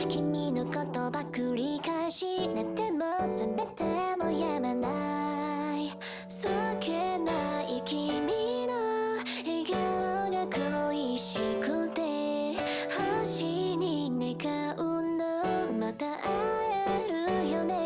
君のことば繰り返し寝ても覚めてもやまない。そっけない君の笑顔が恋しくて星に願うのまた会えるよね。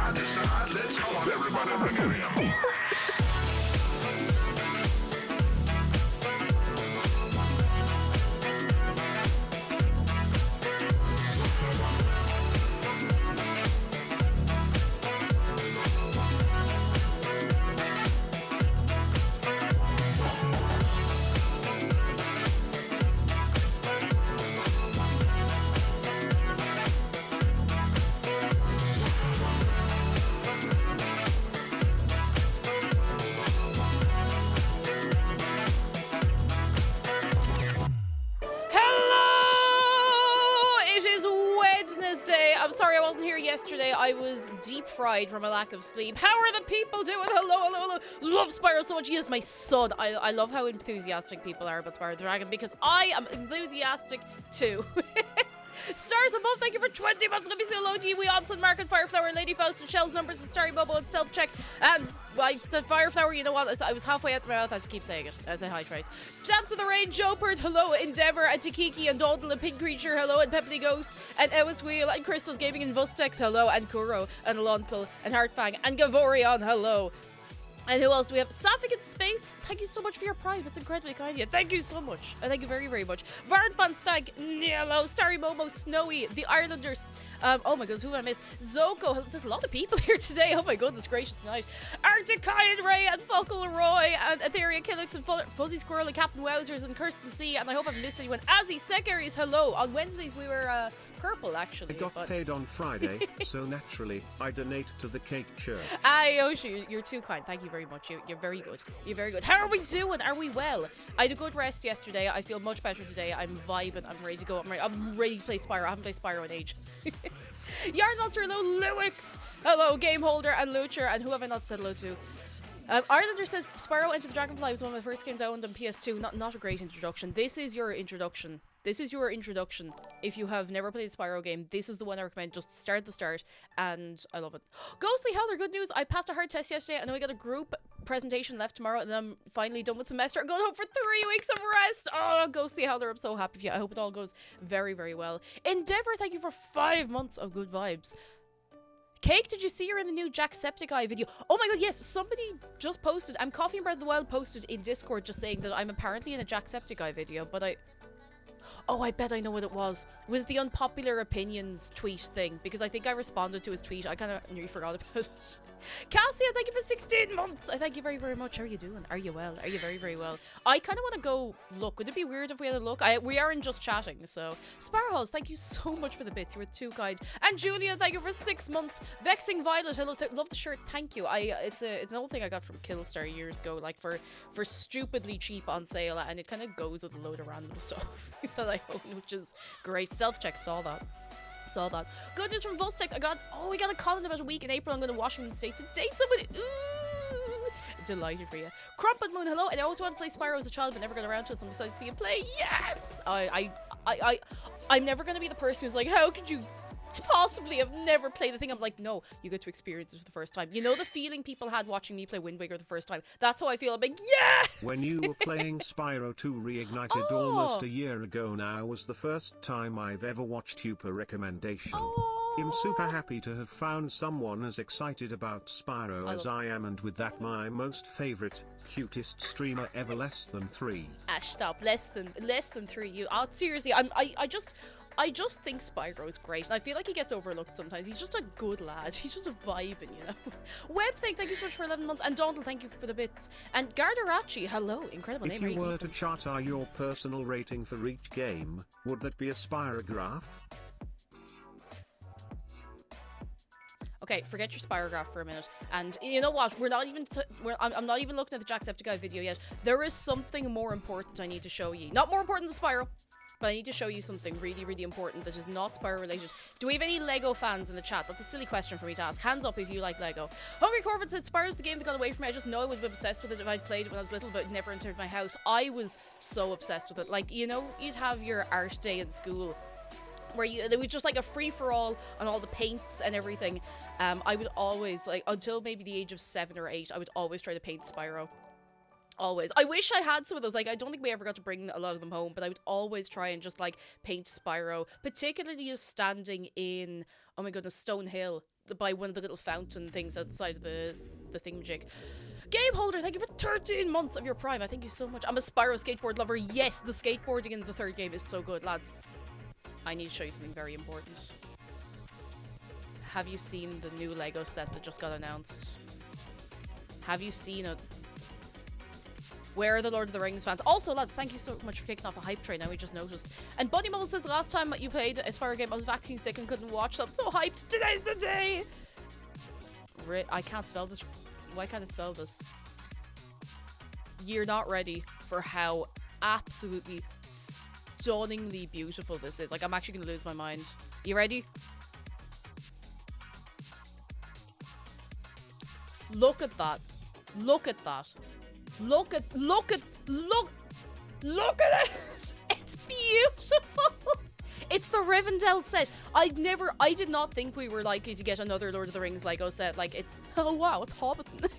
side to side. Let's come on, everybody, bring it in. I'm sorry I wasn't here yesterday. I was deep fried from a lack of sleep. How are the people doing? Hello. Love Spyro so much. He is my son. I love how enthusiastic people are about Spyro the Dragon because I am enthusiastic too. Stars above, thank you for 20 months. Let me say hello to you. We Onson, Market, Fireflower, Lady Faust, and Shell's Numbers, and Starry Bobo, and Stealth Check. And the Fireflower, you know what? I was halfway out my mouth. I had to keep saying it. I say hi twice. Dance of the Rain, Jopert, hello. Endeavour, and Tikiki, and Dawdle, and Pig Creature, hello. And Peppity Ghost, and Ewas Wheel, and Crystal's Gaming, and Vustex, hello. And Kuro, and Alonkel, and Heartfang, and Gavorion, hello. And who else do we have? Sapphic in Space, thank you so much for your pride. That's incredibly kind of you. Thank you so much. Thank you very, very much. Varant Van Stag, Niello, Starry Momo, Snowy, The Irelanders. Oh my goodness, who I missed? Zoko, there's a lot of people here today. Oh my goodness gracious night. Arctic Kai and Ray, and Focal Roy, and Etheria Killix, and Fuzzy Squirrel, and Captain Wowzers, and Kirsten C. And I hope I haven't missed anyone. Azzy Secaries, hello. On Wednesdays we were purple actually. I got paid on Friday, so naturally I donate to the cake church. Yoshi, you're too kind. Thank you very much. You're very good. You're very good. How are we doing? Are we well? I had a good rest yesterday. I feel much better today. I'm vibing. I'm ready to go. I'm ready to play Spyro. I haven't played Spyro in ages. Yarn Monster, hello. Lewix, hello. Game Holder and Lucher, and who have I not said hello to? Islander says Spyro Enter the Dragonfly was one of my first games I owned on PS2. Not a great introduction. This is your introduction. This is your introduction. If you have never played a Spyro game, this is the one I recommend. Just start the start, and I love it. Ghostly Howler, good news. I passed a hard test yesterday. I know I got a group presentation left tomorrow, and I'm finally done with semester. I'm going home for 3 weeks of rest. Oh, Ghostly Howler, I'm so happy for you. I hope it all goes very, very well. Endeavour, thank you for 5 months of good vibes. Cake, did you see you're in the new Jacksepticeye video? Oh my god, yes, somebody just posted. Coffee and Breath of the Wild posted in Discord just saying that I'm apparently in a Jacksepticeye video, but Oh, I bet I know what it was. It was the unpopular opinions tweet thing, because I think I responded to his tweet. I kind of nearly forgot about it. Cassia, thank you for 16 months. I thank you very, very much. How are you doing? Are you well? Are you very, very well? I kind of want to go look. Would it be weird if we had a look? We are in just chatting, so. Sparrowhalls, thank you so much for the bits. You were too kind. And Julia, thank you for 6 months. Vexing Violet, hello. Love the shirt. Thank you. It's an old thing I got from Killstar years ago, like for stupidly cheap on sale, and it kind of goes with a load of random stuff that I own, which is great. Stealth Check saw that. Good news from Vustex. We got a call in about a week. In April, I'm going to Washington State to date somebody. Ooh, delighted for you. Crumpet Moon, hello. And I always wanted to play Spyro as a child, but never got around to it. So I'm excited to see him play. Yes. I'm never going to be the person who's like, how could you possibly have never played the thing? I'm like, no, you get to experience it for the first time. You know the feeling people had watching me play Wind Waker the first time? That's how I feel. I'm like, yes! When you were playing Spyro 2 Reignited almost a year ago now was the first time I've ever watched you per recommendation. I'm super happy to have found someone as excited about Spyro as I am, and with that my most favorite, cutest streamer ever, less than 3. Ash, stop. Less than 3. Seriously, I just think Spyro is great, and I feel like he gets overlooked sometimes. He's just a good lad. He's just a vibing, you know. Webthing, thank you so much for 11 months. And Donald, thank you for the bits. And Gardarachi, hello. Incredible name. If you were to chart your personal rating for each game, would that be a Spyrograph? Okay, forget your Spyrograph for a minute. And you know what? I'm not even looking at the Jacksepticeye video yet. There is something more important I need to show you. Not more important than Spyro, but I need to show you something really, really important that is not Spyro related. Do we have any Lego fans in the chat? That's a silly question for me to ask. Hands up if you like Lego. Hungry Corvin said Spyro's the game that got away from me. I just know I would have been obsessed with it if I'd played it when I was little, but it never entered my house. I was so obsessed with it. Like, you know, you'd have your art day in school where it was just like a free-for-all on all the paints and everything. I would always, like, until maybe the age of 7 or 8, I would always try to paint Spyro. Always. I wish I had some of those. Like, I don't think we ever got to bring a lot of them home, but I would always try and just, like, paint Spyro, particularly just standing in, oh my goodness, Stone Hill, by one of the little fountain things outside of the thingamajig. Game Holder, thank you for 13 months of your prime. I thank you so much. I'm a Spyro skateboard lover. Yes, the skateboarding in the third game is so good, lads. I need to show you something very important. Have you seen the new Lego set that just got announced? Have you seen it? Where are the Lord of the Rings fans? Also, lads, thank you so much for kicking off a hype train. Now we just noticed. And Bunny Mole says the last time you played a Spyro game, I was vaccine sick and couldn't watch. So I'm so hyped. Today's the day. I can't spell this. Why can't I spell this? You're not ready for how absolutely stunningly beautiful this is. Like, I'm actually gonna lose my mind. You ready? Look at that. Look at that. Look at it! It's beautiful! It's the Rivendell set. I did not think we were likely to get another Lord of the Rings Lego set. Like, it's, oh wow, it's Hobbiton.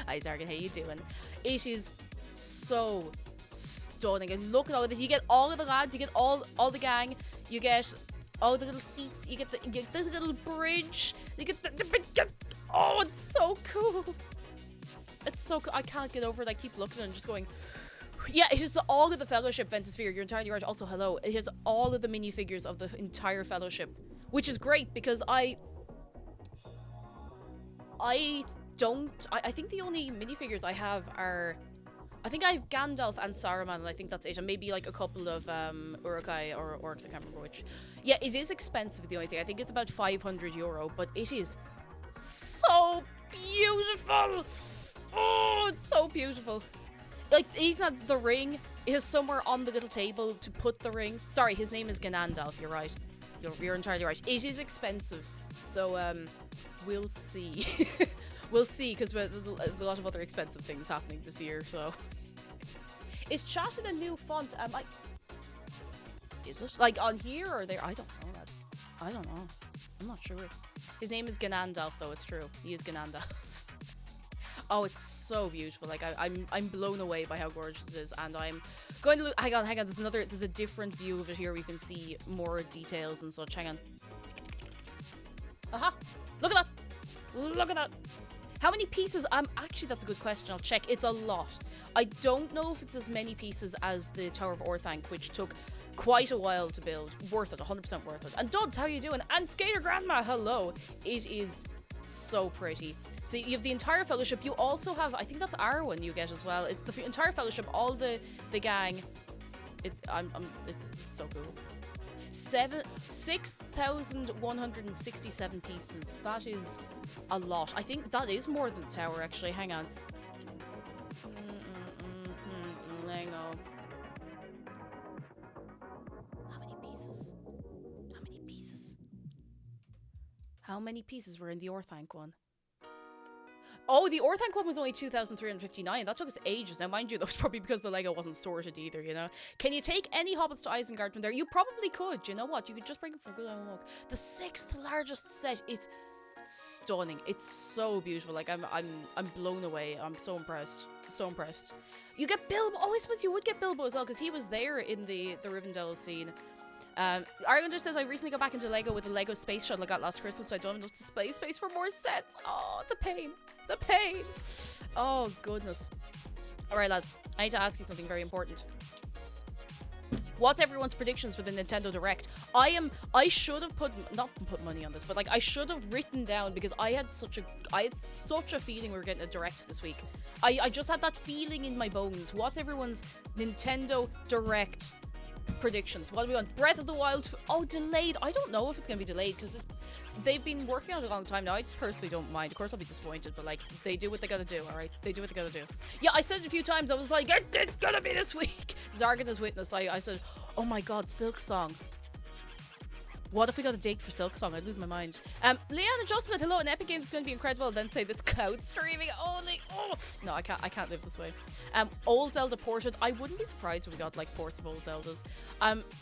Hi Zargan, how you doing? It is so stunning. And look at all of this. You get all of the lads, you get all the gang, you get all the little seats, you get the little bridge, you get the oh, it's so cool. It's so cool. I can't get over it. I keep looking and just going, yeah, it is all of the Fellowship Ventisphere. You're entirely right. Also, hello. It has all of the minifigures of the entire Fellowship, which is great because I think the only minifigures I have are, I think I have Gandalf and Saruman, and I think that's it. And maybe like a couple of Uruk-hai or Orcs, I can't remember which. Yeah, it is expensive, the only thing. I think it's about €500, but it is so beautiful. Oh, it's so beautiful. Like, he's not the ring. It is somewhere on the little table to put the ring. Sorry, his name is Ganondorf. You're right. You're entirely right. It is expensive. So, we'll see. We'll see, because there's a lot of other expensive things happening this year, so. Is chat in a new font? Is it? Like, on here or there? I don't know. I don't know. I'm not sure. His name is Ganondorf, though. It's true. He is Ganondorf. Oh, it's so beautiful. Like, I'm blown away by how gorgeous it is, and I'm going to look. Hang on. There's a different view of it here. We can see more details and such. Hang on. Aha! Look at that! Look at that! How many pieces? Actually, that's a good question. I'll check. It's a lot. I don't know if it's as many pieces as the Tower of Orthanc, which took quite a while to build. Worth it, 100% worth it. And Duds, how are you doing? And Skater Grandma, hello. It is so pretty. So you have the entire Fellowship. You also have, I think that's Arwen you get as well. It's the entire Fellowship, all the gang. It's so cool. 6,167 pieces. That is a lot. I think that is more than the tower, actually. Hang on. Lego. How many pieces? How many pieces? How many pieces were in the Orthanc one? Oh, the Orthanc one was only 2,359. That took us ages. Now, mind you, that was probably because the Lego wasn't sorted either, you know? Can you take any hobbits to Isengard from there? You probably could. You know what? You could just bring them for a good old walk. The 6th largest set. It's stunning. It's so beautiful. Like, I'm blown away. I'm so impressed. So impressed. You get Bilbo. Oh, I suppose you would get Bilbo as well, because he was there in the Rivendell scene. Islander says, I recently got back into Lego with a Lego space shuttle I got last Christmas, so I don't have enough display space for more sets. Oh, the pain. The pain. Oh, goodness. Alright, lads. I need to ask you something very important. What's everyone's predictions for the Nintendo Direct? I should have not put money on this, but like I should have written down, because I had such a feeling we were getting a Direct this week. I just had that feeling in my bones. What's everyone's Nintendo Direct predictions? What do we want? Breath of the Wild. Oh, delayed. I don't know if it's going to be delayed, because they've been working on it a long time now. I personally don't mind. Of course I'll be disappointed, but like, they do what they gotta do, alright? They do what they gotta do. Yeah, I said it a few times. I was like, it's gonna be this week. Zargan is witness. I said, oh my god, Silk Song. What if we got a date for Silksong? I'd lose my mind. Leanna Justin, hello, and Epic Games is going to be incredible. Then say that's cloud streaming only. Oh no, I can't live this way. Old Zelda ported. I wouldn't be surprised if we got like ports of old Zeldas.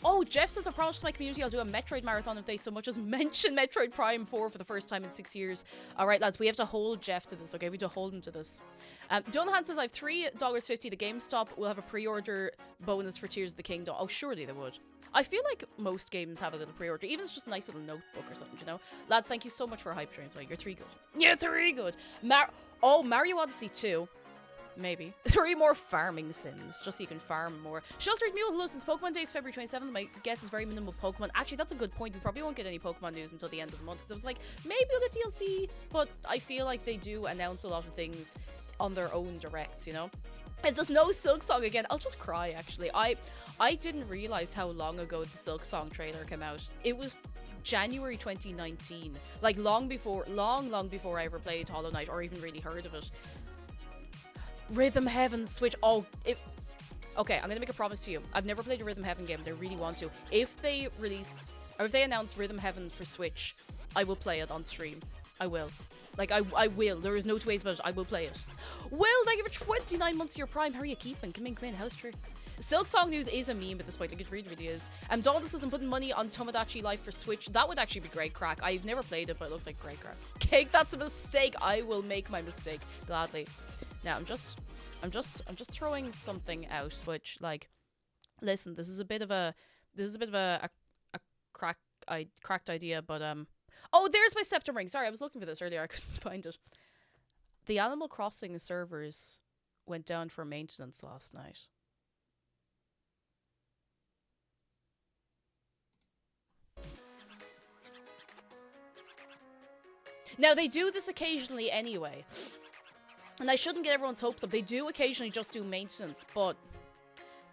Oh, Jeff says, I promised my community I'll do a Metroid marathon if they so much as mention Metroid Prime 4 for the first time in 6 years. All right, lads, we have to hold Jeff to this. Okay, we have to hold him to this. Dunahan says I have $3.50 to GameStop. We'll have a pre-order bonus for Tears of the Kingdom. Oh, surely they would. I feel like most games have a little pre-order, even if it's just a nice little notebook or something, you know? Lads, thank you so much for hype train. So you're 3 good. You're 3 good. Mario Odyssey 2. Maybe. 3 more farming sims, just so you can farm more. Sheltered Mule, hello, since Pokemon Day is February 27th, my guess is very minimal Pokemon. Actually, that's a good point. We probably won't get any Pokemon news until the end of the month, because I was like, maybe we'll get DLC, but I feel like they do announce a lot of things on their own directs, you know? And there's no Silksong again. I'll just cry, actually. I didn't realize how long ago the Silksong trailer came out. It was January 2019. Like, long before I ever played Hollow Knight or even really heard of it. Rhythm Heaven Switch. Oh, okay, I'm gonna make a promise to you. I've never played a Rhythm Heaven game, but I really want to. If they release, or if they announce Rhythm Heaven for Switch, I will play it on stream. I will. Like, I will. There is no two ways about it. I will play it. Will, thank you for 29 months of your Prime. How are you keeping? Come in, house tricks. Silksong news is a meme at this point. Like, it really is. Donald says I'm putting money on Tomodachi Life for Switch. That would actually be great crack. I've never played it, but it looks like great crack. Cake, that's a mistake. I will make my mistake gladly. Now, I'm just throwing something out, which, like, listen, this is a bit of a cracked idea, but oh, there's my Septum ring. Sorry, I was looking for this earlier. I couldn't find it. The Animal Crossing servers went down for maintenance last night. Now, they do this occasionally anyway. And I shouldn't get everyone's hopes up. They do occasionally just do maintenance, but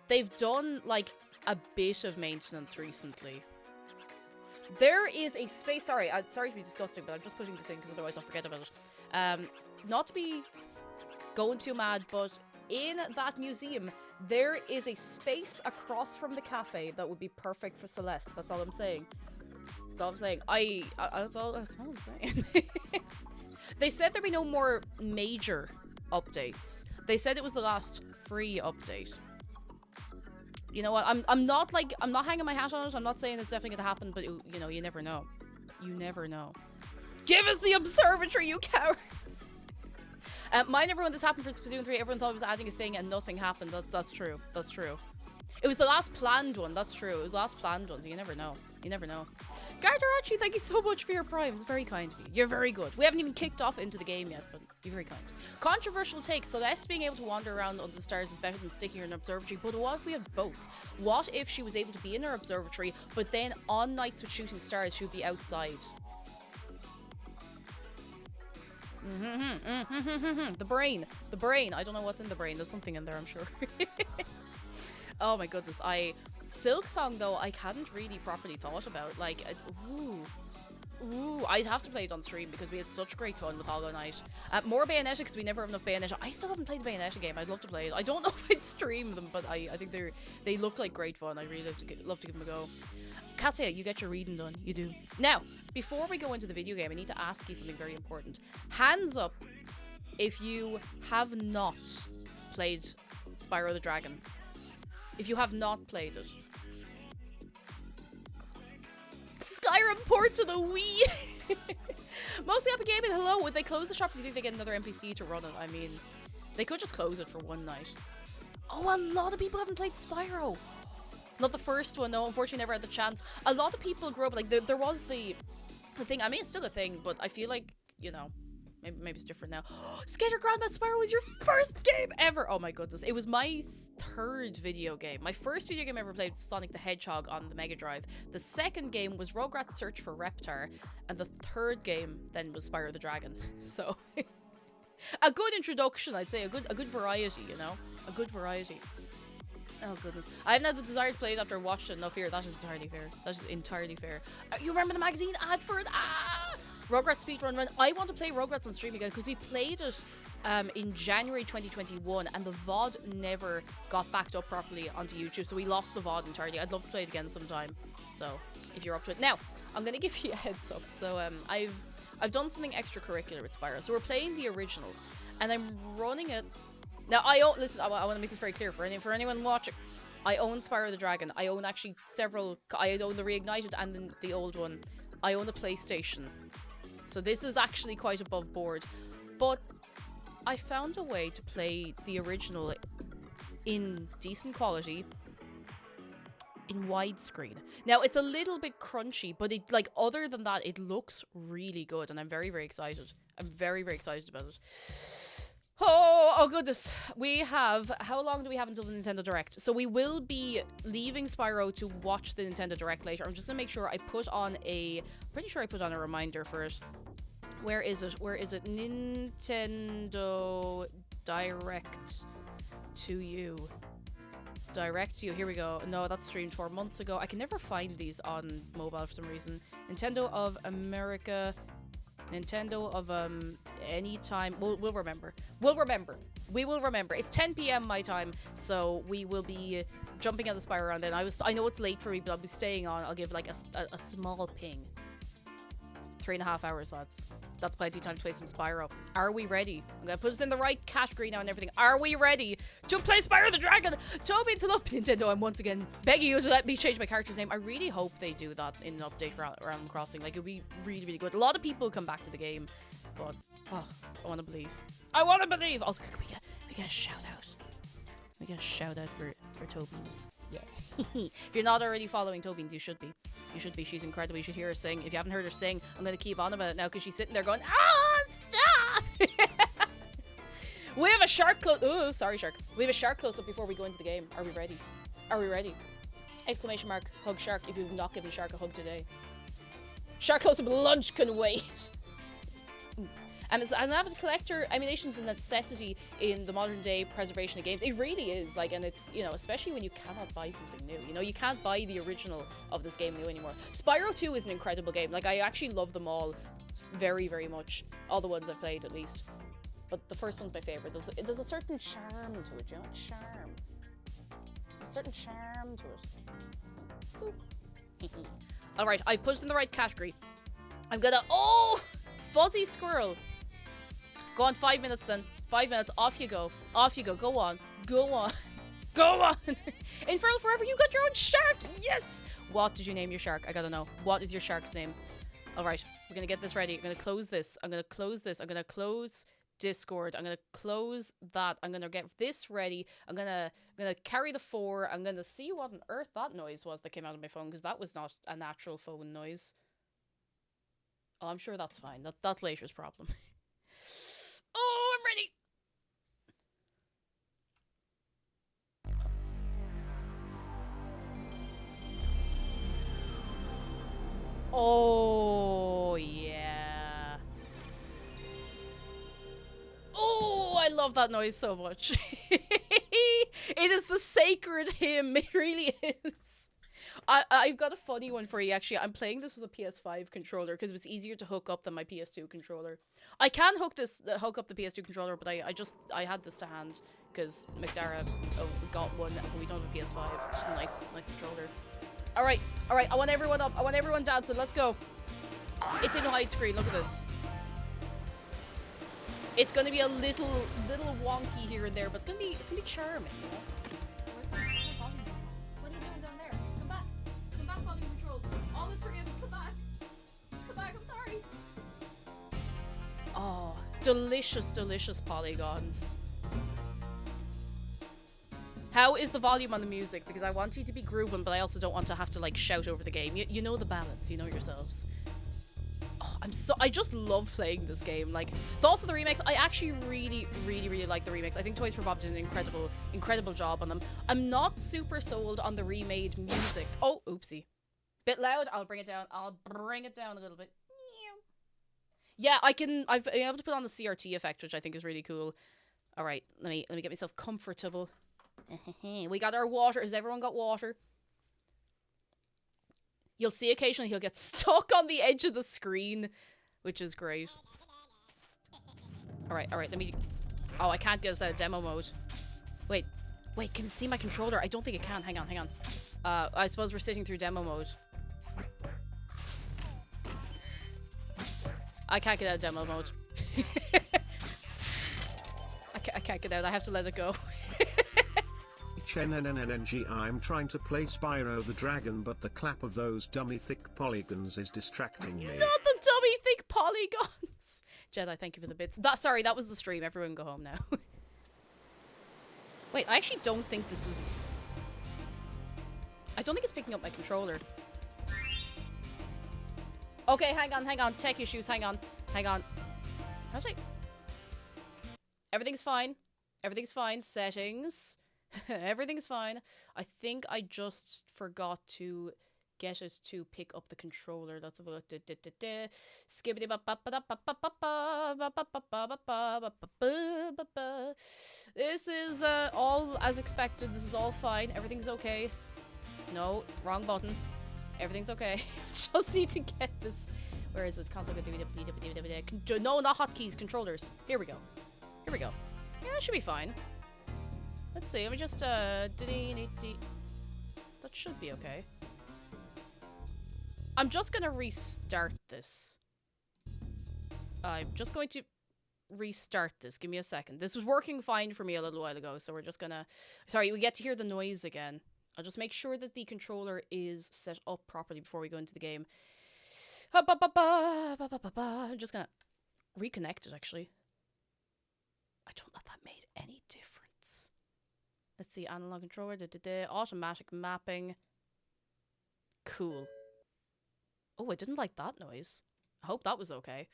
they've done, like, a bit of maintenance recently. There is a space... Sorry to be disgusting, but I'm just putting this in because otherwise I'll forget about it. Not to be going too mad, but in that museum, there is a space across from the cafe that would be perfect for Celeste. That's all I'm saying. That's all I'm saying. That's all I'm saying. They said there'd be no more major updates. They said it was the last free update. You know what? I'm not hanging my hat on it. I'm not saying it's definitely gonna happen, but you know, you never know. You never know. Give us the observatory, you cowards! Mind everyone, this happened for Splatoon 3. Everyone thought it was adding a thing and nothing happened. That's true. That's true. It was the last planned one. That's true. It was the last planned one, so you never know. You never know. Gardarachi, thank you so much for your Prime. It's very kind of you. You're very good. We haven't even kicked off into the game yet, but you're very kind. Controversial take. Celeste being able to wander around under the stars is better than sticking her in an observatory, but what if we had both? What if she was able to be in her observatory, but then on nights with shooting stars, she would be outside? The brain. I don't know what's in the brain. There's something in there, I'm sure. Oh my goodness. Silksong, though, I hadn't really properly thought about. Like, ooh, I'd have to play it on stream because we had such great fun with Hollow Knight. More Bayonetta because we never have enough Bayonetta. I still haven't played the Bayonetta game. I'd love to play it. I don't know if I'd stream them, but I think they look like great fun. I really love to give them a go. Cassia, you get your reading done. You do. Now, before we go into the video game, I need to ask you something very important. Hands up if you have not played Spyro the Dragon. If you have not played it. Skyrim port to the Wii! Mostly Epic Gaming, hello. Would they close the shop? Do you think they get another NPC to run it? I mean, they could just close it for one night. Oh, a lot of people haven't played Spyro. Not the first one, no. Unfortunately, never had the chance. A lot of people grew up, like, there was the thing. I mean, it's still a thing, but I feel like, you know, maybe it's different now. Skater Grandma Spyro was your first game ever! Oh my goodness. It was my third video game. My first video game I ever played was Sonic the Hedgehog on the Mega Drive. The second game was Rugrats Search for Reptar. And the third game then was Spyro the Dragon. So, a good introduction, I'd say. A good variety, you know? A good variety. Oh goodness. I haven't had the desire to play it after I watched it enough here. That is entirely fair. That is entirely fair. You remember the magazine ad for it? Ah! Rugrats speedrun run. I want to play Rugrats on stream again because we played it in January 2021, and the VOD never got backed up properly onto YouTube, so we lost the VOD entirely. I'd love to play it again sometime, so if you're up to it. Now, I'm gonna give you a heads up. So I've done something extracurricular with Spyro. So we're playing the original, and I'm running it. Now listen, I want to make this very clear for anyone watching. I own Spyro the Dragon. I own actually several. I own the Reignited and the old one. I own a PlayStation. So this is actually quite above board. But I found a way to play the original in decent quality in widescreen. Now, it's a little bit crunchy, but it, like, other than that, it looks really good, and I'm very, very excited. I'm very, very excited about it. Oh goodness. We have, how long do we have until the Nintendo Direct? So we will be leaving Spyro to watch the Nintendo Direct later. I'm just gonna make sure I put on pretty sure I put on a reminder for it. Where is it? Nintendo Direct to you. Direct to you. Here we go. No, that's streamed 4 months ago. I can never find these on mobile for some reason. Nintendo of America. Nintendo of anytime. We'll remember. We'll remember. We will remember. It's 10 p.m. my time, so we will be jumping out of Spyro, and then I know it's late for me, but I'll be staying on. I'll give like a small ping. 3.5 hours, lads. That's plenty of time to play some Spyro. Are we ready? I'm gonna put us in the right category now and everything. Are we ready to play Spyro the Dragon? Toby, to love Nintendo, I'm once again begging you to let me change my character's name. I really hope they do that in an update for Animal Crossing. Like, it would be really, really good. A lot of people come back to the game, but I want to believe. I want to believe. Also, we get a shout out. We get a shout out for Tobins. Yeah. If you're not already following Tobins, you should be. You should be. She's incredible. You should hear her sing. If you haven't heard her sing, I'm going to keep on about it now because she's sitting there going, stop! We have a shark close. Oh, sorry, shark. We have a shark close up before we go into the game. Are we ready? Are we ready? Exclamation mark, hug shark if you've not given shark a hug today. Shark close up lunch can wait. And having collector emulation is a necessity in the modern day preservation of games. It really is, like, and it's, you know, especially when you cannot buy something new. You know, you can't buy the original of this game new anymore. Spyro 2 is an incredible game. Like, I actually love them all very, very much. All the ones I've played, at least. But the first one's my favorite. There's a certain charm to it, you know? Charm. A certain charm to it. Alright, I put it in the right category. I'm gonna... Oh! Fuzzy squirrel. Go on, 5 minutes then. 5 minutes, off you go. Off you go. Go on. Go on. Go on. Infernal Forever, you got your own shark. Yes. What did you name your shark? I gotta know. What is your shark's name? All right, we're gonna get this ready. I'm gonna close this. I'm gonna close this. I'm gonna close Discord. I'm gonna close that. I'm gonna get this ready. I'm gonna carry the 4. I'm gonna see what on earth that noise was that came out of my phone, because that was not a natural phone noise. Oh, I'm sure that's fine. That's later's problem. Oh, I'm ready. Oh, yeah. Oh, I love that noise so much. It is the sacred hymn. It really is. I've got a funny one for you, actually. I'm playing this with a PS5 controller because it's easier to hook up than my PS2 controller. I can hook up the PS2 controller, but I had this to hand because McDara got one, but we don't have a PS5. It's just a nice controller. All right. I want everyone up. I want everyone dancing. Let's go. It's in widescreen. Look at this. It's gonna be a little wonky here and there, but it's gonna be charming. You know? Oh, delicious, delicious polygons. How is the volume on the music? Because I want you to be grooving, but I also don't want to have to, like, shout over the game. You know the balance, you know yourselves. Oh, I just love playing this game. Like, thoughts of the remakes? I actually really, really, really like the remakes. I think Toys for Bob did an incredible job on them. I'm not super sold on the remade music. Oh, oopsie. Bit loud. I'll bring it down. I'll bring it down a little bit. Yeah, I've been able to put on the CRT effect, which I think is really cool. All right, let me get myself comfortable. We got our water. Has everyone got water? You'll see occasionally he'll get stuck on the edge of the screen, which is great. All right, let me Oh, I can't get us out of demo mode. Wait, can it see my controller? I don't think it can. Hang on. I suppose we're sitting through demo mode. I can't get out of demo mode. I can't get out. I have to let it go. I'm trying to play Spyro the Dragon, but the clap of those dummy thick polygons is distracting me. Not the dummy thick polygons! Jedi, thank you for the bits. Sorry, that was the stream. Everyone go home now. Wait, I actually don't think this is... I don't think it's picking up my controller. Okay, hang on. Tech issues, hang on. How's I... Everything's fine. Settings. Everything's fine. I think I just forgot to get it to pick up the controller. That's about skibbity ba ba ba ba ba ba ba ba ba ba ba. This is all as expected. This is all fine. Everything's okay. No, wrong button. Everything's okay. Just need to get this. Where is it? Console. No, not hotkeys. Controllers. Here we go. Yeah, that should be fine. Let's see. Let me just that should be okay. I'm just gonna restart this. I'm just going to restart this. Give me a second. This was working fine for me a little while ago, so we're just gonna... Sorry, we get to hear the noise again. I'll just make sure that the controller is set up properly before we go into the game. I'm just gonna reconnect it, actually. I don't know if that made any difference. Let's see, analog controller, automatic mapping. Cool. Oh, I didn't like that noise. I hope that was okay.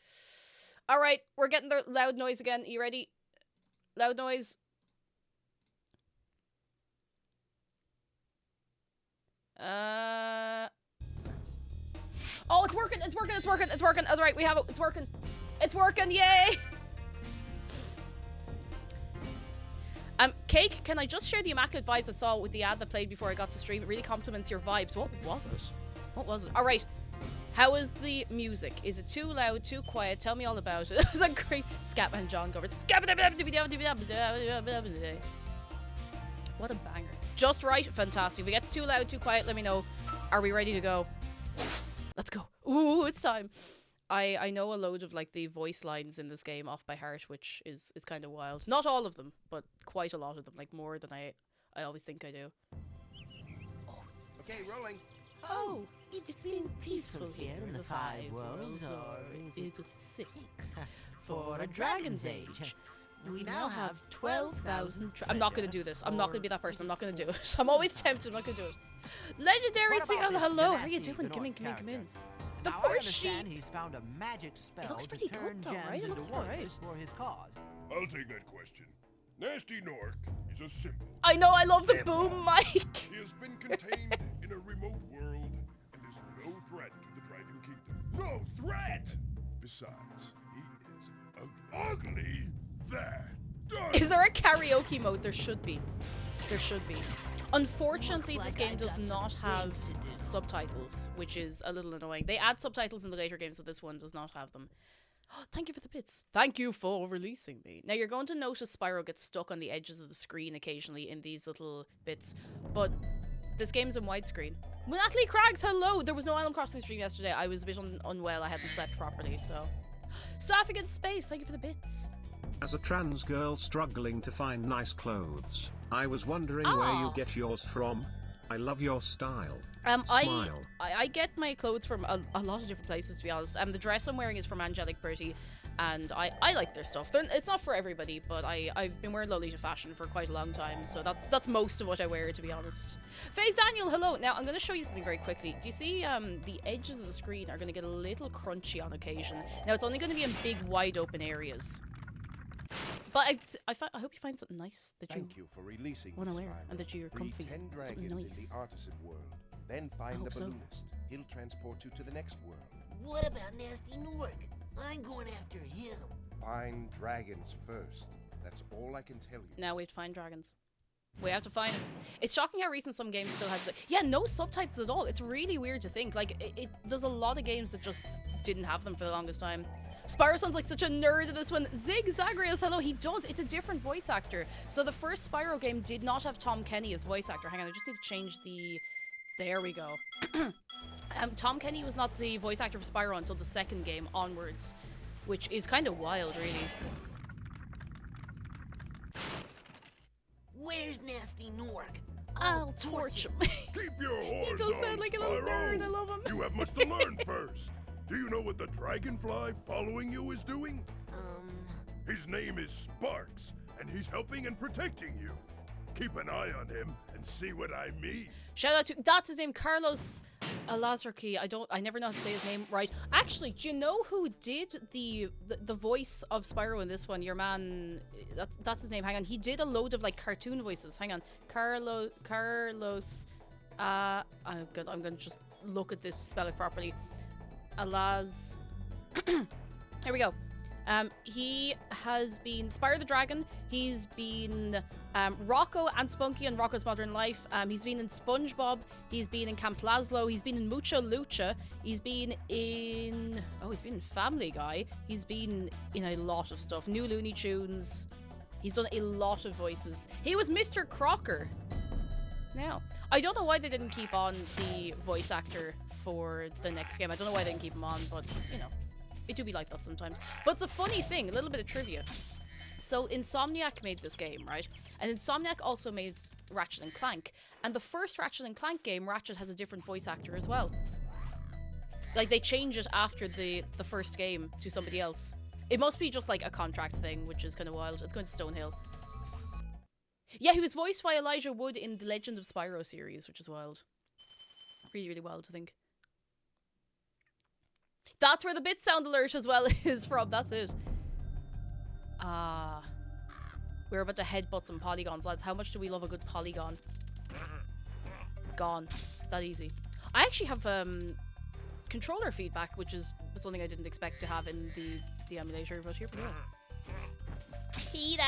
Alright, we're getting the loud noise again. Are you ready? Loud noise. Oh, it's working. Alright, we have it. It's working, yay! Cake, can I just share the immaculate vibes I saw with the ad that played before I got to stream? It really compliments your vibes. What was it? Alright. How is the music? Is it too loud, too quiet? Tell me all about it. It was a great Scatman John cover. What a banger. Just right. Fantastic. If it gets too loud, too quiet, let me know. Are we ready to go? Let's go. Ooh, it's time. I know a load of like the voice lines in this game off by heart, which is kind of wild. Not all of them, but quite a lot of them. Like more than I always think I do. Oh. Okay, rolling. Oh, it's been peaceful here in the five worlds, or is it 6? For a dragon's age. We now have 12,000 I'm not going to do this. I'm not going to be that person. I'm not going to do it. I'm always tempted. I'm not going to do it. Legendary Seattle, hello. How you doing? Come in. The Now, poor I understand sheep. he's found a magic spell It looks to pretty turn good though, gems right? It looks into alright. words for his cause. I'll take that question. Nasty Nork is a simple. I know, I love the boom mic. He has been contained in a remote world and is no threat to the Dragon Kingdom. No threat! Besides, he is ugly. That does. Is there a karaoke mode? There should be. Unfortunately, this game does not have subtitles, which is a little annoying. They add subtitles in the later games, so this one does not have them. Thank you for the bits. Thank you for releasing me. Now, you're going to notice Spyro gets stuck on the edges of the screen occasionally in these little bits, but this game's in widescreen. Natalie Craggs, hello! There was no Animal Crossing stream yesterday. I was a bit unwell. I hadn't slept properly, so... Safigan Space, thank you for the bits. As a trans girl struggling to find nice clothes, I was wondering where you get yours from. I love your style. Smile. I get my clothes from a lot of different places, to be honest. The dress I'm wearing is from Angelic Pretty, and I like their stuff. It's not for everybody, but I've been wearing Lolita fashion for quite a long time, so that's most of what I wear, to be honest. FaZe Daniel, hello. Now, I'm going to show you something very quickly. Do you see the edges of the screen are going to get a little crunchy on occasion. Now, it's only going to be in big, wide open areas. But I hope you find something nice that Thank you for releasing want to this wear Spyro. and that you're Free comfy. 10 Something dragons nice. in the artisan world. Then find hope the so. balloonist. He'll transport you to the next world. What about Nasty Nork? I'm going after him. Find dragons first. That's all I can tell you. Now we have to find dragons. We have to find them. It's shocking how recent some games still have... Yeah, no subtitles at all. It's really weird to think. Like, there's a lot of games that just didn't have them for the longest time. Spyro sounds like such a nerd in this one. Zig Zagreus, hello. He does. It's a different voice actor. So the first Spyro game did not have Tom Kenny as voice actor. Hang on, I just need to change the... There we go. Tom Kenny was not the voice actor for Spyro until the second game onwards, which is kind of wild, really. Where's Nasty Nork? I'll torch him. Keep your horns He does on, sound like a little Spyro. nerd. I love him. You have much to learn first. Do you know what the dragonfly following you is doing? His name is Sparks, and he's helping and protecting you. Keep an eye on him and see what I mean. Shout out to, that's his name, Carlos Alazraki. I never know how to say his name right. Actually, do you know who did the voice of Spyro in this one? Your man, that's his name. Hang on, he did a load of like cartoon voices. Hang on, Carlos. I'm gonna just look at this to spell it properly. Alaz. Here we go. He has been Spyro the Dragon. He's been Rocco and Spunky and Rocco's Modern Life. He's been in SpongeBob. He's been in Camp Lazlo. He's been in Mucho Lucha. He's been in... Oh, he's been in Family Guy. He's been in a lot of stuff. New Looney Tunes. He's done a lot of voices. He was Mr. Crocker. Now, I don't know why they didn't keep on the voice actor for the next game. I don't know why they didn't keep him on, but, you know. It do be like that sometimes. But it's a funny thing, a little bit of trivia. So Insomniac made this game, right? And Insomniac also made Ratchet and Clank. And the first Ratchet and Clank game, Ratchet has a different voice actor as well. Like, they change it after the first game to somebody else. It must be just like a contract thing, which is kind of wild. It's going to Stonehill. Yeah, he was voiced by Elijah Wood in the Legend of Spyro series, which is wild. Really, really wild to think. That's where the bit sound alert as well is from. That's it. We're about to headbutt some polygons, lads. How much do we love a good polygon? Gone. That easy. I actually have controller feedback, which is something I didn't expect to have in the emulator, but here we go. Peter!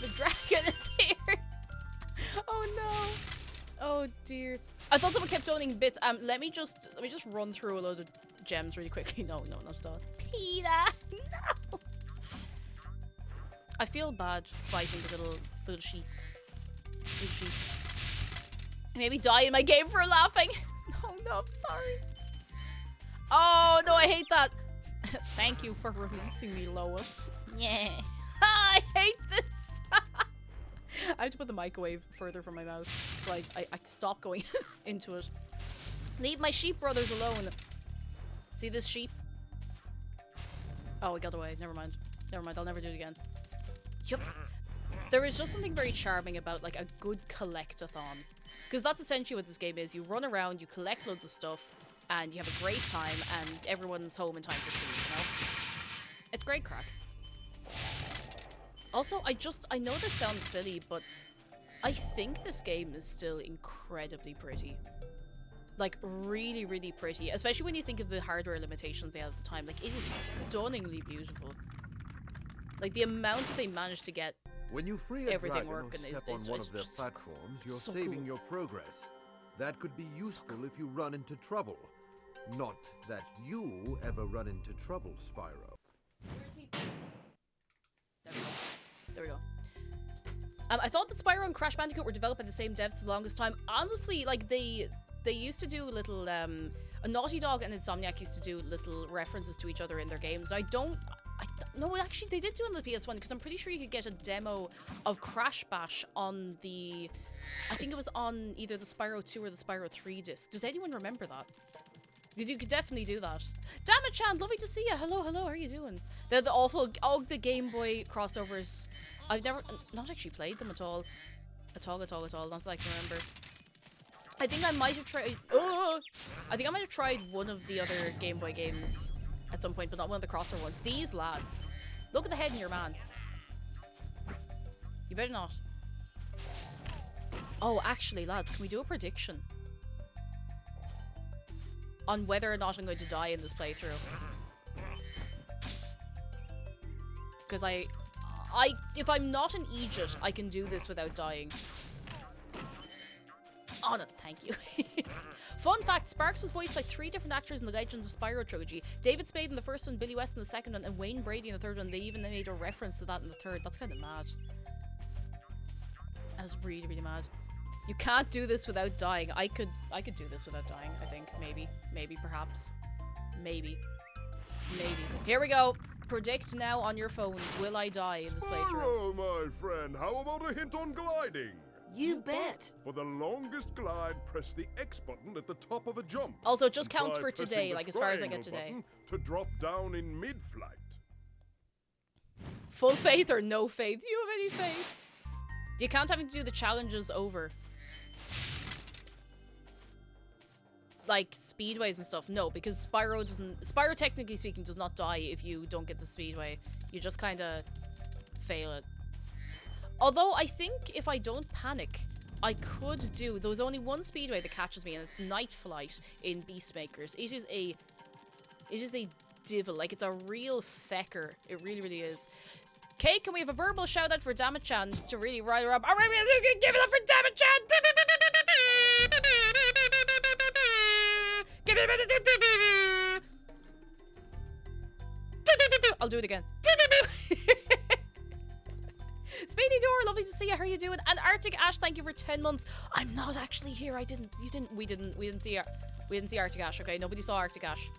The dragon is here! Oh no! Oh dear. I thought someone kept owning bits. Let me just run through a load of gems really quickly. No, not at all. Peter! No! I feel bad fighting the little sheep. Little sheep. Maybe die in my game for laughing. No, I'm sorry. Oh no, I hate that. Thank you for releasing me, Lois. Yeah. I hate this. I have to put the microwave further from my mouth so I stop going into it. Leave my sheep brothers alone. See this sheep? Oh, it got away. Never mind. I'll never do it again. Yup. There is just something very charming about like a good collect-a-thon. Because that's essentially what this game is. You run around, you collect loads of stuff, and you have a great time, and everyone's home in time for tea, you know? It's great crack. Also, I know this sounds silly, but I think this game is still incredibly pretty. Like, really, really pretty. Especially when you think of the hardware limitations they had at the time. Like, it is stunningly beautiful. Like, the amount that they managed to get when you free a everything dragon or working step on one of their platforms, you're so saving cool. your progress. That could be useful if you run into trouble. Not that you ever run into trouble, Spyro. There we go. I thought that Spyro and Crash Bandicoot were developed by the same devs for the longest time. Honestly, like, they used to do little, Naughty Dog and Insomniac used to do little references to each other in their games. No, actually, they did do it on the PS1, because I'm pretty sure you could get a demo of Crash Bash on the... I think it was on either the Spyro 2 or the Spyro 3 disc. Does anyone remember that? Because you could definitely do that. Damn it, Chan! Lovely to see you! Hello, how are you doing? They're the awful... Oh, the Game Boy crossovers. I've never... Not actually played them at all. At all. Not that I can remember. I think I might have tried... Oh! I think I might have tried one of the other Game Boy games at some point, but not one of the crossover ones. These lads. Look at the head in your man. You better not. Oh, actually, lads, can we do a prediction on whether or not I'm going to die in this playthrough? Because if I'm not an Egypt, I can do this without dying. Oh no, Thank you. Fun fact, Sparks was voiced by 3 different actors in the Legends of Spyro trilogy. David Spade in the first one, Billy West in the second one, and Wayne Brady in the third one. They even made a reference to that in the third. That's kind of mad. I was really, really mad. You can't do this without dying. I could do this without dying, I think. Maybe. Maybe, perhaps. Maybe. Maybe. Here we go. Predict now on your phones. Will I die in this playthrough? Spyro, my friend, how about a hint on gliding? You bet. For the longest glide, press the X button at the top of a jump. Also, it just And counts try for pressing today, the like as far as I get triangle today. button to drop down in mid-flight. Full faith or no faith? Do you have any faith? Do you count having to do the challenges over? Like speedways and stuff? No, because Spyro technically speaking does not die if you don't get the speedway. You just kind of fail it. Although I think if I don't panic, I could do. There was only one speedway that catches me, and it's Night Flight in Beastmakers. It is a devil. Like, it's a real fecker. It really, really is. Kate, can we have a verbal shout out for Damachan to really rile her up? Alright, give it up for Damachan! Give it up! I'll do it again. Speedy Door, lovely to see you. How are you doing? And Arctic Ash, thank you for 10 months. I'm not actually here. We didn't see Arctic Ash. Okay, nobody saw Arctic Ash.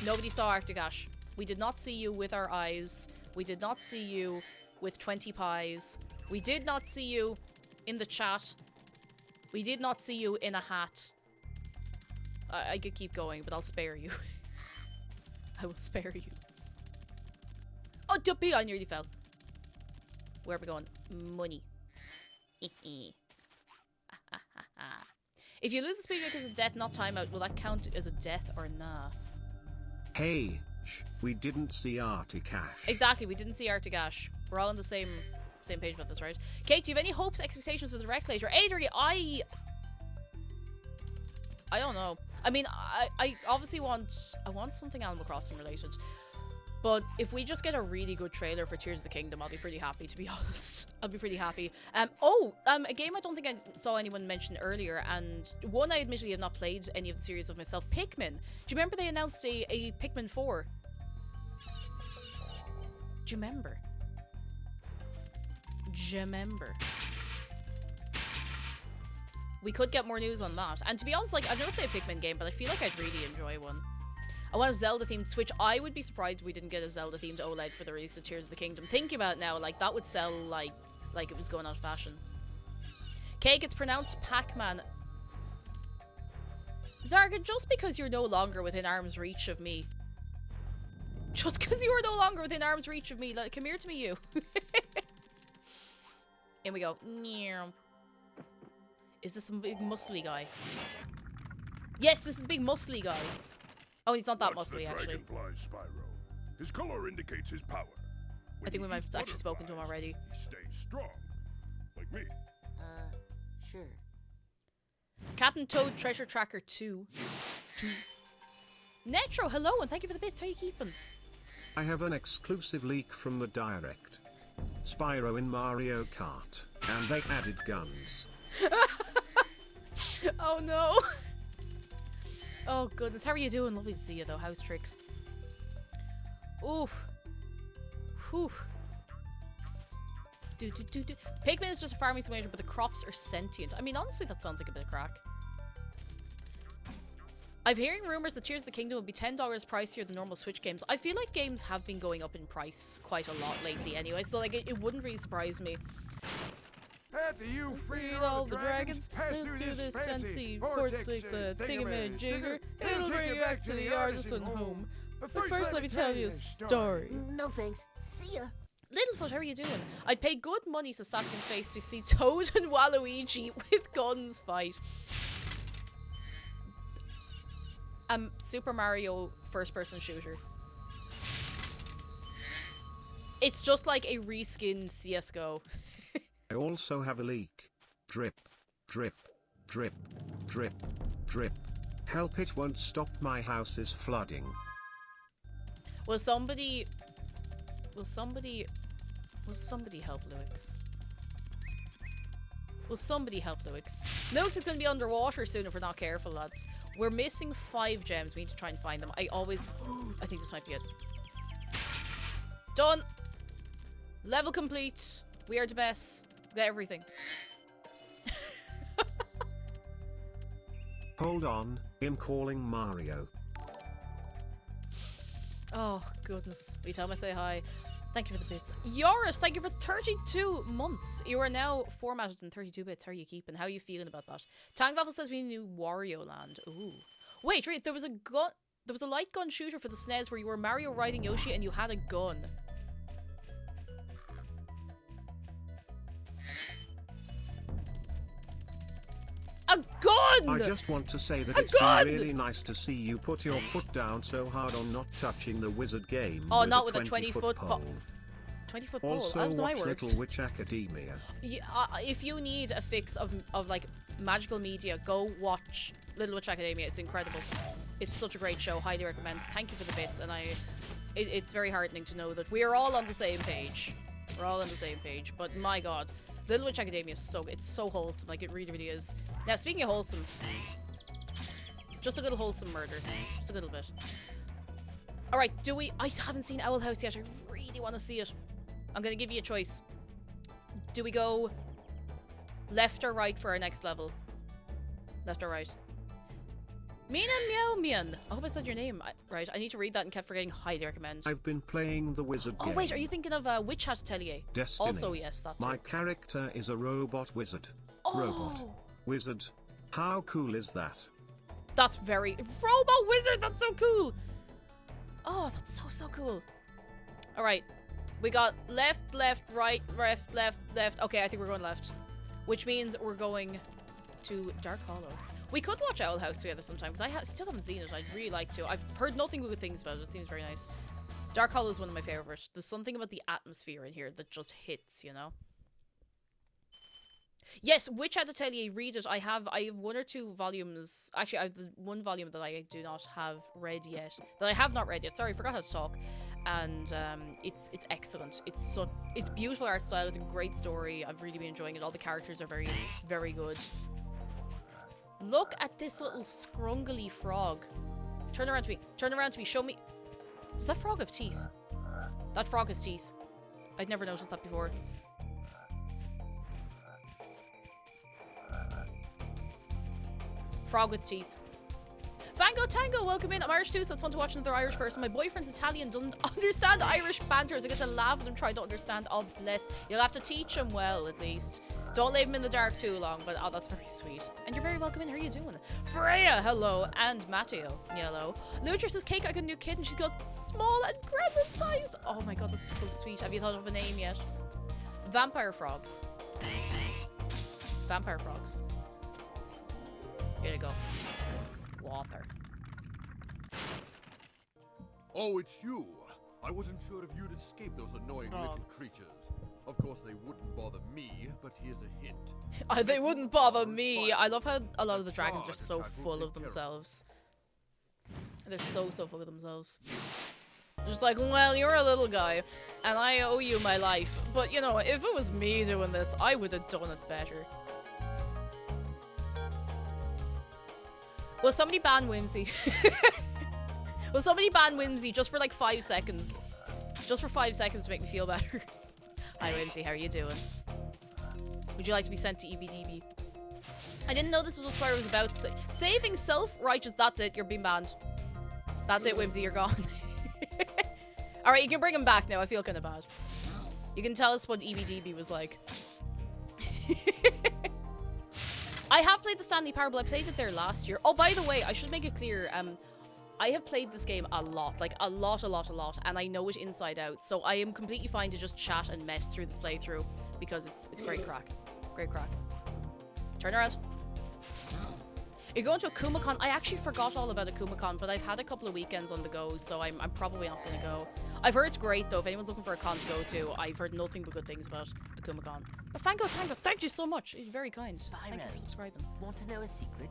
Nobody saw Arctic Ash. We did not see you with our eyes. We did not see you with 20 pies. We did not see you in the chat. We did not see you in a hat. I could keep going, but I'll spare you. I will spare you. Oh, Duppy, I nearly fell. Where are we going? Money. If you lose a speed because of death, not timeout, will that count as a death or nah? Hey, we didn't see Arctic Ash. Exactly, we didn't see Arctic Ash. We're all on the same page about this, right? Kate, do you have any hopes, expectations for the Direct later? Adri, I don't know. I mean, I obviously want something Animal Crossing related. But if we just get a really good trailer for Tears of the Kingdom, I'll be pretty happy, to be honest. I'll be pretty happy. A game I don't think I saw anyone mention earlier, and one I admittedly have not played any of the series of myself, Pikmin. Do you remember they announced a Pikmin 4? Do you remember? We could get more news on that. And to be honest, like, I've never played a Pikmin game, but I feel like I'd really enjoy one. I want a Zelda-themed Switch. I would be surprised if we didn't get a Zelda-themed OLED for the release of Tears of the Kingdom. Thinking about it now, like, that would sell like it was going out of fashion. Cake, it's pronounced Pac-Man. Zarga, just because you're no longer within arm's reach of me. Just because you are no longer within arm's reach of me. Like, come here to me, you. Here we go. Is this some big muscly guy? Yes, this is a big muscly guy. Oh, he's not that muscly, actually. Dragonfly's Spyro. His color indicates his power. I think we might have actually spoken to him already. He stays strong, like me. Sure. Captain Toad Treasure Tracker 2. Netro, hello, and thank you for the bits. How are you keeping? I have an exclusive leak from the Direct. Spyro in Mario Kart, and they added guns. Oh no. Oh goodness, how are you doing? Lovely to see you though. How's tricks? Oof. Whew. Pikmin is just a farming simulator, but the crops are sentient. I mean, honestly, that sounds like a bit of crack. I'm hearing rumors that Tears of the Kingdom will be $10 pricier than normal Switch games. I feel like games have been going up in price quite a lot lately anyway, so like it wouldn't really surprise me. After you Freed all the dragons, let's do this fancy Portflix thingamajigger. It'll bring you back to the artisan home. But first let me tell you a story. No thanks. See ya. Littlefoot, how are you doing? I'd pay good money to Sapphic in Space to see Toad and Waluigi with guns fight. Super Mario first-person shooter. It's just like a reskinned CSGO. I also have a leak. Drip, drip, drip, drip, drip. Help, it won't stop, my house is flooding. Will somebody help Lewis? Will somebody help Luix? Luix is going to be underwater soon if we're not careful, lads. We're missing 5 gems. We need to try and find them. I think this might be it. Done. Level complete. We are the best. We got everything. Hold on, I'm calling Mario. Oh, goodness. Will you tell him I say hi? Thank you for the bits. Yoris, thank you for 32 months. You are now formatted in 32 bits. How are you keeping? How are you feeling about that? Tangvaffle says we need a new Wario Land. Ooh. Wait, there was a gun. There was a light gun shooter for the SNES where you were Mario riding Yoshi and you had a gun. A gun! I just want to say that it's been really nice to see you put your foot down so hard on not touching the wizard game. Oh, with not a with a 20-foot pole. 20-foot pole. Also, That was my watch words. Little Witch Academia. Yeah, if you need a fix of like magical media, go watch Little Witch Academia. It's incredible. It's such a great show. Highly recommend. Thank you for the bits, and it's very heartening to know that we are all on the same page. We're all on the same page. But my God, Little Witch Academia is it's so wholesome. Like, it really, really is. Now, speaking of wholesome, just a little wholesome murder. Just a little bit. All right, I haven't seen Owl House yet. I really want to see it. I'm gonna give you a choice. Do we go left or right for our next level? Left or right? Mina Meow Mian. I hope I said your name right. I need to read that and kept forgetting. Highly recommend. I've been playing the wizard game. Oh wait, are you thinking of Witch Hat Atelier? Destiny. Also, yes, that's My it. character is a robot wizard. Oh. Robot wizard. How cool is that? That's very robot wizard. That's so cool. Oh, that's so cool. All right, we got left, right, left. Okay, I think we're going left, which means we're going to Dark Hollow. We could watch Owl House together sometime, because I still haven't seen it. I'd really like to. I've heard nothing good things about it. It seems very nice. Dark Hollow is one of my favorites. There's something about the atmosphere in here that just hits, you know? Yes, Witch Hat Atelier, read it. I have 1 or 2 volumes. Actually, I have the 1 volume that I do not have read yet. That I have not read yet. Sorry, I forgot how to talk. And it's excellent. It's beautiful art style. It's a great story. I've really been enjoying it. All the characters are very, very good. Look at this little scrungly frog. Turn around to me. Turn around to me. Show me. Does that frog have teeth? That frog has teeth. I'd never noticed that before. Frog with teeth. Fango Tango, welcome in. I'm Irish too, so it's fun to watch another Irish person. My boyfriend's Italian, doesn't understand Irish banter, so I get to laugh at him, try to understand. Oh, bless. You'll have to teach him well, at least. Don't leave him in the dark too long, but oh, that's very sweet. And you're very welcome in. How are you doing? Freya, hello. And Matteo, yellow. Lucha says, Cake, I got a new kid, and she's got small and gremlin sized. Oh my God, that's so sweet. Have you thought of a name yet? Vampire frogs. Vampire frogs. Here you go. Water. Oh, it's you. I wasn't sure if you'd escape those annoying little Frogs. creatures. Of course, they wouldn't bother me, but here's a hint. They wouldn't bother me. I love how a lot of the dragons are so full of themselves. They're so full of themselves. Just like, well, you're a little guy, and I owe you my life. But, you know, if it was me doing this, I would have done it better. Will somebody ban Whimsy? Will somebody ban Whimsy just for like 5 seconds? Just for 5 seconds to make me feel better. Hi Whimsy, how are you doing? Would you like to be sent to EBDB? I didn't know this was what Spyro was about. Saving self-righteous, that's it, you're being banned. That's it, Whimsy, you're gone. Alright, you can bring him back now, I feel kind of bad. You can tell us what EBDB was like. I have played the Stanley Parable. I played it there last year. Oh, by the way, I should make it clear. I have played this game a lot. Like, a lot. And I know it inside out. So I am completely fine to just chat and mess through this playthrough. Because it's great crack. Great crack. Turn around. You're going to a Kumacon. I actually forgot all about a Kumacon, but I've had a couple of weekends on the go, so I'm probably not going to go. I've heard it's great, though. If anyone's looking for a con to go to, I've heard nothing but good things about a Kumacon. But Fango Tango, thank you so much. He's very kind. Thank you for subscribing. Want to know a secret?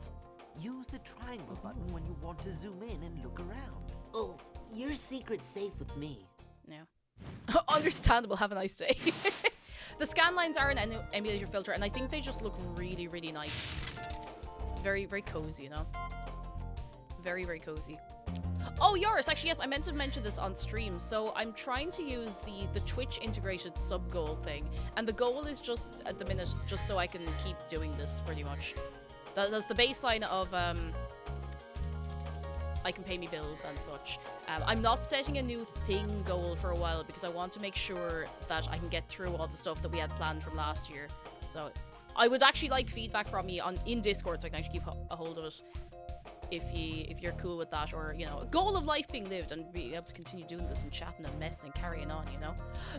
Use the triangle button when you want to zoom in and look around. Oh, your secret's safe with me. Yeah. Understandable. Have a nice day. The scan lines are an emulator filter, and I think they just look really, really nice. Very, very cozy, you know? Very, very cozy. Oh, Yoris, actually, yes, I meant to mention this on stream. So I'm trying to use the Twitch integrated sub goal thing, and the goal is just at the minute just so I can keep doing this pretty much. That's the baseline of I can pay me bills and such. I'm not setting a new thing goal for a while because I want to make sure that I can get through all the stuff that we had planned from last year. So I would actually like feedback from you in Discord so I can actually keep a hold of it. If you're cool with that, or, you know, a goal of life being lived and being able to continue doing this and chatting and messing and carrying on, you know.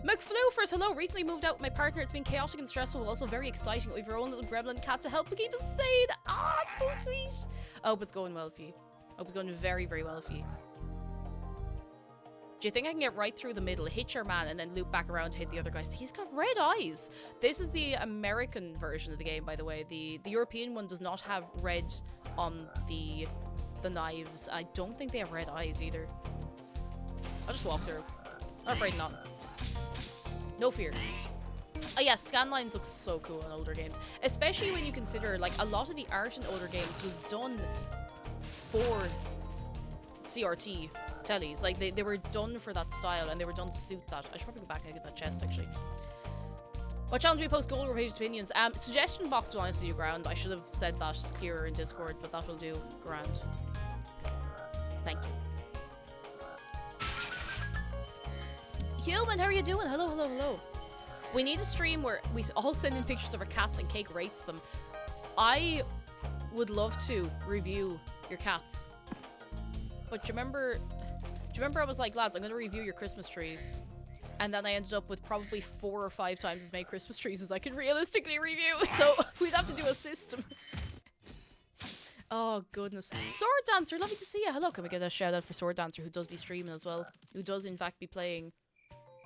McFloofers, hello. Recently moved out with my partner. It's been chaotic and stressful, but also very exciting. We have our own little gremlin cat to help keep us sane. Ah, it's so sweet. I hope it's going well for you. I hope it's going very, very well for you. Do you think I can get right through the middle, hit your man, and then loop back around to hit the other guys? He's got red eyes. This is the American version of the game, by the way. The European one does not have red on the knives. I don't think they have red eyes either. I'll just walk through. I'm afraid not. No fear. Oh yeah, scan lines look so cool in older games. Especially when you consider, like, a lot of the art in older games was done for CRT tellies. Like, they were done for that style, and they were done to suit that. I should probably go back and get that chest, actually. What challenge do we post goal or page opinions? Suggestion box will honestly do grand. I should have said that clearer in Discord, but that will do grand. Thank you. Human, how are you doing? Hello, hello, hello. We need a stream where we all send in pictures of our cats and Cake rates them. I would love to review your cats. But do you remember I was like, lads, I'm going to review your Christmas trees. And then I ended up with probably 4 or 5 times as many Christmas trees as I could realistically review. So we'd have to do a system. Oh, goodness. Sword Dancer, lovely to see you. Hello, can we get a shout out for Sword Dancer, who does be streaming as well. Who does, in fact, be playing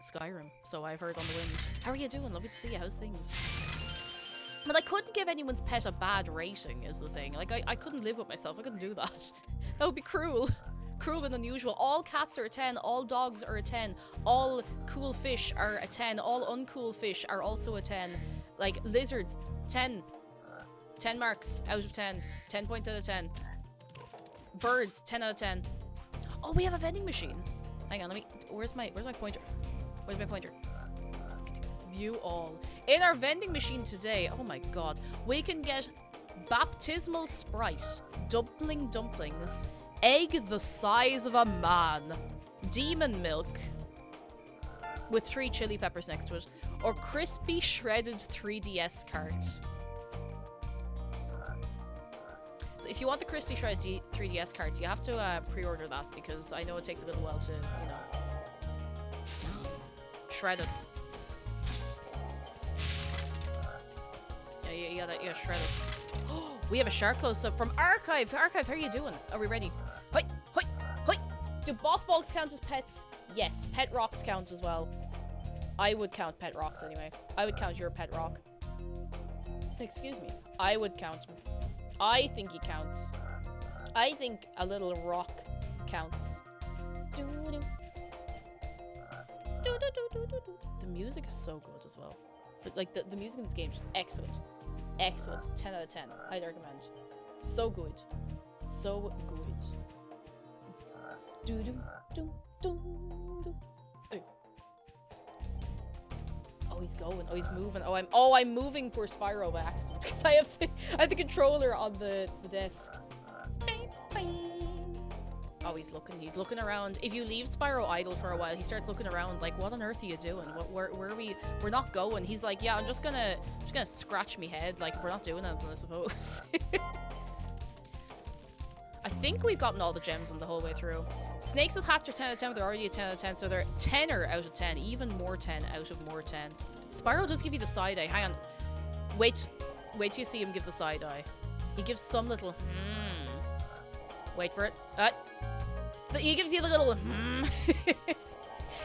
Skyrim. So I've heard on the wind. How are you doing? Lovely to see you. How's things? But I couldn't give anyone's pet a bad rating, is the thing. Like, I couldn't live with myself. I couldn't do that. That would be cruel. Cruel and unusual. All cats are a 10, all dogs are a 10, all cool fish are a 10, all uncool fish are also a 10. Like, lizards, 10. 10 marks out of 10. 10 points out of 10. Birds, 10 out of 10. Oh, we have a vending machine. Hang on, where's my pointer? Where's my pointer? View all. In our vending machine today, oh my god, we can get baptismal Sprite, dumpling dumplings, egg the size of a man, demon milk with 3 chili peppers next to it, or crispy shredded 3DS cart. So if you want the crispy shredded 3DS cart, you have to pre-order that, because I know it takes a little while to, you know, shred it. Yeah, you gotta shred it. Oh, we have a shark close up from Archive. Archive, how are you doing? Are we ready? Hoi, hoi, hoi. Do boss balls count as pets? Yes, pet rocks count as well. I would count pet rocks anyway. I would count your pet rock. Excuse me. I would count him. I think he counts. I think a little rock counts. Doo-doo. Doo-doo-doo-doo-doo. The music is so good as well. But, like, the music in this game is just excellent. Excellent. 10 out of 10. I'd recommend. So good. So good. Oh, he's going. Oh, he's moving. Oh, I'm moving poor Spyro by accident because I have the controller on the desk. Oh, he's looking around. If you leave Spyro idle for a while, he starts looking around like, what on earth are you doing? Where are we? We're not going. He's like, yeah, I'm just gonna scratch me head. Like, we're not doing anything, I suppose. I think we've gotten all the gems in the whole way through. Snakes with hats are 10 out of 10, but they're already a 10 out of 10, so they're 10er out of 10. Even more 10 out of more 10. Spyro does give you the side eye. Hang on. Wait till you see him give the side eye. He gives some little Wait for it. He gives you the little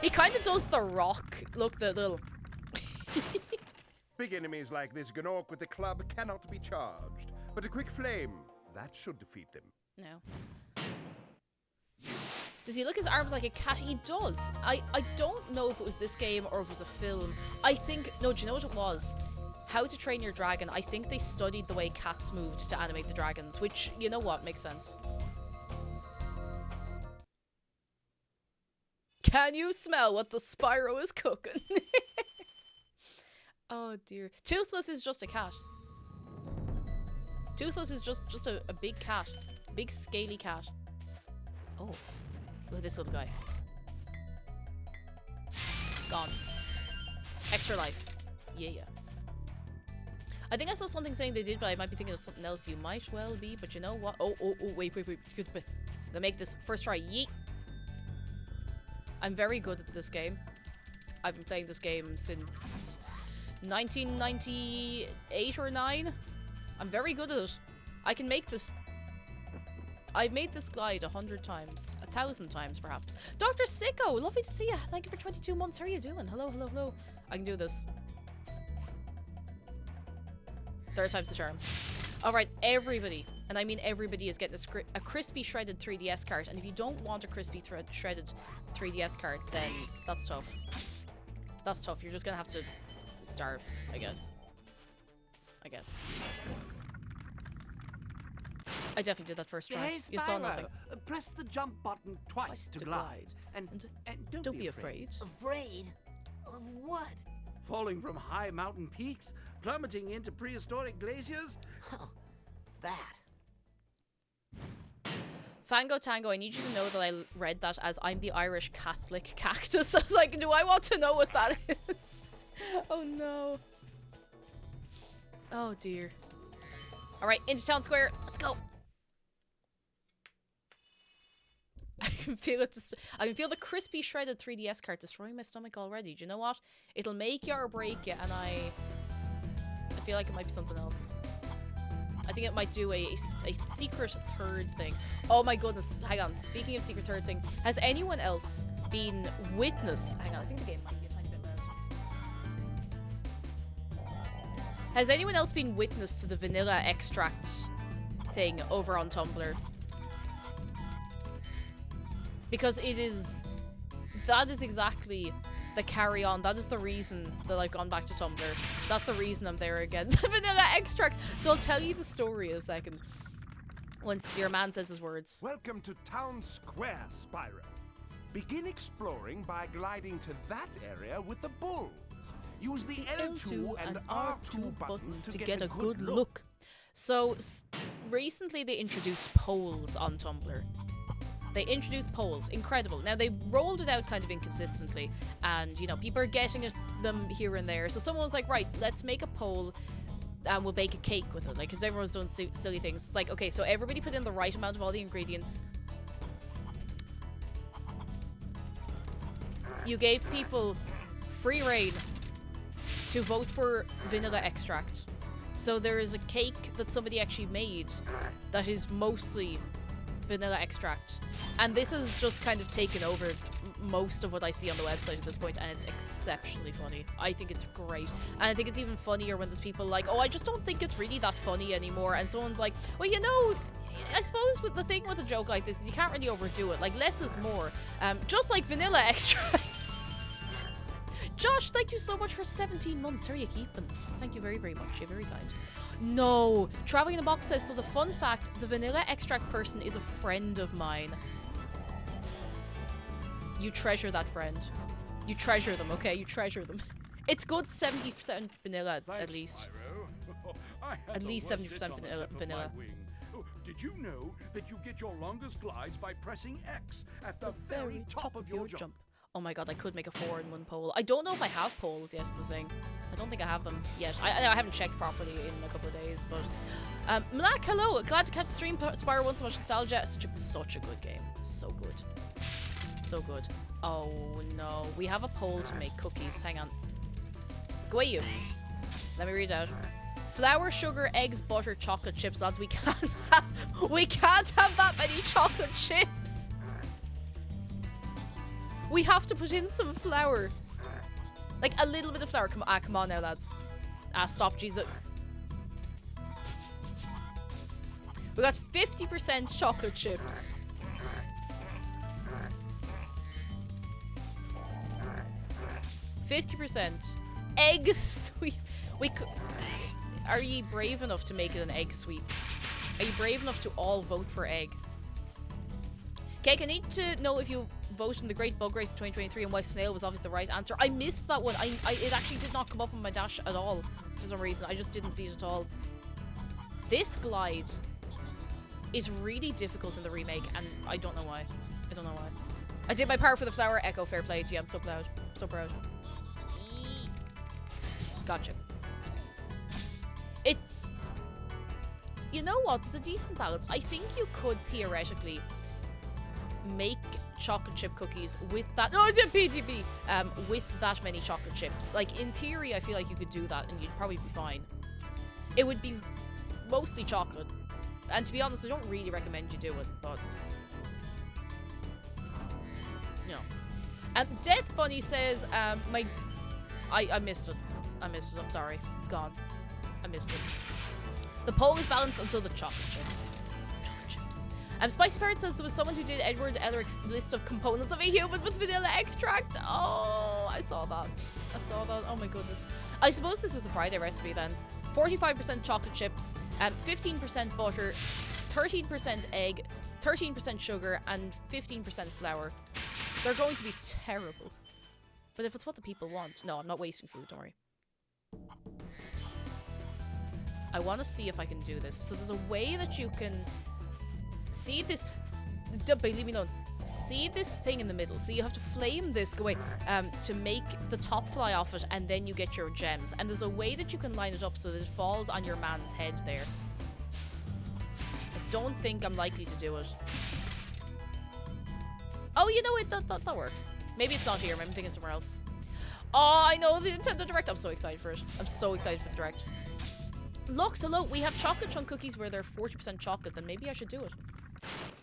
He kind of does the rock. Look, the little Big enemies like this Gnorc with the club cannot be charged, but a quick flame, that should defeat them. No. Does he lick his arms like a cat? He does. I don't know if it was this game or if it was a film. I think, no, do you know what it was? How to Train Your Dragon. I think they studied the way cats moved to animate the dragons, which, you know what, makes sense. Can you smell what the Spyro is cooking? Oh dear. Toothless is just a cat. Toothless is just a big cat. Big scaly cat. Oh. Look at this little guy. Gone. Extra life. Yeah. I think I saw something saying they did, but I might be thinking of something else. You might well be, but you know what? Oh, wait. I'm gonna make this first try. Yeet. I'm very good at this game. I've been playing this game since 1998 or 9. I'm very good at it. I can make this. I've made this glide 100 times. 1,000 times, perhaps. Dr. Sicko, lovely to see you. Thank you for 22 months. How are you doing? Hello. I can do this. Third time's the charm. Alright, everybody, and I mean everybody, is getting a crispy shredded 3DS card. And if you don't want a crispy shredded 3DS card, then that's tough. That's tough. You're just gonna have to starve, I guess. I definitely did that first try. Hey, Spyro, You saw nothing. Press the jump button twice to glide. And don't be afraid. Afraid? Of what? Falling from high mountain peaks? Plummeting into prehistoric glaciers? Oh, that. Fango Tango, I need you to know that I read that as I'm the Irish Catholic cactus. I was like, do I want to know what that is? Oh no. Oh dear. Alright, into town square. Let's go. I can feel it. I can feel the crispy shredded 3DS card destroying my stomach already. Do you know what? It'll make you or break you, and I feel like it might be something else. I think it might do a secret third thing. Oh my goodness. Hang on. Speaking of secret third thing, has anyone else been witness? Hang on. I think the game might be a tiny bit loud. Has anyone else been witness to the vanilla extract thing over on Tumblr? Because that is exactly the carry on. That is the reason that I've gone back to Tumblr. That's the reason I'm there again. The vanilla extract. So I'll tell you the story in a second. Once your man says his words. Welcome to Town Square, Spyro. Begin exploring by gliding to that area with the bulls. Use the L2 and R2 buttons to get a good look. So, recently they introduced polls on Tumblr. They introduced polls. Incredible. Now, they rolled it out kind of inconsistently, and, you know, people are getting them here and there. So someone was like, right, let's make a poll, and we'll bake a cake with it. Like, because everyone's doing silly things. It's like, okay, so everybody put in the right amount of all the ingredients. You gave people free reign to vote for vanilla extract. So there is a cake that somebody actually made that is mostly vanilla extract, and this has just kind of taken over most of what I see on the website at this point, and it's exceptionally funny. I think it's great, and I think it's even funnier when there's people like, oh, I just don't think it's really that funny anymore, and someone's like, well, you know, I suppose with the thing with a joke like this is you can't really overdo it. Like, less is more. Just like vanilla extract. Josh, thank you so much for 17 months. How are you keeping? Thank you very, very much. You're very kind. No. Traveling in a Box says, so the fun fact, the vanilla extract person is a friend of mine. You treasure that friend. You treasure them, okay? You treasure them. It's good 70% vanilla, at least. At least 70% vanilla. Did you know that you get your longest glides by pressing X at the very top of your jump? Oh my god, I could make a 4-in-1 poll. I don't know if I have polls yet, is the thing. I don't think I have them yet. I haven't checked properly in a couple of days, but... Malak, hello! Glad to catch the stream. Spyro Once So Much Nostalgia. Such a good game. So good. So good. Oh no. We have a poll to make cookies. Hang on. Go away, you. Let me read it out. Flour, sugar, eggs, butter, chocolate chips. Lads, we can't have that many chocolate chips. We have to put in some flour. Like, a little bit of flour. Come on now, lads. Stop, Jesus. We got 50% chocolate chips. 50%. Egg sweep. Are ye brave enough to make it an egg sweep? Are you brave enough to all vote for egg? Cake, I need to know if you voted in the Great Bug Race of 2023 and why snail was obviously the right answer. I missed that one. It actually did not come up on my dash at all for some reason. I just didn't see it at all. This glide is really difficult in the remake, and I don't know why. I don't know why. I did my power for the flower. Echo, fair play to you. I'm so proud. So proud. Gotcha. It's... You know what? There's a decent balance. I think you could theoretically make chocolate chip cookies with that... Oh, PGB! With that many chocolate chips. Like, in theory, I feel like you could do that and you'd probably be fine. It would be mostly chocolate. And to be honest, I don't really recommend you do it, but... No. Death Bunny says, I missed it. I missed it, I'm sorry. It's gone. I missed it. The poll is balanced until the chocolate chips. Chocolate chips. Spicy Ferret says there was someone who did Edward Elric's list of components of a human with vanilla extract. Oh, I saw that. I saw that. Oh my goodness. I suppose this is the Friday recipe then. 45% chocolate chips, 15% butter, 13% egg, 13% sugar, and 15% flour. They're going to be terrible. But if it's what the people want... No, I'm not wasting food, don't worry. I want to see if I can do this. So there's a way that you can... See this... Leave me alone. See this thing in the middle. So you have to flame this, go away, to make the top fly off it, and then you get your gems. And there's a way that you can line it up so that it falls on your man's head there. I don't think I'm likely to do it. Oh, you know what? That works. Maybe it's not here. Maybe I'm thinking somewhere else. Oh, I know the Nintendo Direct. I'm so excited for it. I'm so excited for the Direct. Look, so look, we have chocolate chunk cookies where they're 40% chocolate. Then maybe I should do it.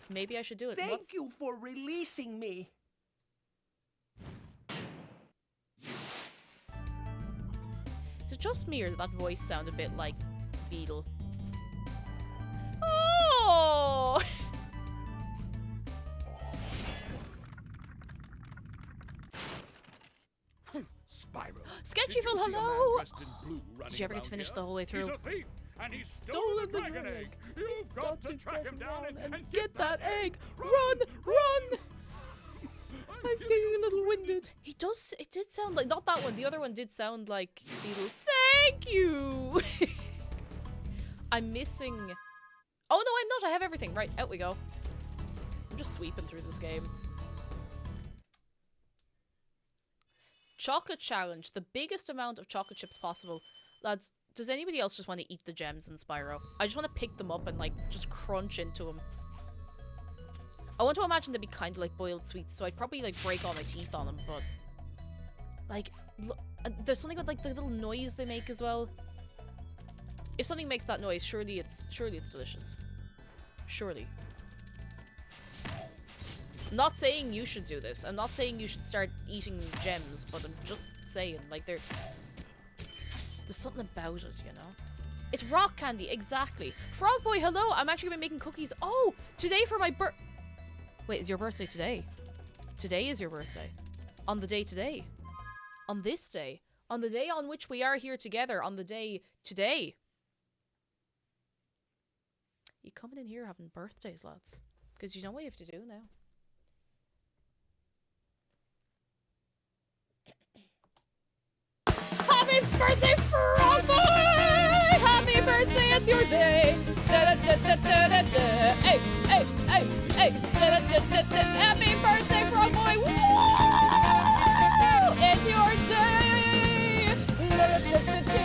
Maybe I should do it. Thank you for releasing me. Is it just me or did that voice sound a bit like Beetle? Oh! Spyro. Sketchyville, hello! Did you ever get to finish the whole way through? He's a thief, and he's stolen the dragon egg. You've got to track him down and get that egg. Run! Run! I'm getting a little winded. He does. It did sound like not that one. The other one did sound like Beetle. Thank you. I'm missing. Oh no, I'm not. I have everything. Right, out we go. I'm just sweeping through this game. Chocolate challenge. The biggest amount of chocolate chips possible. Lads, does anybody else just want to eat the gems in Spyro? I just want to pick them up and like just crunch into them. I want to imagine they'd be kind of like boiled sweets, so I'd probably like break all my teeth on them, but like look, there's something with like the little noise they make as well. If something makes that noise, surely it's delicious. Surely. I'm not saying you should do this. I'm not saying you should start eating gems, but I'm just saying like there's something about it, you know? It's rock candy, exactly. Frog Boy, hello! I'm actually gonna be making cookies. Oh! Today for my Wait, is your birthday today? Today is your birthday. On the day today. On this day. On the day on which we are here together. On the day today. You coming in here having birthdays, lads? Because you know what you have to do now. Happy birthday, Frog Boy! Happy birthday, it's your day! Da da da da da da da! Hey, hey, hey, hey! Da da da da da! Happy birthday, Frog Boy! Woo! It's your day! Da da da da!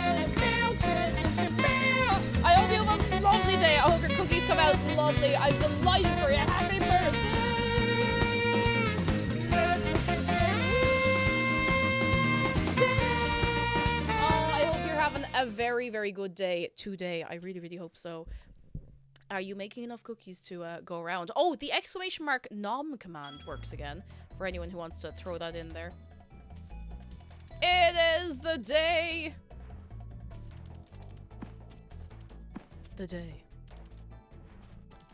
I hope you have a lovely day. I hope your cookies come out lovely. I'm delighted for you. Happy birthday! Having a very, very good day today. I really, really hope so. Are you making enough cookies to go around? Oh, the exclamation mark nom command works again for anyone who wants to throw that in there. It is the day. The day.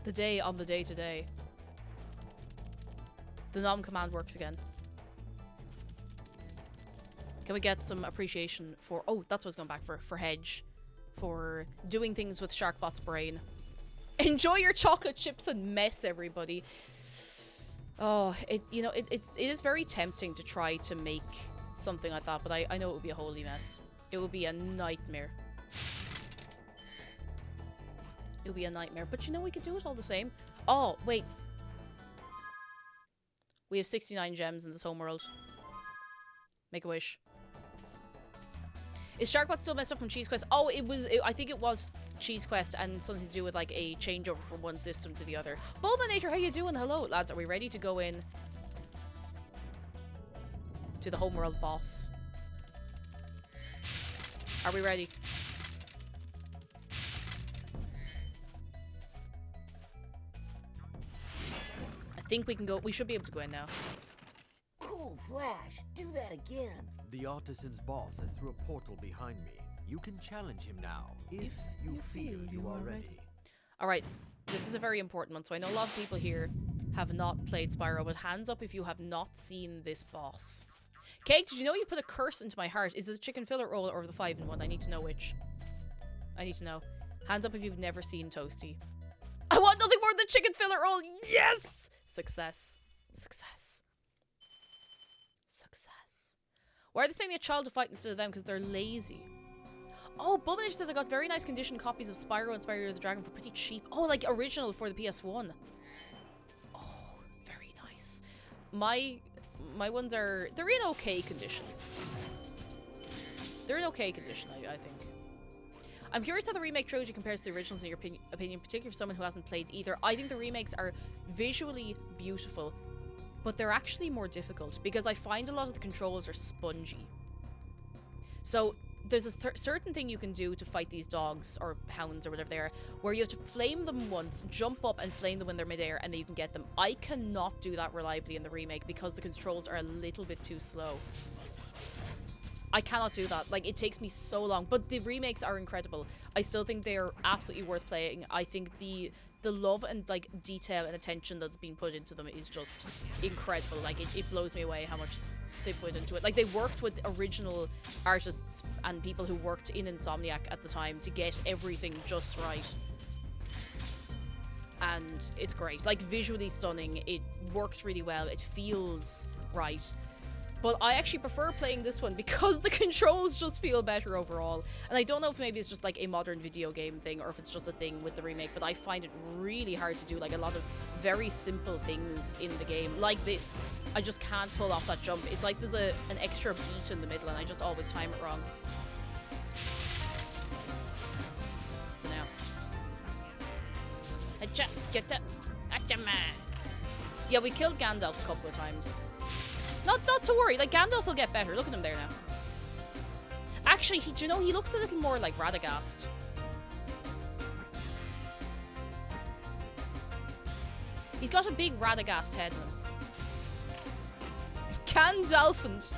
The day on the day today. The nom command works again. Can we get some appreciation for... Oh, that's what I was going back for Hedge. For doing things with Sharkbot's brain. Enjoy your chocolate chips and mess, everybody. Oh, it is very tempting to try to make something like that, but I know it would be a holy mess. It would be a nightmare. It would be a nightmare, but you know we could do it all the same. Oh, wait. We have 69 gems in this homeworld. Make a wish. Is Sharkbot still messed up from Cheese Quest? Oh, I think it was Cheese Quest and something to do with like a changeover from one system to the other. Bulbinator, how you doing? Hello, lads. Are we ready to go in to the homeworld boss? Are we ready? I think we can go. We should be able to go in now. Cool, Flash. Do that again. The artisan's boss has through a portal behind me. You can challenge him now, if you feel you are ready. Alright, this is a very important one. So I know a lot of people here have not played Spyro, but hands up if you have not seen this boss. Cake, did you know you put a curse into my heart? Is it a chicken fillet roll or the 5-in-1? I need to know which. I need to know. Hands up if you've never seen Toasty. I want nothing more than chicken fillet roll! Yes! Success. Success. Success. Why are they sending a child to fight instead of them? Because they're lazy. Oh, Bulbinish says I got very nice condition copies of Spyro and Spyro the Dragon for pretty cheap. Oh, like original for the PS1. Oh, very nice. My ones are... They're in okay condition. They're in okay condition, I think. I'm curious how the remake trilogy compares to the originals in your opinion, particularly for someone who hasn't played either. I think the remakes are visually beautiful, but they're actually more difficult because I find a lot of the controls are spongy. So there's a certain thing you can do to fight these dogs or hounds or whatever they are, where you have to flame them once, jump up and flame them when they're midair, and then you can get them. I cannot do that reliably in the remake because the controls are a little bit too slow. I cannot do that. Like, it takes me so long. But the remakes are incredible. I still think they are absolutely worth playing. I think the love and, like, detail and attention that's been put into them is just incredible. Like, it blows me away how much they put into it. Like, they worked with original artists and people who worked in Insomniac at the time to get everything just right. And it's great. Like, visually stunning. It works really well. It feels right. But I actually prefer playing this one because the controls just feel better overall. And I don't know if maybe it's just like a modern video game thing or if it's just a thing with the remake, but I find it really hard to do like a lot of very simple things in the game. Like this. I just can't pull off that jump. It's like there's an extra beat in the middle and I just always time it wrong. Now. Get that. Yeah, we killed Gandalf a couple of times. Not to worry, like Gandalf will get better. Look at him there now. Actually, do you know, he looks a little more like Radagast. He's got a big Radagast head on him. Gandalfant.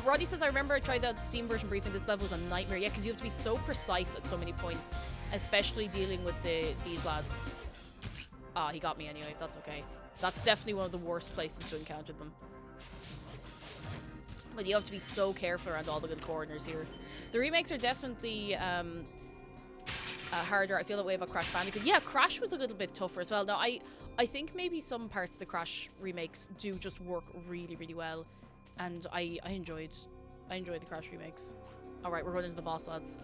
Roddy says, I remember I tried out the Steam version briefly. This level was a nightmare. Yeah, because you have to be so precise at so many points, especially dealing with these lads. Ah, he got me anyway. That's okay. That's definitely one of the worst places to encounter them. But you have to be so careful around all the good corners here. The remakes are definitely harder. I feel that way about Crash Bandicoot. Yeah, Crash was a little bit tougher as well. Now, I think maybe some parts of the Crash remakes do just work really, really well. And I enjoyed the Crash remakes. Alright, we're going into the boss, lads.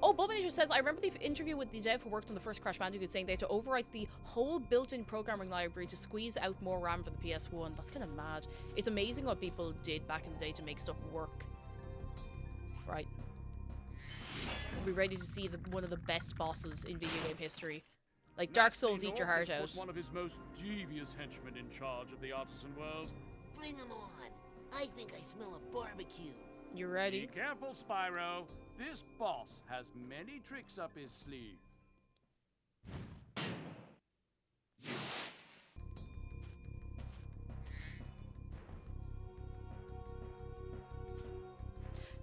Oh, Bulbinator says, I remember the interview with the dev who worked on the first Crash Bandicoot saying they had to overwrite the whole built-in programming library to squeeze out more RAM for the PS1. That's kind of mad. It's amazing what people did back in the day to make stuff work. Right. We're ready to see one of the best bosses in video game history. Like, Dark Souls, eat your heart out. One of his most devious henchmen in charge of the artisan world. Bring him on. I think I smell a barbecue. You ready? Be careful, Spyro. This boss has many tricks up his sleeve.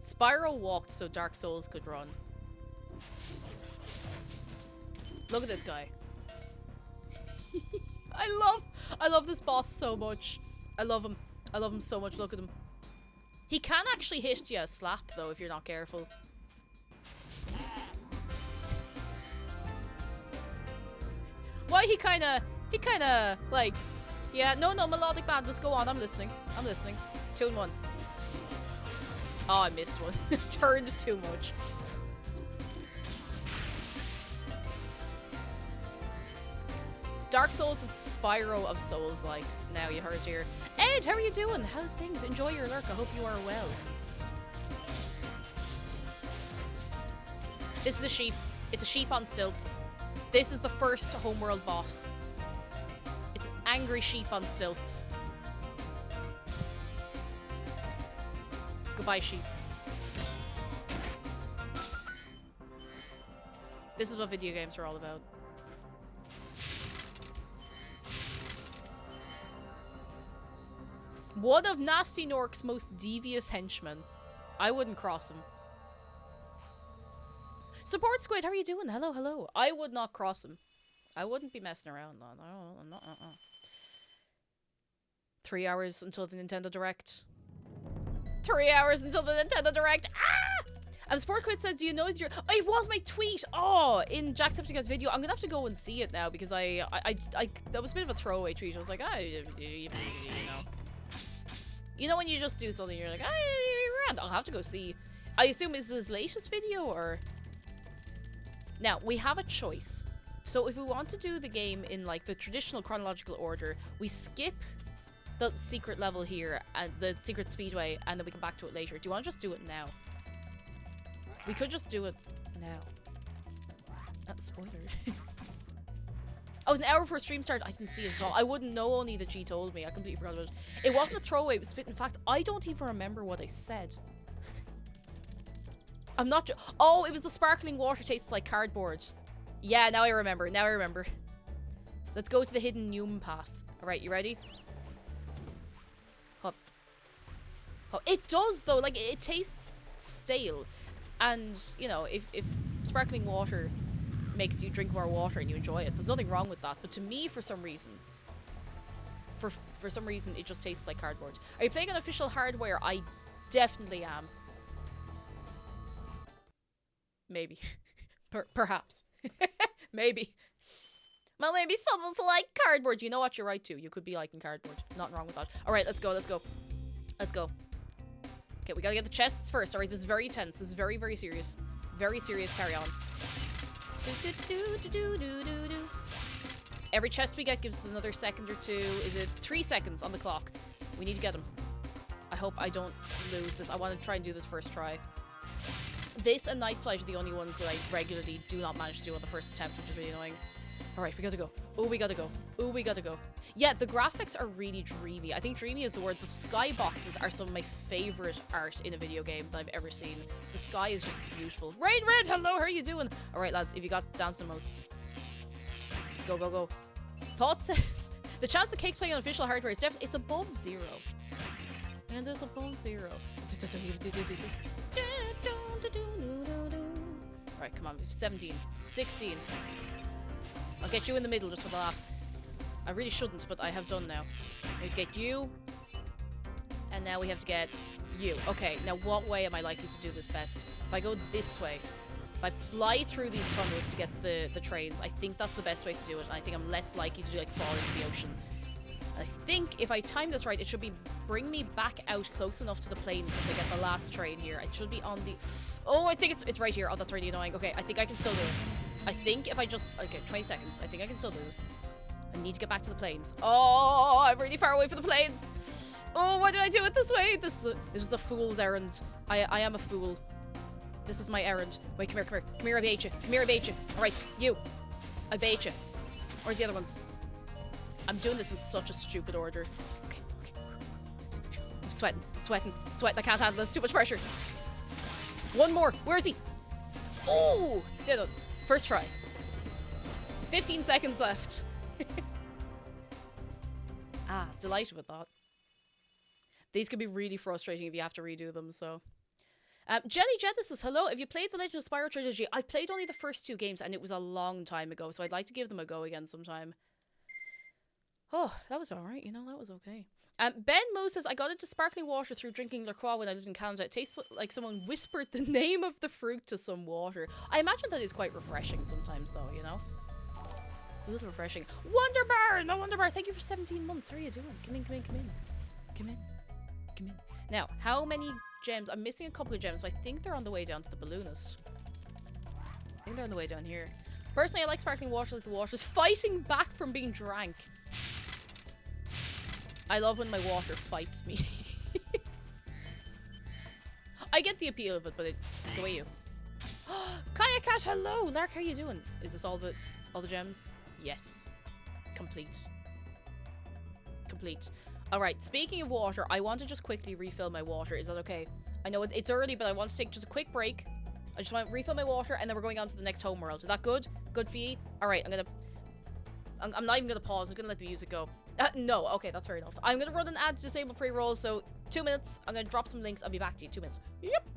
Spyro walked so Dark Souls could run. Look at this guy. I love this boss so much. I love him so much. Look at him. He can actually hit you a slap, though, if you're not careful. Why he kinda, like, yeah, no, melodic band, let's go on, I'm listening. 2 and 1. Oh, I missed one. Turned too much. Dark Souls is Spyro of Souls likes. Now you heard here. Ed, how are you doing? How's things? Enjoy your lurk. I hope you are well. This is a sheep. It's a sheep on stilts. This is the first homeworld boss. It's an angry sheep on stilts. Goodbye, sheep. This is what video games are all about. One of Nasty Nork's most devious henchmen. I wouldn't cross him. Support Squid, how are you doing? Hello, hello. I would not cross him. I wouldn't be messing around. No, I'm not. 3 hours until the Nintendo Direct. 3 hours until the Nintendo Direct. Ah! Support Squid says, do you know your... Oh, it was my tweet! Oh, in Jacksepticeye's video. I'm gonna have to go and see it now because I that was a bit of a throwaway tweet. I was like, you know. You know when you just do something, you're like, I'll have to go see. I assume it's his latest video, or... Now, we have a choice. So if we want to do the game in, like, the traditional chronological order, we skip the secret level here, and the secret speedway, and then we come back to it later. Do you want to just do it now? We could just do it now. Spoiler. Oh, it was an hour before stream started. I didn't see it at all. I wouldn't know, only that she told me. I completely forgot about it. It wasn't a throwaway, it was spit in fact. I don't even remember what I said. I'm not... Oh, it was the sparkling water tastes like cardboard. Yeah, now I remember. Let's go to the hidden Noom path. Alright, you ready? Hop. Oh, it does, though. Like, it tastes stale. And, you know, if sparkling water makes you drink more water and you enjoy it, there's nothing wrong with that. But to me, for some reason, for some reason, it just tastes like cardboard. Are you playing on official hardware? I definitely am. Maybe. Perhaps. Maybe. Well, maybe someone's like cardboard. You know what? You're right, too. You could be liking cardboard. Nothing wrong with that. Alright, let's go. Okay, we gotta get the chests first. Alright, this is very tense. This is very, very serious. Very serious. Carry on. Every chest we get gives us another second or two. Is it 3 seconds on the clock? We need to get them. I hope I don't lose this. I want to try and do this first try. This and Night Flight are the only ones that I regularly do not manage to do on the first attempt, which is really annoying. Alright, we gotta go. Oh, we gotta go. Yeah, the graphics are really dreamy. I think dreamy is the word. The skyboxes are some of my favorite art in a video game that I've ever seen. The sky is just beautiful. Rain Red, hello, how are you doing? Alright, lads, if you got dance emotes. Go. Thought says, the chance that Cake's playing on official hardware is definitely, it's above 0. And it's above 0. Alright, come on, 17, 16. I'll get you in the middle just for the laugh. I really shouldn't, but I have done now. I need to get you. And now we have to get you. Okay, now what way am I likely to do this best? If I go this way, if I fly through these tunnels to get the trains, I think that's the best way to do it. And I think I'm less likely to like fall into the ocean. And I think if I time this right, it should be bring me back out close enough to the plains once I get the last train here. It should be on the... Oh, I think it's right here. Oh, that's really annoying. Okay, I think I can still do it. I think if I just... Okay, 20 seconds. I think I can still do this. I need to get back to the plains. Oh, I'm really far away from the plains. Oh, why did I do it this way? This was a fool's errand. I am a fool. This is my errand. Wait, come here. Come here, I bait you. Alright, you. I bait you. Or the other ones. I'm doing this in such a stupid order. Okay. I'm sweating. I can't handle this. Too much pressure. One more. Where is he? Oh, did it. First try. 15 seconds left. Delighted with that. These could be really frustrating if you have to redo them, so... Jelly Jetta says, hello, have you played the Legend of Spyro trilogy? I've played only the first 2 games and it was a long time ago, so I'd like to give them a go again sometime. Oh, that was alright, you know, that was okay. Ben Mo says, I got into sparkling water through drinking La Croix when I lived in Canada. It tastes like someone whispered the name of the fruit to some water. I imagine that is quite refreshing sometimes, though, you know? A little refreshing. Wonderbar! No, Wonderbar, thank you for 17 months. How are you doing? Come in, come in, come in. Come in. Come in. Now, how many gems? I'm missing a couple of gems, so I think they're on the way down to the balloonist. I think they're on the way down here. Personally, I like sparkling water like the water's fighting back from being drank. I love when my water fights me. I get the appeal of it, but the way you... Kaya Cat, hello! Lark, how are you doing? Is this all the gems? Yes. Complete. Complete. Alright, speaking of water, I want to just quickly refill my water. Is that okay? I know it's early, but I want to take just a quick break. I just want to refill my water, and then we're going on to the next homeworld. Is that good? Good for you? Alright, I'm not even gonna pause. I'm gonna let the music go. No, okay, that's fair enough. I'm gonna run an ad to disable pre-rolls, so 2 minutes. I'm gonna drop some links. I'll be back to you. 2 minutes. Yep.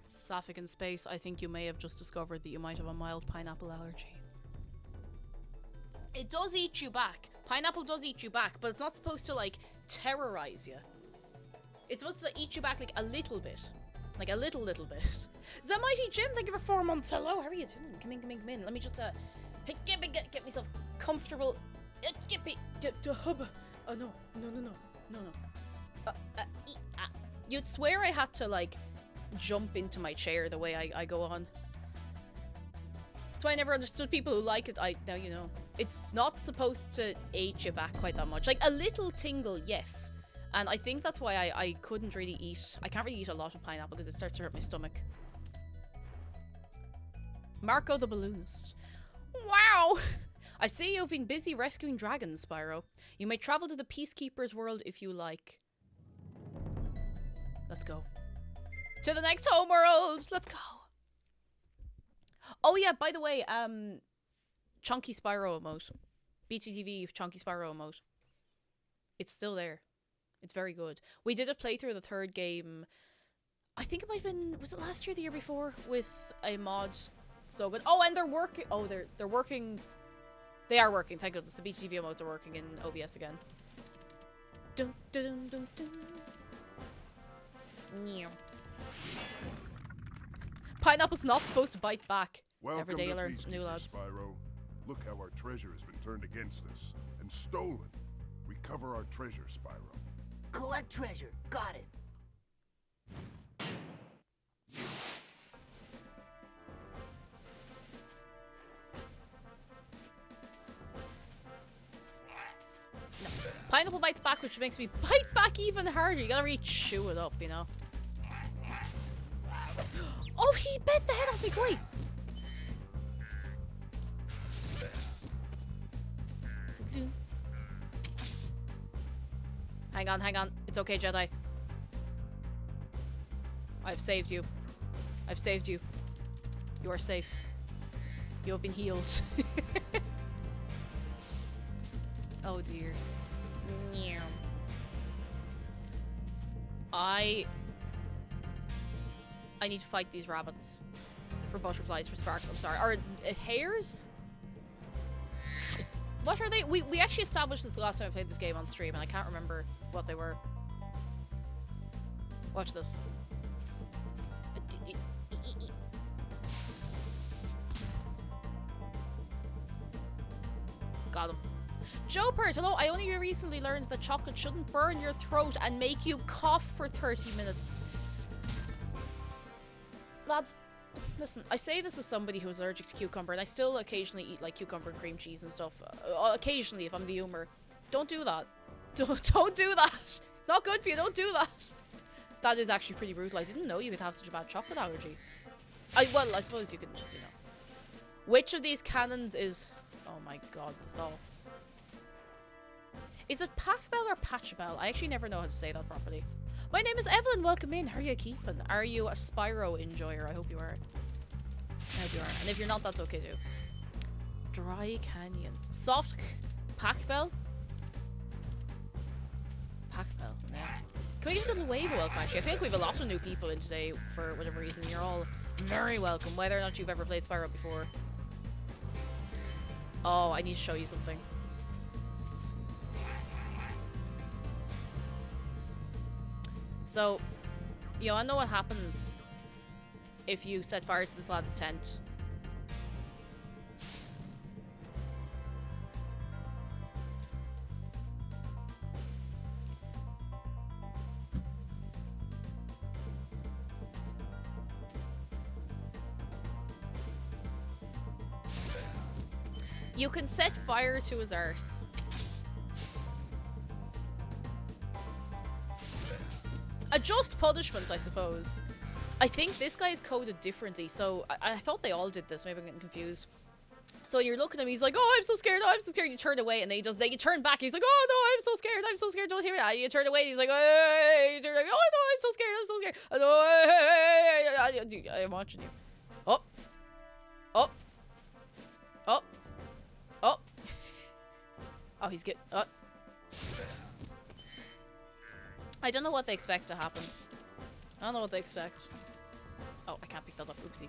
Sapphic in space, I think you may have just discovered that you might have a mild pineapple allergy. It does eat you back. Pineapple does eat you back, but it's not supposed to, like, terrorize you. It's supposed to eat you back, like, a little bit. Like, a little bit. Mighty Jim, thank you for 4 months. Hello, how are you doing? Come in, come in, come in. Let me just, get myself comfortable. Get me, to hub. Oh, no. You'd swear I had to, like, jump into my chair the way I go on. That's why I never understood people who like it. Now you know. It's not supposed to age you back quite that much. Like, a little tingle, yes. And I think that's why I couldn't really eat. I can't really eat a lot of pineapple because it starts to hurt my stomach. Marco the Balloonist. Wow! I see you've been busy rescuing dragons, Spyro. You may travel to the Peacekeeper's world if you like. Let's go. To the next homeworld! Let's go! Oh yeah, by the way, Chunky Spyro emote. BTTV Chunky Spyro emote. It's still there. It's very good. We did a playthrough of the third game. I think it might have been, was it last year or the year before? With a mod. So good. Oh, and they're working. Oh, they're working. They are working, thank goodness. The BTTV emotes are working in OBS again. Dun, dun, dun, dun, dun. Meow. Pineapple's not supposed to bite back. Welcome Every day to you learn some new Peacekeeper, lads. Spyro. Look how our treasure has been turned against us and stolen. Recover our treasure, Spyro. Collect treasure. Got it. Pineapple bites back, which makes me bite back even harder. You gotta really chew it up, you know? Oh, he bit the head off me, great! Hang on, hang on. It's okay, Jedi. I've saved you. I've saved you. You are safe. You have been healed. Oh dear. I need to fight these rabbits. For butterflies, for sparks, I'm sorry. Or hares? What are they? We actually established this the last time I played this game on stream, and I can't remember what they were. Watch this. Got him. Joe Pert, hello. I only recently learned that chocolate shouldn't burn your throat and make you cough for 30 minutes. Lads, listen, I say this as somebody who's allergic to cucumber, and I still occasionally eat like cucumber and cream cheese and stuff. Occasionally, if I'm the humor. Don't do that. Don't do that. It's not good for you. Don't do that. That is actually pretty brutal. I didn't know you could have such a bad chocolate allergy. Well, I suppose you could just, you know. Which of these cannons is... Oh my god, the thoughts. Is it Pac-Bell or Patch-Bell? I actually never know how to say that properly. My name is Evelyn, welcome in. How are you keeping? Are you a Spyro enjoyer? I hope you are. I hope you are. And if you're not, that's okay too. Dry Canyon. Soft Pac-Bell? Pac-Bell, yeah. Can we get a little wave of welcome actually? I feel like we have a lot of new people in today for whatever reason. You're all very welcome, whether or not you've ever played Spyro before. Oh, I need to show you something. So, you know, I know what happens if you set fire to this lad's tent. You can set fire to his arse. A just punishment, I suppose. I think this guy is coded differently, so I thought they all did this. Maybe I'm getting confused. So you're looking at him, he's like, oh, I'm so scared, oh, I'm so scared. You turn away, and then he does, then you turn back, he's like, oh, no, I'm so scared, don't hear me. And you turn away, he's like, hey, you turn away, oh, no, I'm so scared, oh, no, hey, I'm watching you. Oh. Oh. Oh. Oh. Oh, he's good. Oh. I don't know what they expect to happen. I don't know what they expect. Oh, I can't pick that up. Oopsie.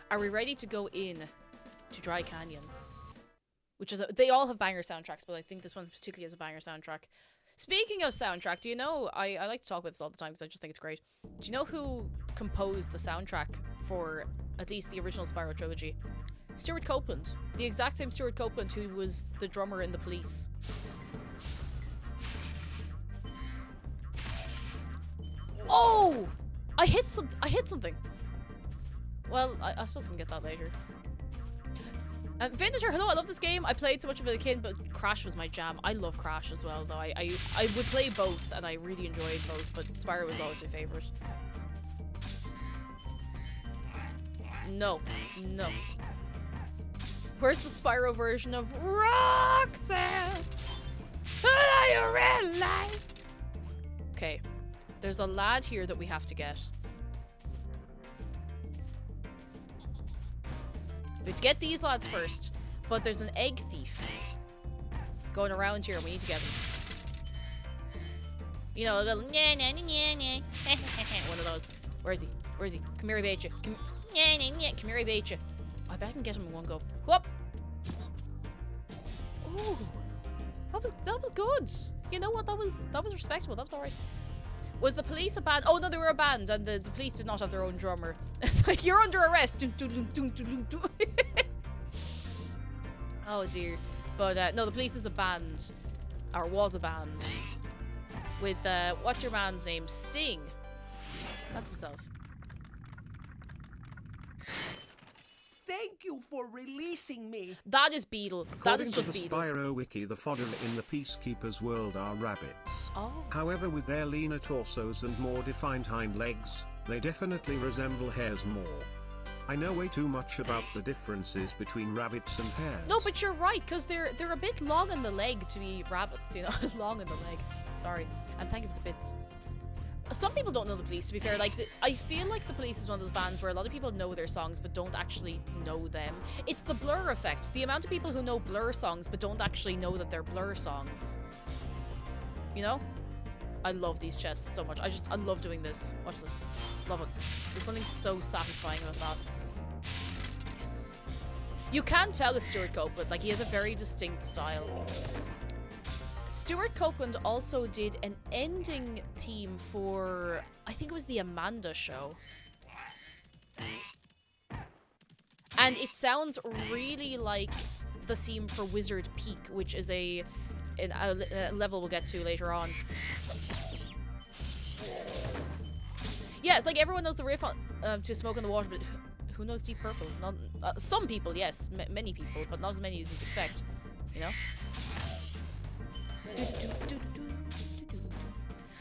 Are we ready to go in to Dry Canyon? Which is they all have banger soundtracks, but I think this one particularly has a banger soundtrack. Speaking of soundtrack, do you know, I like to talk about this all the time because I just think it's great. Do you know who composed the soundtrack for at least the original Spyro trilogy? Stuart Copeland. The exact same Stuart Copeland who was the drummer in The Police. Oh! I hit something. Well, I suppose we can get that later. Vindiger, hello, I love this game. I played so much of it as a kid, but Crash was my jam. I love Crash as well, though. I would play both, and I really enjoyed both, but Spyro was always my favorite. No. No. Where's the Spyro version of Roxanne? What are you red light? Okay. There's a lad here that we have to get. We have to get these lads first, but there's an egg thief going around here and we need to get him. You know, a little one of those. Where is he? Where is he? Come here, I bait you. Come here, I bait you. I bet I can get him in one go. Whoop! Ooh, that was good. You know what? That was respectable. That was alright. Was the police a band? Oh no, they were a band, and the police did not have their own drummer. It's like, you're under arrest. Oh dear. But no, the police is a band, or was a band, with what's your man's name? Sting. That's himself. thank you for releasing me. That is Beetle. That According is to just the Beetle. Spyro wiki, the fodder in the Peacekeeper's world are rabbits. Oh. However, with their leaner torsos and more defined hind legs, they definitely resemble hares more. I know way too much about the differences between rabbits and hares. No, but you're right, because they're a bit long in the leg to be rabbits, you know, long in the leg. Sorry, and thank you for the bits. Some people don't know the Police, to be fair. Like, I feel like the Police is one of those bands where a lot of people know their songs but don't actually know them. It's the Blur effect. The amount of people who know Blur songs but don't actually know that they're Blur songs. You know? I love these chests so much. I love doing this. Watch this. Love it. There's something so satisfying about that. Yes. You can tell it's Stuart Copeland. Like, he has a very distinct style. Stuart Copeland also did an ending theme for, I think it was the Amanda Show. And it sounds really like the theme for Wizard Peak, which is a level we'll get to later on. Yeah, it's like everyone knows the riff on, to Smoke on the Water, but who knows Deep Purple? Not, some people, yes, many people, but not as many as you'd expect, you know?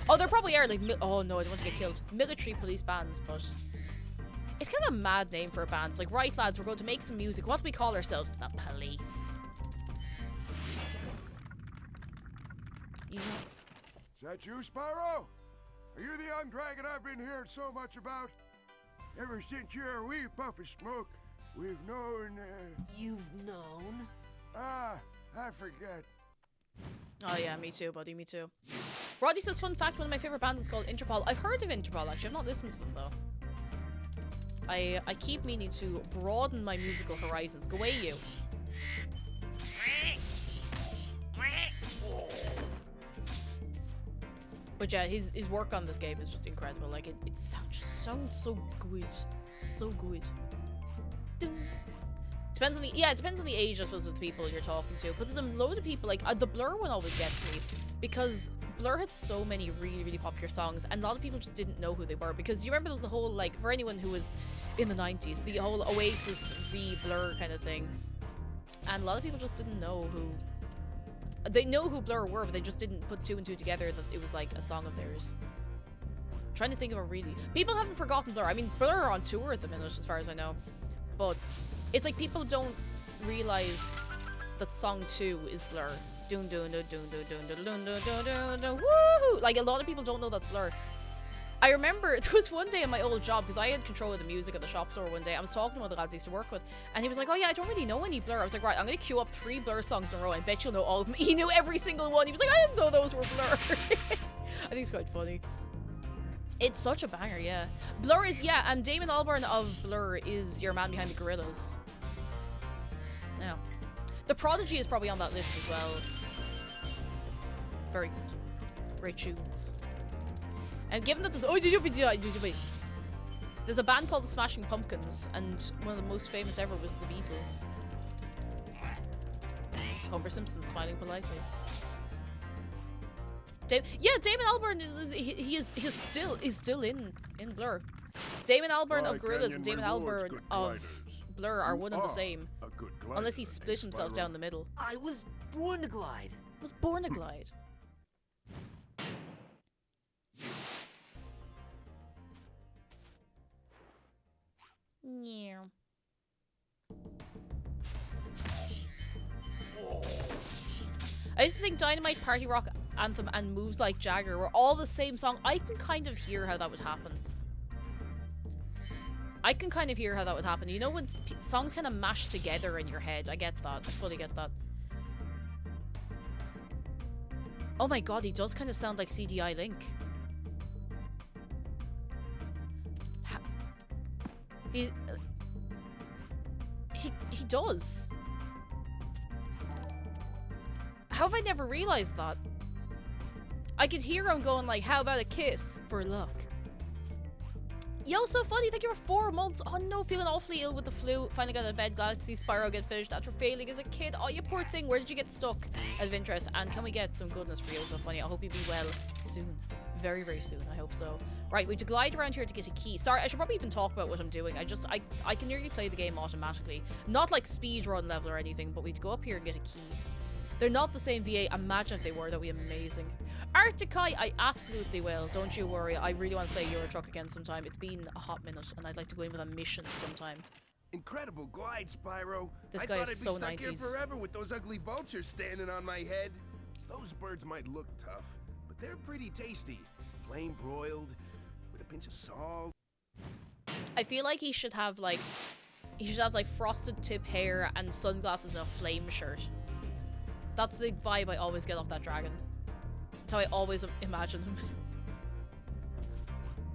Oh, there probably are, like, oh no, I don't want to get killed. Military police bands, but it's kind of a mad name for a band. It's like, right lads, we're going to make some music. What do we call ourselves? The Police. Yeah. Is that you, Spyro? Are you the young dragon I've been hearing so much about? Ever since you're a wee puff of smoke, we've known, You've known? I forget. Oh yeah, me too, buddy, me too. Roddy says, fun fact, one of my favorite bands is called Interpol. I've heard of Interpol, actually. I've not listened to them, though. I keep meaning to broaden my musical horizons. Go away, you. But yeah, his work on this game is just incredible. Like, it sounds so good. So good. Dun. Depends on the, yeah, it depends on the age, I suppose, of the people you're talking to. But there's a load of people, like, the Blur one always gets me. Because Blur had so many really, really popular songs, and a lot of people just didn't know who they were. Because you remember there was the whole, like, for anyone who was in the 90s, the whole Oasis v Blur kind of thing. And a lot of people just didn't know who... They know who Blur were, but they just didn't put two and two together that it was, like, a song of theirs. I'm trying to think of a really... People haven't forgotten Blur. I mean, Blur are on tour at the minute, as far as I know. But it's like people don't realize that song 2 is Blur. Dun dun dun dun dun dun dun dun dun dun dun. Woohoo! Like, a lot of people don't know that's Blur. I remember there was one day in my old job, because I had control of the music at the shop floor one day. I was talking to one of the lads I used to work with, and he was like, oh yeah, I don't really know any Blur. I was like, right, I'm going to queue up 3 Blur songs in a row. I bet you'll know all of them. He knew every single one. He was like, I didn't know those were Blur. I think it's quite funny. It's such a banger, yeah. Blur is, yeah, and Damon Albarn of Blur is your man behind the Gorillaz. Yeah. The Prodigy is probably on that list as well. Very good. Great tunes. And given that there's... Oh, there's a band called the Smashing Pumpkins, and one of the most famous ever was the Beatles. Homer Simpson smiling politely. Yeah, Damon Albarn is still in Blur. Damon Albarn of Gorillaz and Damon Albarn of Blur are one and the same. Unless he split himself down the middle. I was born to glide. Was born to glide. Yeah. I used to think Dynamite, Party Rock Anthem, and Moves Like Jagger were all the same song. I can kind of hear how that would happen. You know, when songs kind of mash together in your head. I get that. I fully get that. Oh my god, he does kind of sound like CDI Link. He does. How have I never realized that? I could hear him going like, how about a kiss for luck? Yo, so funny, thank you for 4 months. Oh no, feeling awfully ill with the flu. Finally got out of bed, glad to see Spyro get finished after failing as a kid. Oh, you poor thing, where did you get stuck? Out of interest, and can we get some goodness for you? So funny, I hope you be well soon. Very, very soon. I hope so. Right, we have to glide around here to get a key. Sorry, I should probably even talk about what I'm doing. I can nearly play the game automatically. Not like speed run level or anything, but we have to go up here and get a key. They're not the same V8. Imagine if they were. That would be amazing. Arcticai, I absolutely will. Don't you worry. I really want to play Euro Truck again sometime. It's been a hot minute, and I'd like to go in with a mission sometime. Incredible glide, Spyro. This I guy thought is I'd so be stuck here 90s. forever with those ugly vultures standing on my head. Those birds might look tough, but they're pretty tasty. Flame broiled, with a pinch of salt. I feel like he should have like frosted tip hair and sunglasses and a flame shirt. That's the vibe I always get off that dragon. That's how I always imagine him.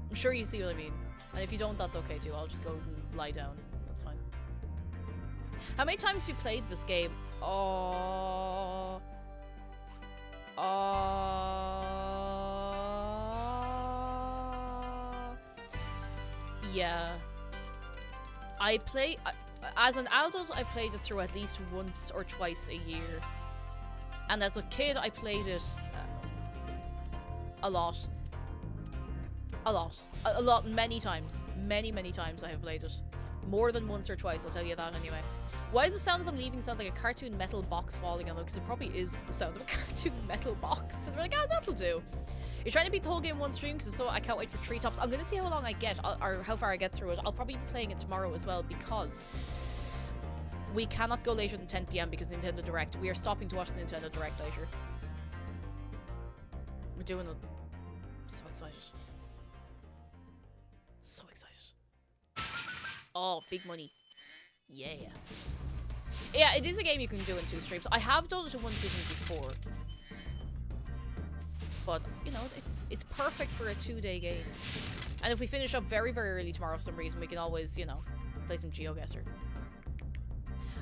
I'm sure you see what I mean. And if you don't, that's okay too. I'll just go and lie down. That's fine. How many times have you played this game? Yeah. As an adult, I played it through at least once or twice a year. And as a kid, I played it a lot. Many times. Many times I have played it. More than once or twice, I'll tell you that anyway. Why does the sound of them leaving sound like a cartoon metal box falling on them? Because it probably is the sound of a cartoon metal box. And they're like, oh, that'll do. You're trying to beat the whole game in one stream, because if so, I can't wait for Treetops. I'm going to see how long I get, or how far I get through it. I'll probably be playing it tomorrow as well, because we cannot go later than 10 PM because Nintendo Direct. We are stopping to watch the Nintendo Direct later. We're doing it. So excited. So excited. Oh, big money. Yeah. Yeah, it is a game you can do in 2 streams. I have done it in 1 sitting before. But, you know, it's perfect for a 2-day game. And if we finish up very, very early tomorrow for some reason, we can always, you know, play some GeoGuessr.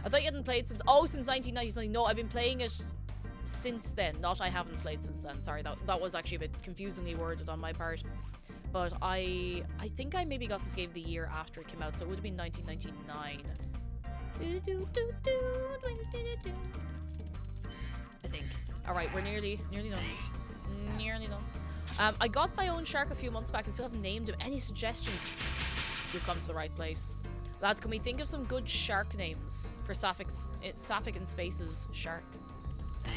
I thought you hadn't played since 1990 something. No, I've been playing it since then. Not I haven't played since then. Sorry, that was actually a bit confusingly worded on my part. But I think I maybe got this game the year after it came out, so it would have been 1999. I think. Alright, we're nearly done. Nearly done. I got my own shark a few months back and still haven't named him. Any suggestions? You've come to the right place. Lads, can we think of some good shark names for Sapphic and Space's shark?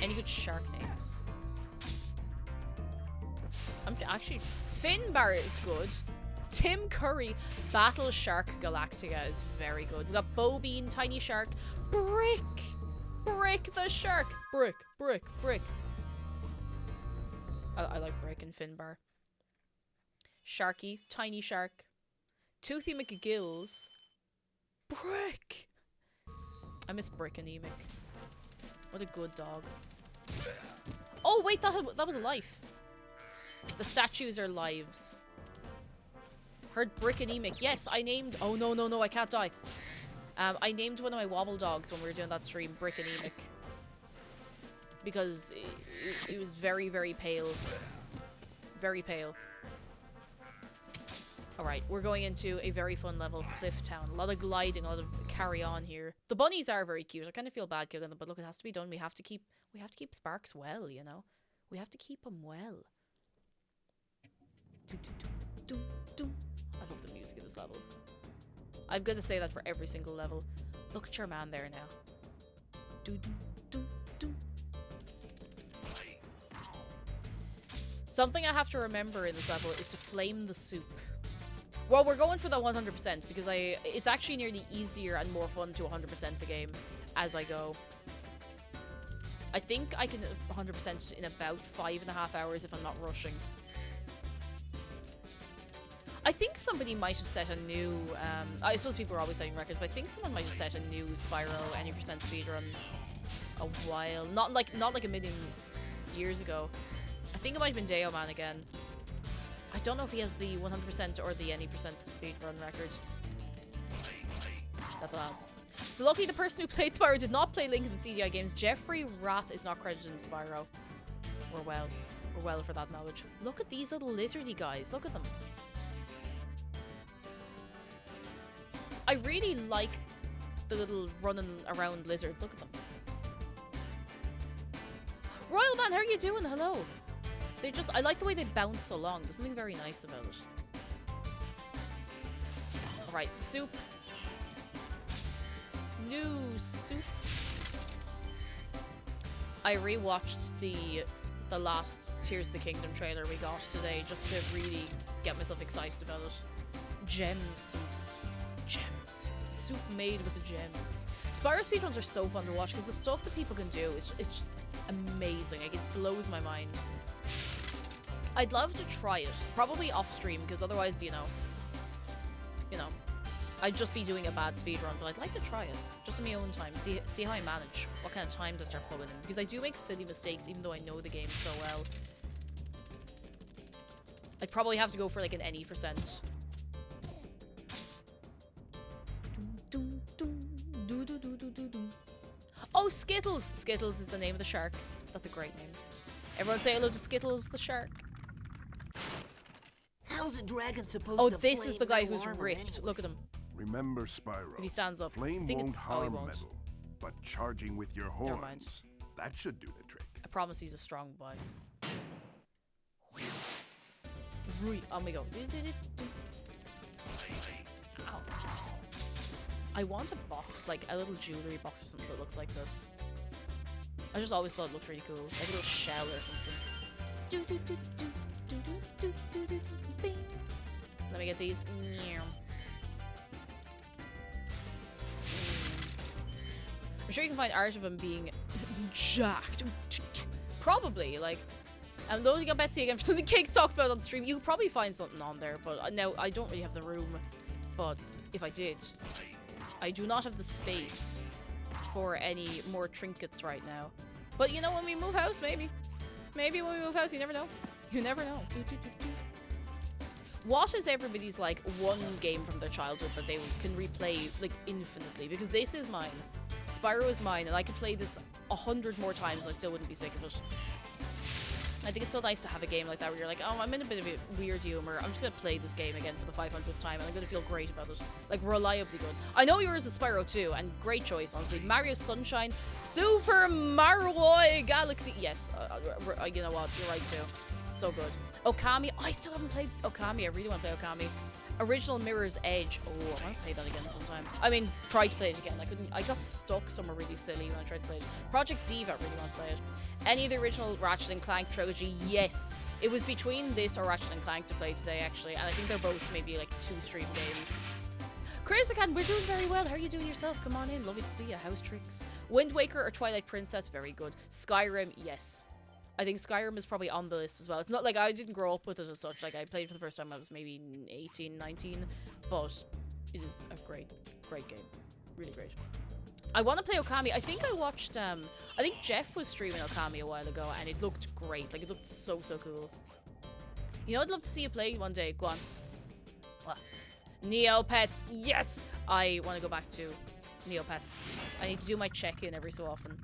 Any good shark names? I'm actually... Finbar is good. Tim Curry, Battle Shark Galactica is very good. We got Bobean, Tiny Shark, Brick the Shark, Brick. I like Brick and Finbar. Sharky, Tiny Shark, Toothy McGills, Brick. I miss Brick and Emic. What a good dog. Oh wait, that was a life. The statues are lives. Heard Brick and Emic. Yes, I named... Oh, no, I can't die. I named one of my wobble dogs when we were doing that stream, Brick and Emic. Because it was very, very pale. Very pale. Alright, we're going into a very fun level, Cliff Town. A lot of gliding, a lot of carry on here. The bunnies are very cute. I kind of feel bad killing them, but look, it has to be done. We have to keep Sparks well, you know? We have to keep him well. I love the music in this level. I'm going to say that for every single level. Look at your man there now. Something I have to remember in this level is to flame the soup. Well, we're going for the 100% because it's actually nearly easier and more fun to 100% the game as I go. I think I can 100% in about 5.5 hours if I'm not rushing. I think somebody might have set a new, I suppose people are always setting records, but I think someone might have set a new Spyro any percent speedrun a while. Not like a million years ago. I think it might have been Deo Man again. I don't know if he has the 100% or the any percent speedrun record. That's the lads. So luckily the person who played Spyro did not play Link in the CDI games. Jeffrey Rath is not credited in Spyro. We're well for that knowledge. Look at these little lizardy guys. Look at them. I really like the little running around lizards. Look at them. Royal Man, how are you doing? Hello. They just, I like the way they bounce along. There's something very nice about it. Alright, soup. New soup. I rewatched the last Tears of the Kingdom trailer we got today just to really get myself excited about it. Gem soup. Gem soup. Soup made with the gems. Spyro speedruns are so fun to watch because the stuff that people can do is it's just amazing. Like, it blows my mind. I'd love to try it, probably off stream, because otherwise, you know, I'd just be doing a bad speedrun, but I'd like to try it, just in my own time, see how I manage, what kind of time to start pulling in, because I do make silly mistakes even though I know the game so well. I'd probably have to go for like an any %. Oh, Skittles! Skittles is the name of the shark. That's a great name. Everyone say hello to Skittles the shark. How's a dragon supposed Oh, to this is flame the guy metal who's armor ripped. anyway? Look at him. Remember, Spyro. If he stands up. Flame I think won't it's... Oh, he harm won't. metal, but charging with your Never mind. horns, that should do the trick. I promise he's a strong boy. Right, on we go. Ow. I want a box, like a little jewelry box or something that looks like this. I just always thought it looked really cool. Like a little shell or something. Bing. Let me get these. I'm sure you can find art of him being jacked. Probably, like, I'm loading up Betsy again for something Cake's talked about on stream. You could probably find something on there, but no, I don't really have the room. But if I did, I do not have the space for any more trinkets right now. But you know, when we move house, maybe. Maybe when we move house, you never know. You never know. What is everybody's, like, one game from their childhood that they can replay, like, infinitely? Because this is mine. Spyro is mine, and I could play this 100 more times and I still wouldn't be sick of it. I think it's so nice to have a game like that where you're like, oh, I'm in a bit of a weird humor. I'm just going to play this game again for the 500th time, and I'm going to feel great about it. Like, reliably good. I know yours is Spyro too, and great choice, honestly. Mario Sunshine, Super Mario Galaxy. Yes, you know what? You're right too. So good. Okami. I still haven't played Okami. I really want to play Okami. Original Mirror's Edge. Oh, I want to play that again sometime. I mean, try to play it again. I got stuck somewhere really silly when I tried to play it. Project Diva, I really want to play it. Any of the original Ratchet and Clank trilogy? Yes. It was between this or Ratchet and Clank to play today, actually. And I think they're both maybe like 2 stream games. Crazican, we're doing very well. How are you doing yourself? Come on in. Lovely to see you. House tricks. Wind Waker or Twilight Princess? Very good. Skyrim? Yes. I think Skyrim is probably on the list as well. It's not like I didn't grow up with it as such. Like, I played for the first time I was maybe 18, 19. But it is a great, great game. Really great. I want to play Okami. I think I watched, I think Jeff was streaming Okami a while ago, and it looked great. Like, it looked so, so cool. You know, I'd love to see you play one day. Go on. What? Neopets. Yes! I want to go back to Neopets. I need to do my check-in every so often.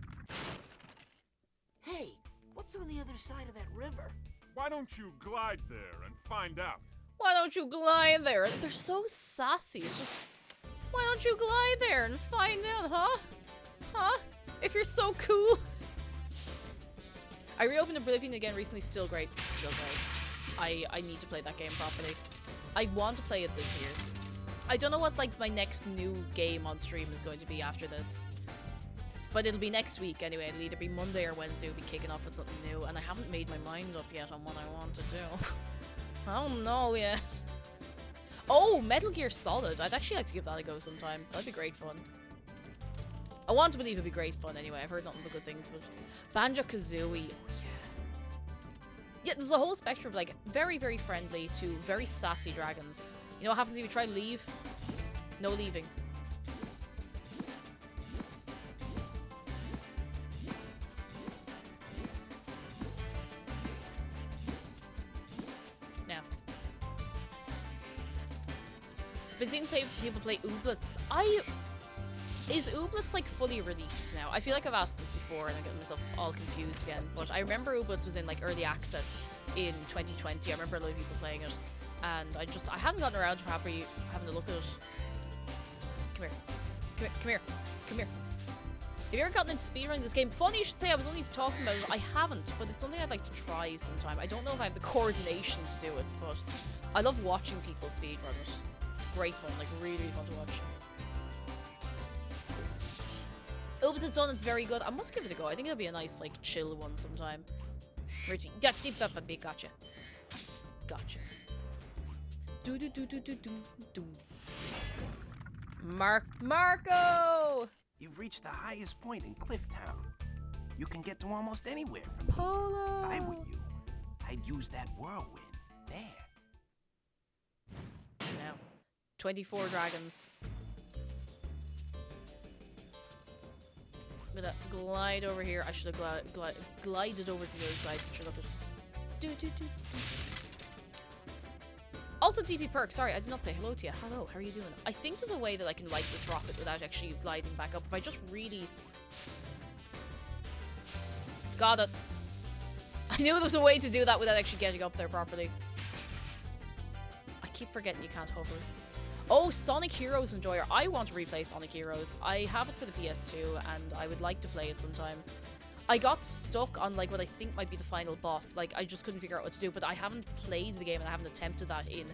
Hey, what's on the other side of that river? Why don't you glide there and find out? Why don't you glide there? They're so sassy. It's just... Why don't you glide there and find out, huh? Huh? If you're so cool. I reopened Oblivion again recently. Still great. Still great. I need to play that game properly. I want to play it this year. I don't know what, like, my next new game on stream is going to be after this. But it'll be next week anyway. It'll either be Monday or Wednesday. We'll be kicking off with something new. And I haven't made my mind up yet on what I want to do. I don't know yet. Oh, Metal Gear Solid. I'd actually like to give that a go sometime. That'd be great fun. I want to believe it'd be great fun anyway. I've heard nothing but good things. But Banjo-Kazooie. Oh, yeah. Yeah, there's a whole spectrum of, like, very, very friendly to very sassy dragons. You know what happens if you try to leave? No leaving. Been seeing people play Ooblets. Is Ooblets, like, fully released now? I feel like I've asked this before and I'm getting myself all confused again, but I remember Ooblets was in, like, early access in 2020. I remember a lot of people playing it, and I hadn't gotten around to probably having a look at it. Come here. Come here. Come here. Come here. Have you ever gotten into speedrunning this game? Funny you should say, I was only talking about it. I haven't, but it's something I'd like to try sometime. I don't know if I have the coordination to do it, but I love watching people speedrun it. It's great fun, like really, really fun to watch. Oh, but it's done, it's very good. I must give it a go. I think it'll be a nice, like, chill one sometime. Gotcha. Gotcha. Do. Marco! You've reached the highest point in Clifftown. You can get to almost anywhere from Polo. here. If I were you, I'd use that whirlwind there. Now, 24 dragons. I'm gonna glide over here. I should have glided over to the other side. Should look at. Also, DP Perk, sorry, I did not say hello to you. Hello, how are you doing? I think there's a way that I can light this rocket without actually gliding back up. If I just really... Got it. I knew there was a way to do that without actually getting up there properly. I keep forgetting you can't hover. Oh, Sonic Heroes Enjoyer. I want to replay Sonic Heroes. I have it for the PS2, and I would like to play it sometime. I got stuck on, like, what I think might be the final boss. Like, I just couldn't figure out what to do, but I haven't played the game and I haven't attempted that in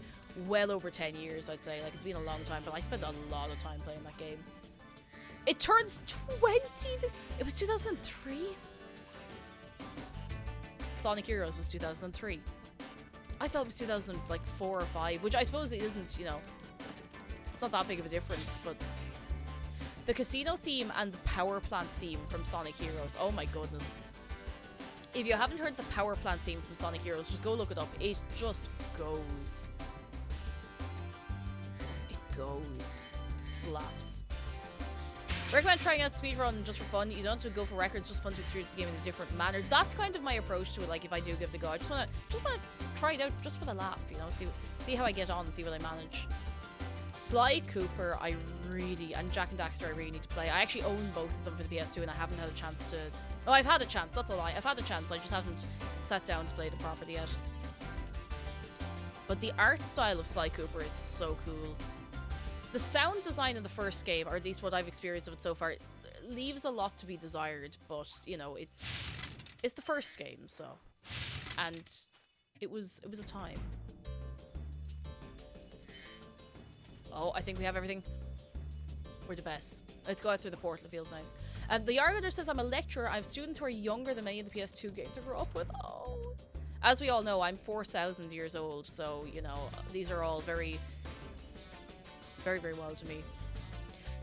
well over 10 years, I'd say. Like, it's been a long time, but I spent a lot of time playing that game. It turns 20 this... It was 2003? Sonic Heroes was 2003. I thought it was 2004 or 5, which I suppose it isn't, you know... It's not that big of a difference, but... The casino theme and the power plant theme from Sonic Heroes. Oh my goodness. If you haven't heard the power plant theme from Sonic Heroes, just go look it up. It just goes. It goes. Slaps. Recommend trying out speedrun just for fun. You don't have to go for records, just fun to experience the game in a different manner. That's kind of my approach to it, like if I do give it a go. I just wanna try it out just for the laugh, you know, see how I get on and see what I manage. Sly Cooper, and Jack and Daxter I really need to play. I actually own both of them for the PS2 and I haven't had a chance to... Oh, I've had a chance, that's a lie. I've had a chance, I just haven't sat down to play them properly yet. But the art style of Sly Cooper is so cool. The sound design in the first game, or at least what I've experienced of it so far, leaves a lot to be desired, but, you know, it's the first game, so... And it was a time. Oh, I think we have everything. We're the best. Let's go out through the portal, it feels nice. The Yarlander says, I'm a lecturer. I have students who are younger than many of the PS2 games I grew up with. Oh. As we all know, I'm 4,000 years old, so, you know, these are all very, very, very well to me.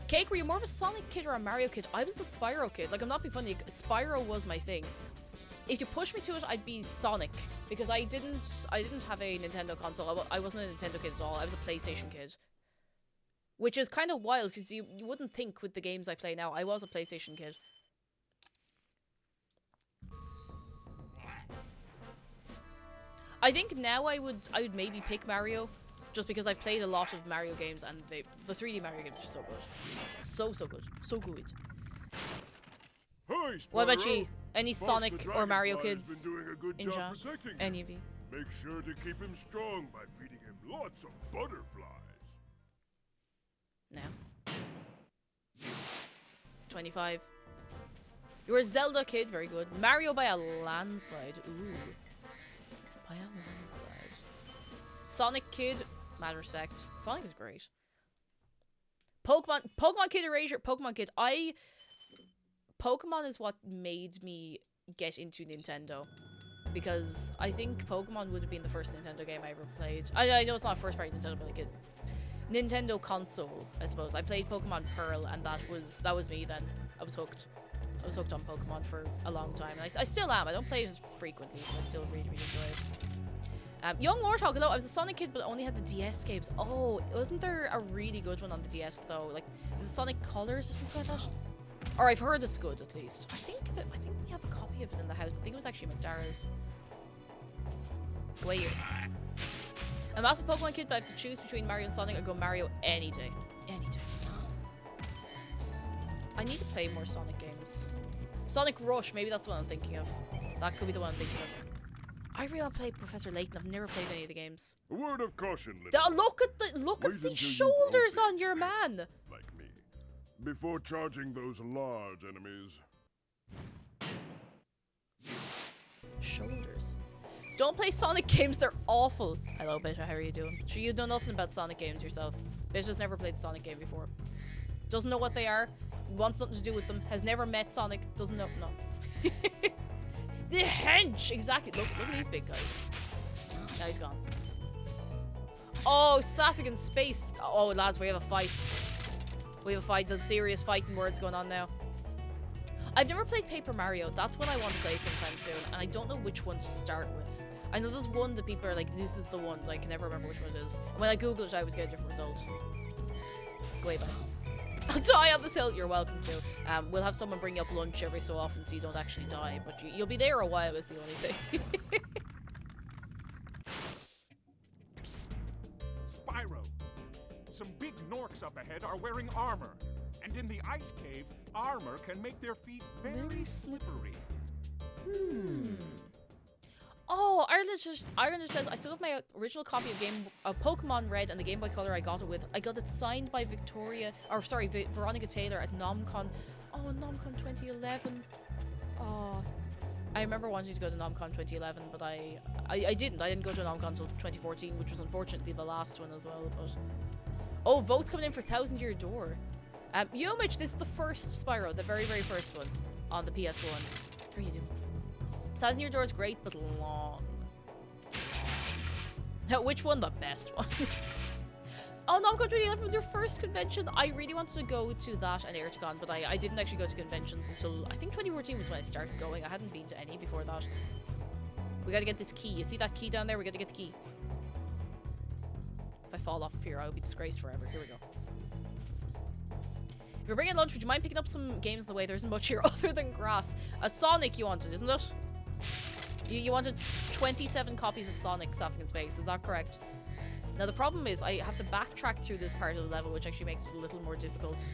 Cake, were you more of a Sonic kid or a Mario kid? I was a Spyro kid. Like, I'm not being funny. Spyro was my thing. If you push me to it, I'd be Sonic. Because I didn't have a Nintendo console. I wasn't a Nintendo kid at all. I was a PlayStation kid. Which is kind of wild, because you wouldn't think with the games I play now. I was a PlayStation kid. I think now I would maybe pick Mario, just because I've played a lot of Mario games, and the 3D Mario games are so good. So good. So good. Hi, What about Spyro. you? Any Fox Sonic the or Mario Dragonfly's kids been doing a good in job chat? protecting you. Any of you? Make sure to keep him strong by feeding him lots of butterflies. Now. 25. You're a Zelda kid, very good. Mario by a landslide. Ooh. By a landslide. Sonic kid, mad respect. Sonic is great. Pokemon Kid Erasure, Pokemon Kid. Pokemon is what made me get into Nintendo. Because I think Pokemon would have been the first Nintendo game I ever played. I know it's not a first party Nintendo, but like a Nintendo console, I suppose. I played Pokemon Pearl, and that was me then. I was hooked. I was hooked on Pokemon for a long time. And I still am. I don't play it as frequently, but I still really, really enjoy it. Young Warthog, hello. I was a Sonic kid, but only had the DS games. Oh, wasn't there a really good one on the DS though? Like, was it Sonic Colors or something like that? Or I've heard it's good at least. I think we have a copy of it in the house. I think it was actually McDara's. Go away here. I'm a massive Pokemon kid, but I have to choose between Mario and Sonic. I'd go Mario any day. Any day. I need to play more Sonic games. Sonic Rush, maybe that's the one I'm thinking of. That could be the one I'm thinking of. I really want to play Professor Layton. I've never played any of the games. A word of caution, little. Look at the Wait until you shoulders grow on your man. Like me. before charging those large enemies. Shoulders. Don't play Sonic games, they're awful. Hello, Beta, how are you doing? Sure, you know nothing about Sonic games yourself. Beta's never played a Sonic game before. Doesn't know what they are, wants nothing to do with them, has never met Sonic, doesn't know, no. The hench! Exactly, look at these big guys. Now he's gone. Oh, Sapphic in space. Oh, lads, we have a fight. We have a fight, there's serious fighting words going on now. I've never played Paper Mario. That's what I want to play sometime soon, and I don't know which one to start with. I know there's one that people are like, this is the one, but I can never remember which one it is. And when I Google it, I always get a different result. Go away, bye. I'll die on this hill. You're welcome to. We'll have someone bring you up lunch every so often so you don't actually die, but you'll be there a while is the only thing. Psst. Spyro. Some big Norks up ahead are wearing armor. And in the ice cave, armor can make their feet very slippery. Oh, Ireland says, I still have my original copy of Pokemon Red and the Game Boy Color I got it with. I got it signed by Veronica Taylor at NomCon. Oh, NomCon 2011. Oh, I remember wanting to go to NomCon 2011, but I didn't. I didn't go to NomCon until 2014, which was unfortunately the last one as well. But oh, votes coming in for 1,000 Year Door. Yomich, this is the first Spyro, the very, very first one on the PS1. How are you doing? 1,000 Year Door is great, but long. Now, which one? The best one. Oh, NomCon 2011 was your first convention. I really wanted to go to that and Airticon, but I didn't actually go to conventions until, I think 2014 was when I started going. I hadn't been to any before that. We gotta get this key. You see that key down there? We gotta get the key. If I fall off of here, I'll be disgraced forever. Here we go. If you're bringing lunch, would you mind picking up some games on the way? There isn't much here other than grass. A Sonic you wanted, isn't it? You wanted 27 copies of Sonic Sapphic in Space, is that correct? Now the problem is I have to backtrack through this part of the level, which actually makes it a little more difficult.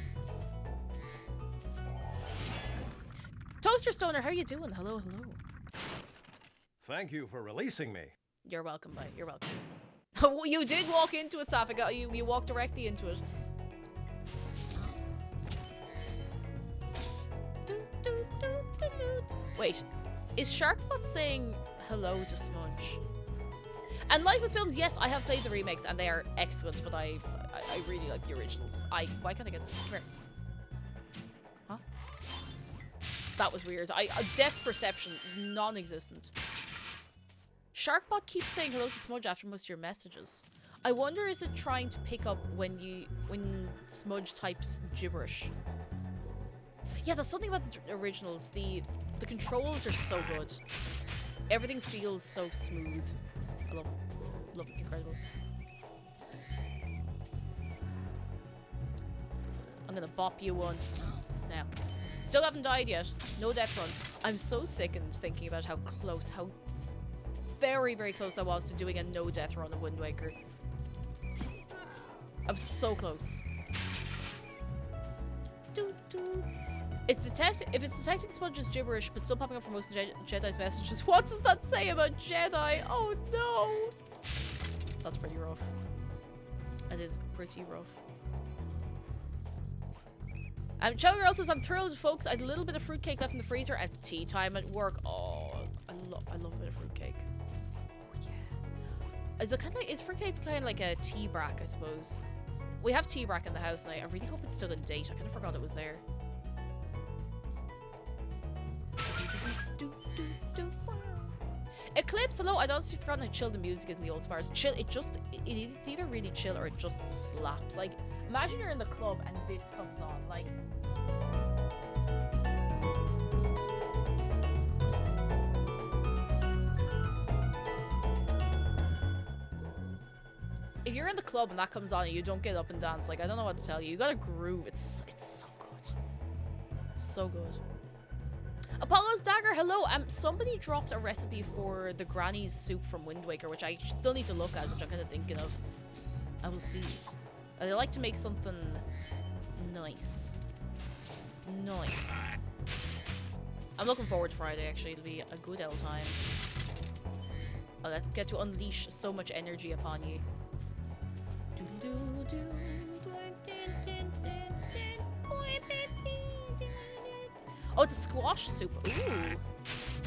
Toaster Stoner, how are you doing? Hello, hello. Thank you for releasing me. You're welcome, bye. You're welcome. You did walk into it, Sapphic. You walked directly into it. Wait, is Sharkbot saying hello to Smudge? And like with films, yes, I have played the remakes and they are excellent, but I really like the originals. Why can't I get this? Come here. Huh? That was weird. Depth perception, non-existent. Sharkbot keeps saying hello to Smudge after most of your messages. I wonder, is it trying to pick up when Smudge types gibberish? Yeah, there's something about the originals. The controls are so good. Everything feels so smooth. I love it. Love it. Incredible. I'm gonna bop you one. Now. Still haven't died yet. No death run. I'm so sickened thinking about how close, how very, very close I was to doing a no death run of Wind Waker. I'm so close. If it's detecting Smudge's gibberish, but still popping up for most of Jedi's messages, what does that say about Jedi? Oh no! That's pretty rough. That is pretty rough. Chow Girl says, I'm thrilled, folks. I had a little bit of fruitcake left in the freezer, and it's tea time at work. Oh, I love a bit of fruitcake. Oh yeah. Is fruitcake kind of like a tea brack, I suppose? We have tea brack in the house, and I really hope it's still in date. I kind of forgot it was there. Eclipse, hello. I'd honestly forgotten how chill the music is in the old Spyros. Chill, it's either really chill or it just slaps. Like, imagine you're in the club and this comes on, like. If you're in the club and that comes on and you don't get up and dance, like, I don't know what to tell you. You gotta groove. It's so good. So good. Apollo's Dagger, hello. Somebody dropped a recipe for the Granny's soup from Wind Waker, which I still need to look at, which I'm kind of thinking of. I will see. I like to make something nice. Nice. I'm looking forward to Friday, actually. It'll be a good old time. I'll get to unleash so much energy upon you. Oh, it's a squash soup. Ooh.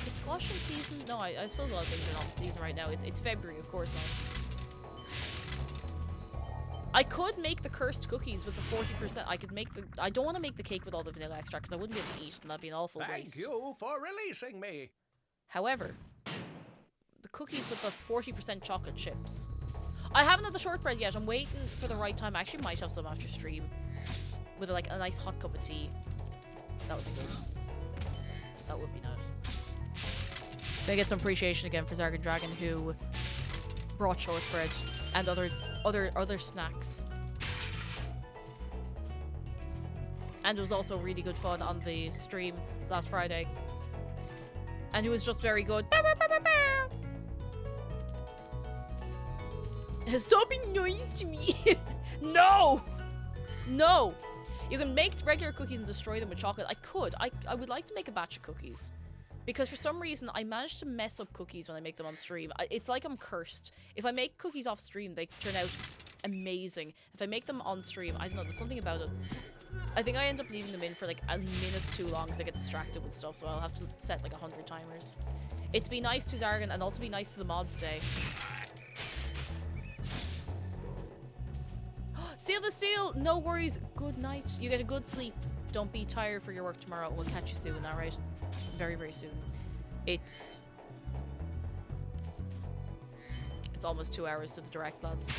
Is squash in season? No, I suppose a lot of things are not in season right now. It's February, of course not. I could make the cursed cookies with the 40%. I could make the... I don't want to make the cake with all the vanilla extract because I wouldn't be able to eat it and that'd be an awful waste. Thank you for releasing me. However, the cookies with the 40% chocolate chips. I haven't had the shortbread yet. I'm waiting for the right time. I actually might have some after stream. With like a nice hot cup of tea. That would be good. That would be nice. Gonna get some appreciation again for Zargan Dragon who brought shortbread and other snacks. And it was also really good fun on the stream last Friday. And it was just very good. Stop being nice to me. No! No! You can make regular cookies and destroy them with chocolate. I would like to make a batch of cookies. Because for some reason, I managed to mess up cookies when I make them on stream. It's like I'm cursed. If I make cookies off stream, they turn out amazing. If I make them on stream, I don't know, there's something about it. I think I end up leaving them in for like a minute too long because I get distracted with stuff, so I'll have to set like 100 timers. It's be nice to Zargan and also be nice to the mods day. Seal the steel! No worries. Good night. You get a good sleep. Don't be tired for your work tomorrow. We'll catch you soon, alright? Very, very soon. It's almost 2 hours to the direct, lads.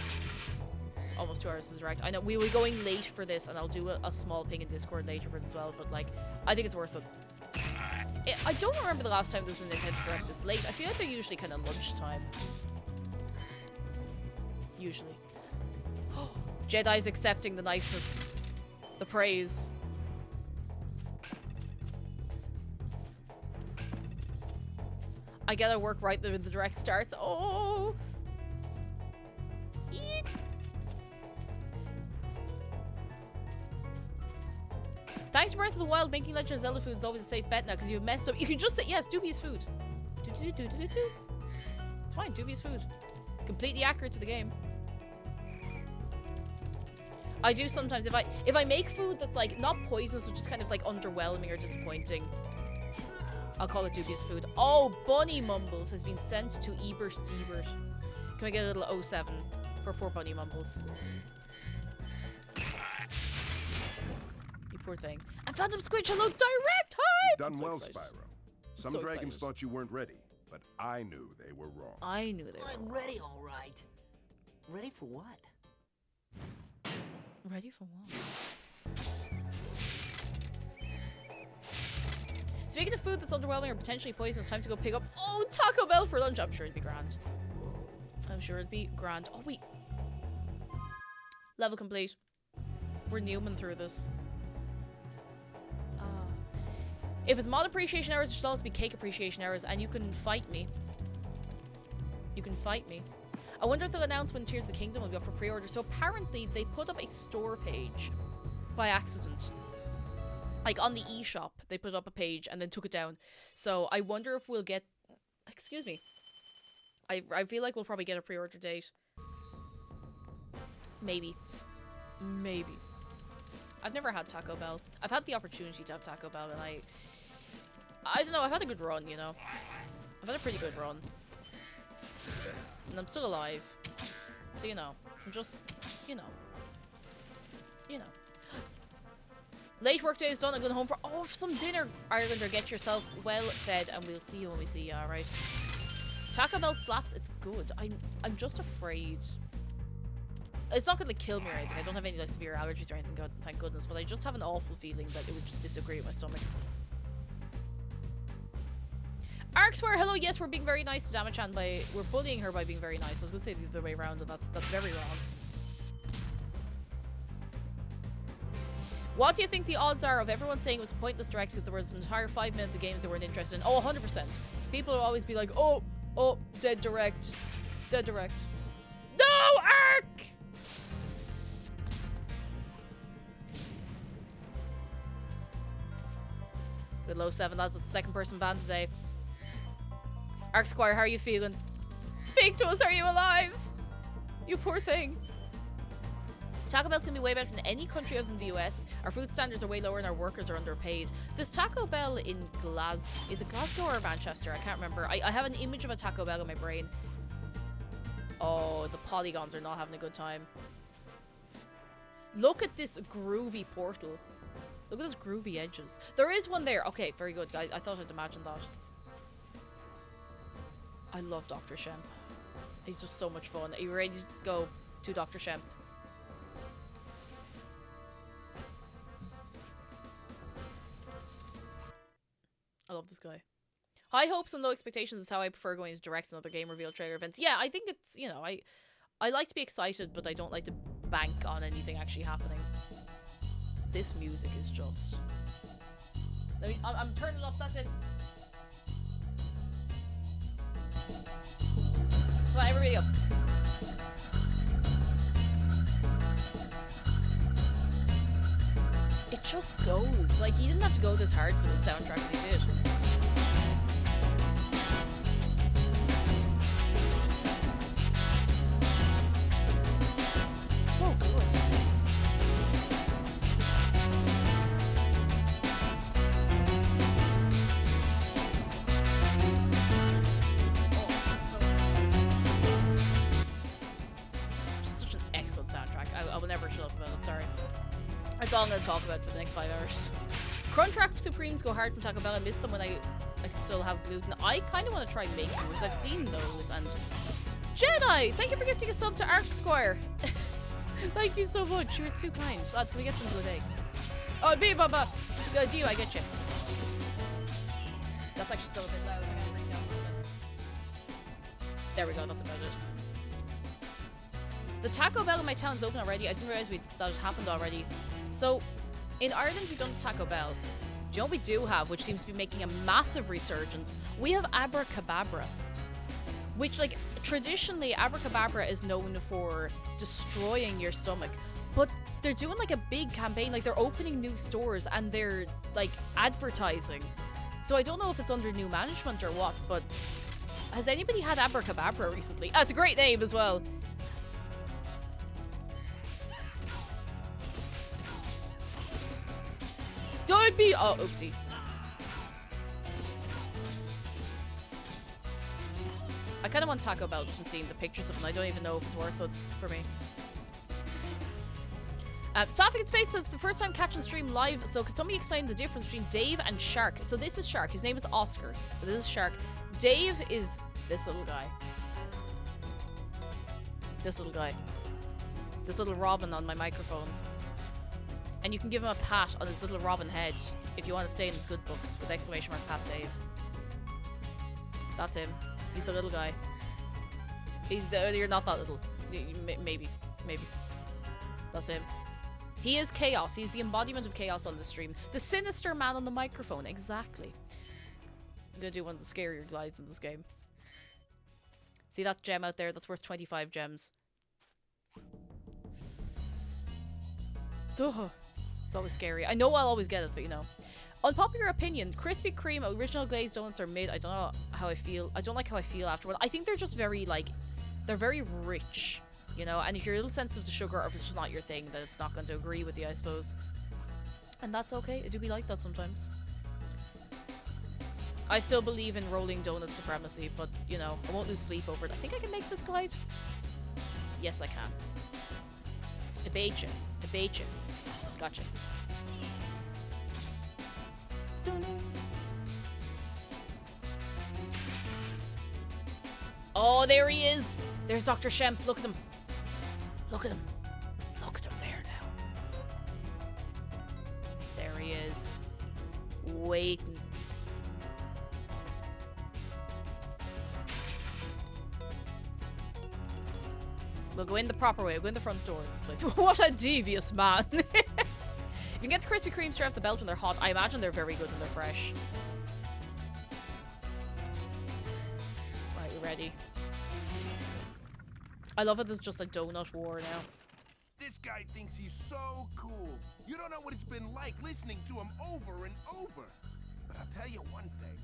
It's almost 2 hours to the direct. I know we will be going late for this, and I'll do a small ping in Discord later for it as well, but like, I think it's worth it. I don't remember the last time there was a Nintendo Direct this late. I feel like they're usually kind of lunchtime. Usually. Jedi's accepting the niceness. The praise. I gotta work right there when the direct starts. Oh! Eek. Thanks to Breath of the Wild, making Legend of Zelda food is always a safe bet now because you've messed up. You can just say, yes, dubious food. It's fine, dubious food. It's completely accurate to the game. I do sometimes, if I make food that's like not poisonous, which is kind of like underwhelming or disappointing, I'll call it dubious food. Oh, Bunny Mumbles has been sent to Ebert Debert. Can we get a little 07 for poor Bunny Mumbles? You poor thing. And Phantom Squidge, hello, direct! Hi! You've done I'm so well, excited. Spyro. Some So dragons excited. thought you weren't ready, but I knew they were wrong. I knew they were I'm ready, all right. Ready for what? ready for what? Speaking of food that's underwhelming or potentially poisonous, time to go pick up Taco Bell for lunch. I'm sure it'd be grand. I'm sure it'd be grand. Oh wait. Level complete. We're Newman through this. If it's mod appreciation hours, it should also be cake appreciation hours, and you can fight me. You can fight me. I wonder if they'll announce when Tears of the Kingdom will be up for pre-order. So apparently they put up a store page by accident. Like on the eShop, they put up a page and then took it down. So I wonder if we'll get... Excuse me. I feel like we'll probably get a pre-order date. Maybe. Maybe. I've never had Taco Bell. I've had the opportunity to have Taco Bell and I don't know, I've had a good run, you know. I've had a pretty good run. And I'm still alive. So, you know, I'm just, you know. You know. Late work day is done. I'm going home for some dinner. Irelander, get yourself well fed and we'll see you when we see you, alright? Taco Bell slaps, it's good. I'm just afraid. It's not going to kill me or anything. I don't have any like severe allergies or anything, God, thank goodness. But I just have an awful feeling that it would just disagree with my stomach. Arkswear, hello. Yes, we're being very nice to Damachan by... We're bullying her by being very nice. I was going to say the other way around, and that's very wrong. What do you think the odds are of everyone saying it was a pointless direct because there was an entire 5 minutes of games they weren't interested in? Oh, 100%. People will always be like, oh, dead direct. Dead direct. No, Ark! Good low 7, that's the second person banned today. Ark Squire, how are you feeling? Speak to us, are you alive? You poor thing. Taco Bell's gonna be way better than any country other than the US. Our food standards are way lower and our workers are underpaid. There's Taco Bell in is it Glasgow or Manchester? I can't remember. I have an image of a Taco Bell in my brain. Oh, the polygons are not having a good time. Look at this groovy portal. Look at those groovy edges. There is one there. Okay, very good, guys. I thought I'd imagined that. I love Dr. Shemp. He's just so much fun. Are you ready to go to Dr. Shemp? I love this guy. High hopes and low expectations is how I prefer going to directs and other game reveal trailer events. Yeah, I think it's, you know, I like to be excited, but I don't like to bank on anything actually happening. This music is just... I'm turning it up, that's it. Come on, everybody up. It just goes. Like, he didn't have to go this hard for the soundtrack, but he did. So good. Such an excellent soundtrack. I will never shut up about it, sorry. That's all I'm going to talk about for the next 5 hours. Crunchwrap Supremes go hard from Taco Bell. I miss them when I can still have gluten. I kind of want to try making because I've seen those. And Jedi, thank you for gifting a sub to Ark Squire. Thank you so much. You're too kind. Lads, can we get some good eggs? Oh, be baba. Good, you, I get you. That's actually still a bit loud. I gotta bring it down a little bit. There we go. That's about it. The Taco Bell in my town's open already. I didn't realize that it happened already. So, in Ireland, we don't have Taco Bell. Do you know what we do have, which seems to be making a massive resurgence? We have Abracababra. Which, like, traditionally, Abracababra is known for destroying your stomach. But they're doing, like, a big campaign. Like, they're opening new stores and they're, like, advertising. So I don't know if it's under new management or what, but has anybody had Abracababra recently? Ah, it's a great name as well. Don't be... Oh, oopsie. I kind of want Taco Bell just from seeing the pictures of them. I don't even know if it's worth it for me. Safik in Space says it's the first time catching stream live, so could somebody explain the difference between Dave and Shark? So this is Shark. His name is Oscar, but this is Shark. Dave is this little guy. This little guy. This little robin on my microphone. And you can give him a pat on his little robin head if you want to stay in his good books with exclamation mark Pat Dave. That's him. He's the little guy. He's you're not that little. Maybe. That's him. He is chaos. He's the embodiment of chaos on the stream. The sinister man on the microphone. Exactly. I'm gonna do one of the scarier glides in this game. See that gem out there? That's worth 25 gems. Ugh. It's always scary. I know I'll always get it, but you know. Unpopular opinion. Krispy Kreme original glazed donuts are mid. I don't know how I feel. I don't like how I feel afterward. I think they're just very, like, they're very rich, you know? And if you're a little sensitive to sugar, or if it's just not your thing, then it's not going to agree with you, I suppose. And that's okay. I do be like that sometimes. I still believe in rolling donut supremacy, but, you know, I won't lose sleep over it. I think I can make this glide. Yes, I can. I bait you. I bait you. Gotcha. Oh, there he is. There's Dr. Shemp. Look at him. Look at him. Look at him there now. There he is. Waiting. We'll go in the proper way. We'll go in the front door of this place. What a devious man. If you can get the Krispy Kreme straight off the belt when they're hot, I imagine they're very good when they're fresh. Right, we're ready. I love it. There's just a donut war now. This guy thinks he's so cool. You don't know what it's been like listening to him over and over. But I'll tell you one thing.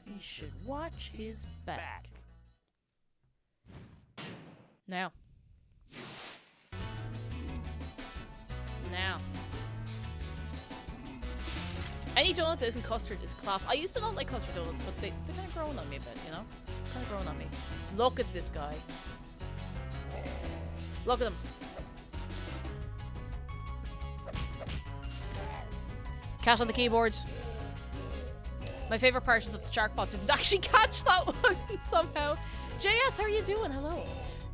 He should watch his back. Now. Any donut that isn't custard is class. I used to not like custard donuts, but they're kind of growing on me a bit, you know? Kind of growing on me. Look at this guy. Look at him. Cat on the keyboard. My favorite part is that the shark bot didn't actually catch that one somehow. JS, how are you doing? Hello.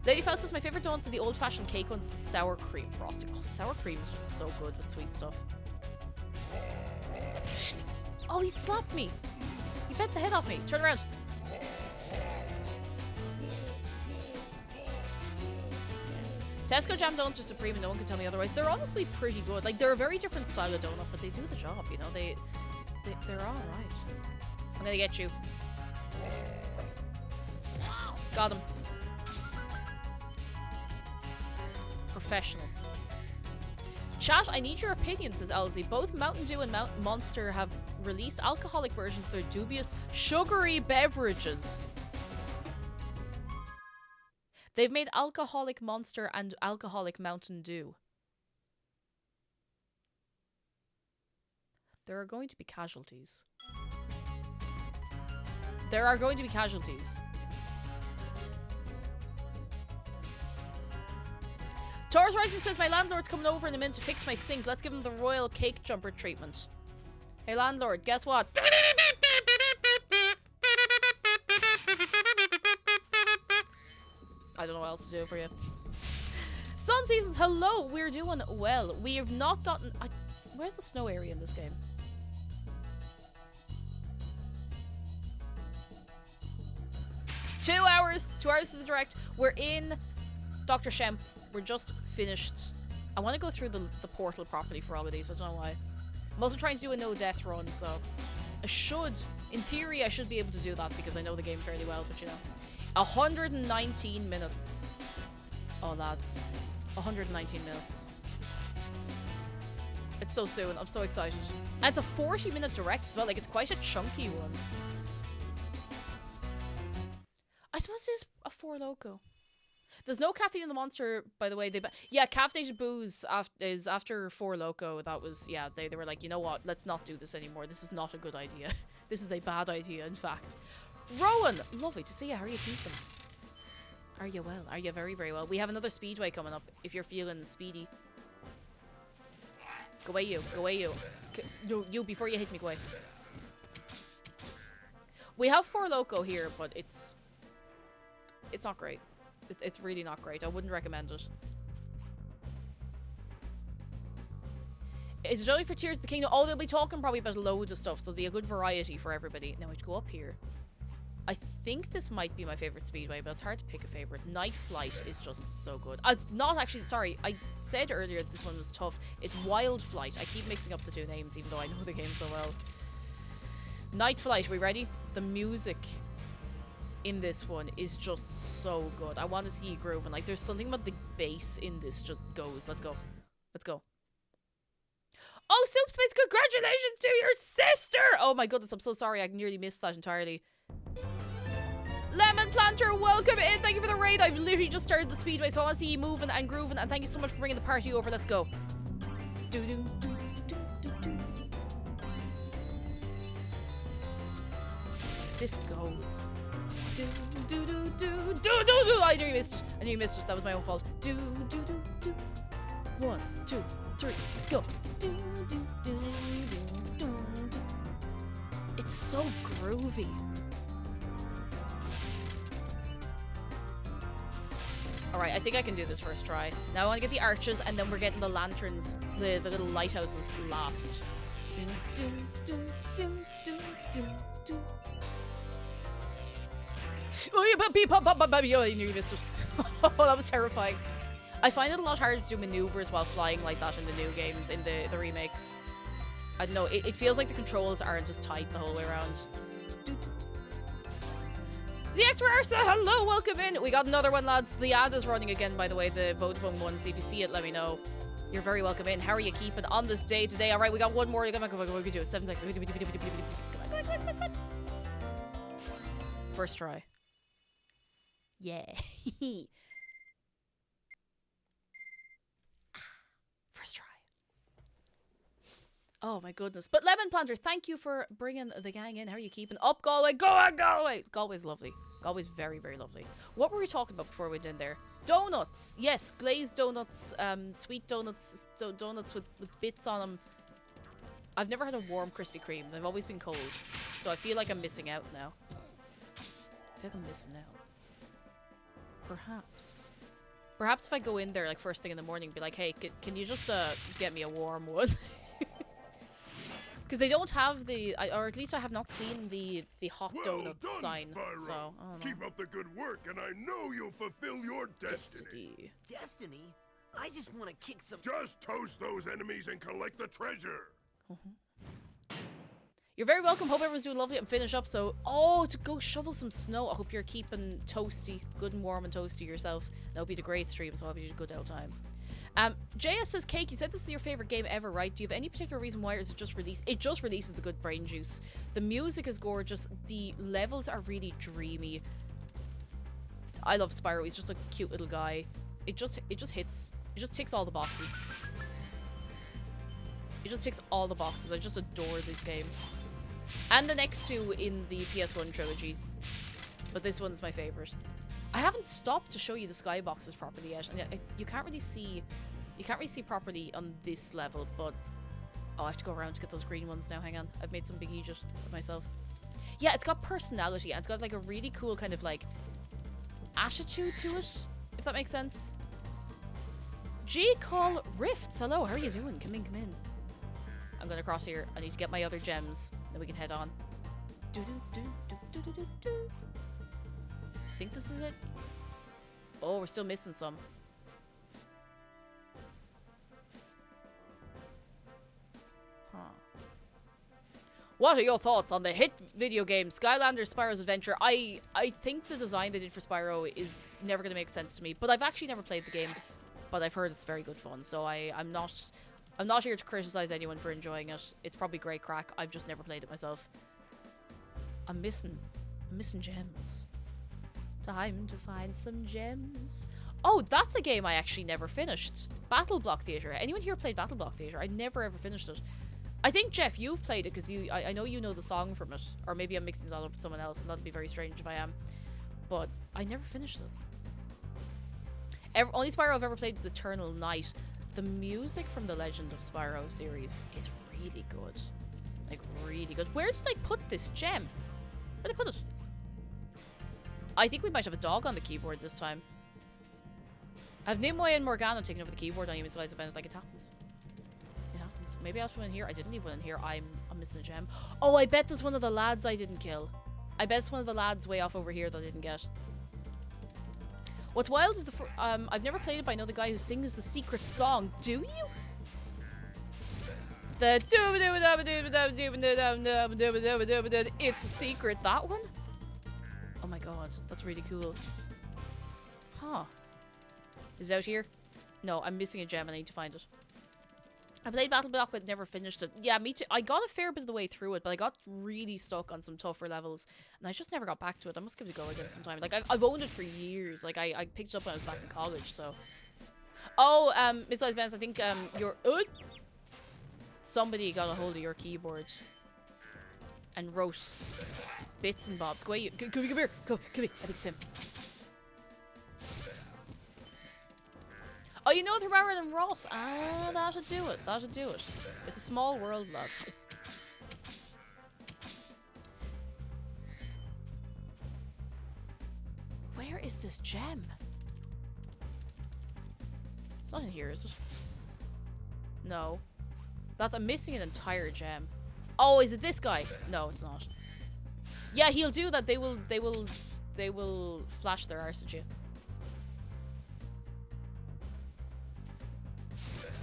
Lady Faust says my favorite donuts are the old-fashioned cake ones, the sour cream frosting. Oh, sour cream is just so good with sweet stuff. Oh, he slapped me. He bent the head off me. Turn around. Tesco jam donuts are supreme and no one can tell me otherwise. They're honestly pretty good. Like, they're a very different style of donut, but they do the job, you know? They're alright. I'm gonna get you. Got him. Professional. Chat, I need your opinion, says Elsie. Both Mountain Dew and Monster have released alcoholic versions of their dubious sugary beverages. They've made alcoholic Monster and alcoholic Mountain Dew. There are going to be casualties. There are going to be casualties. Taurus Rising says, my landlord's coming over in a minute to fix my sink. Let's give him the royal cake jumper treatment. Hey landlord, guess what? I don't know what else to do for you. Sun Seasons, hello. We're doing well. We have not gotten... where's the snow area in this game? Two hours to the direct. We're in Dr. Shemp. We're just finished. I want to go through the portal properly for all of these. I don't know why. I'm also trying to do a no death run, so I should, in theory, I should be able to do that because I know the game fairly well, but you know. 119 minutes. Oh, lads. 119 minutes. It's so soon. I'm so excited. And it's a 40-minute direct as well. Like, it's quite a chunky one. I suppose it is a Four Loko. There's no caffeine in the Monster, by the way. Yeah, caffeinated booze is after Four Loko. That was, yeah, they were like, you know what? Let's not do this anymore. This is not a good idea. This is a bad idea, in fact. Rowan! Lovely to see you. How are you keeping? Are you well? Are you very, very well? We have another speedway coming up, if you're feeling speedy. Go away, you. Go away, you. You, before you hit me, go away. We have Four Loko here, but it's not great. It's really not great. I wouldn't recommend it. Is it only for Tears of the Kingdom? Oh, they'll be talking probably about loads of stuff, so there'll be a good variety for everybody. Now, I'd go up here. I think this might be my favorite speedway, but it's hard to pick a favorite. Night Flight is just so good. It's not actually, sorry, I said earlier that this one was tough. It's Wild Flight. I keep mixing up the two names, even though I know the game so well. Night Flight, are we ready? The music in this one is just so good. I want to see you grooving. Like, there's something about the bass in this just goes. Let's go. Let's go. Oh, Soup Space, congratulations to your sister! Oh my goodness, I'm so sorry. I nearly missed that entirely. Lemon Planter, welcome in. Thank you for the raid. I've literally just started the speedway, so I want to see you moving and grooving. And thank you so much for bringing the party over. Let's go. This goes. I knew you missed it. I knew you missed it. That was my own fault. 1, 2, 3, go. It's so groovy. Alright, I think I can do this first try. Now I want to get the arches, and then we're getting the lanterns, the little lighthouses last. Oh, you nearly missed it. Oh, that was terrifying. I find it a lot harder to do maneuvers while flying like that in the new games, in the remakes. I don't know, it feels like the controls aren't as tight the whole way around. ZX Rarsa, hello, welcome in. We got another one, lads. The ad is running again, by the way, the Vodafone one, so if you see it, let me know. You're very welcome in. How are you keeping on this day today? Alright, we got one more. Come on, we can do it. 7 seconds. Come on. First try. Yeah. First try. Oh my goodness. But Lemon Planter, thank you for bringing the gang in. How are you keeping up, Galway? Go on, Galway! Galway's lovely. Galway's very, very lovely. What were we talking about before we went in there? Donuts! Yes, glazed donuts, sweet donuts, donuts with bits on them. I've never had a warm Krispy Kreme. They've always been cold. So I feel like I'm missing out now. I feel like I'm missing out. Perhaps. Perhaps if I go in there like first thing in the morning and be like, hey, can you just get me a warm one? Because they don't have the, or at least I have not seen the hot donuts done, sign. Spyro. So, I don't know. Keep up the good work, and I know you'll fulfill your destiny. Destiny? I just want to kick some... Just toast those enemies and collect the treasure. You're very welcome. Hope everyone's doing lovely and finish up. So, oh, to go shovel some snow. I hope you're keeping toasty, good and warm and toasty yourself. That'll be a great stream, so I hope you had a good old time. JS says, Cake, you said this is your favorite game ever, right? Do you have any particular reason why, or is it just released? It just releases the good brain juice. The music is gorgeous. The levels are really dreamy. I love Spyro. He's just a cute little guy. It just hits. It just ticks all the boxes. It just ticks all the boxes. I just adore this game. And the next two in the PS1 trilogy. But this one's my favorite. I haven't stopped to show you the skyboxes properly yet. And you can't really see properly on this level, but oh, I have to go around to get those green ones now. Hang on. I've made some big Egypt of myself. Yeah, it's got personality and it's got like a really cool kind of like attitude to it, if that makes sense. G Call Rifts. Hello, how are you doing? Come in, come in. I'm gonna cross here. I need to get my other gems. Then we can head on. I think this is it. Oh, we're still missing some. Huh. What are your thoughts on the hit video game Skylanders Spyro's Adventure? I think the design they did for Spyro is never going to make sense to me. But I've actually never played the game. But I've heard it's very good fun. So I'm not here to criticize anyone for enjoying it. It's probably great crack. I've just never played it myself. I'm missing gems. Time to find some gems. Oh, that's a game I actually never finished. Battle Block Theater. Anyone here played Battle Block Theater? I never ever finished it. I think, Jeff, you've played it because I know you know the song from it. Or maybe I'm mixing it all up with someone else, and that'd be very strange if I am. But I never finished it. Only Spyro I've ever played is Eternal Night. The music from the Legend of Spyro series is really good. Like, really good. Where did I put this gem? Where did I put it? I think we might have a dog on the keyboard this time. I have Nimoy and Morgana taking over the keyboard. I don't even realize about it. Like, it happens. It happens. Maybe I left one in here. I didn't leave one in here. I'm missing a gem. Oh, I bet there's one of the lads I didn't kill. I bet it's one of the lads way off over here that I didn't get. What's wild is I've never played it, but I know the guy who sings the secret song. Do you? The it's a secret. That one? Oh my god, that's really cool. Huh. Is it out here? No, I'm missing a gem and I need to find it. I played Battle Block but never finished it. Yeah, me too. I got a fair bit of the way through it, but I got really stuck on some tougher levels. And I just never got back to it. I must give it a go again sometime. Like, I've owned it for years. Like, I picked it up when I was back in college, so... Oh, Miss Benz, I think, your... somebody got a hold of your keyboard. And wrote bits and bobs. Go away, come here. Come here. I think it's him. Oh, you know the Rara and Ross. Ah, that'll do it. That'll do it. It's a small world, lads. Where is this gem? It's not in here, is it? No. I'm missing an entire gem. Oh, is it this guy? No, it's not. Yeah, he'll do that. They will flash their arse at you.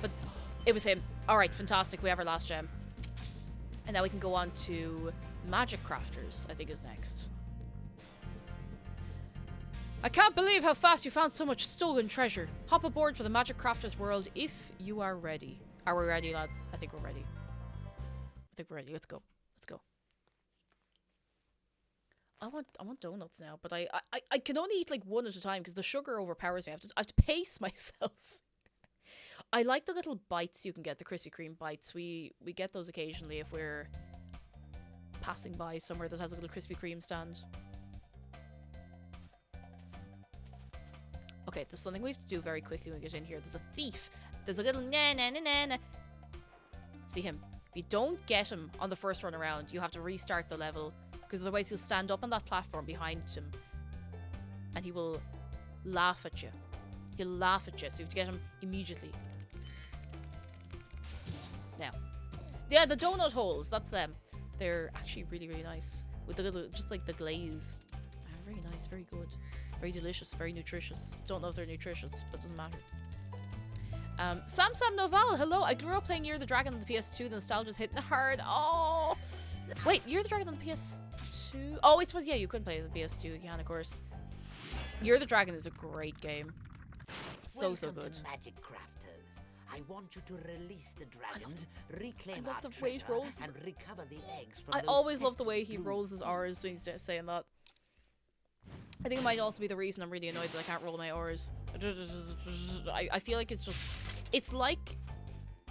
But it was him. Alright, fantastic. We have our last gem. And now we can go on to Magic Crafters, I think is next. I can't believe how fast you found so much stolen treasure. Hop aboard for the Magic Crafters world if you are ready. Are we ready, lads? I think we're ready. I think we're ready. Let's go. Let's go. I want donuts now, but I can only eat like one at a time because the sugar overpowers me. I have to pace myself. I like the little bites you can get, the Krispy Kreme bites. We get those occasionally if we're passing by somewhere that has a little Krispy Kreme stand. Okay, there's something we have to do very quickly when we get in here. There's a thief. There's a little na. See him. If you don't get him on the first run around, you have to restart the level, because otherwise he'll stand up on that platform behind him and he will laugh at you. He'll laugh at you, so you have to get him immediately. Now. Yeah, the donut holes, that's them. They're actually really, really nice. With the little, just like the glaze. Very nice, very good. Very delicious, very nutritious. Don't know if they're nutritious, but doesn't matter. Sam Noval, hello. I grew up playing Year the Dragon on the PS2. The nostalgia's hitting hard. Oh! Wait, Year the Dragon on the PS2? Oh, I suppose, yeah, you couldn't play the PS2. You can, of course. Year the Dragon is a great game. So Welcome good. To Magic Crafters. I want you to release the dragons, reclaim I love our the way he treasure, rolls. and recover the eggs from I those always love the way pesky he rolls his R's when he's saying that. I think it might also be the reason I'm really annoyed that I can't roll my R's. I feel like it's just... It's like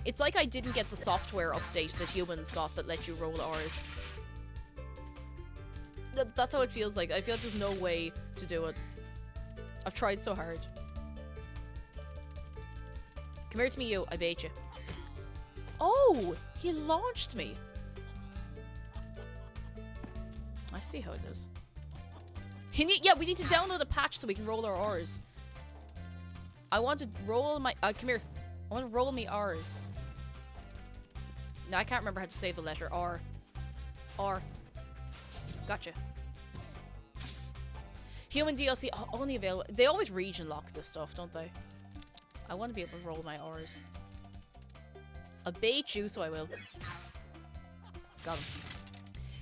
I didn't get the software update that humans got that let you roll R's. That's how it feels like. I feel like there's no way to do it. I've tried so hard. Come here to me, you. I bait you. Oh! He launched me. I see how it is. Yeah, we need to download a patch so we can roll our R's. I want to roll my... come here. I want to roll me R's. No, I can't remember how to say the letter R. R. Gotcha. Human DLC only available... They always region lock this stuff, don't they? I want to be able to roll my R's. I'll bait you, so I will. Got him.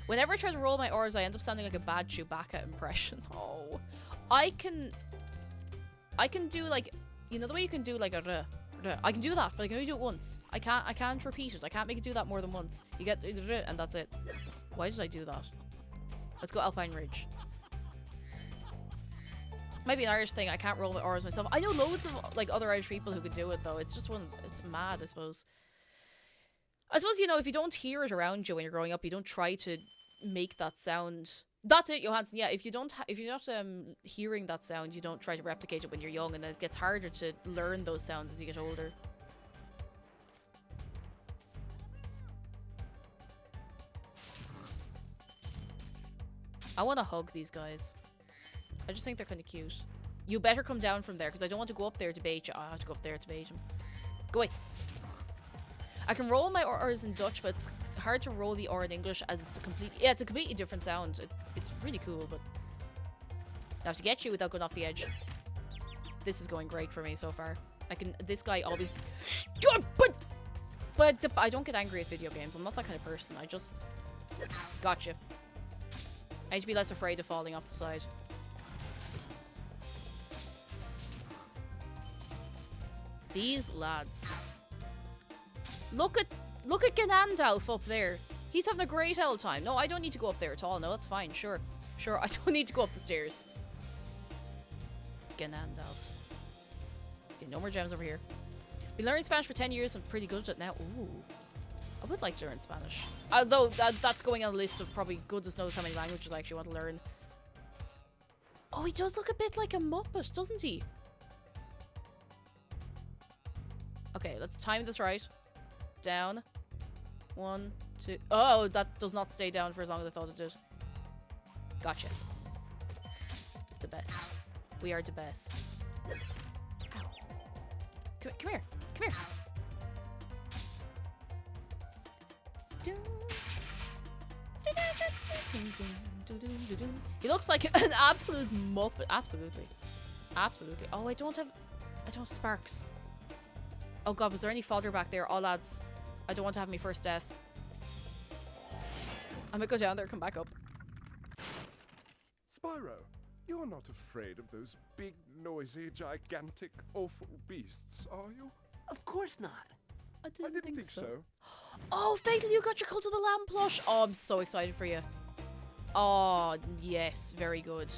Whenever I try to roll my R's, I end up sounding like a bad Chewbacca impression. Oh. I can do like... You know the way you can do like a ruh, ruh. I can do that, but I can only do it once. I can't repeat it. I can't make it do that more than once. You get ruh, and that's it. Why did I do that? Let's go Alpine Ridge. Might be an Irish thing. I can't roll my R's myself. I know loads of like other Irish people who can do it though. It's just it's mad, I suppose. I suppose, you know, if you don't hear it around you when you're growing up, you don't try to make that sound. That's it, Johansson. Yeah, if you're not hearing that sound, you don't try to replicate it when you're young, and then it gets harder to learn those sounds as you get older. I want to hug these guys. I just think they're kind of cute. You better come down from there, because I don't want to go up there to bait you. I have to go up there to bait him. Go away. I can roll my R's in Dutch, but it's hard to roll the R in English as it's a completely different sound. It's really cool, but I have to get you without going off the edge. This is going great for me so far. This guy always... But I don't get angry at video games. I'm not that kind of person. I just... Gotcha. I need to be less afraid of falling off the side. These lads. Look at Ganondorf up there. He's having a great old time. No, I don't need to go up there at all. No, that's fine. Sure, I don't need to go up the stairs. Ganondorf. Okay, no more gems over here. Been learning Spanish for 10 years. I'm pretty good at it now. Ooh. I would like to learn Spanish. Although, that's going on a list of probably goodness knows how many languages I actually want to learn. Oh, he does look a bit like a Muppet, doesn't he? Okay, let's time this right. Down. 1, 2. Oh, that does not stay down for as long as I thought it did. Gotcha. The best. We are the best. Ow. Come here. Come here. He looks like an absolute muppet. Absolutely. Absolutely. Oh, I don't have sparks. Oh god, was there any fodder back there? Oh lads, I don't want to have me first death. I'm gonna go down there and come back up. Spyro, you're not afraid of those big, noisy, gigantic, awful beasts, are you? Of course not. I didn't think so. Oh, Fatal, you got your Cult of the Lamb plush. Oh, I'm so excited for you. Oh, yes. Very good.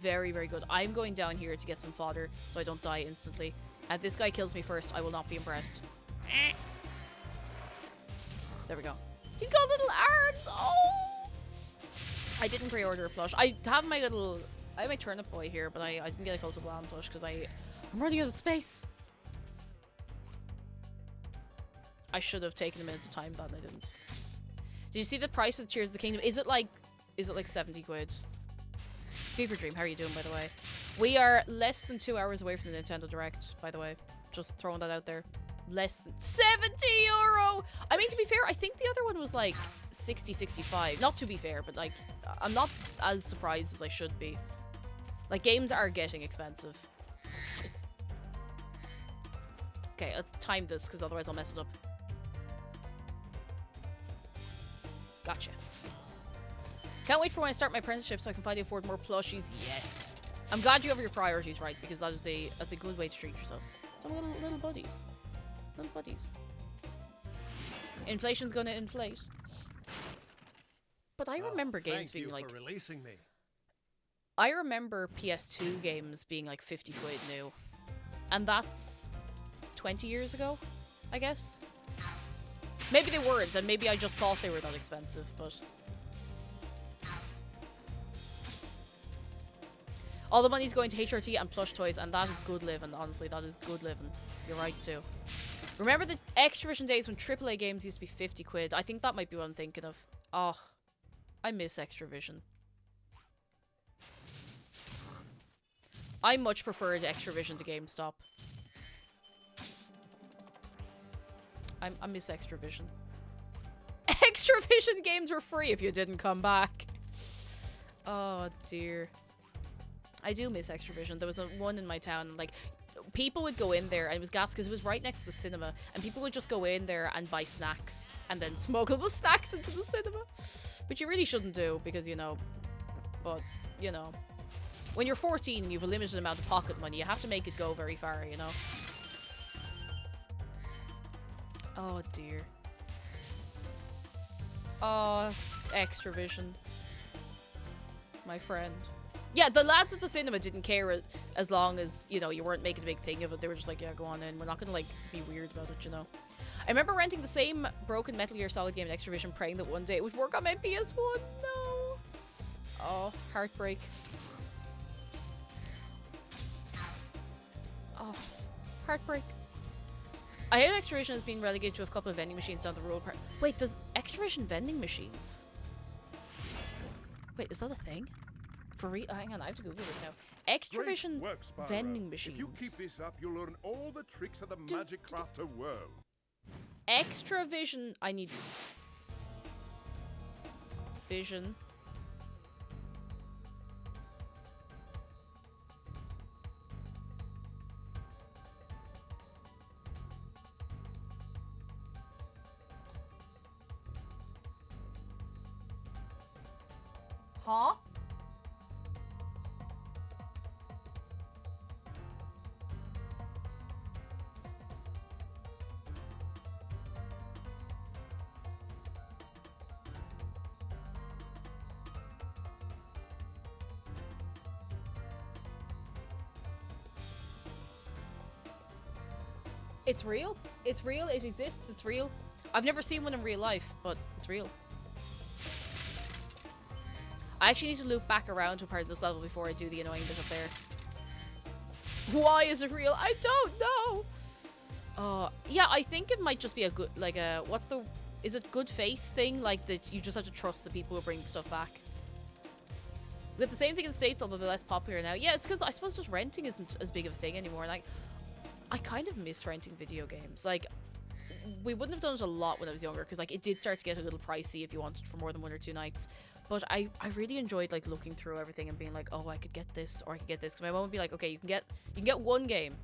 Very, very good. I'm going down here to get some fodder so I don't die instantly. And this guy kills me first, I will not be impressed. There we go. He's got little arms! Oh! I didn't pre-order a plush. I have my little... I have my turnip boy here, but I didn't get a Cult of Lamb plush because I'm running out of space. I should have taken a minute to time that and I didn't. Did you see the price of the Tears of the Kingdom? Is it like 70 quid? Fever Dream, how are you doing, by the way? We are less than 2 hours away from the Nintendo Direct, by the way. Just throwing that out there. Less than 70 euro! I mean, to be fair, I think the other one was like 60, 65. Not to be fair, but like, I'm not as surprised as I should be. Like, games are getting expensive. Okay, let's time this, because otherwise I'll mess it up. Gotcha. Can't wait for when I start my apprenticeship so I can finally afford more plushies. Yes. I'm glad you have your priorities right, because that's a good way to treat yourself. Some little buddies. Little buddies. Inflation's gonna inflate. But I remember games being like... Thank you for releasing me. I remember PS2 games being like 50 quid new. And that's 20 years ago, I guess. Maybe they weren't, and maybe I just thought they were that expensive, but... All the money's going to HRT and plush toys, and that is good living, honestly, that is good living. You're right, too. Remember the Extravision days when AAA games used to be 50 quid? I think that might be what I'm thinking of. Oh, I miss Extravision. I much preferred Extravision to GameStop. I miss Extravision. Extravision games were free if you didn't come back. Oh dear. I do miss Extravision. There was one in my town, like, people would go in there, and it was gas because it was right next to the cinema, and people would just go in there and buy snacks, and then smuggle the snacks into the cinema. Which you really shouldn't do, because, you know, but, you know. When you're 14 and you have a limited amount of pocket money, you have to make it go very far, you know? Oh, dear. Oh, Extravision. My friend. Yeah, the lads at the cinema didn't care as long as, you know, you weren't making a big thing of it. They were just like, yeah, go on in. We're not gonna, like, be weird about it, you know? I remember renting the same broken Metal Gear Solid game in Extravision, praying that one day it would work on my PS1. No! Oh, heartbreak. Oh, heartbreak. I heard Extravision has been relegated to a couple of vending machines down the rural part. Wait, does Extravision vending machines? Wait, is that a thing? For hang on, I have to Google this now. Extravision Great work, Spyro. vending machines. If you keep this up, you'll learn all the tricks of the Magic Crafter world. Extravision. I need vision. Huh? It's real. It's real. It exists. It's real. I've never seen one in real life, but it's real. I actually need to loop back around to a part of this level before I do the annoying bit up there. Why is it real? I don't know. Yeah, I think it might just be a good, like a, is it good faith thing? Like that you just have to trust the people who bring the stuff back. We got the same thing in the States, although they're less popular now. Yeah, it's because I suppose just renting isn't as big of a thing anymore. Like, I kind of miss renting video games. Like, we wouldn't have done it a lot when I was younger, because like it did start to get a little pricey if you wanted for more than 1 or 2 nights. But I really enjoyed like looking through everything and being like, oh, I could get this or I could get this. Because my mom would be like, okay, you can get one game.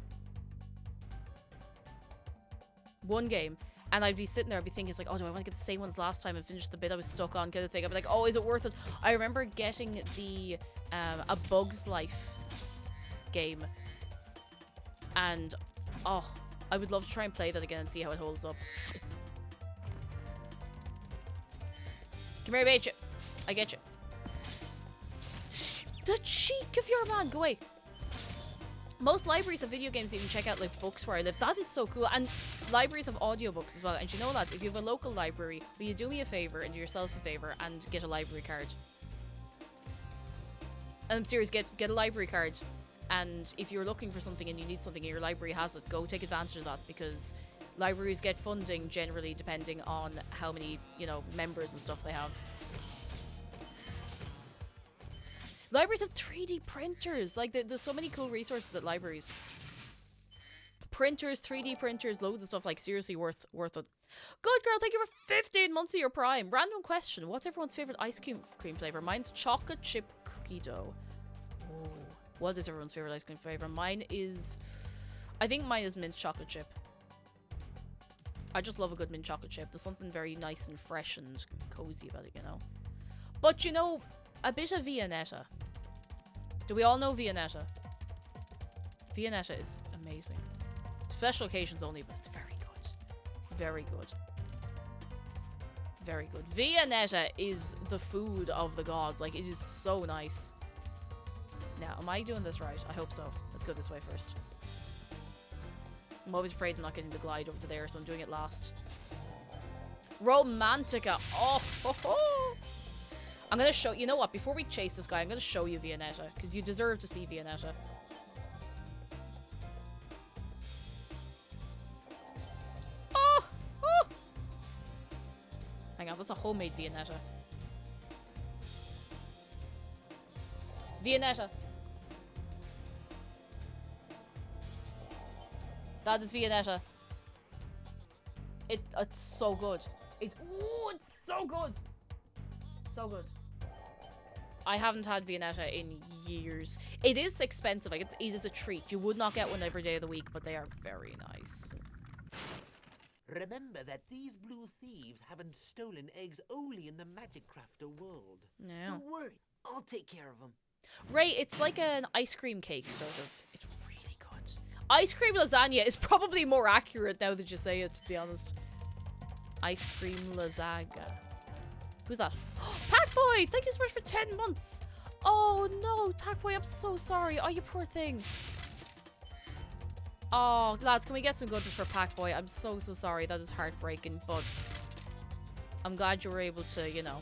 One game. And I'd be sitting there, I'd be thinking, it's like, oh, do I want to get the same one as last time and finish the bit I was stuck on kind of thing. I'd be like, oh, is it worth it? I remember getting the A Bug's Life game. And, oh, I would love to try and play that again and see how it holds up. Come here, bitch. I get you. The cheek of your man. Go away. Most libraries have video games that you can check out, like books where I live. That is so cool. And libraries have audiobooks as well. And you know, lads, if you have a local library, will you do me a favour and do yourself a favour and get a library card? And I'm serious, get a library card. And if you're looking for something and you need something and your library has it, go take advantage of that, because libraries get funding generally depending on how many, you know, members and stuff they have. Libraries have 3D printers. Like, there's so many cool resources at libraries. Printers, 3D printers, loads of stuff. Like, seriously worth it. Good girl, thank you for 15 months of your prime. Random question. What's everyone's favorite ice cream flavor? Mine's chocolate chip cookie dough. Oh. What is everyone's favorite ice cream flavor? Mine is... I think mine is mint chocolate chip. I just love a good mint chocolate chip. There's something very nice and fresh and cozy about it, you know? But, you know, a bit of Viennetta. Do we all know Viennetta? Viennetta is amazing. Special occasions only, but it's very good. Very good. Very good. Viennetta is the food of the gods. Like, it is so nice. Now, am I doing this right? I hope so. Let's go this way first. I'm always afraid I'm not getting the glide over there, so I'm doing it last. Romantica. Oh, ho, ho. I'm gonna show... You know what? Before we chase this guy, I'm gonna show you Viennetta, because you deserve to see Viennetta. Oh! Oh! Hang on, that's a homemade Viennetta. Viennetta. That is Viennetta. It's so good. It's so good. So good. I haven't had Viennetta in years. It is expensive. Like, it is a treat. You would not get one every day of the week, but they are very nice. Remember that these blue thieves haven't stolen eggs only in the Magic Crafter world. No. Don't worry, I'll take care of them. Ray, it's like an ice cream cake, sort of. It's really good. Ice cream lasagna is probably more accurate now that you say it, to be honest. Ice cream lasagna. Who's that? Packboy! Thank you so much for 10 months! Oh no, Packboy, I'm so sorry. Oh, you poor thing. Oh, lads, can we get some goodies for Packboy? I'm so sorry. That is heartbreaking, but I'm glad you were able to, you know.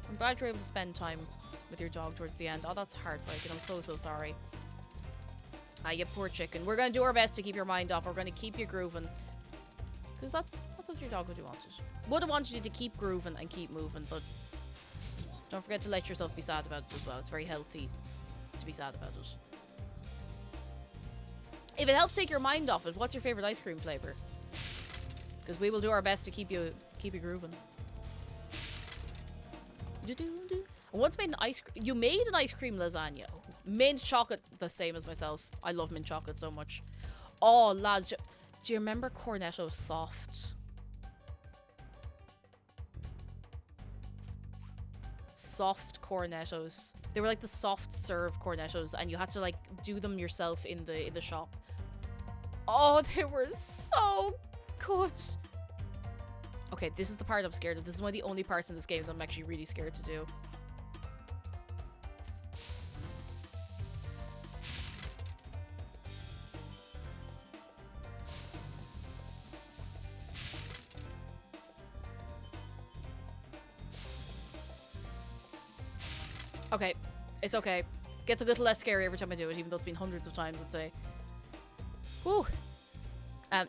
I'm glad you were able to spend time with your dog towards the end. Oh, that's heartbreaking. I'm so sorry. Ah, you poor chicken. We're going to do our best to keep your mind off. We're going to keep you grooving. Because that's what your dog would have wanted. Would have wanted you to keep grooving and keep moving, but don't forget to let yourself be sad about it as well. It's very healthy to be sad about it. If it helps take your mind off it, what's your favorite ice cream flavor? Because we will do our best to keep you grooving. I once made an ice cream. You made an ice cream lasagna. Mint chocolate, the same as myself. I love mint chocolate so much. Oh, lads, do you remember Cornetto Soft? Soft Cornettos. They were like the soft serve Cornettos, and you had to like do them yourself in the shop. Oh, they were so good. Okay, this is the part I'm scared of. This is one of the only parts in this game that I'm actually really scared to do. Okay, it's okay. Gets a little less scary every time I do it, even though it's been hundreds of times, I'd say. Whew.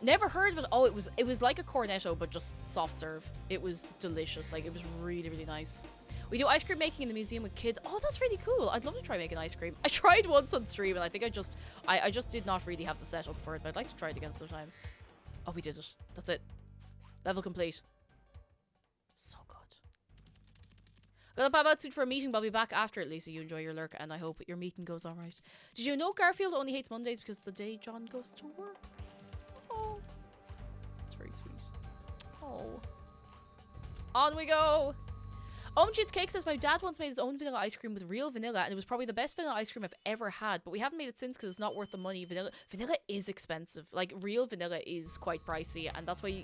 Never heard of it. Oh, it was like a Cornetto, but just soft serve. It was delicious. Like, it was really, really nice. We do ice cream making in the museum with kids. Oh, that's really cool. I'd love to try making ice cream. I tried once on stream, and I think I just did not really have the setup for it, but I'd like to try it again sometime. Oh, we did it. That's it. Level complete. So good. Got up about soon for a meeting, but I'll be back after it, Lisa. You enjoy your lurk, and I hope your meeting goes alright. Did you know Garfield only hates Mondays because the day John goes to work? Oh. That's very sweet. Oh. On we go! Cheats Cake says, my dad once made his own vanilla ice cream with real vanilla, and it was probably the best vanilla ice cream I've ever had, but we haven't made it since because it's not worth the money. Vanilla is expensive. Like, real vanilla is quite pricey, and that's why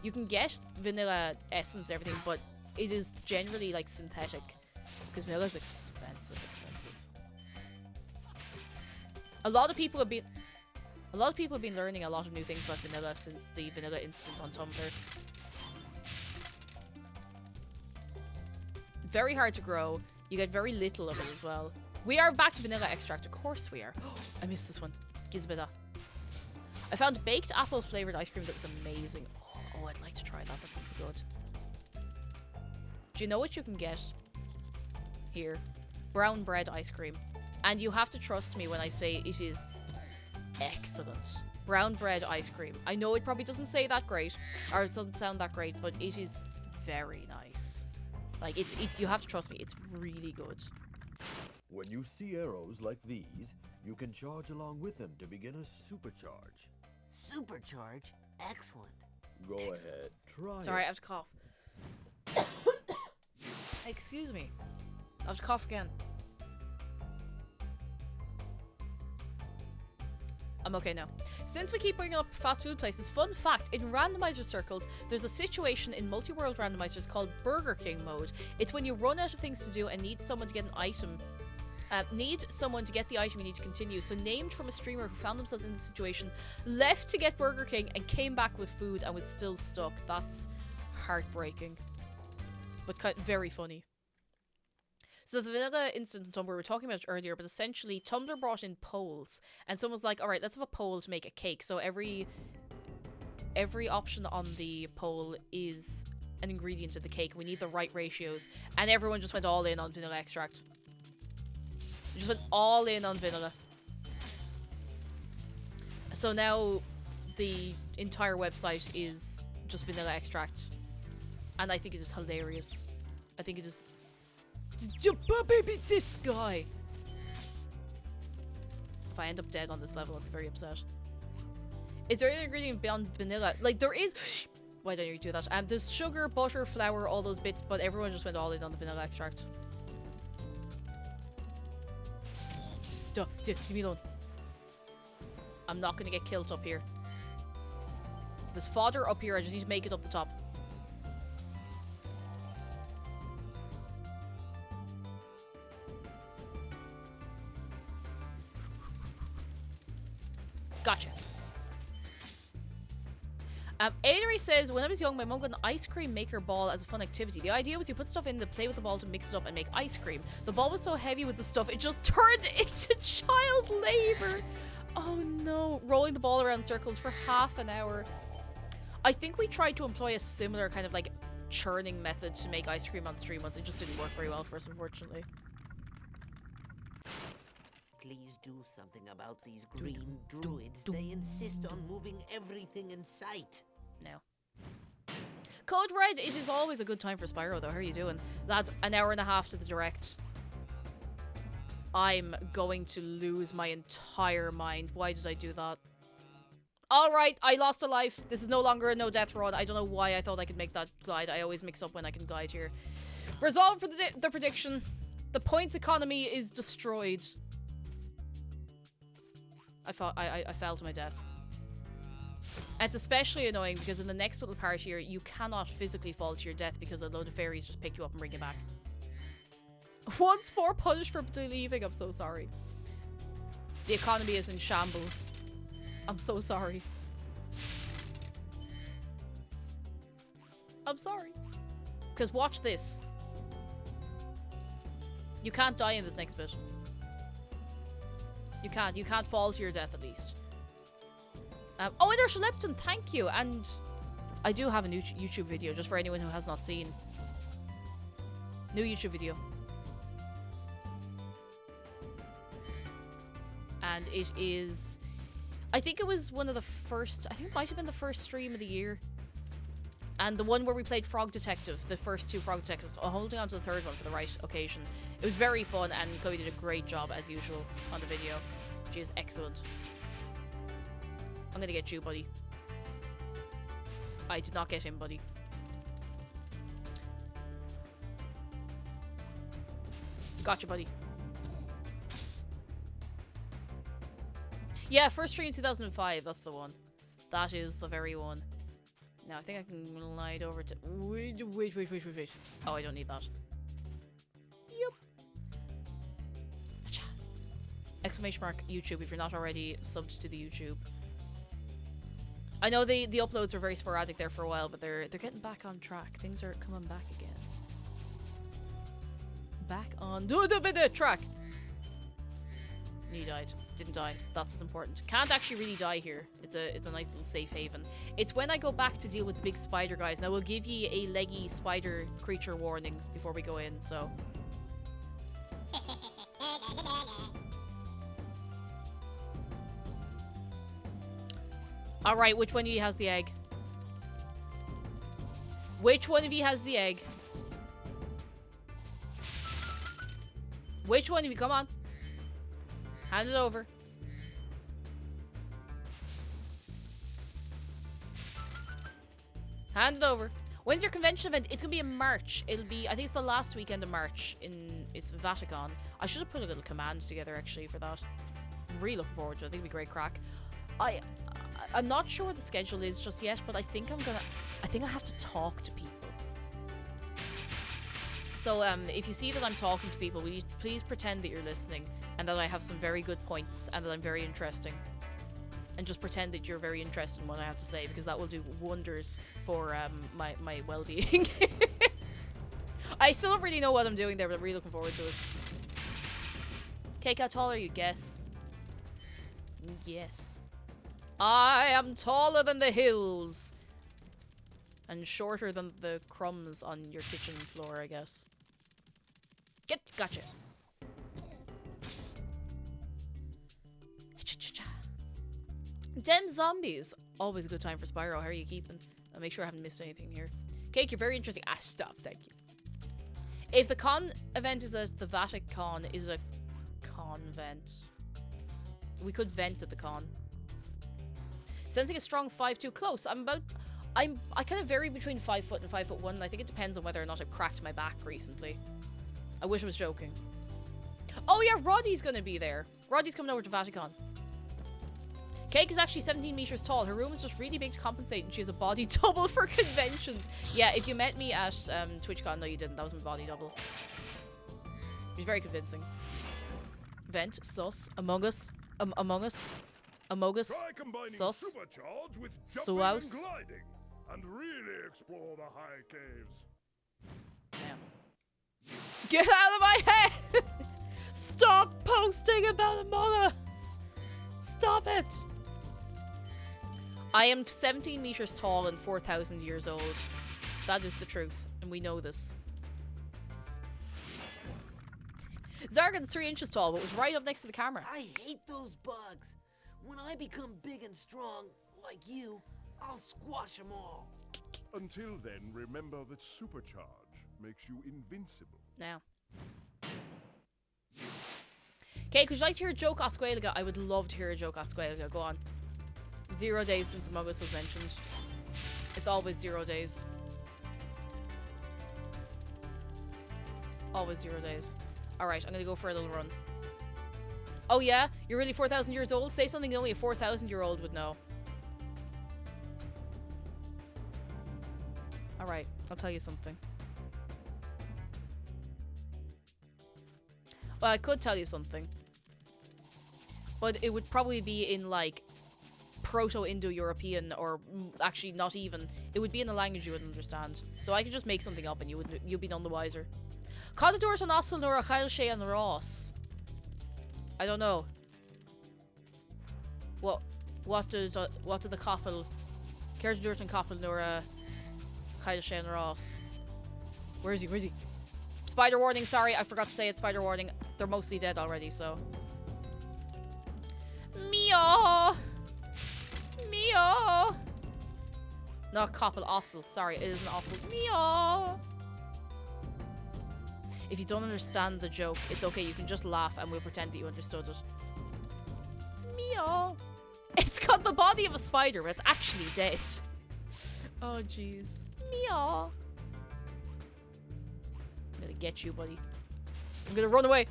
you can get vanilla essence and everything, but it is generally like synthetic because vanilla is expensive. A lot of people have been learning a lot of new things about vanilla since the vanilla incident on Tumblr. Very hard to grow. You get very little of it as well. We are back to vanilla extract. Of course we are. I missed this one. Gizbida. I found baked apple flavored ice cream that was amazing. Oh, I'd like to try that. That sounds good. Do you know what you can get here? Brown bread ice cream. And you have to trust me when I say it is excellent. Brown bread ice cream. I know it probably doesn't say that great, or it doesn't sound that great, but it is very nice. Like, you have to trust me. It's really good. When you see arrows like these, you can charge along with them to begin a supercharge. Supercharge? Excellent. Go ahead, try Sorry, it. I have to cough. Excuse me. I have to cough again. I'm okay now. Since we keep bringing up fast food places, fun fact, in randomizer circles, there's a situation in multi-world randomizers called Burger King mode. It's when you run out of things to do and need someone to get an item. Need someone to get the item you need to continue. So named from a streamer who found themselves in this situation, left to get Burger King and came back with food and was still stuck. That's heartbreaking. But very funny. So the vanilla incident on Tumblr, we were talking about it earlier, but essentially Tumblr brought in polls, and someone was like, alright, let's have a poll to make a cake. So every option on the poll is an ingredient in the cake. We need the right ratios. And everyone just went all in on vanilla extract. Just went all in on vanilla. So now the entire website is just vanilla extract. And I think it is hilarious. I think it is... Baby, this guy! If I end up dead on this level, I'll be very upset. Is there any ingredient beyond vanilla? Like, there is... Why don't you do that? There's sugar, butter, flour, all those bits, but everyone just went all in on the vanilla extract. Duh, leave me alone. I'm not gonna get killed up here. There's fodder up here, I just need to make it up the top. Gotcha. Adery says, when I was young, my mom got an ice cream maker ball as a fun activity. The idea was you put stuff in to play with the ball to mix it up and make ice cream. The ball was so heavy with the stuff, it just turned into child labor. Oh no. Rolling the ball around circles for half an hour. I think we tried to employ a similar kind of like churning method to make ice cream on stream once. It just didn't work very well for us, unfortunately. Please do something about these green druids. They insist on moving everything in sight. No. Code Red, it is always a good time for Spyro though. How are you doing? Lads, an hour and a half to the direct. I'm going to lose my entire mind. Why did I do that? Alright, I lost a life. This is no longer a no death run. I don't know why I thought I could make that glide. I always mix up when I can glide here. Resolve for the prediction. The points economy is destroyed. I fell to my death. And it's especially annoying because in the next little part here, you cannot physically fall to your death because a load of fairies just pick you up and bring you back. Once more punished for leaving. I'm so sorry. The economy is in shambles. I'm so sorry. I'm sorry. Because watch this. You can't die in this next bit. You can't. You can't fall to your death, at least. Oh, and there's Lepton, thank you! And I do have a new YouTube video, just for anyone who has not seen. New YouTube video. And it is... I think it was one of the first... I think it might have been the first stream of the year. And the one where we played Frog Detective, the first two Frog Detectives, holding on to the third one for the right occasion. It was very fun, and Chloe did a great job, as usual, on the video. She is excellent. I'm gonna get you, buddy. I did not get him, buddy. Gotcha, buddy. Yeah, first stream in 2005, that's the one. That is the very one. Now, I think I can glide over to... Wait. Oh, I don't need that. Yep. Exclamation mark YouTube if you're not already subbed to the YouTube. I know the uploads were very sporadic there for a while, but they're getting back on track. Things are coming back again. Back on the track. He died. Didn't die. That's what's important. Can't actually really die here. It's a nice little safe haven. It's when I go back to deal with the big spider guys. Now we'll give you a leggy spider creature warning before we go in, so. Alright, which one of you has the egg? Which one of you has the egg? Which one of you? Come on. Hand it over. Hand it over. When's your convention event? It's gonna be in March. It'll be, I think it's the last weekend of March it's Vatican. I should have put a little command together actually for that. I'm really looking forward to it. I think it'll be great crack. I'm not sure what the schedule is just yet, but I think I have to talk to people. So if you see that I'm talking to people, will you please pretend that you're listening and that I have some very good points and that I'm very interesting. And just pretend that you're very interested in what I have to say, because that will do wonders for my well-being. I still don't really know what I'm doing there, but I'm really looking forward to it. Cake, how tall are you? Guess. Yes. I am taller than the hills. And shorter than the crumbs on your kitchen floor, I guess. Gotcha. Dem zombies. Always a good time for Spyro. How are you keeping? I'll make sure I haven't missed anything here. Cake, you're very interesting. Ah, stop. Thank you. If the con event is at the Vatican is a convent. We could vent at the con. Sensing a strong 5'2". Close. I kind of vary between 5 foot and 5'1". I think it depends on whether or not I've cracked my back recently. I wish I was joking. Oh yeah, Roddy's gonna be there. Roddy's coming over to Vatican. Cake is actually 17 meters tall. Her room is just really big to compensate, and she has a body double for conventions. Yeah, if you met me at TwitchCon, no you didn't. That was my body double. She's very convincing. Vent, sus, Among Us, Among Us, Amogus, Try combining sus, supercharge with jumping and Suaus. gliding, and really explore the high caves. Damn. Get out of my head! Stop posting about Among Us! Stop it! I am 17 meters tall and 4,000 years old. That is the truth, and we know this. Zargan's 3 inches tall, but was right up next to the camera. I hate those bugs. When I become big and strong, like you, I'll squash them all. Until then, remember that supercharge makes you invincible. Now. Cake, would you like to hear a joke Osqueliga? I would love to hear a joke Osqueliga. Go on. 0 days since Among Us was mentioned. It's always 0 days. Always 0 days. Alright, I'm gonna go for a little run. Oh yeah? You're really 4,000 years old? Say something only a 4,000-year-old would know. Alright, I'll tell you something. Well, I could tell you something. But it would probably be in, like, Proto-Indo-European, or actually not even. It would be in a language you wouldn't understand. So I could just make something up and you'd be none the wiser. Cadador an asal nor a chail sé an Ross. I don't know. What did the couple Cadador an couple nor a chail sé an Ross? Where is he? Where is he? Spider warning, sorry, I forgot to say it, spider warning. They're mostly dead already, so. Meow! Meow! Not couple, ossel. Sorry, it is an ossel. Meow! If you don't understand the joke, it's okay, you can just laugh and we'll pretend that you understood it. Meow! It's got the body of a spider, but it's actually dead. Oh, jeez. Meow! I'm gonna get you, buddy. I'm gonna run away.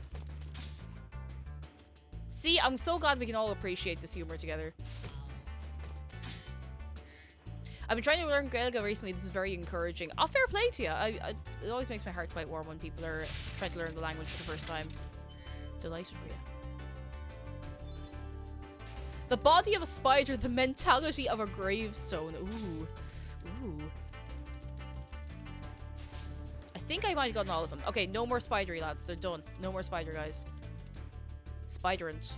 See, I'm so glad we can all appreciate this humor together. I've been trying to learn Gaeilge recently. This is very encouraging. Oh, fair play to you. It always makes my heart quite warm when people are trying to learn the language for the first time. Delighted for you. The body of a spider, the mentality of a gravestone. Ooh. Ooh. I think I might have gotten all of them. Okay, no more spidery, lads. They're done. No more spider, guys. Spiderant.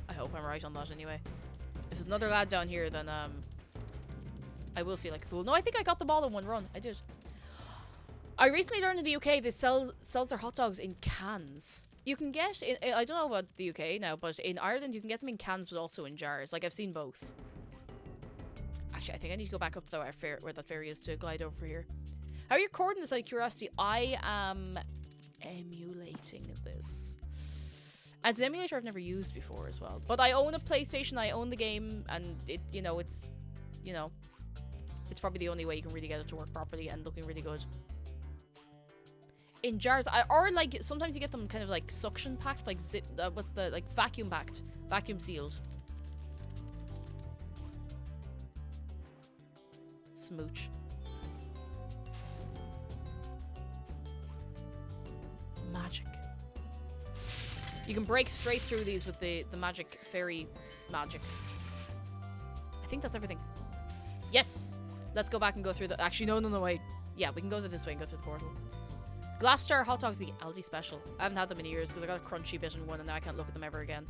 I hope I'm right on that anyway. If there's another lad down here, then I will feel like a fool. No, I think I got them all in one run. I did. I recently learned in the UK they sells their hot dogs in cans. You can get, I don't know about the UK now, but in Ireland you can get them in cans but also in jars. Like, I've seen both. Actually, I think I need to go back up to where that ferry is to glide over here. How are you recording this out of curiosity? I am emulating this. And it's an emulator I've never used before as well. But I own a PlayStation, I own the game, and it, you know, it's probably the only way you can really get it to work properly and looking really good. In jars, or like sometimes you get them kind of like suction packed, like vacuum packed, vacuum sealed. Smooch. Magic. You can break straight through these with the magic fairy magic. I think that's everything. Yes! Let's go back and go through the... Actually, no, wait. Yeah, we can go this way and go through the portal. Glass jar hot dogs, the Aldi special. I haven't had them in years because I got a crunchy bit in one and now I can't look at them ever again.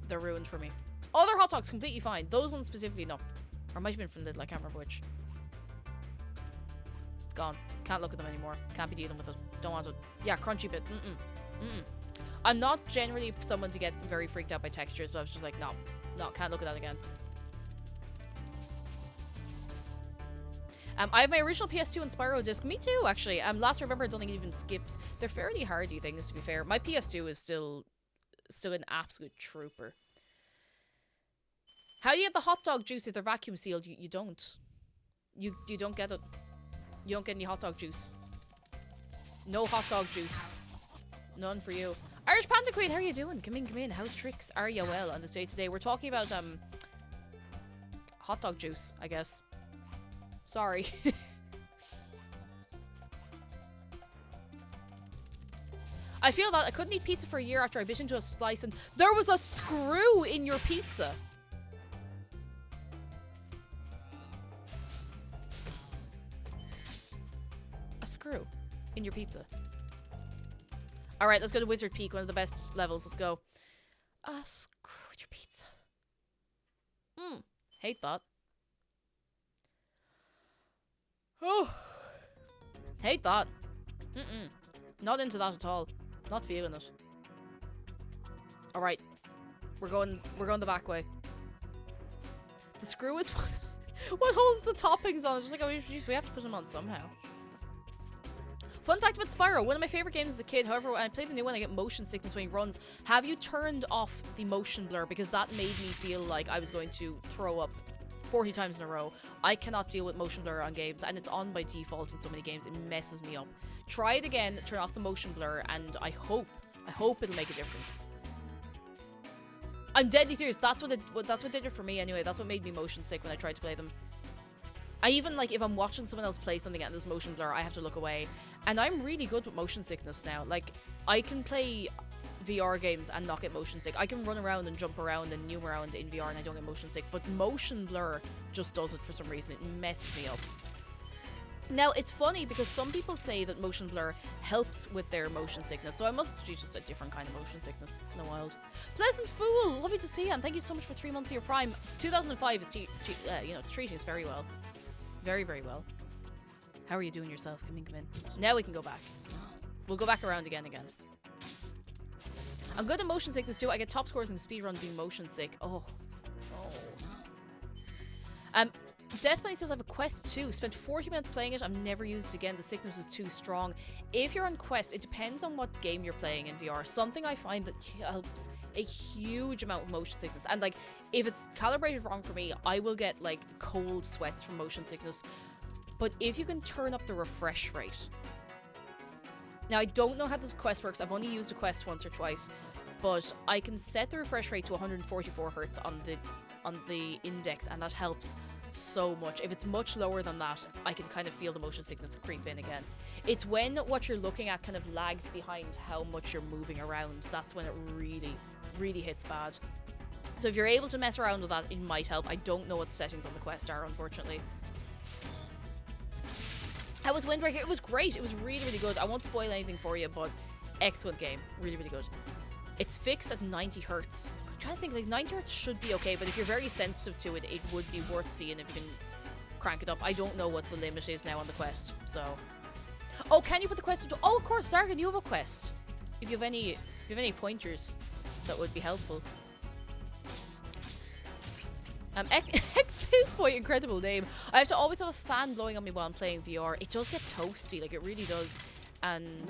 They're ruined for me. Other hot dogs, completely fine. Those ones specifically, no. Or it might have been from Lidl, I can't remember which. Gone. Can't look at them anymore. Can't be dealing with it. Don't want it. Yeah, crunchy bit. I'm not generally someone to get very freaked out by textures, but I was just like, no, can't look at that again. I have my original PS2 and Spyro disc. Me too, actually. Last I remember, I don't think it even skips. They're fairly hardy things, to be fair. My PS2 is still an absolute trooper. How do you get the hot dog juice if they're vacuum sealed? You don't. You don't get it. You don't get any hot dog juice. No hot dog juice. None for you. Irish Panda Queen, how are you doing? Come in. How's tricks? Are you well on this day today? We're talking about hot dog juice, I guess. Sorry. I feel that I couldn't eat pizza for a year after I bit into a slice and there was a screw in your pizza. A screw in your pizza. Alright, let's go to Wizard Peak, one of the best levels. Let's go. A screw in your pizza. Hate that. Oh, hate that. Not into that at all. Not feeling it. All right, we're going the back way. The screw is what holds the toppings on. Just like, oh, we have to put them on somehow. Fun fact about Spyro: one of my favorite games as a kid. However, when I play the new one, I get motion sickness when he runs. Have you turned off the motion blur? Because that made me feel like I was going to throw up 40 times in a row. I cannot deal with motion blur on games, and it's on by default in so many games. It messes me up. Try it again, turn off the motion blur, and I hope it'll make a difference. I'm deadly serious. That's what did it for me anyway. That's what made me motion sick when I tried to play them. I even, like, if I'm watching someone else play something and there's motion blur, I have to look away. And I'm really good with motion sickness now. Like, I can play VR games and not get motion sick. I can run around and jump around and new around in VR and I don't get motion sick, but motion blur just does it for some reason. It messes me up. Now, it's funny because some people say that motion blur helps with their motion sickness, so I must do just a different kind of motion sickness. Kind of wild. Pleasant Fool, lovely to see you, and thank you so much for 3 months of your Prime. 2005 is it's treating us very well. Very, very well. How are you doing yourself? Come in. Now we can go back. We'll go back around again. I'm good at motion sickness too. I get top scores in the speedrun being motion sick. Oh. Death Bunny says I have a Quest 2. Spent 40 minutes playing it. I've never used it again. The sickness is too strong. If you're on Quest, it depends on what game you're playing in VR. Something I find that helps a huge amount of motion sickness. And like, if it's calibrated wrong for me, I will get like cold sweats from motion sickness. But if you can turn up the refresh rate. Now, I don't know how this Quest works. I've only used a Quest once or twice. But I can set the refresh rate to 144 Hz on the index, and that helps so much. If it's much lower than that, I can kind of feel the motion sickness creep in again. It's when what you're looking at kind of lags behind how much you're moving around. That's when it really, really hits bad. So if you're able to mess around with that, it might help. I don't know what the settings on the Quest are, unfortunately. How was Wind Waker? It was great. It was really, really good. I won't spoil anything for you, but excellent game. Really, really good. It's fixed at 90 hertz. I'm trying to think, like 90 hertz should be okay, but if you're very sensitive to it, it would be worth seeing if you can crank it up. I don't know what the limit is now on the Quest, so... Oh, can you put the Quest into... Oh, of course, Zargan, you have a Quest. If you have any pointers, that would be helpful. X Boy, incredible name. I have to always have a fan blowing on me while I'm playing VR. It does get toasty, like it really does. And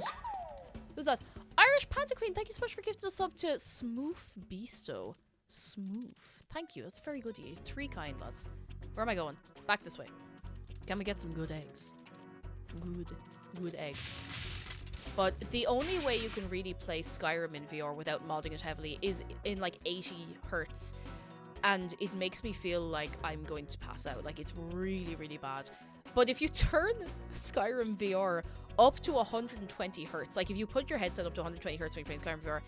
who's that? Irish Panda Queen, thank you so much for gifting a sub to Smooth Beasto. Smooth. Thank you, that's very good of you. 3 kind, lads. Where am I going? Back this way. Can we get some good eggs? Good eggs. But the only way you can really play Skyrim in VR without modding it heavily is in like 80 hertz. And it makes me feel like I'm going to pass out. Like, it's really, really bad. But if you turn Skyrim VR up to 120 hertz, like if you put your headset up to 120 hertz when you're playing Skyrim VR,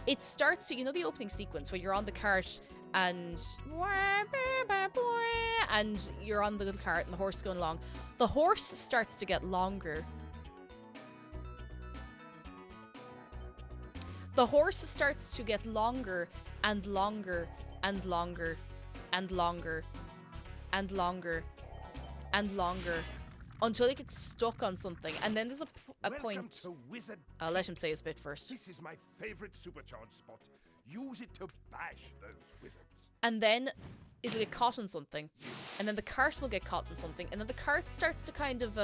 it starts to, you know the opening sequence where you're on the cart and you're on the cart and the horse is going along. The horse starts to get longer. The horse starts to get longer and longer and longer and longer and longer and longer until it gets stuck on something, and then there's a point. I'll let him say his bit first. This is my favorite supercharged spot. Use it to bash those wizards. And then it'll get caught in something, and then the cart will get caught in something, and then the cart starts to kind of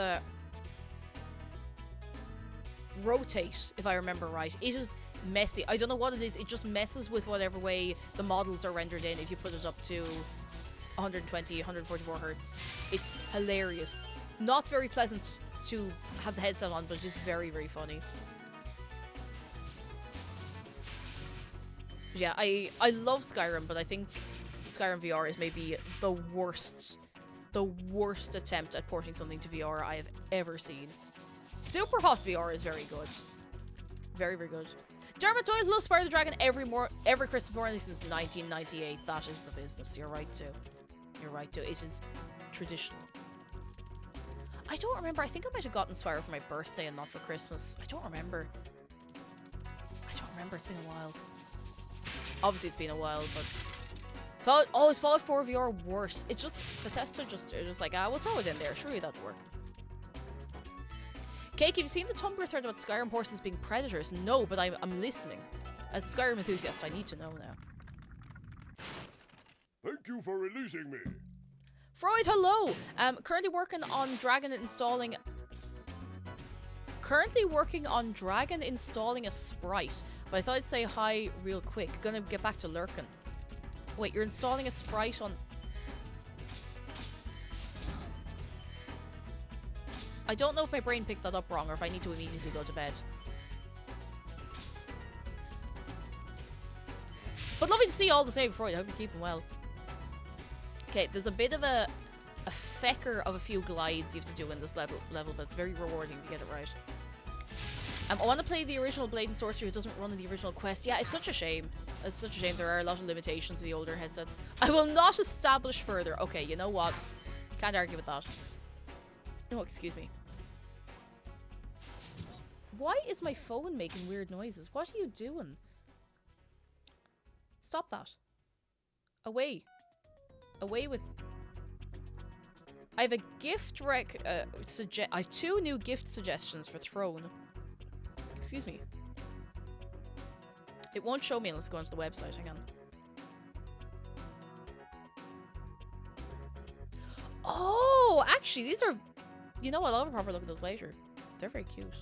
rotate, if I remember right. It is messy. I don't know what it is. It just messes with whatever way the models are rendered in if you put it up to 120, 144 hertz. It's hilarious. Not very pleasant to have the headset on, but it is very, very funny. Yeah, I love Skyrim, but I think Skyrim VR is maybe the worst attempt at porting something to VR I have ever seen. Super Hot VR is very good. Very, very good. Dermot Doyle loves Spyro the Dragon every Christmas morning since 1998. That is the business. You're right too. You're right too. It is traditional. I don't remember. I think I might have gotten Spyro for my birthday and not for Christmas. I don't remember. It's been a while. Obviously it's been a while, but is Fallout 4 VR worse? It's just Bethesda are just like, we'll throw it in there. Surely that'll work. Cake, have you seen the Tumblr thread about Skyrim horses being predators? No, but I'm listening. As a Skyrim enthusiast, I need to know now. Thank you for releasing me. Freud, hello! Currently working on Dragon installing a sprite, but I thought I'd say hi real quick. Gonna get back to lurking. Wait, you're installing a sprite on... I don't know if my brain picked that up wrong or if I need to immediately go to bed. But lovely to see you all the same, Freud. I hope you're keeping well. Okay, there's a bit of a fecker of a few glides you have to do in this level, but it's very rewarding if you get it right. I want to play the original Blade and Sorcery. It doesn't run in the original Quest. Yeah, it's such a shame. It's such a shame. There are a lot of limitations to the older headsets. I will not establish further. Okay, you know what? Can't argue with that. No, excuse me. Why is my phone making weird noises? What are you doing? Stop that. Away. Away with... I have a gift I have 2 new gift suggestions for Throne. Excuse me. It won't show me unless I go onto the website. Hang on. Oh, actually, these are... You know what? I'll have a proper look at those later. They're very cute.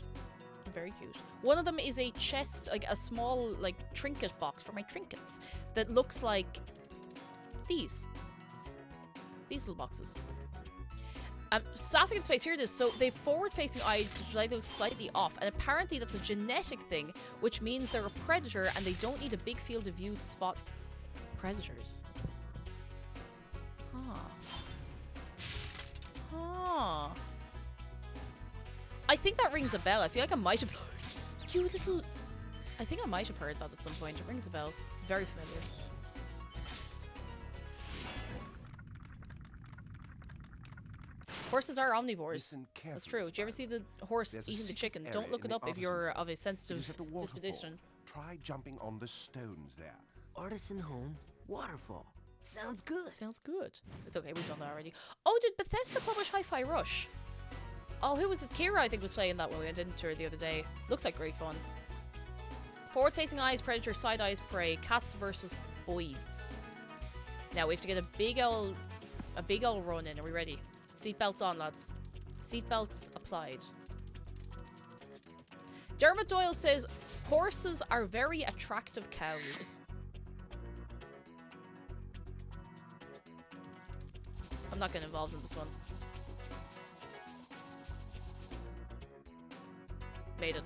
Very cute. One of them is a chest, like a small, like, trinket box for my trinkets that looks like these. These little boxes. Sapphic in Space, here it is. So they've forward-facing eyes, which look slightly off, and apparently that's a genetic thing, which means they're a predator and they don't need a big field of view to spot predators. Huh. Oh. I think that rings a bell. I feel like I might have... You little... I think I might have heard that at some point. It rings a bell. Very familiar. Horses are omnivores. That's true. Did you ever see the horse eating the chicken? Don't look it up if you're of a sensitive disposition. Try jumping on the stones there. Artisan home, waterfall. Sounds good. Sounds good. It's okay, we've done that already. Oh, did Bethesda publish Hi-Fi Rush? Oh, who was it? Kira, I think, was playing that when we went into her the other day. Looks like great fun. Forward-facing eyes, predator, side eyes, prey. Cats versus boids. Now we have to get a big old run in. Are we ready? Seatbelts on, lads. Seatbelts applied. Dermot Doyle says, horses are very attractive cows. I'm not getting involved in this one. Made it.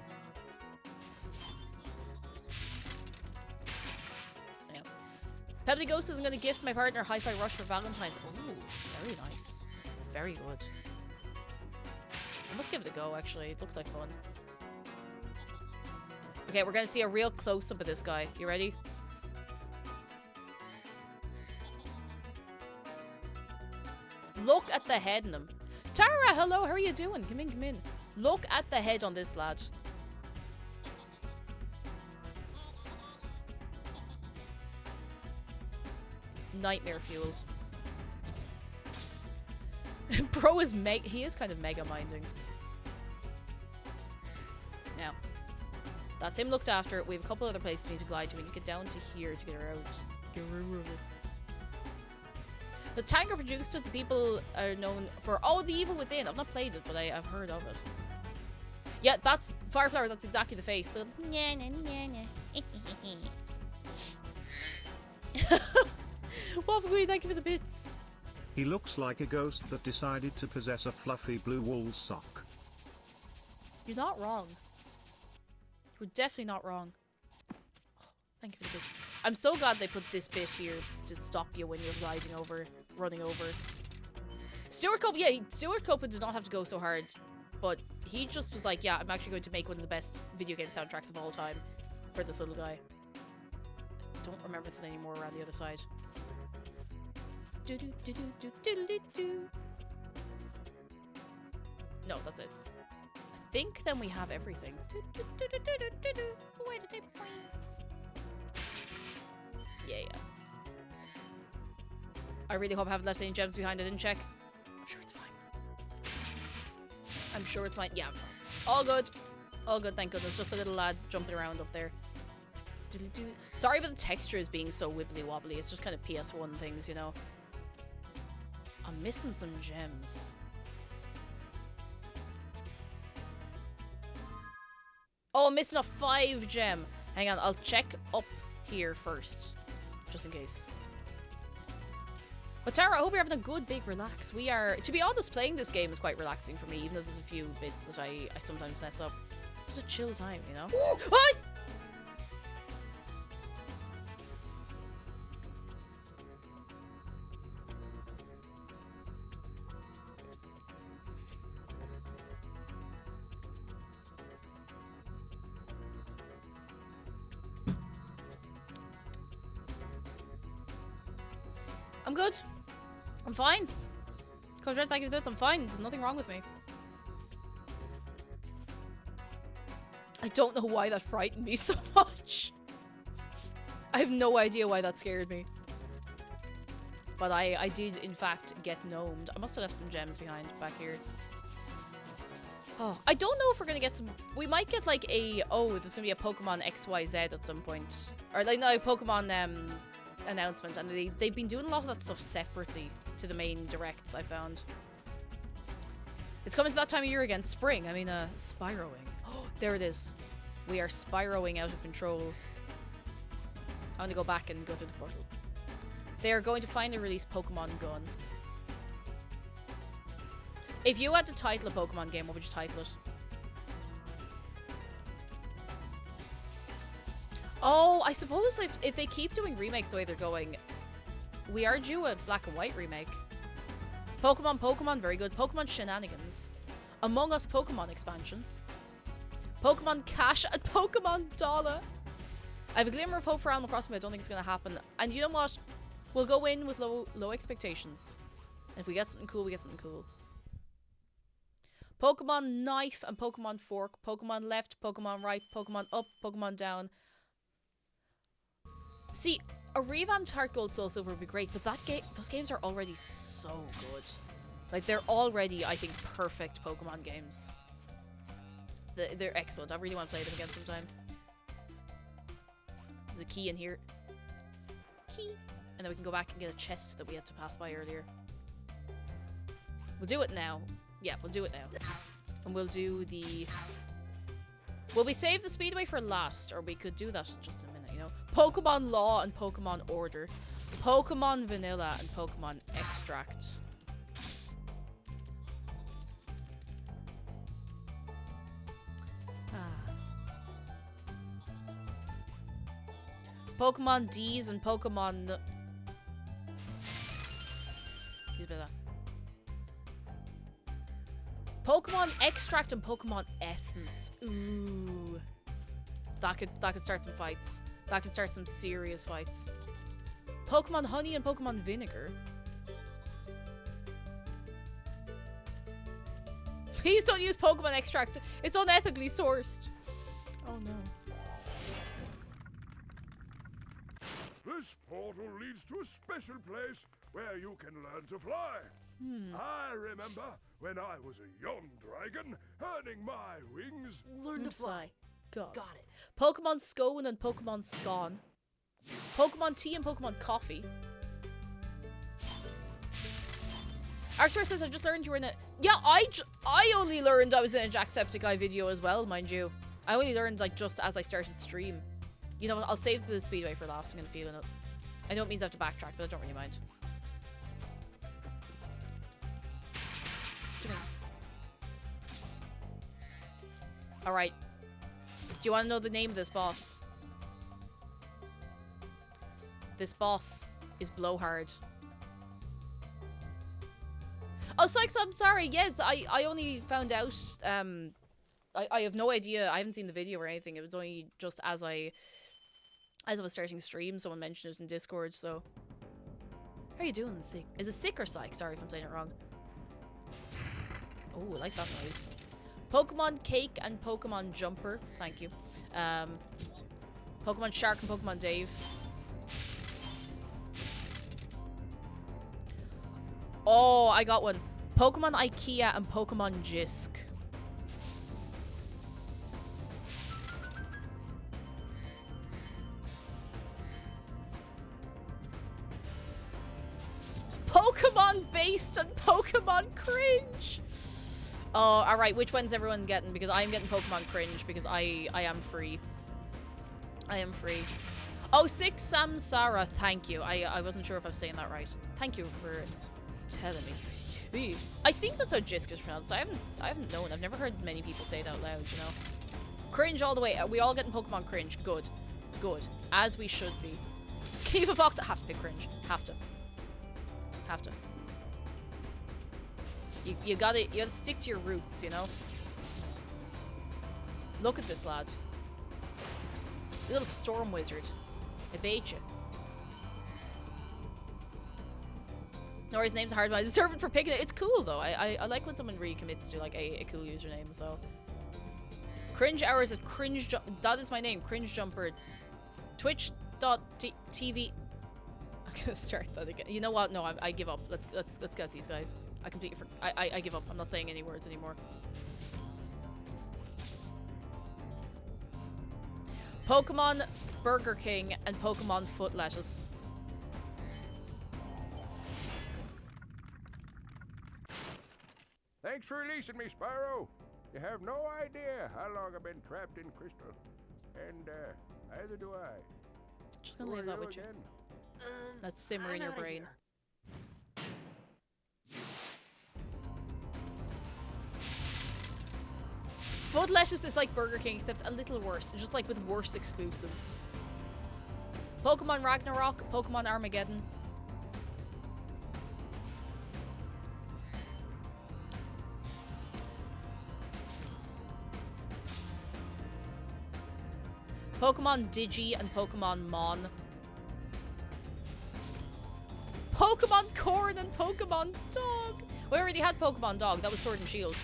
Yeah. Pebbly Ghost says, I'm going to gift my partner Hi-Fi Rush for Valentine's. Oh, very nice. Very good. I must give it a go, actually. It looks like fun. Okay, we're going to see a real close-up of this guy. You ready? Look at the head in him. Tara, hello, how are you doing? Come in, come in. Look at the head on this lad. Nightmare fuel. Bro is he is kind of mega minding. Now, that's him looked after. We have a couple other places we need to glide to. We need to get down to here to get her out. The Tango produced it. The people are known for... Oh, The Evil Within. I've not played it, but I've heard of it. Yeah, that's... Fireflower, that's exactly the face. The... Waffle, thank you for the bits. He looks like a ghost that decided to possess a fluffy blue wool sock. You're not wrong. You're definitely not wrong. Thank you for the bits. I'm so glad they put this bit here to stop you when you're gliding over, running over. Stuart Copeland did not have to go so hard, but he just was like, yeah, I'm actually going to make one of the best video game soundtracks of all time for this little guy. I don't remember if there's any more around the other side. No, that's it. I think then we have everything. Yeah. I really hope I haven't left any gems behind. I didn't check. I'm sure it's fine. I'm sure it's fine. Yeah, I'm fine. All good. All good, thank goodness. Just a little lad jumping around up there. Sorry about the textures being so wibbly wobbly. It's just kind of PS1 things, you know. I'm missing some gems. Oh, I'm missing a 5 gem. Hang on, I'll check up here first. Just in case. But Tara, I hope you're having a good big relax. We are, to be honest, playing this game is quite relaxing for me, even though there's a few bits that I sometimes mess up. It's just a chill time, you know? What? I'm good. I'm fine. Coach Red, thank you for this. I'm fine. There's nothing wrong with me. I don't know why that frightened me so much. I have no idea why that scared me. But I did, in fact, get gnomed. I must have left some gems behind back here. Oh, I don't know if we're going to get some... We might get like a... Oh, there's going to be a Pokemon XYZ at some point. Or like, no, Pokemon... announcement, and they've been doing a lot of that stuff separately to the main directs, I found. It's coming to that time of year again. Spring. I mean, Spyroing. Oh, there it is. We are Spyroing out of control. I want to go back and go through the portal. They are going to finally release Pokemon Gun. If you had to title a Pokemon game, what would you title it? Oh, I suppose if they keep doing remakes the way they're going, we are due a black and white remake. Pokemon, very good. Pokemon Shenanigans. Among Us Pokemon expansion. Pokemon Cash and Pokemon Dollar. I have a glimmer of hope for Animal Crossing, but I don't think it's going to happen. And you know what? We'll go in with low expectations. And if we get something cool, we get something cool. Pokemon Knife and Pokemon Fork. Pokemon Left, Pokemon Right, Pokemon Up, Pokemon Down. See, a revamped Heart Gold Soul Silver would be great, but those games are already so good. Like, they're already, I think, perfect Pokemon games. They're excellent. I really want to play them again sometime. There's a key in here. Key. And then we can go back and get a chest that we had to pass by earlier. We'll do it now. Yeah, we'll do it now. And we'll do the... Will we save the Speedway for last? Or we could do that in just a minute, you know? Pokemon Law and Pokemon Order. Pokemon Vanilla and Pokemon Extract. Pokemon D's and Pokemon... Pokemon Extract and Pokemon Essence. Ooh. That could start some fights. That could start some serious fights. Pokemon Honey and Pokemon Vinegar. Please don't use Pokemon Extract. It's unethically sourced. Oh no. This portal leads to a special place where you can learn to fly. I remember when I was a young dragon, earning my wings. Learn to fly. Got Got it. Pokemon Scone and Pokemon Scone. Pokemon Tea and Pokemon Coffee. Arthur says, I just learned you were in a... Yeah, I only learned I was in a Jacksepticeye video as well, mind you. I only learned, like, just as I started stream. You know what, I'll save the Speedway for last. I'm gonna feel it. I know it means I have to backtrack, but I don't really mind. Alright. Do you want to know the name of this boss? This boss is Blowhard. Oh, Sykes, I'm sorry. Yes, I only found out. I have no idea. I haven't seen the video or anything. It was only just as I was starting stream, someone mentioned it in Discord, so... How are you doing, Sick? Is it Sick or Psych? Sorry if I'm saying it wrong. Oh, I like that noise. Pokemon Cake and Pokemon Jumper. Thank you. Pokemon Shark and Pokemon Dave. Oh, I got one. Pokemon IKEA and Pokemon Jisk. Pokemon Based and Pokemon Cringe. Oh, alright. Which one's everyone getting? Because I'm getting Pokemon Cringe because I am free. I am free. Oh, Sick Samsara. Thank you. I wasn't sure if I was saying that right. Thank you for telling me. I think that's how Jisk is pronounced. I haven't known. I've never heard many people say it out loud, you know. Cringe all the way. Are we all getting Pokemon Cringe? Good. Good. As we should be. Kiva Fox. I have to pick Cringe. Have to. Have to. You gotta stick to your roots, you know? Look at this lad. Little storm wizard. I bait you. No, his name's a hard one. I deserve it for picking it. It's cool though. I like when someone really commits to like a cool username, so. Cringe hours at cringe that is my name, Cringe Jumper. Twitch.tv. I'm gonna start that again. You know what? No, I give up. Let's get these guys. I completely I give up. I'm not saying any words anymore. Pokemon Burger King and Pokemon Foot Lettuce. Thanks for releasing me, Spyro. You have no idea how long I've been trapped in crystal. And, neither do I. Just gonna leave that with you. Let's simmer in your brain. Foot Lettuce is like Burger King, except a little worse. It's just like with worse exclusives. Pokemon Ragnarok, Pokemon Armageddon. Pokemon Digi and Pokemon Mon. Pokemon Corn and Pokemon Dog. We already had Pokemon Dog. That was Sword and Shield.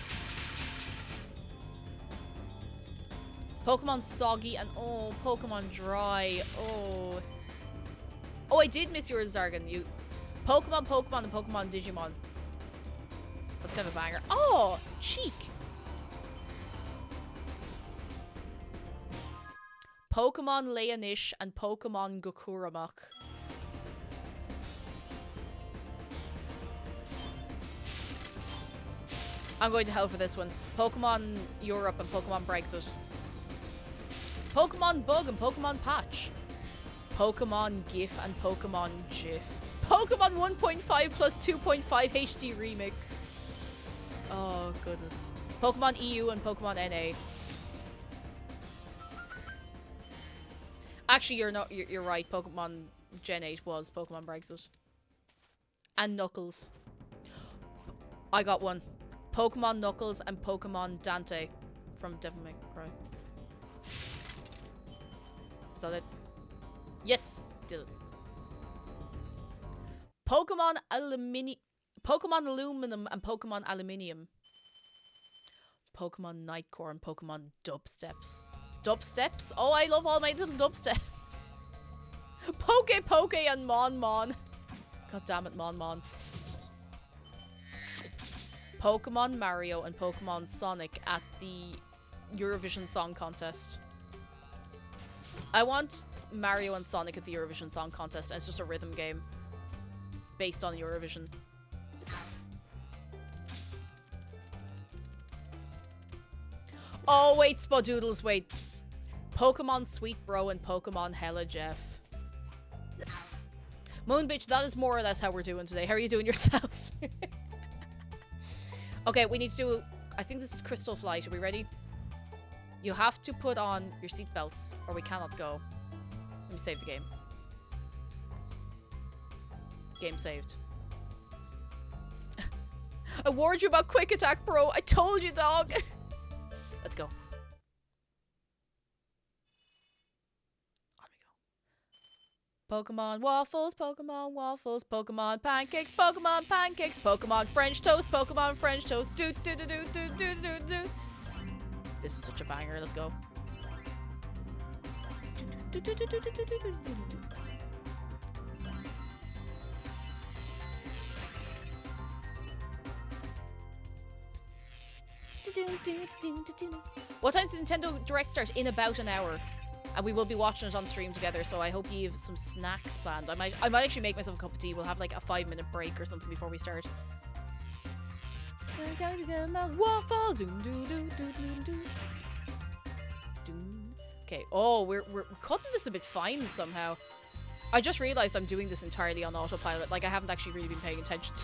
Pokemon Soggy and oh, Pokemon Dry. Oh. Oh, I did miss yours, Zargan. You Pokemon and Pokemon Digimon. That's kind of a banger. Oh, Cheek. Pokemon Leonish and Pokemon Gokuramak. I'm going to hell for this one. Pokemon Europe and Pokemon Brexit. Pokemon Bug and Pokemon Patch. Pokemon GIF and Pokemon GIF. Pokemon 1.5 plus 2.5 HD Remix. Oh, goodness. Pokemon EU and Pokemon NA. Actually, you're right. Pokemon Gen 8 was Pokemon Brexit. And Knuckles. I got one. Pokemon Knuckles and Pokemon Dante from Devil May Cry. Is that it? Yes, did it. Pokemon Aluminum and Pokemon Aluminium. Pokemon Nightcore and Pokemon Dubsteps. Dubsteps? Oh, I love all my little dubsteps. Poke and Mon. God damn it, Mon. Pokemon Mario and Pokemon Sonic at the Eurovision Song Contest. I want Mario and Sonic at the Eurovision Song Contest. It's just a rhythm game based on Eurovision. Oh, wait, Spodoodles, wait. Pokemon Sweet Bro and Pokemon Hella Jeff. Moon Bitch, that is more or less how we're doing today. How are you doing yourself? Okay, we need to do... I think this is Crystal Flight. Are we ready? You have to put on your seatbelts or we cannot go. Let me save the game. Game saved. I warned you about Quick Attack, bro. I told you, dog. Let's go. On we go. Pokemon waffles, Pokemon waffles, Pokemon pancakes, Pokemon pancakes, Pokemon French toast, Pokemon French toast. Do do do do do do do do. This is such a banger. Let's go. Do, do, do, do, do, do, do, do, do, do. What time does Nintendo Direct start? In about an hour. And we will be watching it on stream together, so I hope you have some snacks planned. I might actually make myself a cup of tea. We'll have like a 5-minute break or something before we start. Waffles. Okay. Oh, we're cutting this a bit fine somehow. I just realized I'm doing this entirely on autopilot. Like, I haven't actually really been paying attention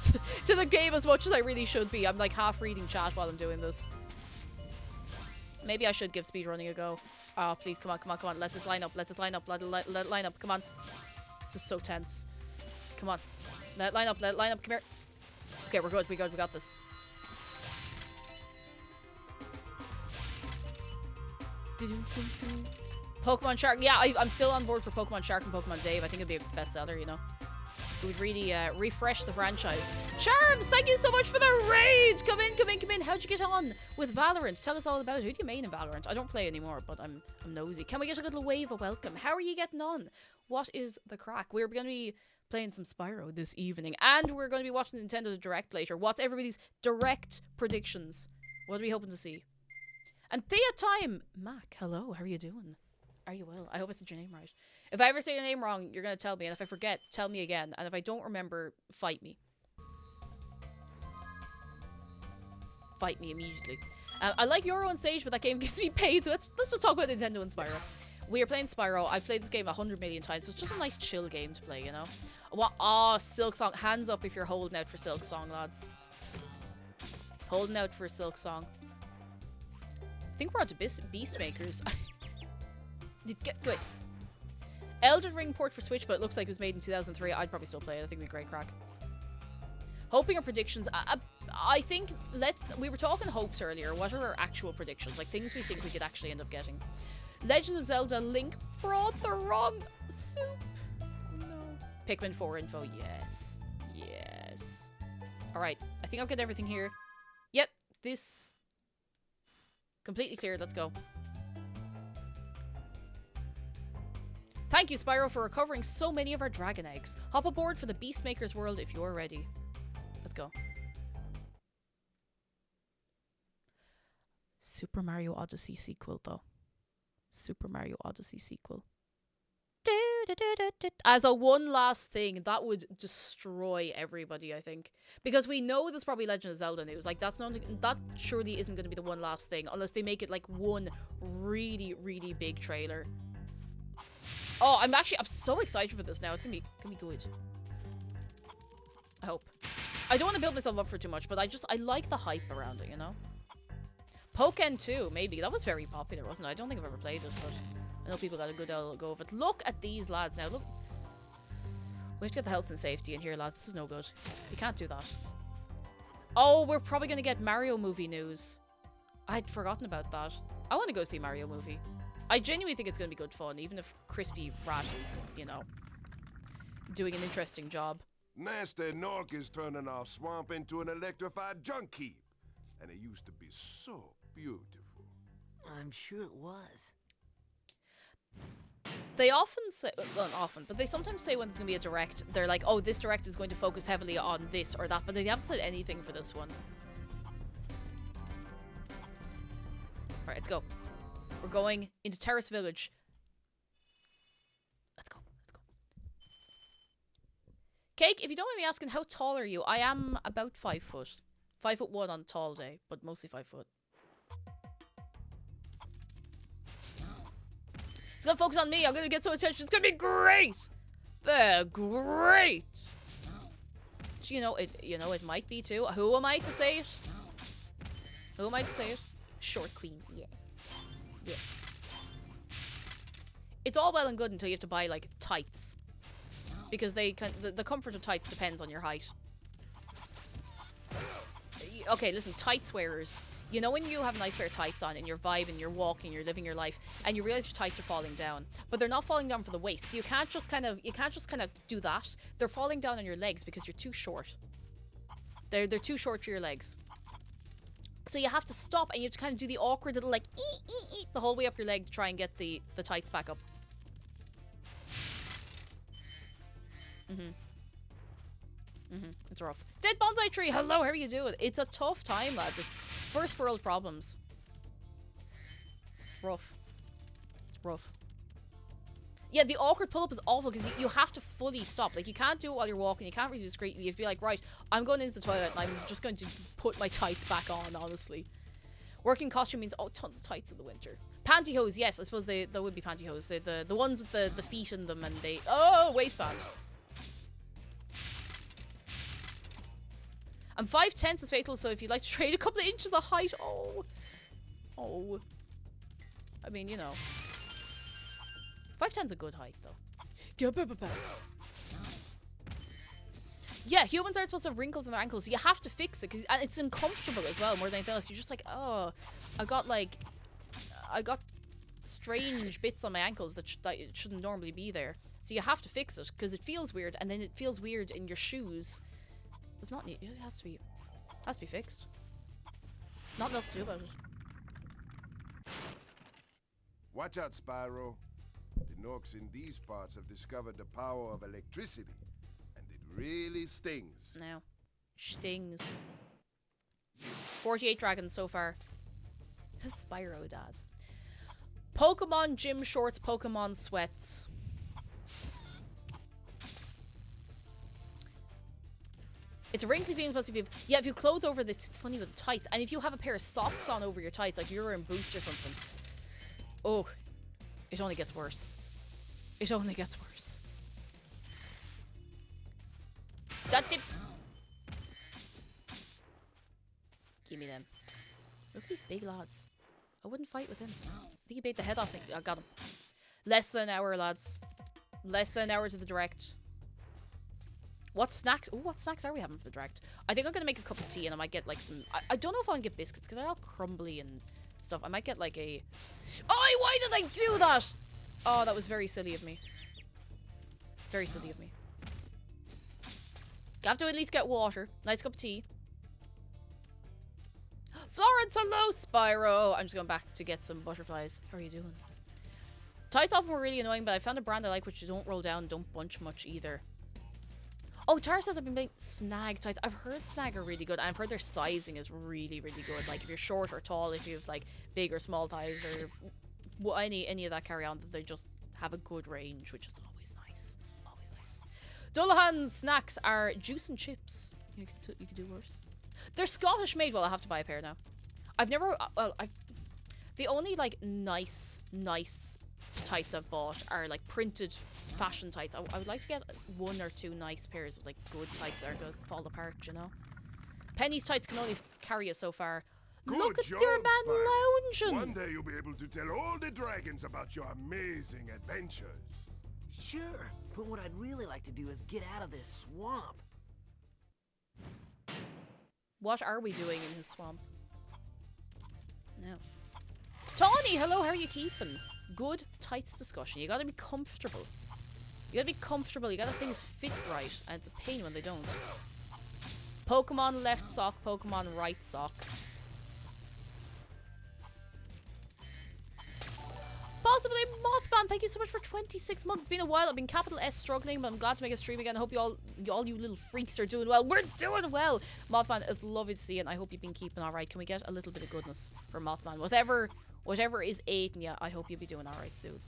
to the game as much as I really should be. I'm like half reading chat while I'm doing this. Maybe I should give speedrunning a go. Oh, please, come on. Let this line up. Let it line up. Come on. This is so tense. Come on. Let it line up. Come here. Okay, we're good. We got this. Pokemon Shark. Yeah, I'm still on board for Pokemon Shark and Pokemon Dave. I think it'd be a bestseller, you know. It would really refresh the franchise. Charms, thank you so much for the raids. Come in. How'd you get on with Valorant? Tell us all about it. Who do you main in Valorant? I don't play anymore, but I'm nosy. Can we get a little wave of welcome? How are you getting on? What is the crack? We're going to be playing some Spyro this evening, and we're going to be watching the Nintendo Direct later. What's everybody's direct predictions? What are we hoping to see? And Thea Time, Mac, hello, how are you doing? Are you well? I hope I said your name right. If I ever say your name wrong, you're going to tell me. And if I forget, tell me again. And if I don't remember, fight me. Fight me immediately. I like Euro and Sage, but that game gives me pain. So let's just talk about Nintendo and Spyro. We are playing Spyro. I've played this game 100 million times. So it's just a nice chill game to play, you know? What? Oh, Silk Song. Hands up if you're holding out for Silk Song, lads. Holding out for Silk Song. I think we're on to Beast Makers. Go ahead. Elden Ring port for Switch, but it looks like it was made in 2003. I'd probably still play it. I think it'd be a great crack. Hoping or predictions. I think we were talking hopes earlier. What are our actual predictions? Like things we think we could actually end up getting. Legend of Zelda Link brought the wrong soup. Oh no. Pikmin 4 info. Yes. Yes. Alright. I think I'll get everything here. Yep. This. Completely cleared. Let's go. Thank you, Spyro, for recovering so many of our dragon eggs. Hop aboard for the Beastmaker's world if you're ready. Let's go. Super Mario Odyssey sequel, though. Super Mario Odyssey sequel. As a one last thing, that would destroy everybody, I think. Because we know there's probably Legend of Zelda news. Like, that surely isn't going to be the one last thing. Unless they make it, like, one really, really big trailer. Oh, I'm so excited for this now. It's gonna be good. I hope. I don't want to build myself up for too much, but I like the hype around it, you know? Pokken 2, maybe. That was very popular, wasn't it? I don't think I've ever played it, but I know people got a good go of it. Look at these lads now. Look. We have to get the health and safety in here, lads. This is no good. You can't do that. Oh, we're probably gonna get Mario movie news. I'd forgotten about that. I want to go see Mario movie. I genuinely think it's going to be good fun, even if Crispy Rat is, you know, doing an interesting job. Nasty Nork is turning our swamp into an electrified junk heap. And it used to be so beautiful. I'm sure it was. They often say, well, not often, but they sometimes say when there's going to be a direct, they're like, oh, this direct is going to focus heavily on this or that, but they haven't said anything for this one. Alright, let's go. We're going into Terrace Village. Let's go. Let's go. Cake, if you don't mind me asking, how tall are you? I am about 5 foot. 5'1" on a tall day, but mostly 5 foot. It's gonna focus on me. I'm gonna get some attention. It's gonna be great. They're great. You know it might be too. Who am I to say it? Who am I to say it? Short Queen. Yeah. Yeah. It's all well and good until you have to buy like tights, because they can. The comfort of tights depends on your height. Okay, listen, tights wearers. You know when you have a nice pair of tights on and you're vibing, you're walking, you're living your life, and you realize your tights are falling down, but they're not falling down for the waist. So you can't just kind of do that. They're falling down on your legs because you're too short. They're too short for your legs. So you have to stop and you have to kind of do the awkward little like the whole way up your leg to try and get the tights back up. It's rough. Dead bonsai tree, hello, how are you doing? It's a tough time, lads. It's first world problems. It's rough. It's rough. Yeah, the awkward pull-up is awful because you have to fully stop. Like, you can't do it while you're walking. You can't really discreetly. You have to be like, right, I'm going into the toilet and I'm just going to put my tights back on, honestly. Working costume means, oh, tons of tights in the winter. Pantyhose, yes, I suppose there would be pantyhose. The ones with the feet in them and they... Oh, waistband. I'm 5'10" is fatal, so if you'd like to trade a couple of inches of height... Oh. I mean, you know. 5'10's a good height, though. Yeah, humans aren't supposed to have wrinkles in their ankles, so you have to fix it, and it's uncomfortable as well, more than anything else. You're just like, oh, I got strange bits on my ankles that shouldn't normally be there. So you have to fix it, because it feels weird, and then it feels weird in your shoes. It's not neat. It has to be fixed. Nothing else to do about it. Watch out, Spyro. The Norks in these parts have discovered the power of electricity, and it really stings. No. Stings. 48 dragons so far. Spyro, Dad. Pokemon gym shorts, Pokemon sweats. It's a wrinkly feeling, plus if you have clothes over this, it's funny with the tights. And if you have a pair of socks on over your tights, like you're wearing boots or something. Oh, it only gets worse. It only gets worse. That dip. Give me them. Look at these big lads. I wouldn't fight with him. I think he bait the head off me. I got him. Less than an hour, lads. Less than an hour to the direct. What snacks? Oh, what snacks are we having for the direct? I think I'm gonna make a cup of tea and I might get like some. I don't know if I want to get biscuits because they're all crumbly and stuff. I might get like a... Oh, why did I do that? Oh, that was very silly of me. Very silly of me. You have to at least get water. Nice cup of tea. Florence, hello, Spyro. I'm just going back to get some butterflies. How are you doing? Tights often were really annoying, but I found a brand I like which don't roll down, don't bunch much either. Oh, Tara says I've been playing Snag tights. I've heard Snag are really good. I've heard their sizing is really, really good. Like, if you're short or tall, if you have, like, big or small thighs, or any of that carry on, that they just have a good range, which is always nice. Always nice. Dullahan's snacks are juice and chips. You could do worse. They're Scottish made. Well, I have to buy a pair now. I've never... Well, the only, like, nice tights I've bought are, like, printed fashion tights. I would like to get 1 or 2 nice pairs of, like, good tights that aren't going to fall apart, you know? Penny's tights can only carry us so far. Look at job, your man Spyro. lounging! One day you'll be able to tell all the dragons about your amazing adventures. Sure, but what I'd really like to do is get out of this swamp. What are we doing in his swamp? No. Tawny, hello, how are you keeping? Good tights discussion. You gotta be comfortable. You gotta be comfortable. You gotta have things fit right, and it's a pain when they don't. Pokemon left sock, Pokemon right sock. Possibly Mothman, thank you so much for 26 months. It's been a while. I've been capital S struggling, but I'm glad to make a stream again. I hope all you little freaks are doing well. We're doing well. Mothman, it's lovely to see you, and I hope you've been keeping alright. Can we get a little bit of goodness for Mothman? Whatever is aiding you, I hope you'll be doing alright soon.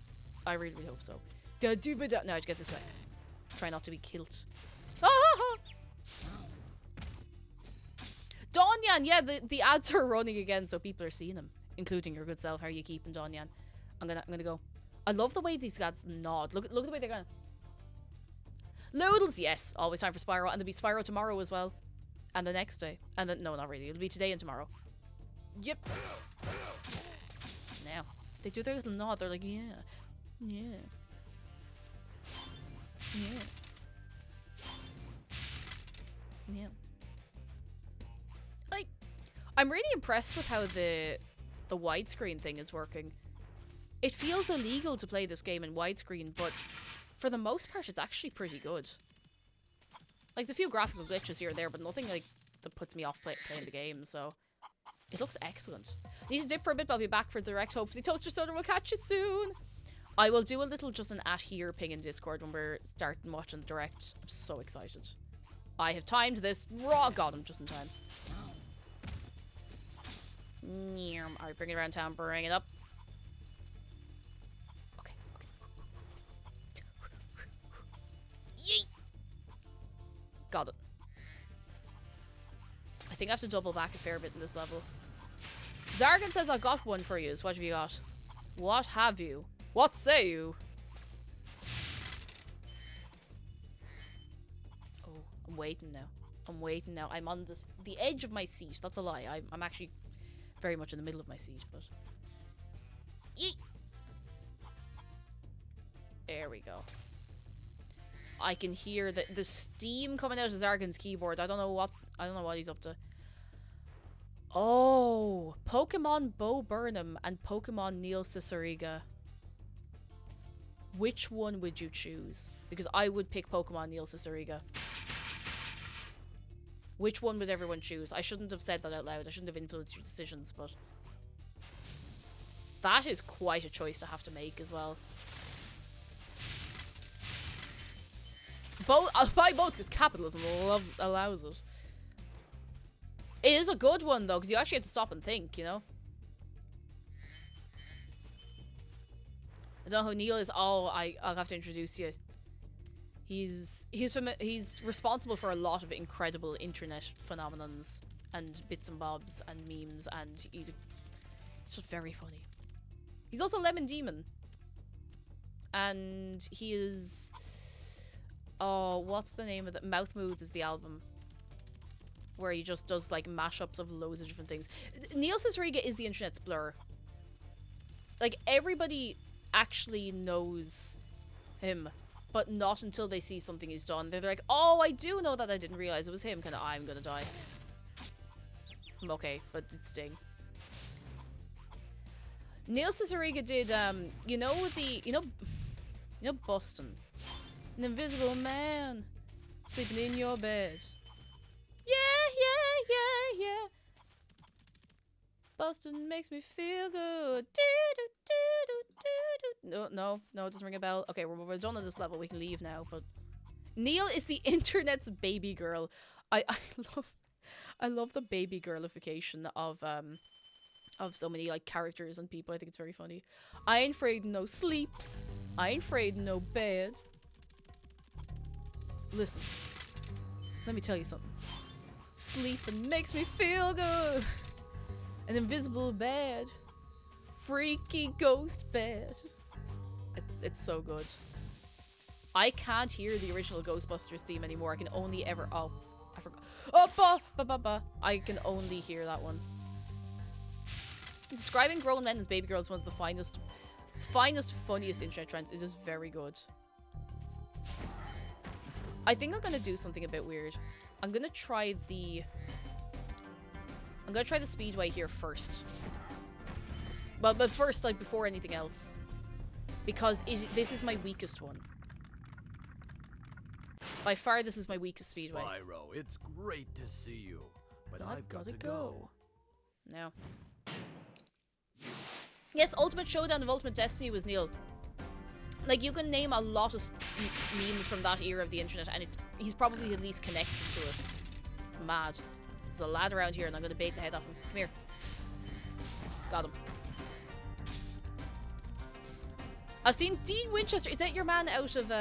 I really, really hope so. No, I have to get this guy. Try not to be killed. Donyan, yeah, the ads are running again, so people are seeing them, including your good self. How are you keeping, Donyan? I'm gonna go. I love the way these ads nod. Look at the way they're going. Loodles, yes. Always time for Spyro, and there'll be Spyro tomorrow as well, and the next day, and then no, not really. It'll be today and tomorrow. Yep. Now they do their little nod. They're like, yeah, yeah, yeah, yeah. Like, I'm really impressed with how the widescreen thing is working. It feels illegal to play this game in widescreen, but for the most part, it's actually pretty good. Like, there's a few graphical glitches here or there, but nothing like that puts me off playing the game. So it looks excellent. Need to dip for a bit, but I'll be back for direct. Hopefully, Toaster Soda will catch you soon. I will do a little just an @here ping in Discord when we're starting watching the direct. I'm so excited. I have timed this. Raw got him just in time. Alright, bring it around town, bring it up. Okay. Yeet! Got it. I think I have to double back a fair bit in this level. Zargan says I got one for you. What have you got? What have you? What say you? Oh, I'm waiting now. I'm waiting now. I'm on the edge of my seat. That's a lie. I'm actually very much in the middle of my seat, but... Yeet! There we go. I can hear the steam coming out of Zargan's keyboard. I don't know what he's up to. Oh, Pokemon Bo Burnham and Pokemon Neil Ciceriga. Which one would you choose? Because I would pick Pokemon Neil Ciceriga. Which one would everyone choose? I shouldn't have said that out loud. I shouldn't have influenced your decisions, but... that is quite a choice to have to make as well. I'll buy both because capitalism allows it. It is a good one though, because you actually have to stop and think, you know? I don't know who Neil is. Oh, I'll have to introduce you. He's responsible for a lot of incredible internet phenomenons and bits and bobs and memes, and he's just very funny. He's also Lemon Demon. And he is... oh, what's the name of it? Mouth Moods is the album. Where he just does, like, mashups of loads of different things. Neil Ciceriga is the internet's blur. Like, everybody actually knows him, but not until they see something he's done. They're like, oh, I do know that. I didn't realize it was him. Kind of, I'm gonna die. I'm okay, but it sting. Neil Cicierega did you know Boston, an invisible man sleeping in your bed. Yeah. Boston makes me feel good. No, it doesn't ring a bell. Okay, we're done on this level. We can leave now. But Neil is the internet's baby girl. I love the baby girlification of so many like characters and people. I think it's very funny. I ain't afraid no sleep. I ain't afraid no bed. Listen, let me tell you something. Sleeping makes me feel good. An invisible bed. Freaky ghost bed. It's so good. I can't hear the original Ghostbusters theme anymore. I can only ever... Oh, I forgot. Oh, I can only hear that one. Describing grown men as baby girls is one of the finest, funniest internet trends. It is very good. I think I'm gonna do something a bit weird. I'm gonna try the speedway here first. But first, like, before anything else. Because this is my weakest one. By far, this is my weakest speedway. Spyro, it's great to see you. But I've got to go. No. Yes, Ultimate Showdown of Ultimate Destiny was Neil. Like, you can name a lot of memes from that era of the internet, and he's probably at least connected to it. It's mad. There's a lad around here, and I'm gonna bait the head off him. Come here. Got him. I've seen Dean Winchester. Is that your man out of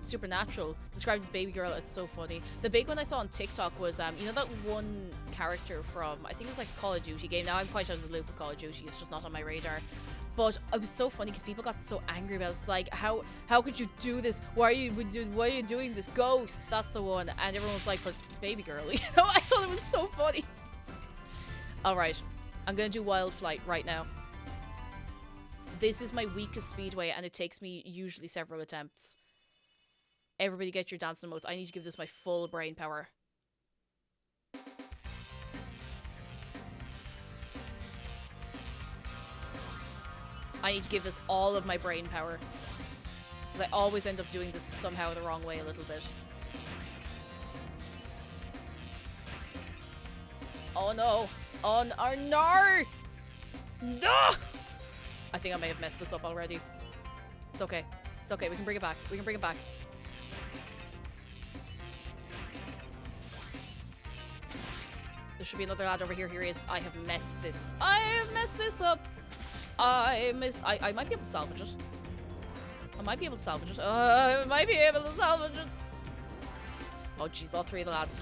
Supernatural? Described as baby girl. It's so funny. The big one I saw on TikTok was you know that one character from, I think it was like a Call of Duty game. Now I'm quite out of the loop with Call of Duty. It's just not on my radar. But it was so funny because people got so angry about it. It's like, how could you do this? Why are you doing this? Ghost, that's the one. And everyone's like, but baby girl, you know? I thought it was so funny. Alright, I'm gonna do Wild Flight right now. This is my weakest speedway, and it takes me usually several attempts. Everybody get your dancing emotes. I need to give this my full brain power. I need to give this all of my brain power. I always end up doing this somehow the wrong way a little bit. Oh no! Oh no! No! I think I may have messed this up already. It's okay. It's okay. We can bring it back. We can bring it back. There should be another lad over here. Here he is. I have messed this. I have messed this up. I might be able to salvage it. I might be able to salvage it. I might be able to salvage it. Oh jeez, all three of the lads.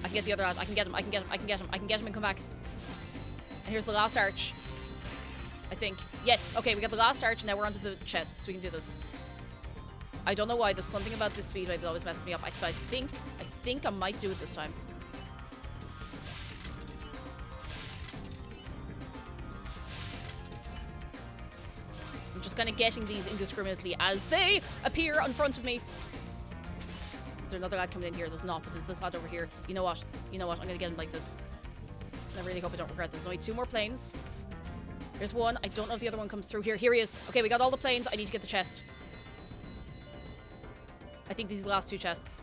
I can get the other lad. I can get him. I can get him. I can get him. I can get him and come back. And here's the last arch. I think. Yes. Okay, we got the last arch, and now we're onto the chests. We can do this. I don't know why. There's something about this speedway that always messes me up. I think I might do it this time. I'm just kind of getting these indiscriminately as they appear in front of me. Is there another lad coming in here? There's not, but there's this lad over here. You know what? You know what? I'm gonna get him like this. And I really hope I don't regret this. There's only 2 more planes. There's one. I don't know if the other one comes through here. Here he is. Okay, we got all the planes. I need to get the chest. I think these are the last 2 chests.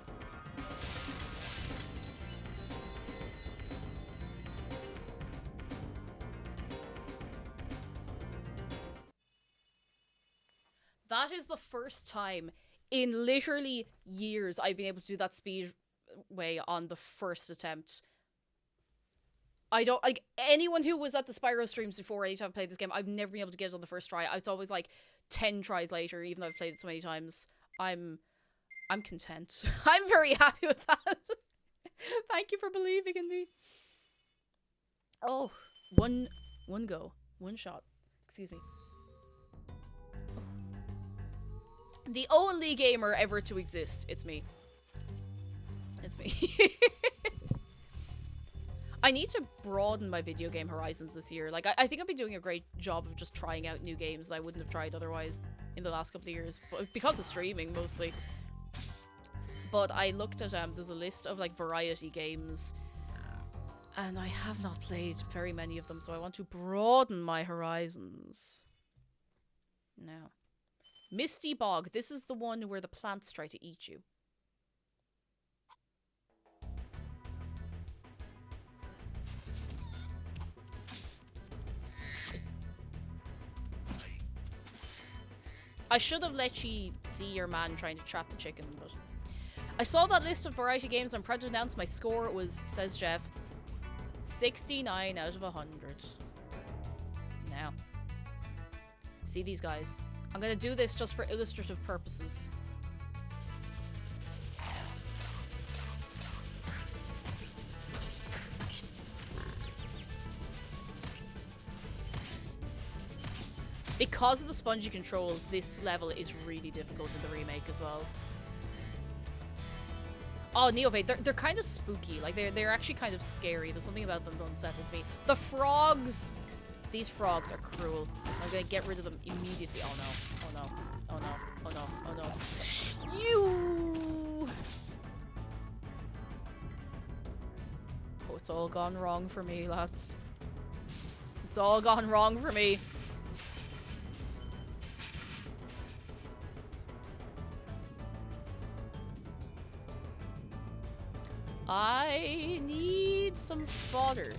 That is the first time in literally years I've been able to do that speedway on the first attempt. I don't, like, anyone who was at the Spyro streams before, anytime I played this game, I've never been able to get it on the first try. It's always like 10 tries later, even though I've played it so many times. I'm content. I'm very happy with that. Thank you for believing in me. Oh, one go. One shot. Excuse me. The only gamer ever to exist. It's me. It's me. I need to broaden my video game horizons this year. Like, I think I've been doing a great job of just trying out new games that I wouldn't have tried otherwise in the last couple of years. But because of streaming, mostly. But I looked at, there's a list of, like, variety games. And I have not played very many of them, so I want to broaden my horizons. Now. Misty Bog. This is the one where the plants try to eat you. I should have let you see your man trying to trap the chicken, but... I saw that list of variety games. I'm proud to announce my score was, says Jeff, 69 out of 100. Now. See these guys. I'm gonna do this just for illustrative purposes. Because of the spongy controls, this level is really difficult in the remake as well. Oh, Neovate, they're kind of spooky. Like, they're actually kind of scary. There's something about them that unsettles me. The frogs! These frogs are cruel. I'm gonna get rid of them immediately. Oh no. Oh no. Oh no. Oh no. Oh no. You! Oh, it's all gone wrong for me, lads. It's all gone wrong for me. I need some fodder.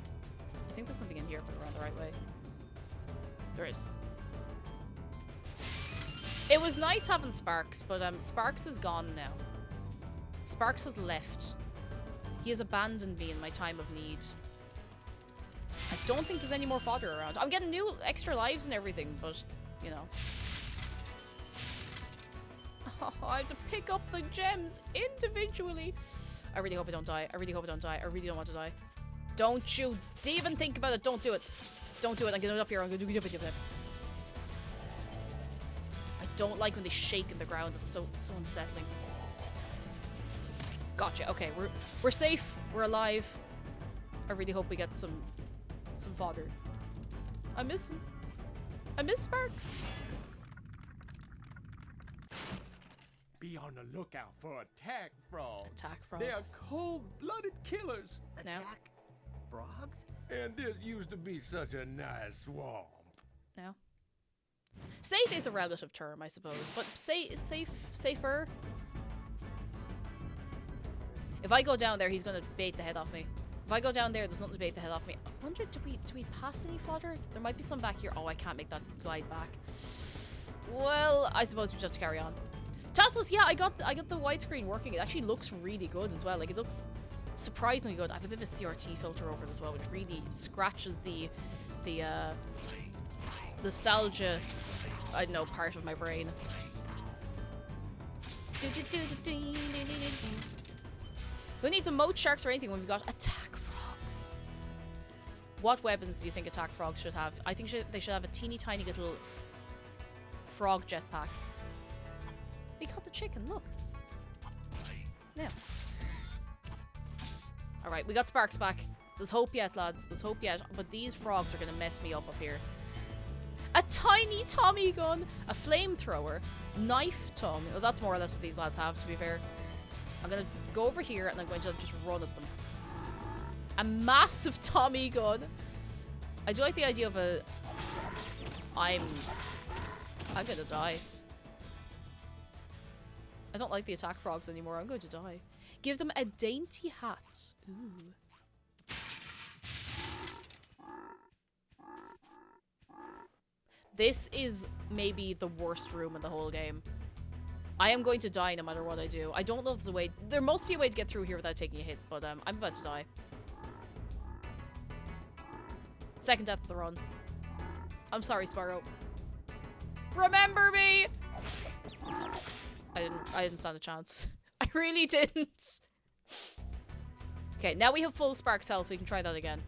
I think there's something in here if I run the right way. There is. It was nice having Sparks, but Sparks is gone now. Sparks has left. He has abandoned me in my time of need. I don't think there's any more fodder around. I'm getting new extra lives and everything, but, you know. Oh, I have to pick up the gems individually. I really hope I don't die. I really hope I don't die. I really don't want to die. Don't you even think about it. Don't do it. Don't do it. I'm getting up here. I'm going to do it. I don't like when they shake in the ground. It's so unsettling. Gotcha. Okay, we're safe. We're alive. I really hope we get some fodder. I miss him. I miss Sparks. Be on the lookout for attack frogs. Attack frogs. They are cold-blooded killers. Attack frogs? And this used to be such a nice swamp. No. Safe is a relative term, I suppose, but safer. If I go down there, he's gonna bait the head off me. If I go down there, there's nothing to bait the head off me. I wonder, do we pass any fodder? There might be some back here. Oh, I can't make that glide back. Well, I suppose we just have to carry on. Tassos, yeah, I got the widescreen working. It actually looks really good as well. Like, it looks surprisingly good. I have a bit of a CRT filter over it as well, which really scratches the nostalgia, I don't know, part of my brain. Who needs emote sharks or anything when we've got attack frogs? What weapons do you think attack frogs should have? I think they should have a teeny tiny little frog jetpack. We got the chicken, look. Yeah. Alright, we got Sparks back. There's hope yet, lads. There's hope yet. But these frogs are going to mess me up here. A tiny Tommy gun. A flamethrower. Knife tongue. Oh, that's more or less what these lads have, to be fair. I'm going to go over here and I'm going to just run at them. A massive Tommy gun. I do like the idea of a... I'm going to die. I don't like the attack frogs anymore. I'm going to die. Give them a dainty hat. Ooh. This is maybe the worst room in the whole game. I am going to die no matter what I do. I don't know if there's a way... There must be a way to get through here without taking a hit, but I'm about to die. Second death of the run. I'm sorry, Spyro. Remember me! I didn't stand a chance. I really didn't. Okay, now we have full Sparks health. We can try that again.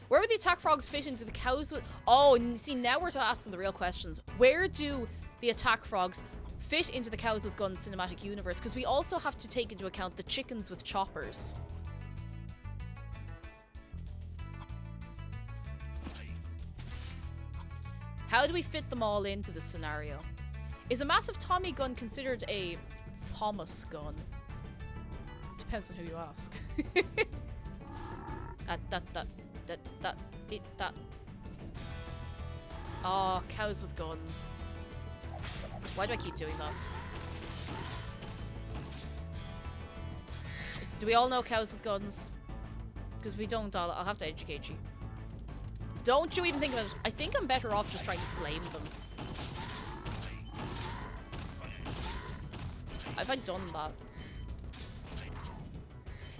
Where would the attack frogs fit into the cows? Oh, see, now we're asking the real questions. Where do the attack frogs fit into the cows with guns cinematic universe? Because we also have to take into account the chickens with choppers. How do we fit them all into this scenario? Is a massive Tommy gun considered a Thomas gun. Depends on who you ask. That. Oh, cows with guns. Why do I keep doing that? Do we all know cows with guns? Because if we don't, I'll have to educate you. Don't you even think about it. I think I'm better off just trying to flame them. Have I done that?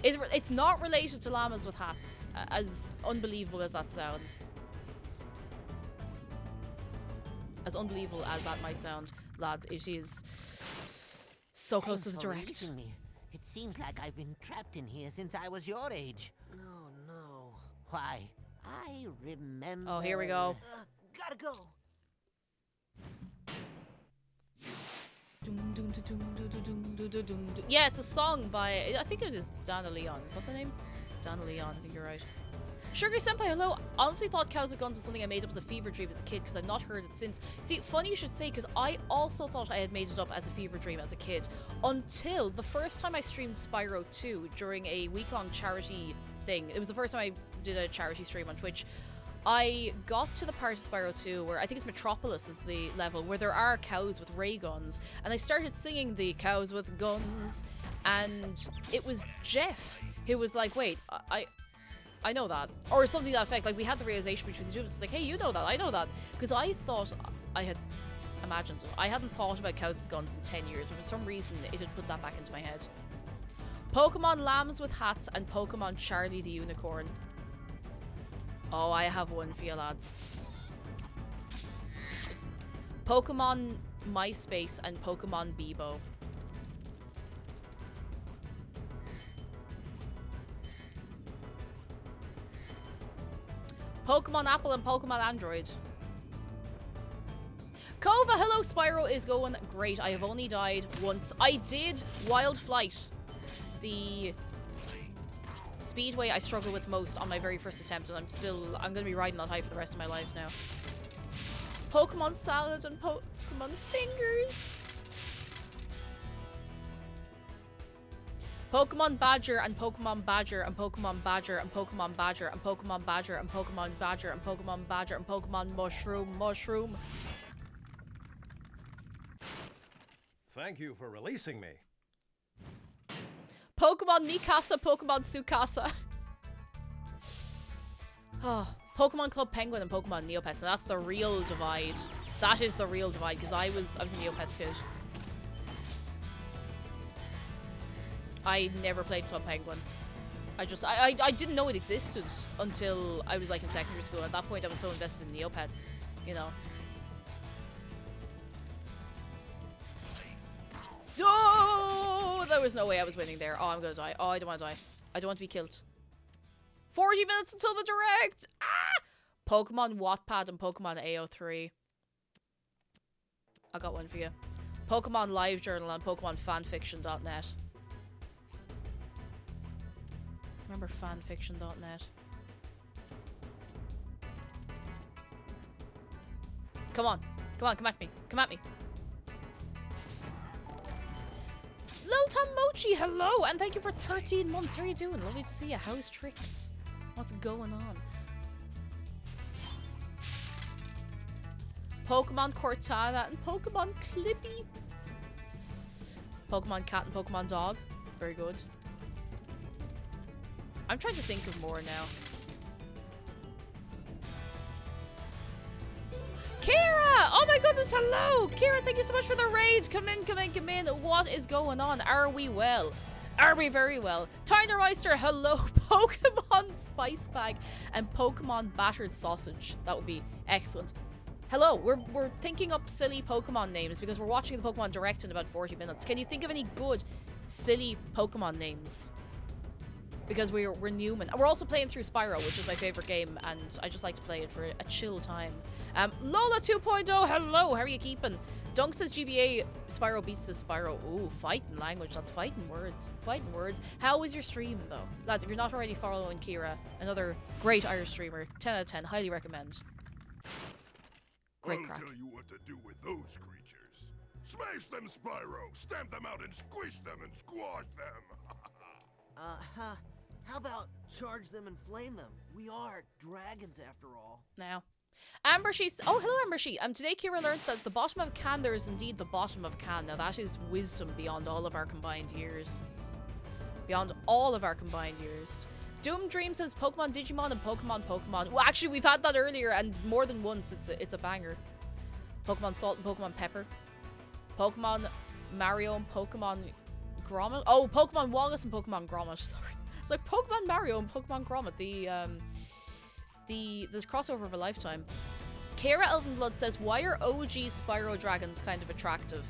It's not related to llamas with hats, as unbelievable as that sounds. As unbelievable as that might sound, lads, it is so close to the direct. Releasing me. It seems like I've been trapped in here since I was your age. No. Why, I remember... Oh, here we go. Gotta go. Yeah, it's a song by, I think it is Dana Leon. Is that the name? Dana Leon, I think you're right. Sugar Senpai, hello. Honestly thought Cows with Guns was something I made up as a fever dream as a kid because I've not heard it since. See, funny you should say, because I also thought I had made it up as a fever dream as a kid until the first time I streamed Spyro 2 during a week-long charity thing. It was the first time I did a charity stream on Twitch. I got to the part of Spyro 2 where I think it's Metropolis is the level where there are cows with ray guns, and I started singing the cows with guns, and it was Jeff who was like, wait, I know that, or something to that effect. Like, we had the realization between the two of us. It's like, hey, you know that, I know that, because I thought I had imagined it. I hadn't thought about cows with guns in 10 years, and for some reason it had put that back into my head. Pokemon Lambs with Hats and Pokemon Charlie the Unicorn. Oh, I have one for you, lads. Pokemon MySpace and Pokemon Bebo. Pokemon Apple and Pokemon Android. Kova, hello, Spyro is going great. I have only died once. I did Wild Flight, the speedway I struggle with most on my very first attempt, and I'm gonna be riding that high for the rest of my life now. Pokemon Salad and Pokemon Fingers. Pokemon Badger and Pokemon Badger and Pokemon Badger and Pokemon Badger and Pokemon Badger and Pokemon Badger and Pokemon Badger and Pokemon Mushroom. Thank you for releasing me. Pokemon Mikasa, Pokemon Tsukasa. Oh, Pokemon Club Penguin and Pokemon Neopets, and that's the real divide. That is the real divide, because I was a Neopets kid. I never played Club Penguin. I didn't know it existed until I was like in secondary school. At that point I was so invested in Neopets, you know. Oh, there was no way I was winning there. Oh, I'm gonna die. Oh, I don't want to die. I don't want to be killed. 40 minutes until the direct! Ah! Pokemon Wattpad and Pokemon AO3. I got one for you. Pokemon LiveJournal and Pokemon Fanfiction.net. Remember fanfiction.net? Come on. Come on, come at me. Come at me. Lil Tom Mochi, hello, and thank you for 13 months. How are you doing? Lovely to see you. How's tricks? What's going on? Pokemon Cortana and Pokemon Clippy. Pokemon Cat and Pokemon Dog. Very good. I'm trying to think of more now. Kira! Oh my goodness, hello! Kira, thank you so much for the raid. Come in, come in, come in. What is going on? Are we well? Are we very well? Tynermeister, hello. Pokemon Spice Bag and Pokemon Battered Sausage. That would be excellent. Hello, we're thinking up silly Pokemon names because we're watching the Pokemon Direct in about 40 minutes. Can you think of any good, silly Pokemon names? Because we're Newman. And we're also playing through Spyro, which is my favorite game, and I just like to play it for a chill time. Lola 2.0, hello, how are you keeping? Dunk says GBA, Spyro beats the Spyro. Ooh, fighting language, that's fighting words. Fighting words. How was your stream, though? Lads, if you're not already following Kira, another great Irish streamer, 10 out of 10, highly recommend. Great crack. I'll tell you what to do with those creatures. Smash them, Spyro! Stamp them out and squish them and squash them! How about charge them and flame them? We are dragons after all. Now. Amber She's oh, hello Amber She. Today Kira learned that the bottom of a can there is indeed the bottom of a can. Now that is wisdom beyond all of our combined years. Beyond all of our combined years. Doom Dream says Pokemon Digimon and Pokemon. Well, actually, we've had that earlier and more than once. It's a banger. Pokemon Salt and Pokemon Pepper. Pokemon Mario and Pokemon Grommet. Oh, Pokemon Wallace and Pokemon Grommet. Sorry, it's like Pokemon Mario and Pokemon Grommet. The crossover of a lifetime. Kara Elvenblood says, why are OG Spyro dragons kind of attractive?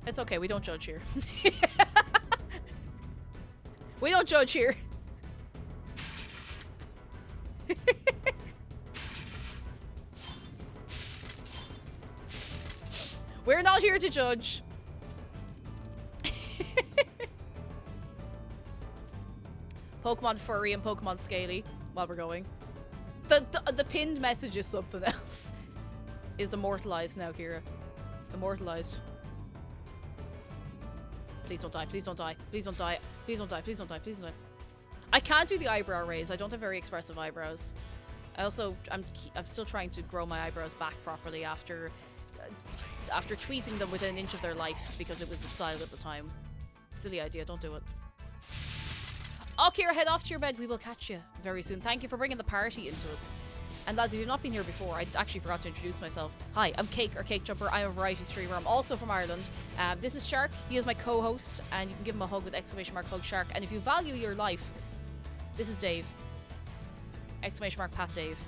It's okay, we don't judge here. We don't judge here. We're not here to judge. Pokemon Furry and Pokemon Scaly, while we're going. The pinned message is something else. Is immortalized now, Kira. Immortalized. Please don't die, please don't die, please don't die, please don't die, please don't die, please don't die. I can't do the eyebrow raise. I don't have very expressive eyebrows. I'm still trying to grow my eyebrows back properly after tweezing them within an inch of their life because it was the style at the time. Silly idea, don't do it. Oh, Kira, head off to your bed. We will catch you very soon. Thank you for bringing the party into us. And lads, if you've not been here before, I actually forgot to introduce myself. Hi, I'm Cake or Cake Jumper. I'm a variety streamer. I'm also from Ireland. This is Shark. He is my co-host, and you can give him a hug with !hugshark. And if you value your life, this is Dave. !Pat Dave.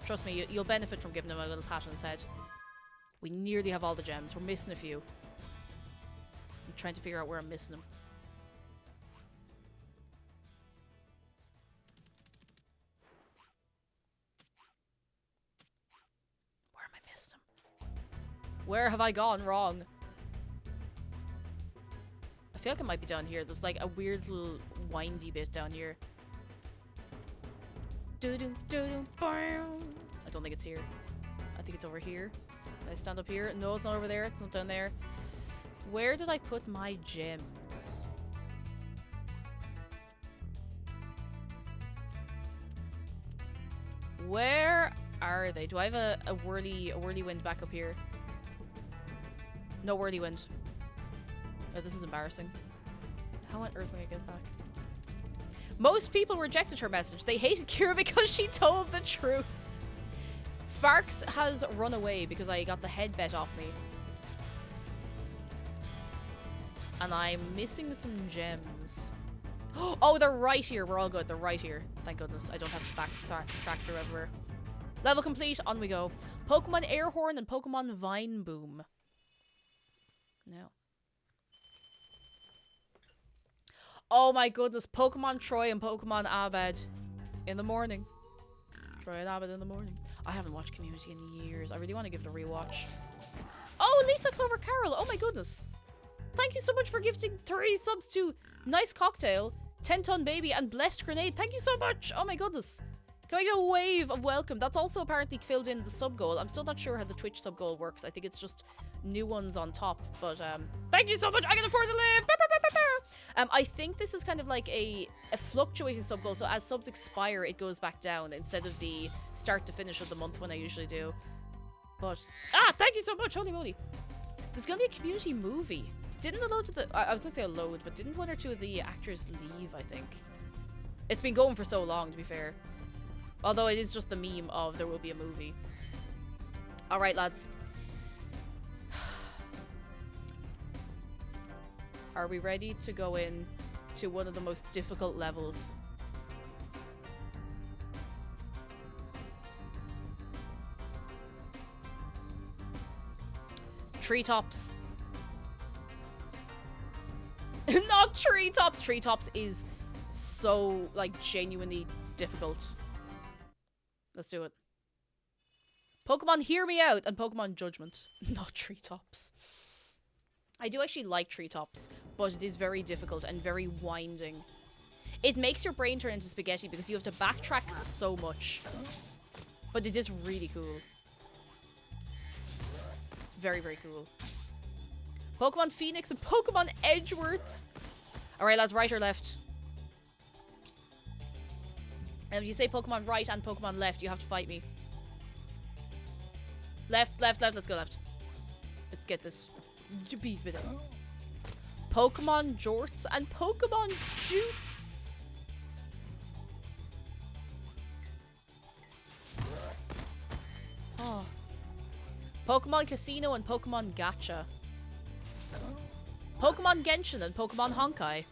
Trust me, you'll benefit from giving him a little pat on his head. We nearly have all the gems. We're missing a few. I'm trying to figure out where I'm missing them. Where am I missing them? Where have I gone wrong? I feel like it might be down here. There's like a weird little windy bit down here. I don't think it's here. I think it's over here. Can I stand up here? No, it's not over there. It's not down there. Where did I put my gems? Where are they? Do I have a whirlwind back up here? No whirlwind. Oh, this is embarrassing. How on earth am I gonna get back? Most people rejected her message. They hated Kira because she told the truth. Sparks has run away because I got the head bet off me. And I'm missing some gems. Oh, they're right here. We're all good. They're right here. Thank goodness. I don't have to backtrack through everywhere. Level complete. On we go. Pokemon Airhorn and Pokemon Vine Boom. Now. Oh my goodness. Pokemon Troy and Pokemon Abed in the morning. Troy and Abed in the morning. I haven't watched Community in years. I really want to give it a rewatch. Oh, Lisa Clover Carroll. Oh my goodness. Thank you so much for gifting 3 subs to Nice Cocktail, 10-Ton Baby, and Blessed Grenade. Thank you so much. Oh my goodness. Can I get a wave of welcome? That's also apparently filled in the sub goal. I'm still not sure how the Twitch sub goal works. I think it's just new ones on top. But thank you so much. I can afford to live. I think this is kind of like a fluctuating sub goal. So as subs expire, it goes back down instead of the start to finish of the month when I usually do. But thank you so much. Holy moly. There's gonna be a Community movie. Didn't a load of the I was gonna say a load, but didn't 1 or 2 of the actors leave? I think it's been going for so long, to be fair. Although it is just the meme of there will be a movie. All right, lads. Are we ready to go in to one of the most difficult levels? Treetops. Not Treetops. Treetops is so, like, genuinely difficult. Let's do it. Pokemon Hear Me Out and Pokemon Judgment. Not Treetops. I do actually like treetops, but it is very difficult and very winding. It makes your brain turn into spaghetti because you have to backtrack so much. But it is really cool. It's very, very cool. Pokemon Phoenix and Pokemon Edgeworth. Alright, lads, right or left? And if you say Pokemon right and Pokemon left, you have to fight me. Left, left, left. Let's go left. Let's get this. Pokemon Jorts and Pokemon Jutes. Oh. Pokemon Casino and Pokemon Gacha. Pokemon Genshin and Pokemon Honkai.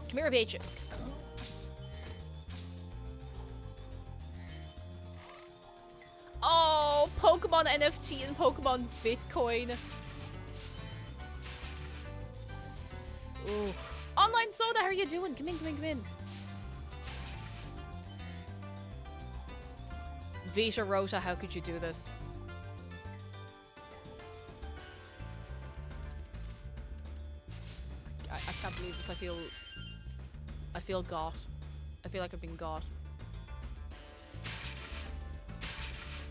Come here, Paycheck. Oh, Pokemon NFT and Pokemon Bitcoin. Ooh. Online Soda, how are you doing? Come in, come in, come in. Vita Rota, how could you do this? I can't believe this. I feel got. I feel like I've been got.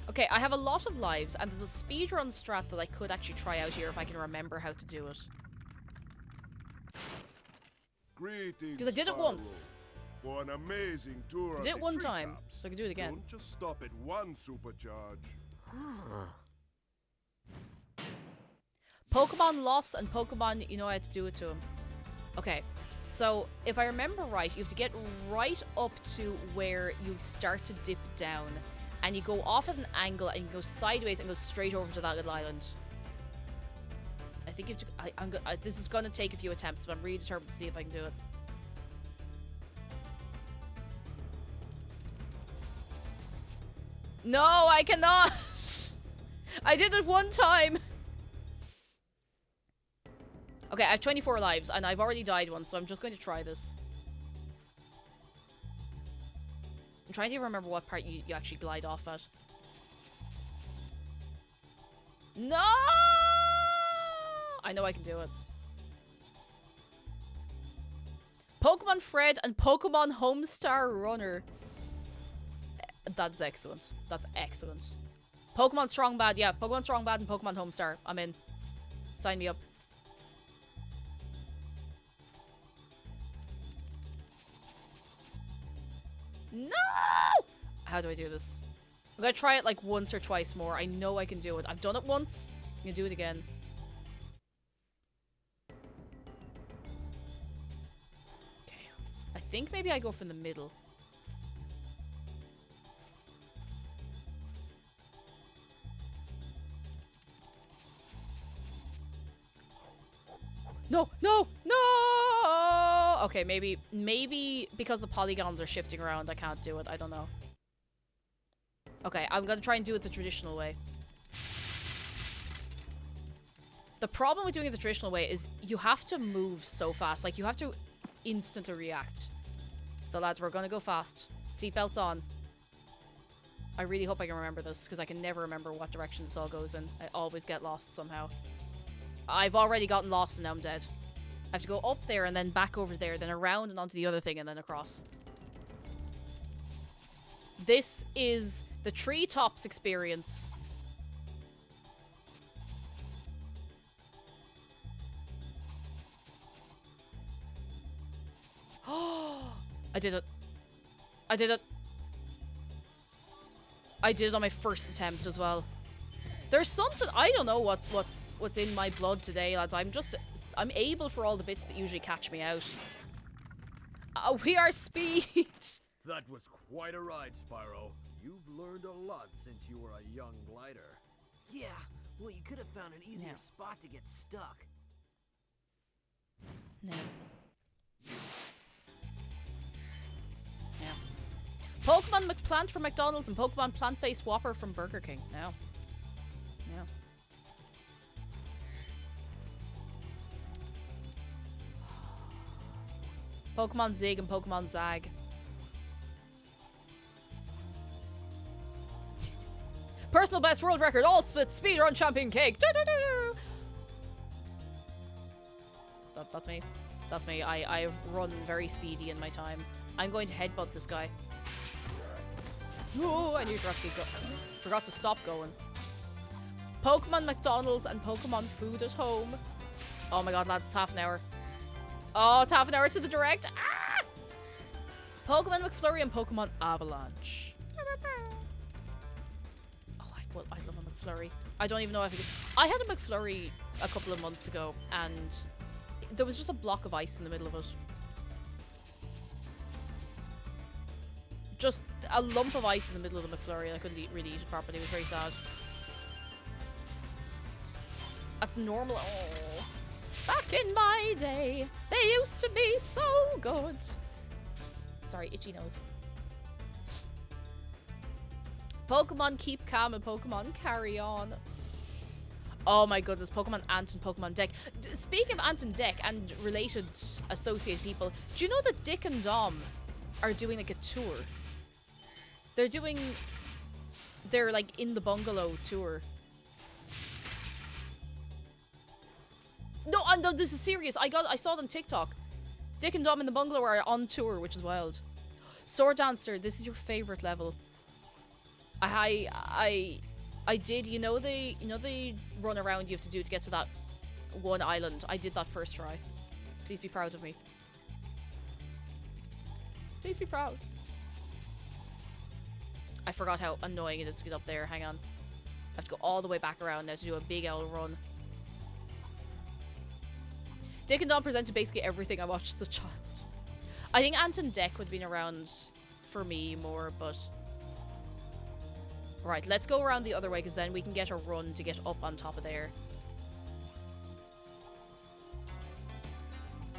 Okay, I have a lot of lives, and there's a speedrun strat that I could actually try out here if I can remember how to do it. Because I did it once. For an amazing tour. I did it one time, so I can do it again. Don't just stop at one supercharge. Pokemon Lost and Pokemon, you know I had to do it to him. Okay, so if I remember right, you have to get right up to where you start to dip down. And you go off at an angle and you go sideways and go straight over to that little island. I think you have to... this is going to take a few attempts, but I'm really determined to see if I can do it. No, I cannot! I did it one time! Okay, I have 24 lives, and I've already died once, so I'm just going to try this. I'm trying to remember what part you actually glide off at. No! I know I can do it. Pokemon Fred and Pokemon Homestar Runner. That's excellent. That's excellent. Pokemon Strong Bad. Yeah, Pokemon Strong Bad and Pokemon Homestar. I'm in. Sign me up. No! How do I do this? I'm gonna try it like once or twice more. I know I can do it. I've done it once. I'm gonna do it again. Okay. I think maybe I go from the middle. No! No! No! Okay, maybe because the polygons are shifting around, I can't do it. I don't know. Okay, I'm gonna try and do it the traditional way. The problem with doing it the traditional way is you have to move so fast. Like, you have to instantly react. So, lads, we're gonna go fast. Seatbelts on. I really hope I can remember this, because I can never remember what direction this all goes in. I always get lost somehow. I've already gotten lost and now I'm dead. I have to go up there and then back over there, then around and onto the other thing and then across. This is the treetops experience. Oh, I did it. I did it. I did it on my first attempt as well. There's something, I don't know what's in my blood today, lads. I'm able for all the bits that usually catch me out. We are speed. That was quite a ride, Spyro. You've learned a lot since you were a young glider. Yeah, well, you could have found an easier spot to get stuck. No. Yeah. Pokemon McPlant from McDonald's and Pokemon Plant-Based Whopper from Burger King. No. No. Pokemon Zig and Pokemon Zag. Personal best world record, all split speedrun champion cake. That's me. That's me. I've run very speedy in my time. I'm going to headbutt this guy. Oh, I nearly forgot to stop going. Pokemon McDonald's and Pokemon food at home. Oh my god, lads, it's half an hour. Oh, it's half an hour to the direct. Ah! Pokemon McFlurry and Pokemon Avalanche. Oh, I love a McFlurry. I don't even know if I had a McFlurry a couple of months ago, and there was just a block of ice in the middle of it. Just a lump of ice in the middle of the McFlurry, and I couldn't really eat it properly. It was very sad. That's normal. Oh. Back in my day, they used to be so good. Sorry, itchy nose. Pokemon Keep Calm and Pokemon Carry On. Oh my goodness, Pokemon Ant and Pokemon Deck. Speaking of Ant and Deck and related associated people, do you know that Dick and Dom are doing like a tour? They're like in the bungalow tour. No, this is serious. I saw it on TikTok. Dick and Dom in the bungalow are on tour, which is wild. Sword Dancer, this is your favorite level. I did, you know the run around you have to do to get to that one island. I did that first try. Please be proud of me. Please be proud. I forgot how annoying it is to get up there. Hang on. I have to go all the way back around now to do a big L run. Dick and Dom presented basically everything I watched as a child. I think Ant and Deck would have been around for me more, but... Right, let's go around the other way, because then we can get a run to get up on top of there.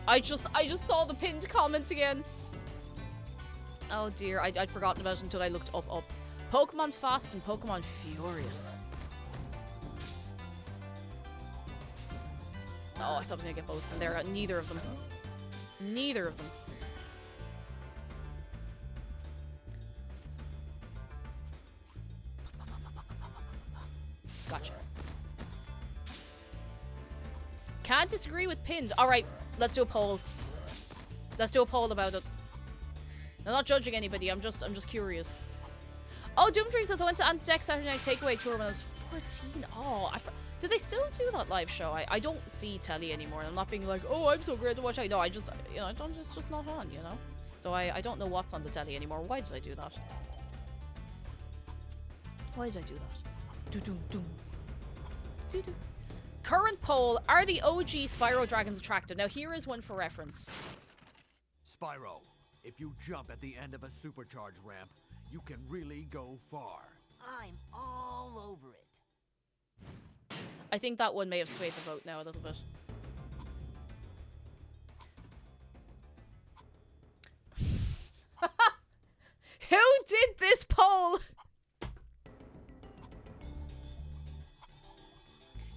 I just saw the pinned comment again. Oh dear, I'd forgotten about it until I looked up. Pokemon Fast and Pokemon Furious. Oh, I thought I was gonna get both, and they're neither of them. Neither of them. Gotcha. Can't disagree with pinned. Alright, let's do a poll. Let's do a poll about it. I'm not judging anybody, I'm just curious. Oh, Doomdream says I went to Ant Deck Saturday Night Takeaway Tour when I was 14. Oh, do they still do that live show? I don't see telly anymore. I'm not being like, oh, I'm so great to watch. No, I just, you know, it's just not on, you know? So I don't know what's on the telly anymore. Why did I do that? Why did I do that? Do-do-do. Do-do. Current poll, are the OG Spyro dragons attractive? Now here is one for reference. Spyro, if you jump at the end of a supercharge ramp, you can really go far. I'm all over it. I think that one may have swayed the vote now a little bit. Who did this poll?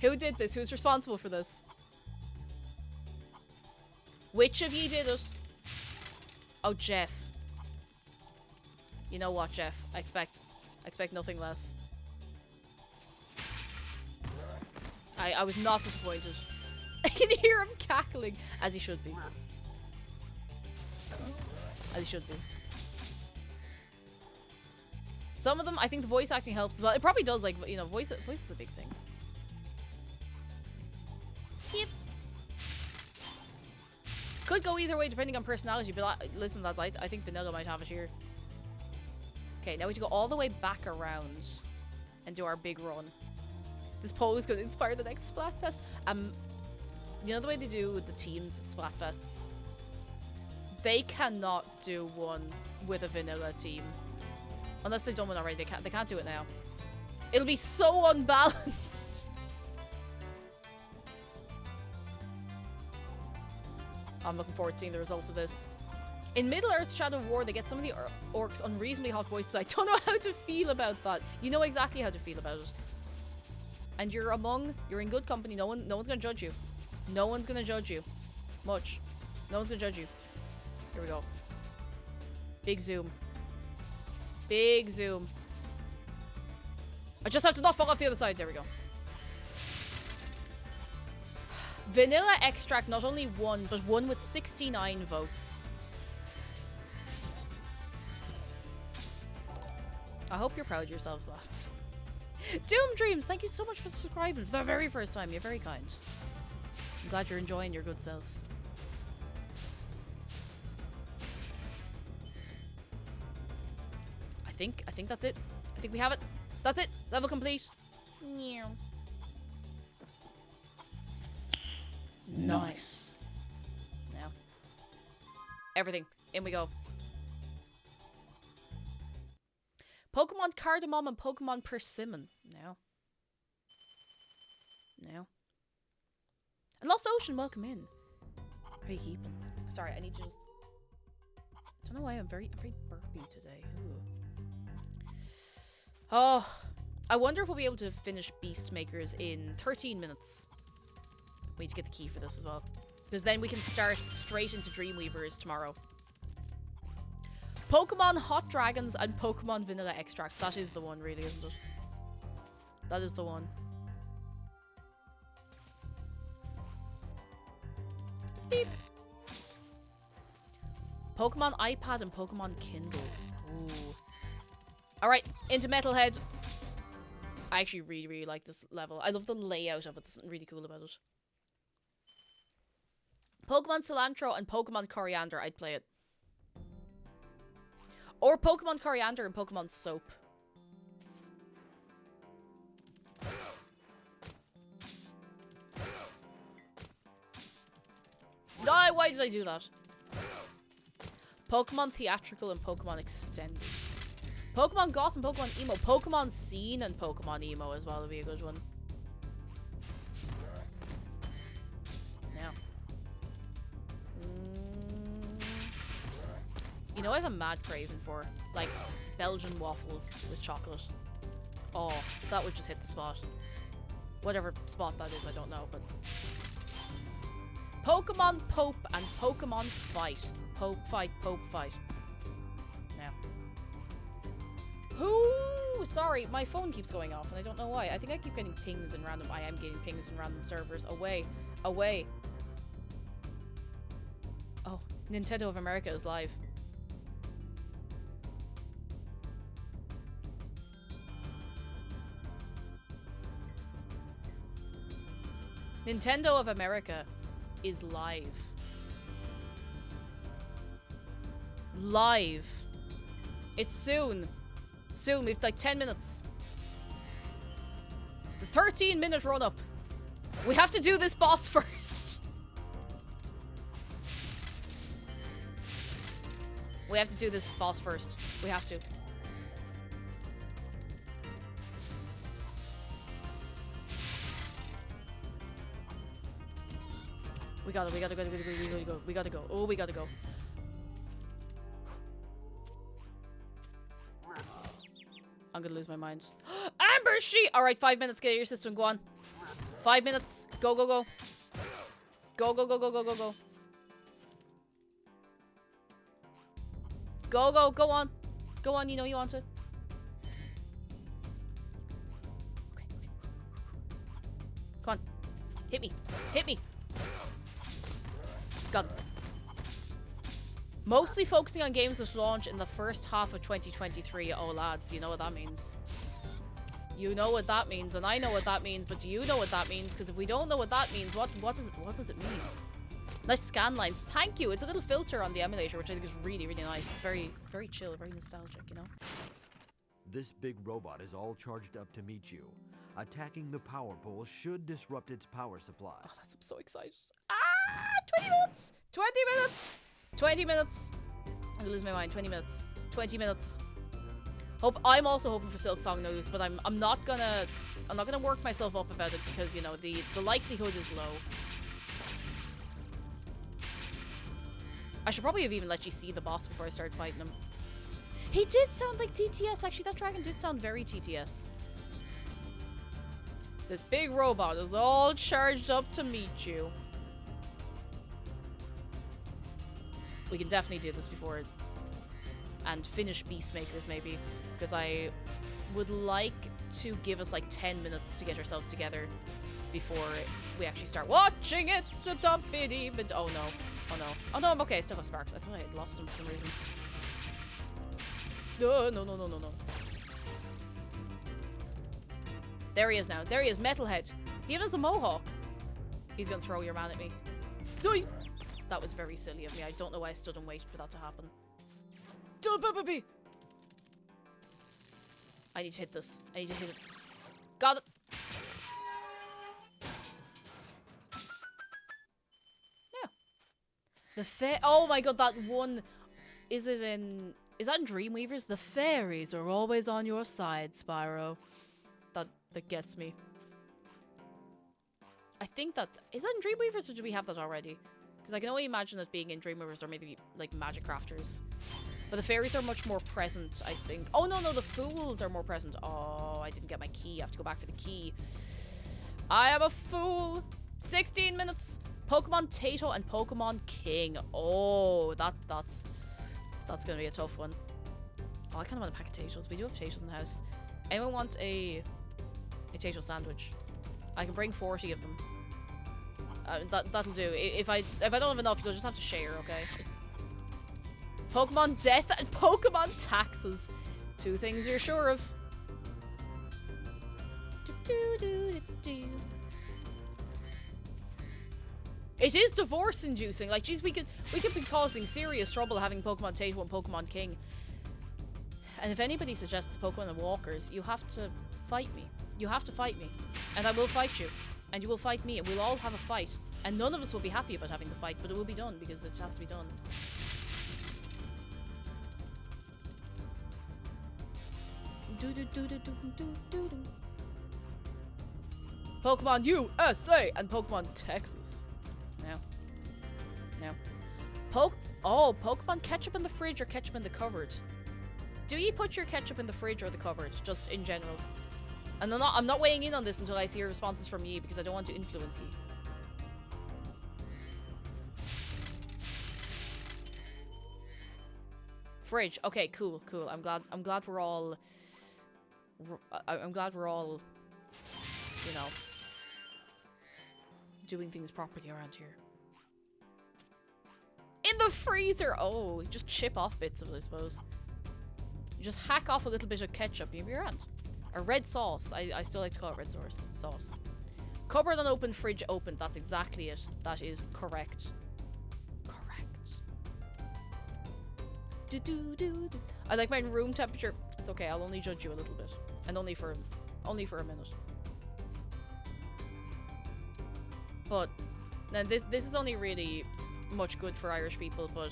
Who did this? Who's responsible for this? Which of ye did it? Oh, Jeff. You know what, Jeff? I expect nothing less. I was not disappointed. I can hear him cackling, as he should be. As he should be. Some of them, I think the voice acting helps as well. It probably does, like, you know, voice is a big thing. Yep. Could go either way depending on personality, but listen, lads, I think Vanilla might have it here. Okay, now we have to go all the way back around and do our big run. This poll is going to inspire the next Splatfest. You know the way they do with the teams at Splatfests? They cannot do one with a vanilla team. Unless they've done one already, they can't do it now. It'll be so unbalanced. I'm looking forward to seeing the results of this. In Middle-earth Shadow of War, they get some of the orcs unreasonably hot voices. I don't know how to feel about that. You know exactly how to feel about it. And you're in good company. No one's gonna judge you. No one's gonna judge you. Much. No one's gonna judge you. Here we go. Big zoom. Big zoom. I just have to not fall off the other side. There we go. Vanilla extract not only won, but won with 69 votes. I hope you're proud of yourselves, lads. Doom Dreams, thank you so much for subscribing for the very first time. You're very kind. I'm glad you're enjoying your good self. I think that's it. I think we have it. That's it. Level complete. Nice. Now. Everything. In we go. Pokemon Cardamom and Pokemon Persimmon. Now. Now. And Lost Ocean, welcome in. How are you keeping? Sorry, I need to just... I don't know why I'm very burpy today. Ooh. Oh, I wonder if we'll be able to finish Beast Makers in 13 minutes. We need to get the key for this as well. Because then we can start straight into Dreamweavers tomorrow. Pokemon Hot Dragons and Pokemon Vanilla Extract. That is the one, really, isn't it? That is the one. Beep. Pokemon iPad and Pokemon Kindle. Ooh. Alright, into Metalhead. I actually really like this level. I love the layout of it. There's something really cool about it. Pokemon Cilantro and Pokemon Coriander. I'd play it. Or Pokemon Coriander and Pokemon Soap. No, why did I do that? Pokemon Theatrical and Pokemon Extended. Pokemon Goth and Pokemon Emo. Pokemon Scene and Pokemon Emo as well would be a good one. Now. You know I have a mad craving for? Like, Belgian waffles with chocolate. Oh, that would just hit the spot. Whatever spot that is, I don't know, but... Pokemon Pope and Pokemon Fight. Pope Fight, Pope Fight. Now. Ooh, sorry, my phone keeps going off and I don't know why. I think I keep getting pings in random... I am getting pings in random servers. Away. Away. Oh, Nintendo of America is live. Nintendo of America is live. Live. It's soon. Soon. We've like 10 minutes. The 13-minute run-up. We have to do this boss first. We have to do this boss first. We have to. We gotta go. Oh, we gotta go. I'm gonna lose my mind. Amber Sheet! Alright, 5 minutes. Get your system. Go on. 5 minutes. Go, go, go. Go, go, go, go, go, go, go. Go, go, go on. Go on, you know you want to. Okay, okay. Come on. Hit me. Hit me. Got it. Mostly focusing on games which launch in the first half of 2023. Oh, lads, you know what that means. You know what that means, and I know what that means, but do you know what that means? Because if we don't know what that means, what does it mean? Nice scan lines. Thank you. It's a little filter on the emulator, which I think is really, really nice. It's very, very chill, very nostalgic, you know? This big robot is all charged up to meet you. Attacking the power pole should disrupt its power supply. Oh, I'm so excited. Ah! 20 minutes! 20 minutes! 20 minutes! I'm gonna lose my mind. 20 minutes. 20 minutes. I'm also hoping for Silk Song news, but I'm not gonna work myself up about it because, you know, the likelihood is low. I should probably have even let you see the boss before I started fighting him. He did sound like TTS. Actually, that dragon did sound very TTS. This big robot is all charged up to meet you. We can definitely do this before and finish Beastmakers maybe, because I would like to give us like 10 minutes to get ourselves together before we actually start watching it. Oh no. Oh no. Oh no, I'm okay. I still have sparks. I thought I had lost them for some reason. No. There he is now. There he is, Metalhead. He even has a mohawk. He's gonna throw your man at me. Die! That was very silly of me. I don't know why I stood and waited for that to happen. I need to hit this. I need to hit it. Got it! Yeah. The oh my god, that one... Is that in Dreamweavers? The fairies are always on your side, Spyro. That gets me. I think that... Is that in Dreamweavers or do we have that already? Because I can only imagine it being in Dreamweavers or maybe like Magic Crafters. But the fairies are much more present, I think. Oh no, the fools are more present. Oh, I didn't get my key. I have to go back for the key. I am a fool. 16 minutes. Pokemon Tato and Pokemon King. Oh, that's gonna be a tough one. Oh, I kind of want a pack of potatoes. We do have potatoes in the house. Anyone want a potato sandwich? I can bring 40 of them. That'll do. If I don't have enough, you'll just have to share, okay? Pokemon Death and Pokemon Taxes. Two things you're sure of. It is divorce inducing. Like, geez, we could be causing serious trouble having Pokemon Tato and Pokemon King. And if anybody suggests Pokemon and Walkers, you have to fight me. You have to fight me. And I will fight you. And you will fight me, and we'll all have a fight. And none of us will be happy about having the fight, but it will be done, because it has to be done. Pokemon USA and Pokemon Texas. No. Pokemon ketchup in the fridge or ketchup in the cupboard? Do you put your ketchup in the fridge or the cupboard, just in general? And I'm not weighing in on this until I see your responses from you, because I don't want to influence you. Fridge. Okay, cool. I'm glad we're all... I'm glad we're all, you know, doing things properly around here. In the freezer! Oh, just chip off bits of it, I suppose. You just hack off a little bit of ketchup, you'll be around. Or red sauce. I still like to call it red sauce. Cupboard unopened, fridge open. That's exactly it. That is correct. I like my room temperature. It's okay, I'll only judge you a little bit. And only for a minute. But now this is only really much good for Irish people, but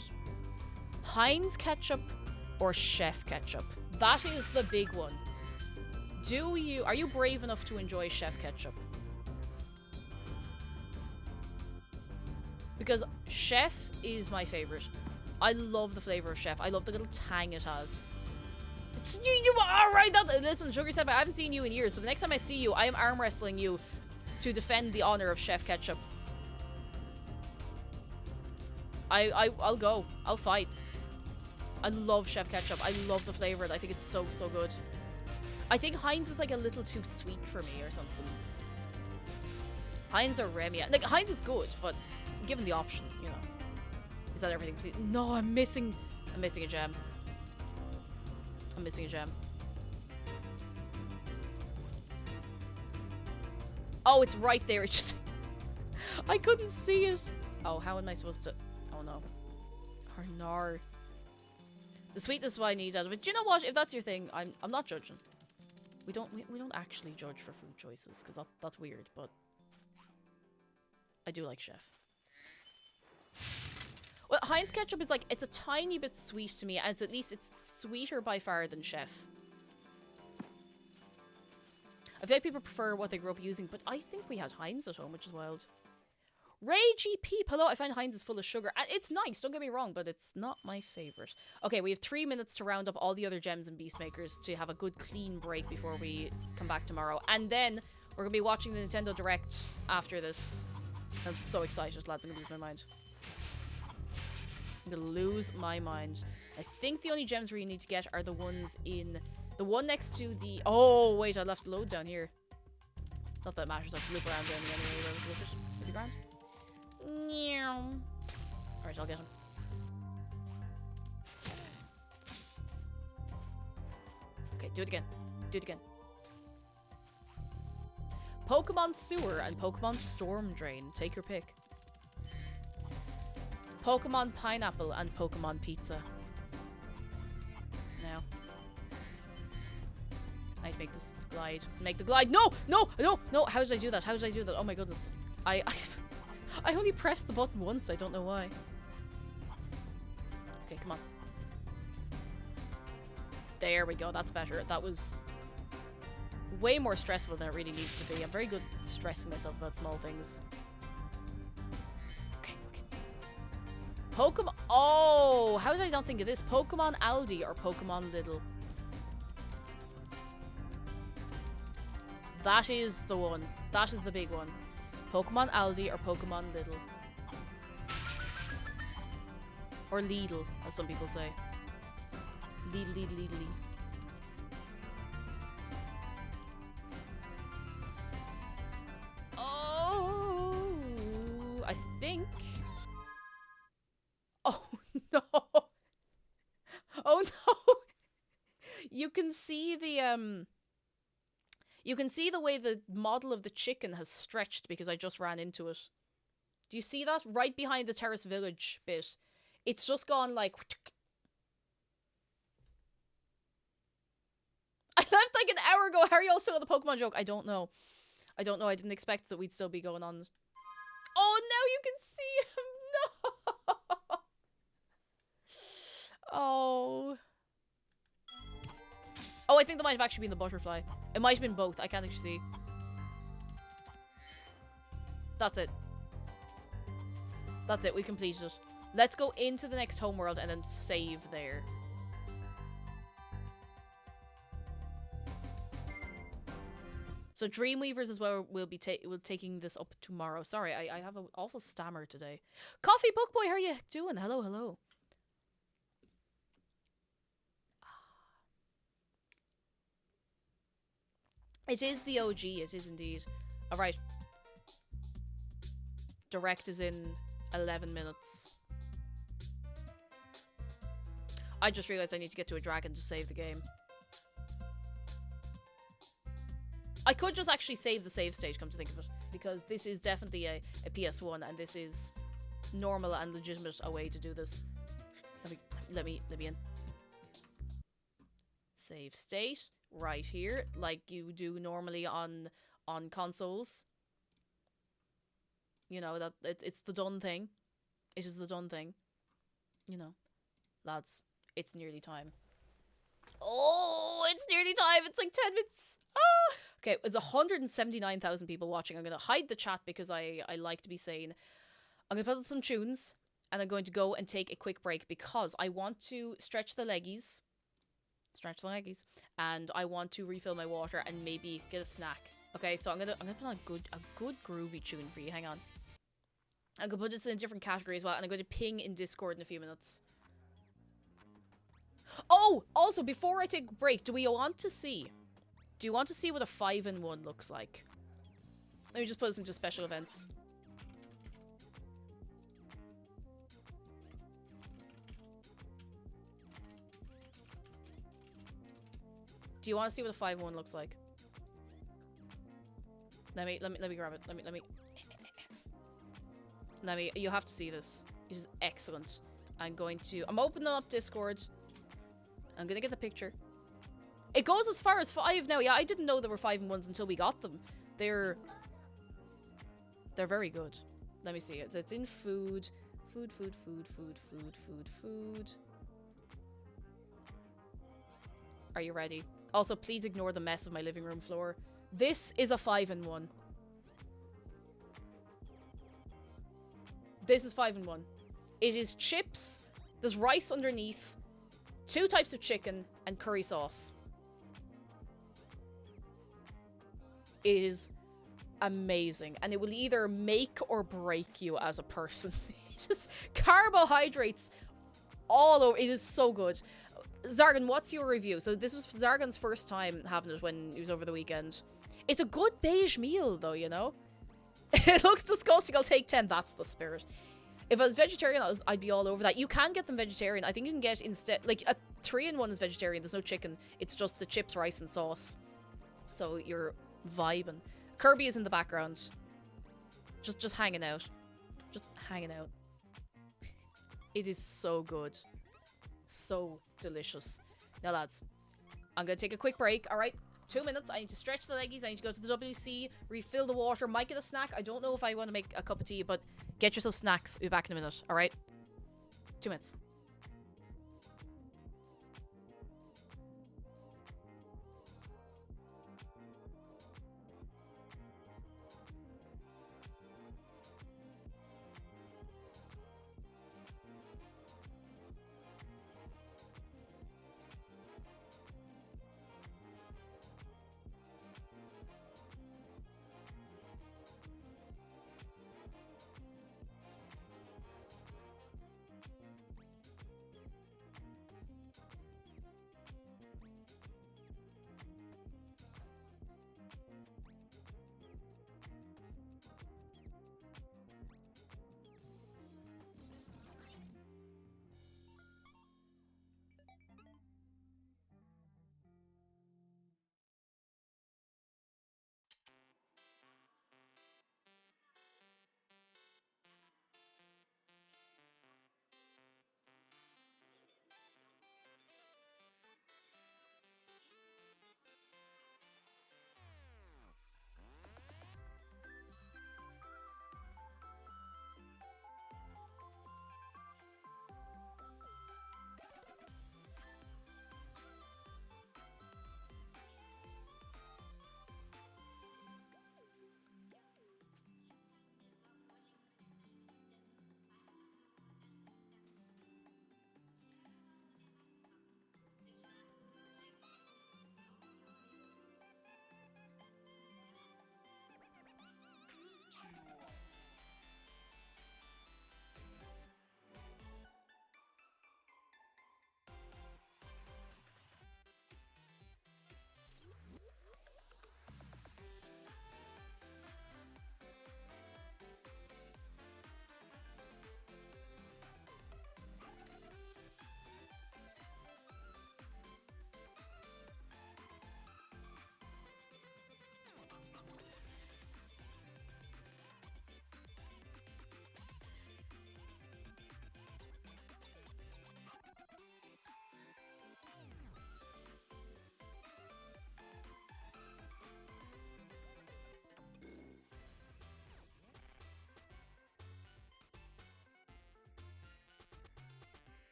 Heinz ketchup or Chef ketchup? That is the big one. Are you brave enough to enjoy Chef ketchup? Because Chef is my favorite. I love the flavor of Chef. I love the little tang it has. You are right. Listen, Sugar Senpai, I haven't seen you in years, but the next time I see you, I am arm wrestling you to defend the honor of Chef ketchup. I'll go. I'll fight. I love Chef ketchup. I love the flavor. I think it's so good. I think Heinz is like a little too sweet for me or something. Heinz or Remy. Like, Heinz is good, but given the option, you know. Is that everything? Please? No, I'm missing a gem. I'm missing a gem. Oh, it's right there. It just... I couldn't see it. Oh, how am I supposed to... Oh, no. Or no. The sweetness is what I need out of it. Do you know what? If that's your thing, I'm not judging. We don't actually judge for food choices, because that's weird, but... I do like Chef. Well, Heinz ketchup is like, it's a tiny bit sweet to me, and it's sweeter by far than Chef. I feel like people prefer what they grew up using, but I think we had Heinz at home, which is wild. Ragey Peep, hello, I find Heinz is full of sugar, and it's nice, don't get me wrong, but it's not my favorite. Okay, we have 3 minutes to round up all the other gems and Beastmakers to have a good clean break before we come back tomorrow, and then we're gonna be watching the Nintendo Direct after this. I'm so excited, lads, I'm gonna lose my mind. I'm gonna lose my mind. I think the only gems we need to get are the ones in... The one next to the... Oh, wait, I left the load down here. Not that it matters, I have to loop around down the anyway. Look it. Is he grand? Alright, I'll get him. Okay, do it again. Do it again. Pokemon Sewer and Pokemon Storm Drain. Take your pick. Pokemon Pineapple and Pokemon Pizza. Now. I need to make this glide. Make the glide. No! No! No! No! How did I do that? How did I do that? Oh my goodness. I only pressed the button once. I don't know why. Okay, come on. There we go. That's better. That was way more stressful than it really needed to be. I'm very good at stressing myself about small things. Okay, okay. Pokemon... Oh! How did I not think of this? Pokemon Aldi or Pokemon Lidl? That is the one. That is the big one. Pokemon Aldi or Pokemon Lidl? Or Lidl, as some people say. Lidl, Lidl, Lidl, Lidl. Oh, I think... Oh, no. Oh, no. You can see the, You can see the way the model of the chicken has stretched because I just ran into it. Do you see that? Right behind the Terrace Village bit. It's just gone like... I left like an hour ago. How are you all still on the Pokemon joke? I don't know. I don't know. I didn't expect that we'd still be going on. Oh, now you can see him. No. Oh. Oh, I think that might have actually been the butterfly. It might have been both. I can't actually see. That's it. That's it. We completed it. Let's go into the next homeworld and then save there. So Dreamweavers as well will be taking this up tomorrow. Sorry, I have an awful stammer today. Coffee Book Boy, how are you doing? Hello, hello. It is the OG, it is indeed. Alright. Direct is in 11 minutes. I just realized I need to get to a dragon to save the game. I could just actually save the save stage, come to think of it, because this is definitely a PS1, and this is normal and legitimate a way to do this. Let me in. Save state right here, like you do normally on consoles. You know that it's the done thing. It is the done thing. You know, lads, it's nearly time. Oh, it's nearly time. It's like 10 minutes. Ah! Okay, it's 179,000 people watching. I'm going to hide the chat because I like to be sane. I'm going to put on some tunes, and I'm going to go and take a quick break because I want to stretch the leggies. Stretch the leggies. And I want to refill my water and maybe get a snack. Okay, so I'm gonna put on a good groovy tune for you. Hang on. I'm going to put this in a different category as well, and I'm going to ping in Discord in a few minutes. Oh! Also, before I take a break, do you want to see what a 5-in-1 looks like? Let me just put this into special events. Do you want to see what a 5-in-1 looks like? Let me grab it. Let me, you have to see this. It is excellent. I'm opening up Discord. I'm gonna get the picture. It goes as far as 5 now. Yeah, I didn't know there were 5-in-1s until we got them. They're very good. Let me see it. So it's in food. Food. Are you ready? Also, please ignore the mess of my living room floor. This is a 5-in-1. This is 5-in-1. It is chips, there's rice underneath, 2 types of chicken, and curry sauce. It is amazing, and it will either make or break you as a person. Just carbohydrates all over. It is so good. Zargan, what's your review? So this was Zargan's first time having it when he was over the weekend. It's a good beige meal, though, you know? It looks disgusting. I'll take 10. That's the spirit. If I was vegetarian, I'd be all over that. You can get them vegetarian. I think you can get instead... Like, a 3-in-1 is vegetarian. There's no chicken. It's just the chips, rice, and sauce. So you're vibing. Kirby is in the background. Just hanging out. Just hanging out. It is so good. So delicious. Now, lads, I'm going to take a quick break, alright? 2 minutes. I need to stretch the leggies. I need to go to the WC, refill the water, might get a snack. I don't know if I want to make a cup of tea, but get yourself snacks. We'll be back in a minute, alright? 2 minutes.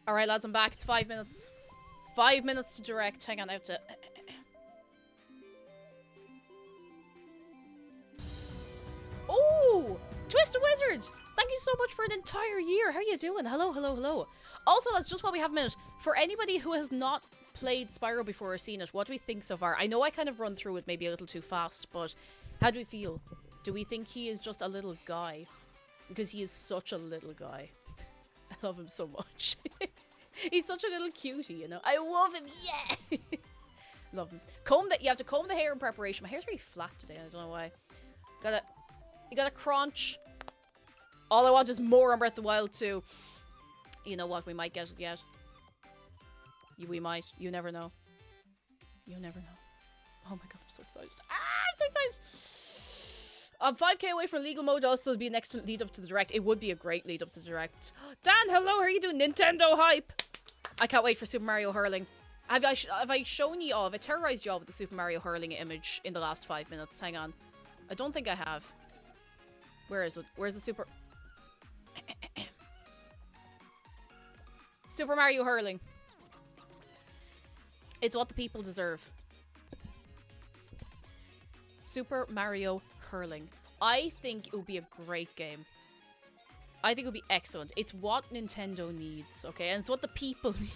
Alright, lads, I'm back. It's 5 minutes. 5 minutes to direct. Hang on, I have to... Oh! Twisted Wizard! Thank you so much for an entire year. How are you doing? Hello, hello, hello. Also, lads, just while we have a minute, for anybody who has not played Spyro before or seen it, what do we think so far? I know I kind of run through it maybe a little too fast, but how do we feel? Do we think he is just a little guy? Because he is such a little guy. I love him so much. He's such a little cutie, you know. I love him, yeah! Love him. You have to comb the hair in preparation. My hair's very flat today, I don't know why. You gotta crunch. All I want is more on Breath of the Wild 2. You know what, we might get it yet. We might. You never know. You never know. Oh my god, I'm so excited. I'm so excited! I'm 5k away from legal mode. Also, it'll be next lead up to the direct. It would be a great lead up to the direct. Dan, hello, how are you doing? Nintendo hype! I can't wait for Super Mario Hurling. Have I shown you all? Have I terrorized you all with the Super Mario Hurling image in the last 5 minutes? Hang on. I don't think I have. Where is it? Where's the Super... Super Mario Hurling. It's what the people deserve. Super Mario Hurling. I think it would be a great game. I think it would be excellent. It's what Nintendo needs, okay? And it's what the people need.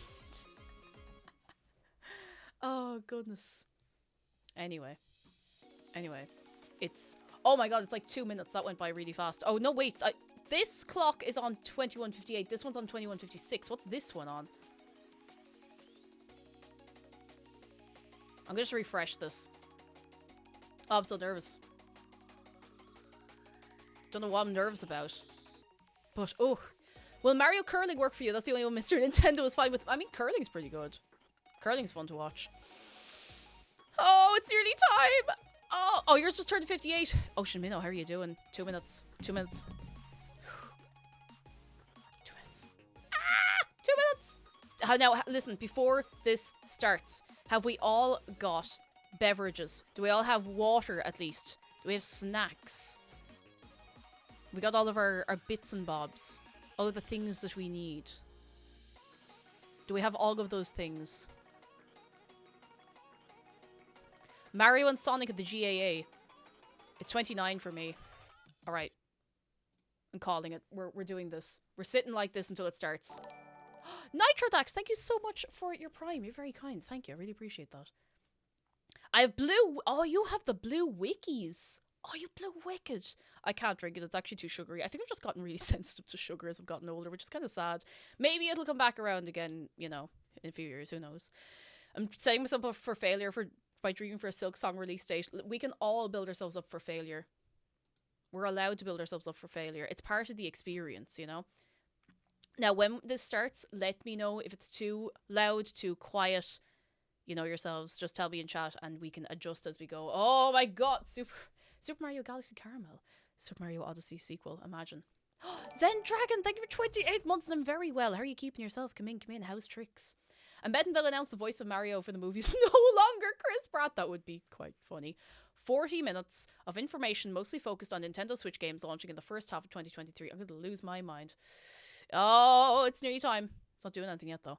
Oh, goodness. Anyway. It's... Oh my god, it's like 2 minutes. That went by really fast. Oh, no, wait. This clock is on 21:58. This one's on 21:56. What's this one on? I'm gonna just refresh this. Oh, I'm so nervous. Don't know what I'm nervous about. But, oh. Will Mario Curling work for you? That's the only one Mr. Nintendo is fine with. I mean, curling's pretty good. Curling's fun to watch. Oh, it's nearly time! Oh, yours just turned 58. Oh, Shinmino, how are you doing? 2 minutes. 2 minutes. 2 minutes. Ah! 2 minutes! Now, listen, before this starts, have we all got beverages? Do we all have water, at least? Do we have snacks? We got all of our bits and bobs. All of the things that we need. Do we have all of those things? Mario and Sonic at the GAA. It's 29 for me. Alright. I'm calling it. We're doing this. We're sitting like this until it starts. Nitrodax, thank you so much for your Prime. You're very kind. Thank you. I really appreciate that. I have blue... Oh, you have the blue wikis. Oh, you blue wicked. I can't drink it. It's actually too sugary. I think I've just gotten really sensitive to sugar as I've gotten older, which is kind of sad. Maybe it'll come back around again, you know, in a few years. Who knows? I'm setting myself up for failure by drinking for a Silk Song release date. We can all build ourselves up for failure. We're allowed to build ourselves up for failure. It's part of the experience, you know? Now, when this starts, let me know if it's too loud, too quiet. You know yourselves. Just tell me in chat and we can adjust as we go. Oh my god! Super Mario Galaxy Caramel. Super Mario Odyssey sequel, imagine. Zen Dragon, thank you for 28 months and I'm very well. How are you keeping yourself? Come in. How's tricks? And Bentonville announced the voice of Mario for the movies no longer Chris Pratt. That would be quite funny. 40 minutes of information mostly focused on Nintendo Switch games launching in the first half of 2023. I'm going to lose my mind. Oh, it's nearly time. It's not doing anything yet, though.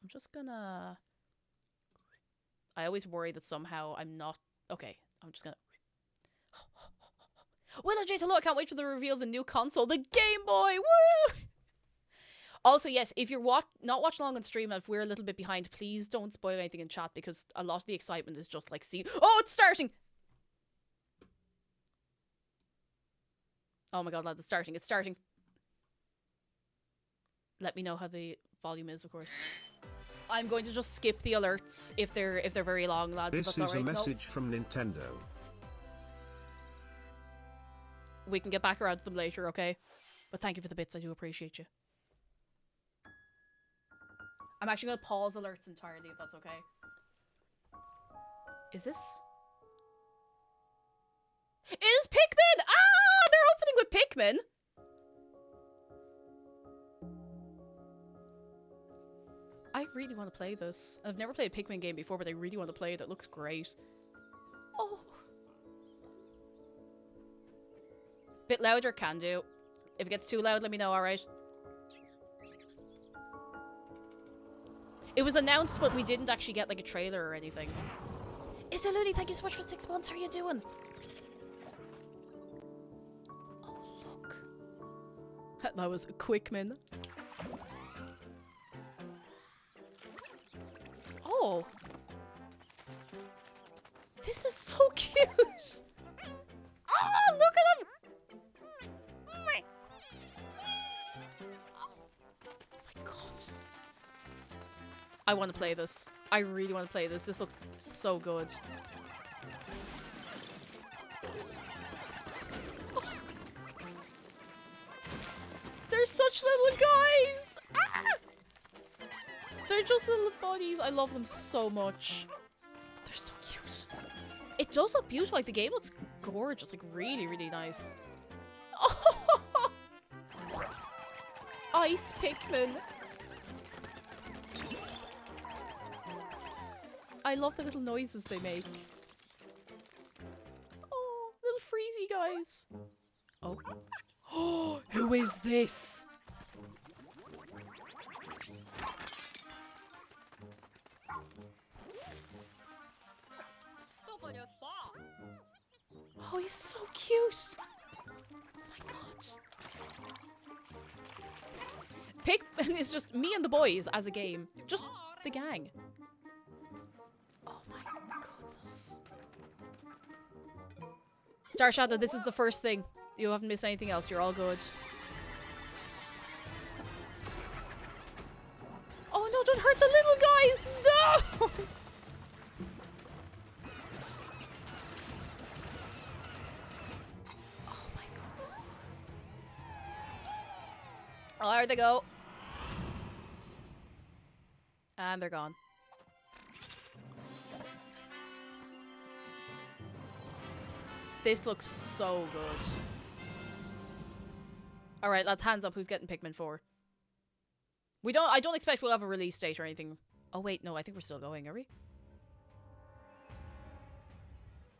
I'm just gonna... I always worry that somehow I'm not... Okay, I'm just gonna... Willow J, hello, I can't wait for the reveal of the new console, the Game Boy! Woo! Also, yes, if you're not watching along on stream, if we're a little bit behind, please don't spoil anything in chat because a lot of the excitement is just like, see, oh, it's starting! Oh my god, lads, it's starting. Let me know how the volume is, of course. I'm going to just skip the alerts if they're very long, lads. This if that's is all right. a message from Nintendo. We can get back around to them later, okay? But thank you for the bits, I do appreciate you. I'm actually going to pause alerts entirely, if that's okay. Is this? It is Pikmin! Ah! They're opening with Pikmin! I really want to play this. I've never played a Pikmin game before, but I really want to play it. It looks great. Oh. Bit louder, can do. If it gets too loud, let me know, alright? It was announced, but we didn't actually get like a trailer or anything. Isoluni, thank you so much for 6 months. How are you doing? Oh, look. That was a Quickman. Oh. This is so cute. Oh, look at him. Oh my god. I want to play this. I really want to play this. This looks so good. Oh. They're such little guys. Ah! They're just little bunnies. I love them so much. They're so cute. It does look beautiful. Like, the game looks gorgeous. Like, really, really nice. Oh! Ice Pikmin. I love the little noises they make. Oh, little freezy guys. Oh. Oh, who is this? Oh, he's so cute. Oh my god. Pikmin is just me and the boys as a game. Just the gang. Oh my goodness. Star Shadow, this is the first thing. You haven't missed anything else. You're all good. Oh no, don't hurt the little guys! No! Oh my goodness. Oh, there they go. And they're gone. This looks so good. Alright, lads, hands up. Who's getting Pikmin 4? I don't expect we'll have a release date or anything. Oh wait, no, I think we're still going, are we?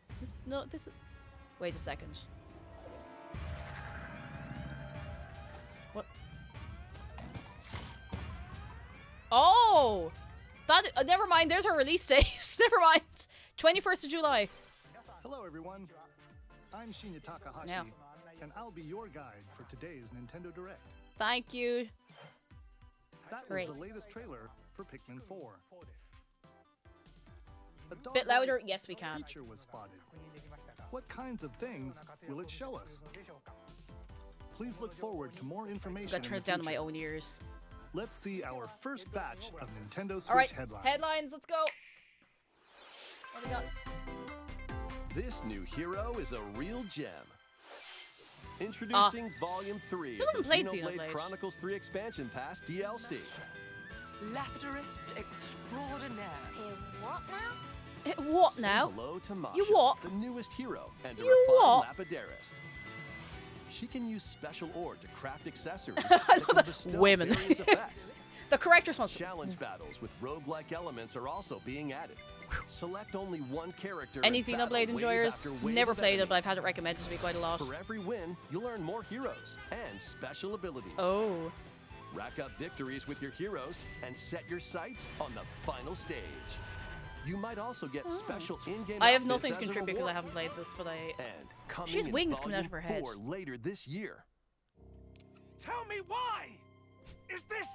This is... Wait a second. What? Oh! That... never mind, there's our release date. Never mind. 21st of July. Hello everyone. I'm Shinya Takahashi, Now. and I'll be your guide for today's Nintendo Direct. Thank you. That Great. was the latest trailer for Pikmin 4. A Bit louder? Yes, we can. Feature was spotted. What kinds of things will it show us? Please look forward to more information. I'm gonna turn it down to my own ears. Let's see our first batch of Nintendo Switch Alright, headlines. headlines, let's go. What do we got? This new hero is a real gem. Introducing Volume 3 Still of the haven't played Xenoblade Xenoblade. Chronicles 3 Expansion Pass DLC. Lapidurist extraordinaire. What now? What Say now? hello to Masha, You what? the newest hero and a You refined what? Lapidarist. She can use special ore to craft accessories I that love can that. bestow Women. various effects. The correct response. Challenge battles with roguelike elements are also being added. Select only one character. Any and battle Xenoblade wave enjoyers? after wave Never of played it, but I've enemies. had it recommended to me quite a lot. For every win, you'll earn more heroes and special abilities. Oh. Rack up victories with your heroes and set your sights on the final stage. You might also get special in-game I have outfits nothing to as a contribute because I reward. haven't played this, but I... And coming She has in wings coming out Volume of her head. 4 later this year. Tell me why! Is this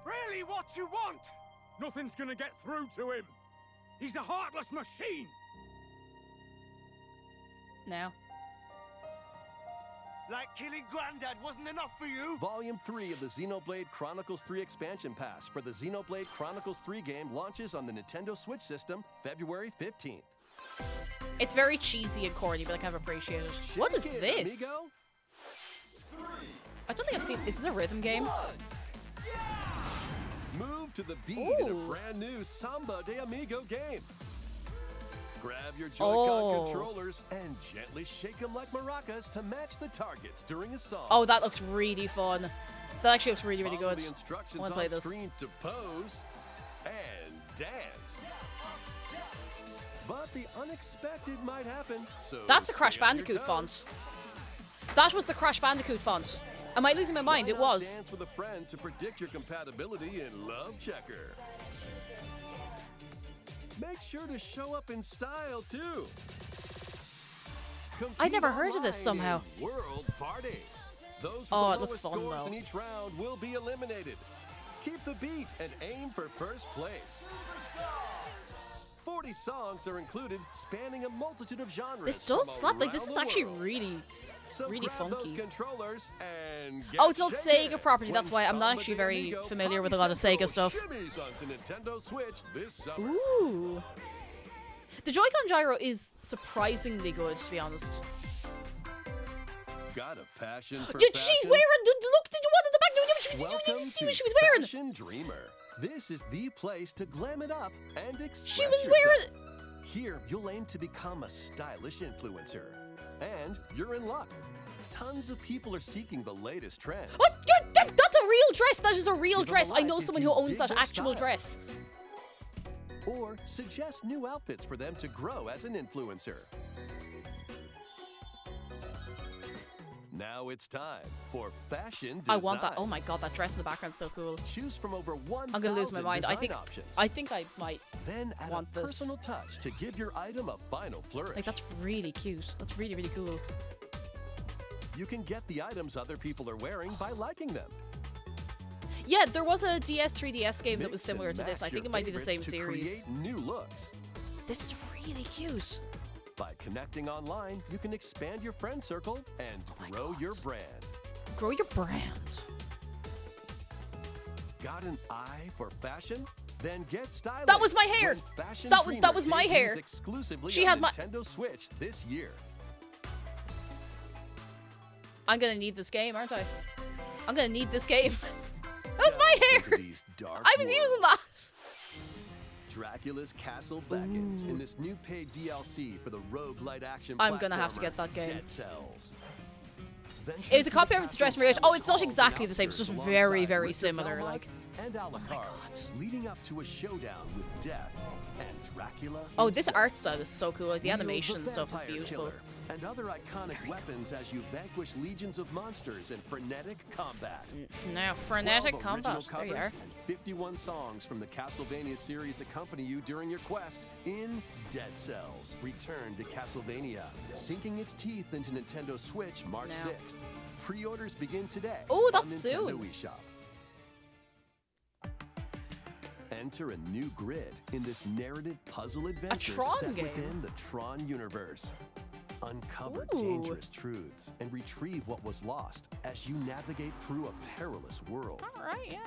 really what you want? Nothing's gonna get through to him. He's a heartless machine. Now. Like killing Granddad wasn't enough for you? Volume 3 of the Xenoblade Chronicles 3 Expansion Pass for the Xenoblade Chronicles 3 game launches on the Nintendo Switch system February 15th. It's very cheesy and corny, but I kind of appreciate it. What is Shake it, this? amigo. I don't think I've seen... Is this a rhythm game? Move to the beat in a Ooh. brand new Samba de Amigo game. Grab your Joy-Con Oh. controllers and gently shake them like maracas to match the targets during a song. Oh, that looks really fun. That actually looks really, really Follow good. the I instructions want to on play this. screen to pose and dance. But the unexpected might happen, so That's the Crash stay on your Bandicoot toes. font. That was the Crash Bandicoot font. Am I losing my mind? Why It not was. Dance with a friend to predict your compatibility in Love Checker. Make sure to show up in style too. I never Compete heard of this online somehow. in World Party. Those with Oh, the it looks lowest fun, scores though. in each round will be eliminated. Keep the beat and aim for first place. 40 songs are included, spanning a multitude of genres. This does from slap. Like, this around is the actually world. really, So really grab those funky. controllers and Oh, get it's not shaking Sega property. That's when why I'm not Samba actually de very Amigo familiar with a Party lot of Central Sega stuff. shimmies onto Nintendo Switch this summer. Ooh. The Joy-Con gyro is surprisingly good, to be honest. Got a passion for She's fashion? wearing look, did you want in the back? Welcome Did you see what to she was wearing? Fashion Dreamer. This is the place to glam it up and express She was yourself. wearing... Here, you'll aim to become a stylish influencer. And you're in luck. Tons of people are seeking the latest trends. Oh, that's a real dress. That is a real Give 'em dress. a I know like if someone you who owns dig that their actual style. dress. Or suggest new outfits for them to grow as an influencer. Now it's time for fashion design. I want that. Oh my god, that dress in the background's so cool. Choose from over 1,000 I'm gonna lose my mind. I design think options. I might Then add want a this. personal touch to give your item a final flourish. Like, that's really cute. That's really, really cool. You can get the items other people are wearing by liking them. Yeah, there was a DS 3DS game that was Mix and similar to this. I match think your it might be the same favorites to series. create new looks. This is really cute. By connecting online, you can expand your friend circle and grow your brand. Grow your brand. Got an eye for fashion? Then get styling. That was my hair. That was my hair. Exclusively She on had Nintendo Switch this year. I'm gonna need this game, aren't I? I'm gonna need this game. That was my hair. I was using that. Dracula's Castle beckons in this new paid DLC for the roguelite action I'm gonna have to platformer, get that game. Dead Cells. It's a copy of the Dress Mirage. Oh, it's not exactly the same. It's just very, very similar. Like, and Alucard, leading up to a showdown with Death and Dracula. oh, this art style is so cool. Like the animation and stuff is beautiful. And other iconic weapons as you vanquish legions of monsters in frenetic combat. Now, frenetic 12 combat. original There you covers are. and 51 songs from the Castlevania series accompany you during your quest in Dead Cells. Return to Castlevania, sinking its teeth into Nintendo Switch March Now. 6th. Pre-orders begin today. Oh, on that's Nintendo soon. eShop. Enter a new grid in this narrative puzzle adventure Tron set game? within the Tron universe. Uncover Ooh. dangerous truths and retrieve what was lost as you navigate through a perilous world. All right, yeah.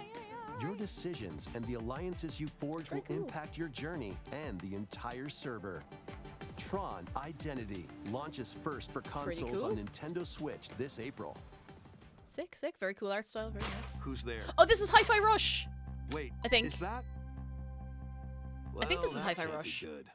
Your decisions and the alliances you forge will impact your journey and the entire server. Tron Identity launches first for Pretty consoles cool. on Nintendo Switch this April. Sick. Very cool art style. Very nice. Who's there? Oh, this is Hi-Fi Rush. Wait, I think. is that? I think this is Well, Hi-Fi that can't Rush. be good.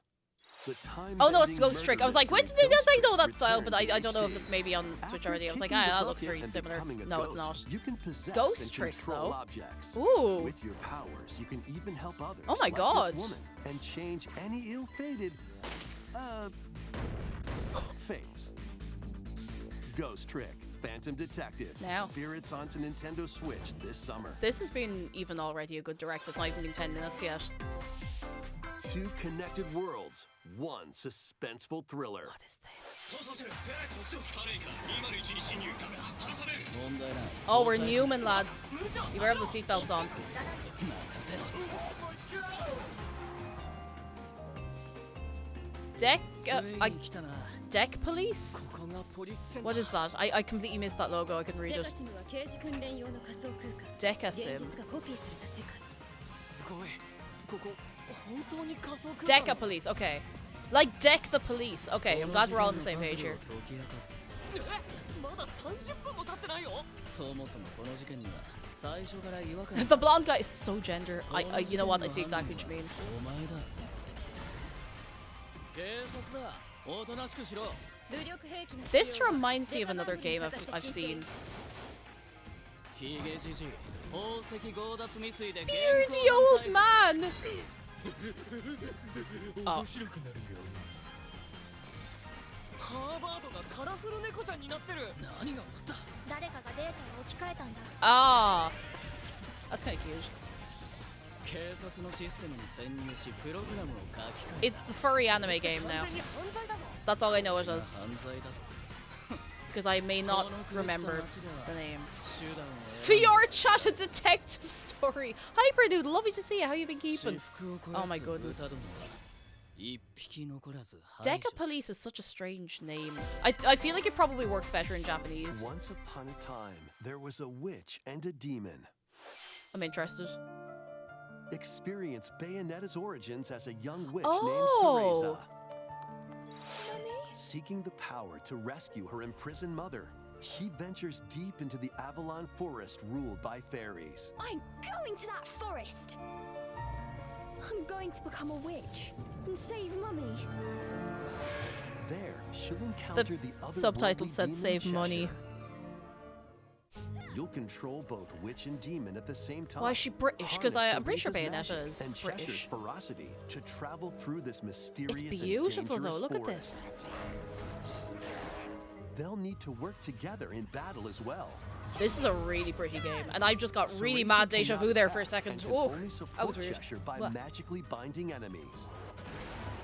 The Oh no, it's time-bending Ghost Trick. I was like, murder when did they mystery I know that Ghost style, Trick but I returns don't in know if HD. it's maybe on Switch After already. I was like, kicking the that looks bucket very and similar. becoming a No, it's ghost, not. You can possess Ghost and Trick, control though. objects. Ooh. With your powers, you can even help others. Oh my like God. This woman, and change any ill-fated, fates. Ghost Trick, Phantom Detective, Now. Spirits onto Nintendo Switch this summer. This has been even already a good direct. It's not even been 10 minutes yet. 2 connected worlds, 1 suspenseful thriller. What is this? Oh, we're Newman, lads. You better have the seatbelts on. Deck Police? What is that? I completely missed that logo. I couldn't read it. Deca Sim. Deca Police, okay. Like Deck the Police. Okay, I'm glad we're all on the same page here. The blonde guy is so gender. You know what? I see exactly what you mean. This reminds me of another game I've seen. Beardy old man! Oh. Ah, that's kind of cute. It's the furry anime game now. That's all I know it is. Because I may not remember the name. VR chat, a detective story. Hyper dude, lovely to see you. How you been keeping? Oh my goodness. Deca Police is such a strange name. I feel like it probably works better in Japanese. Once upon a time, there was a witch and a demon. I'm interested. Experience Bayonetta's origins as a young witch Oh. named Cereza. Seeking the power to rescue her imprisoned mother, she ventures deep into the Avalon Forest ruled by fairies. I'm going to that forest. I'm going to become a witch and save Mummy. There, she'll encounter the other subtitle said save money. You'll control both witch and demon at the same time. Why is she British? Because I'm pretty sure Cereza's Bayonetta magic is and British. Cheshire's ferocity to travel through this mysterious It's beautiful and though. dangerous Look at forest. this. They'll need to work together in battle as well. This is a really pretty game, and I just got really mad deja vu there for a second. Oh, that was weird. Cheshire by What? magically binding enemies.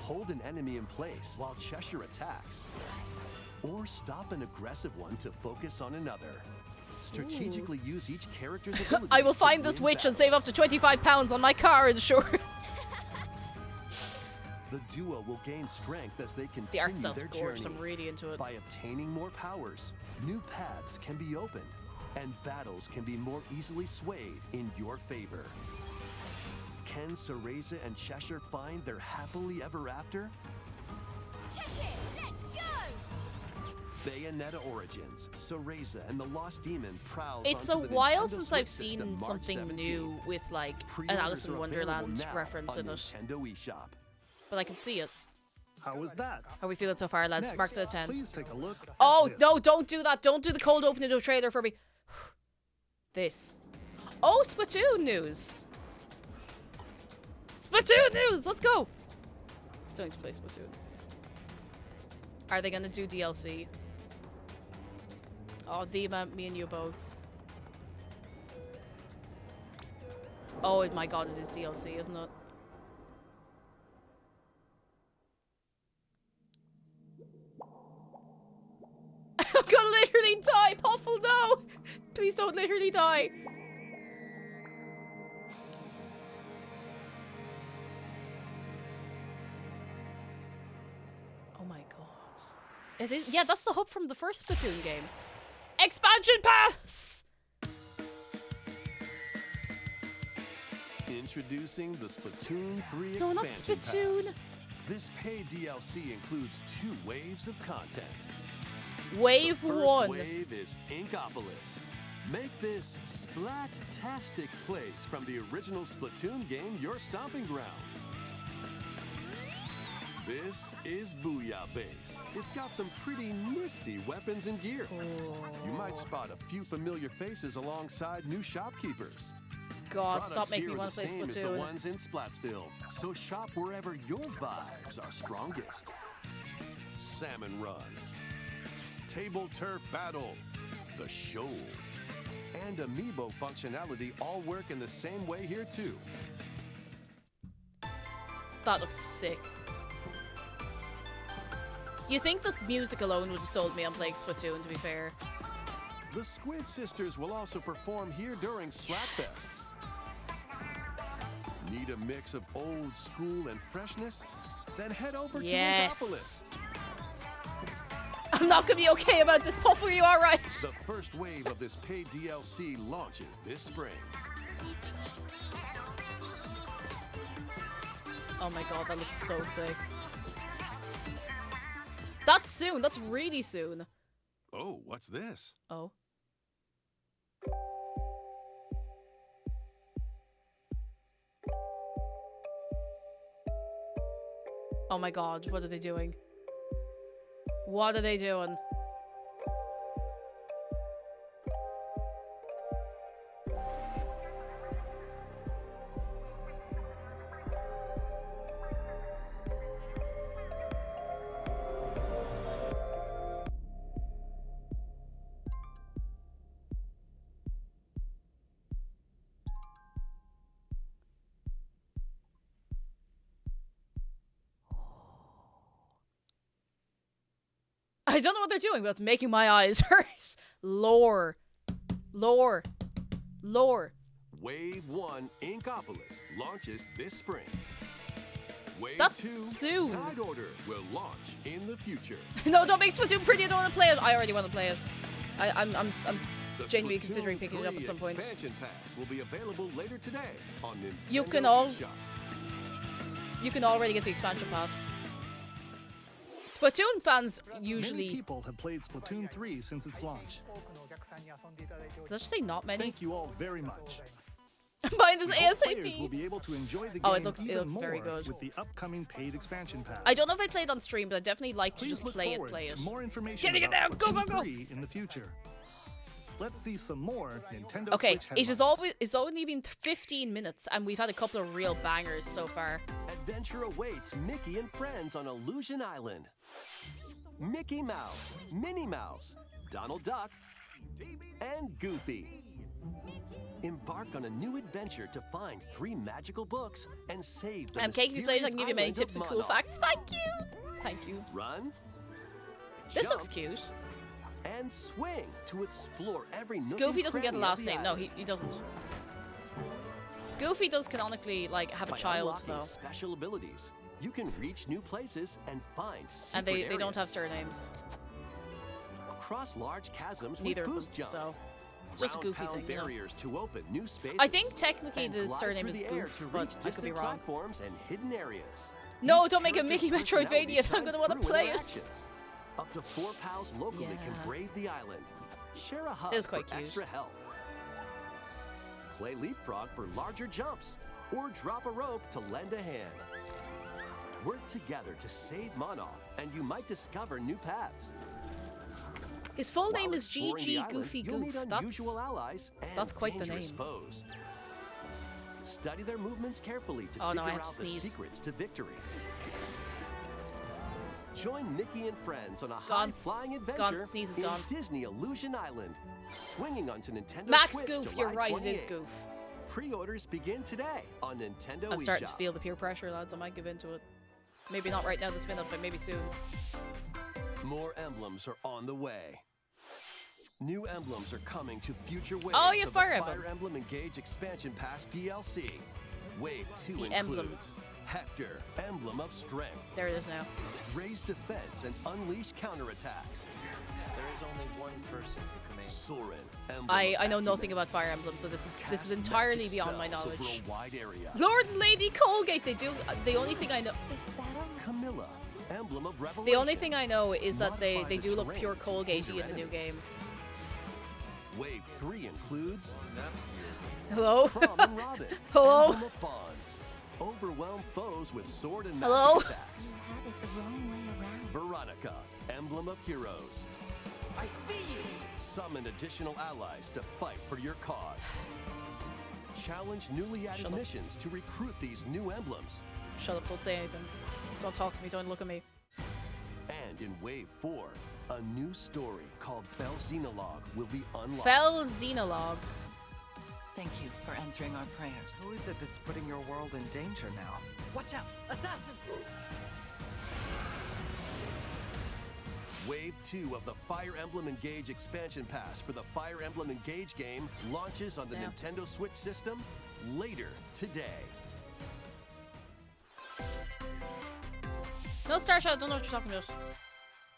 Hold an enemy in place while Cheshire attacks. Or stop an aggressive one to focus on another. Strategically use each character's abilities. I will to find this win witch and battles. save up to £25 on my car insurance. The duo will gain strength as they The art continue style's their gorgeous. journey. I'm really into it. By obtaining more powers, new paths can be opened, and battles can be more easily swayed in your favor. Can Cereza and Cheshire find their happily ever after? Cheshire, let's go! Bayonetta Origins, Cereza and the Lost Demon prowls It's a onto the while Nintendo since Switch I've system seen March something 17. new with like an Pre-orders Alice in are Wonderland available now reference on in it. Nintendo eShop. But I can see it. How was that? How are we feeling so far, lads? Next, Marks out of 10. please take a look at Oh, this. no, don't do that. Don't do the cold opening of a trailer for me. This. Oh, Splatoon news. Splatoon news. Let's go. Still need to play Splatoon. Are they going to do DLC? Oh, Dima, me and you both. Oh my god, it is DLC, isn't it? I'm gonna literally die, Puffle, no! Please don't literally die. Oh my god. It is, yeah, that's the hub from the first Splatoon game. Expansion pass! Introducing the Splatoon 3 No, not expansion Splatoon. pass. This paid DLC includes 2 waves of content. Wave the first 1. wave is Inkopolis. Make this splat-tastic place from the original Splatoon game your stomping grounds. This is Booyah Base. It's got some pretty nifty weapons and gear. You might spot a few familiar faces alongside new shopkeepers. God, Products stop making me here are want to the play same as the Splatoon. ones in Splatsville, so shop wherever your vibes are strongest. Salmon Run, Table Turf Battle, The Shoal, and Amiibo functionality all work in the same way here too. That looks sick. You think this music alone would have sold me on playing Splatoon, to be fair. The Squid Sisters will also perform here during Splatfest. Need a mix of old school and freshness? Then head over Yes. to Inkopolis. I'm not gonna be okay about this, Puffle, you alright? The first wave of this paid DLC launches this spring. Oh my god, that looks so sick. That's soon. That's really soon. Oh, what's this? Oh. Oh my god, what are they doing? What are they doing? I don't know what they're doing, but it's making my eyes hurt. Lore. Lore. Lore. Wave 1 Inkopolis launches this spring. Wave That's 2 soon. Side Order will launch in the future. No, don't make Splatoon pretty. I don't want to play it. I already want to play it. I'm The genuinely Splatoon considering picking it up 3 at some point. Expansion pass will be available later today on Nintendo You can all- eShop. You can already get the expansion pass. Splatoon fans Many usually... people have played Splatoon 3 since its launch. Did I just say not many? Thank you all very much. I'm buying this We hope players will ASAP. be able to enjoy the Oh, game it looks even very more good. with the upcoming paid expansion pass. I don't know if I played on stream, but I definitely like to Please just look play forward it. to more information Getting it about now. Go, go, Splatoon go. 3 in the future. Let's see some more Nintendo Okay, Switch it has headlines. it's only been 15 minutes, and we've had a couple of real bangers so far. Adventure awaits Mickey and friends on Illusion Island. Mickey Mouse, Minnie Mouse, Donald Duck, and Goofy. Embark on a new adventure to find 3 magical books and save the Cake, if you played, I mysterious can give you many island tips of and cool Monarch. facts. Thank you. Thank you. Run, This jump, looks cute. and swing to explore every nook Goofy and doesn't get a cranny of last the name. No, island. he doesn't. Goofy does canonically, like, have a By child, unlocking though. special abilities, you can reach new places and find secret And they areas. don't have surnames. Cross large chasms Neither with of boost them, jump. so it's just a goofy Ground-pound thing. barriers to open new spaces. I think technically and the glide surname through is the air Goof, to but reach I could be distant wrong. platforms and hidden areas. No, Each don't make a character's Mickey personality Metroidvania. I'm shines gonna want to through in play their it. actions. Up to 4 pals locally can Yeah. brave the island. Share a hug It is quite for cute. extra help. Play leapfrog for larger jumps, or drop a rope to lend a hand. Work together to save Monoth, and you might discover new paths. His full name While is exploring the GG island, Goofy you'll Goof. meet unusual allies and that's quite the dangerous name. foes. Study their movements carefully to Oh, no, I figure have out to the sneeze. secrets to victory. Join Mickey and friends on a Gone. high-flying Gone. adventure Sneeze is in gone. Disney Illusion Island, swinging onto Nintendo Max Switch Goof, July you're right, it is 28th. Goof. Pre-orders begin today on Nintendo I'm starting to eShop. feel the peer pressure, lads. I might give into it. Maybe not right now, this minute, but maybe soon. More emblems are on the way. New emblems are coming to future waves Oh, yeah, of Fire the Emblem. Fire Emblem Engage Expansion Pass DLC. Wave 2 The includes emblem. Hector, Emblem of Strength. There it is now. Raise defense and unleash counterattacks. There is only one person who commands. Soren, Emblem I of know Acumen. nothing about Fire Emblem, so this is Cast entirely magic beyond my spells knowledge. over a wide area. Lord and Lady Colgate, they do. The only thing I know. Camilla, Emblem of Revelation. The only thing I know is that they Modify the do look terrain pure to Colgate hinder in the new enemies. game. Wave 3 includes Hello? Crom and Robin, Hello? Emblem of Bonds. Overwhelm foes with sword and magic Hello? attacks. Have it the wrong way around. Veronica, Emblem of Heroes. I see you! Summon additional allies to fight for your cause. Challenge newly added Shut up. missions to recruit these new emblems. Shut up, don't say anything. Don't talk to me, don't look at me. And in Wave 4, a new story called Fell Xenologue will be unlocked. Fell Xenologue. Thank you for answering our prayers. Who is it that's putting your world in danger now? Watch out! Assassin! Wave 2 of the Fire Emblem Engage expansion pass for the Fire Emblem Engage game launches on the Yeah. Nintendo Switch system later today. No, Starshot, I don't know what you're talking about.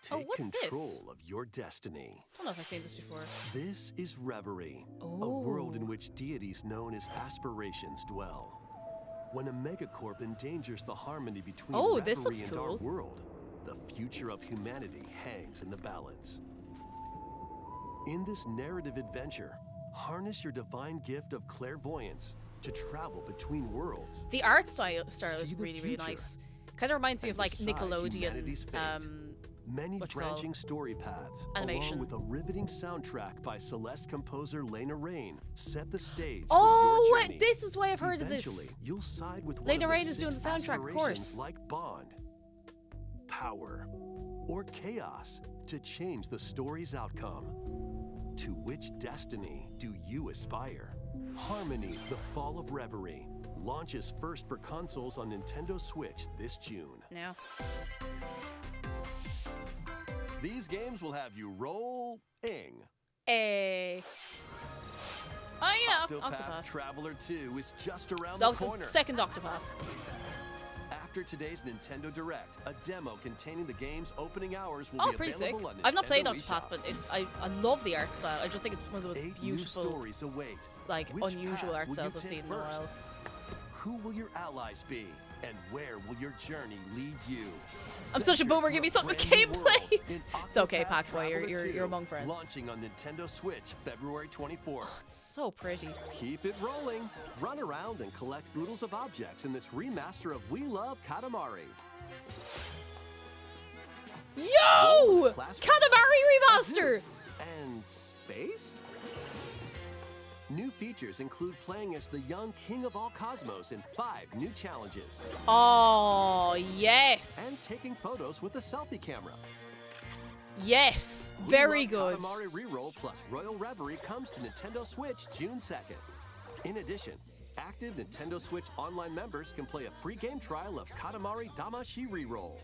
Take what's control this? of your destiny. I don't know if I've seen this before. This is Reverie, a Oh. world in which deities known as aspirations dwell. When a megacorp endangers the harmony between Oh, Reverie this looks and our cool. world, the future of humanity hangs in the balance. In this narrative adventure, harness your divine gift of clairvoyance to travel between worlds. The art style is See the really, really future nice. Kind of reminds me and of like decide humanity's Nickelodeon. fate. Many what you call branching story paths, animation. along with a riveting soundtrack by Celeste composer Lena Raine, set the stage Oh, for your journey. this is why I've heard of Eventually, this. you'll side with one Lena of the Raine is doing the 6 soundtrack, of aspirations course. like bond, power, or chaos to change the story's outcome. To which destiny do you aspire? Harmony: The Fall of Reverie launches first for consoles on Nintendo Switch this June. Now. These games will have you rolling. Eh. Oh yeah, Octopath Octopath. Traveler 2 is just around Oh, the corner. second Octopath. After today's Nintendo Direct, a demo containing the game's opening hours will Oh, be pretty sick. available on Nintendo I've not played eShop. Octopath, but I love the art style. I just think it's one of those 8 beautiful, new stories await. like Which unusual path art will you styles I've take seen in a first? while. Who will your allies be? And where will your journey lead you? I'm such a Venture boomer. to Give me a some brand new gameplay. world in It's okay, Octopath Packboy. You're Traveler 2, among friends. Launching on Nintendo Switch February 24th. It's so pretty. Keep it rolling. Run around and collect oodles of objects in this remaster of We Love Katamari. Yo! Class- Katamari remaster. And space? New features include playing as the young king of all cosmos in 5 new challenges. Oh And yes, taking photos with a selfie camera. yes, We very Love good. Katamari Reroll plus Royal Reverie comes to Nintendo Switch June 2nd. In addition, active Nintendo Switch Online members can play a free game trial of Katamari Damashi Reroll.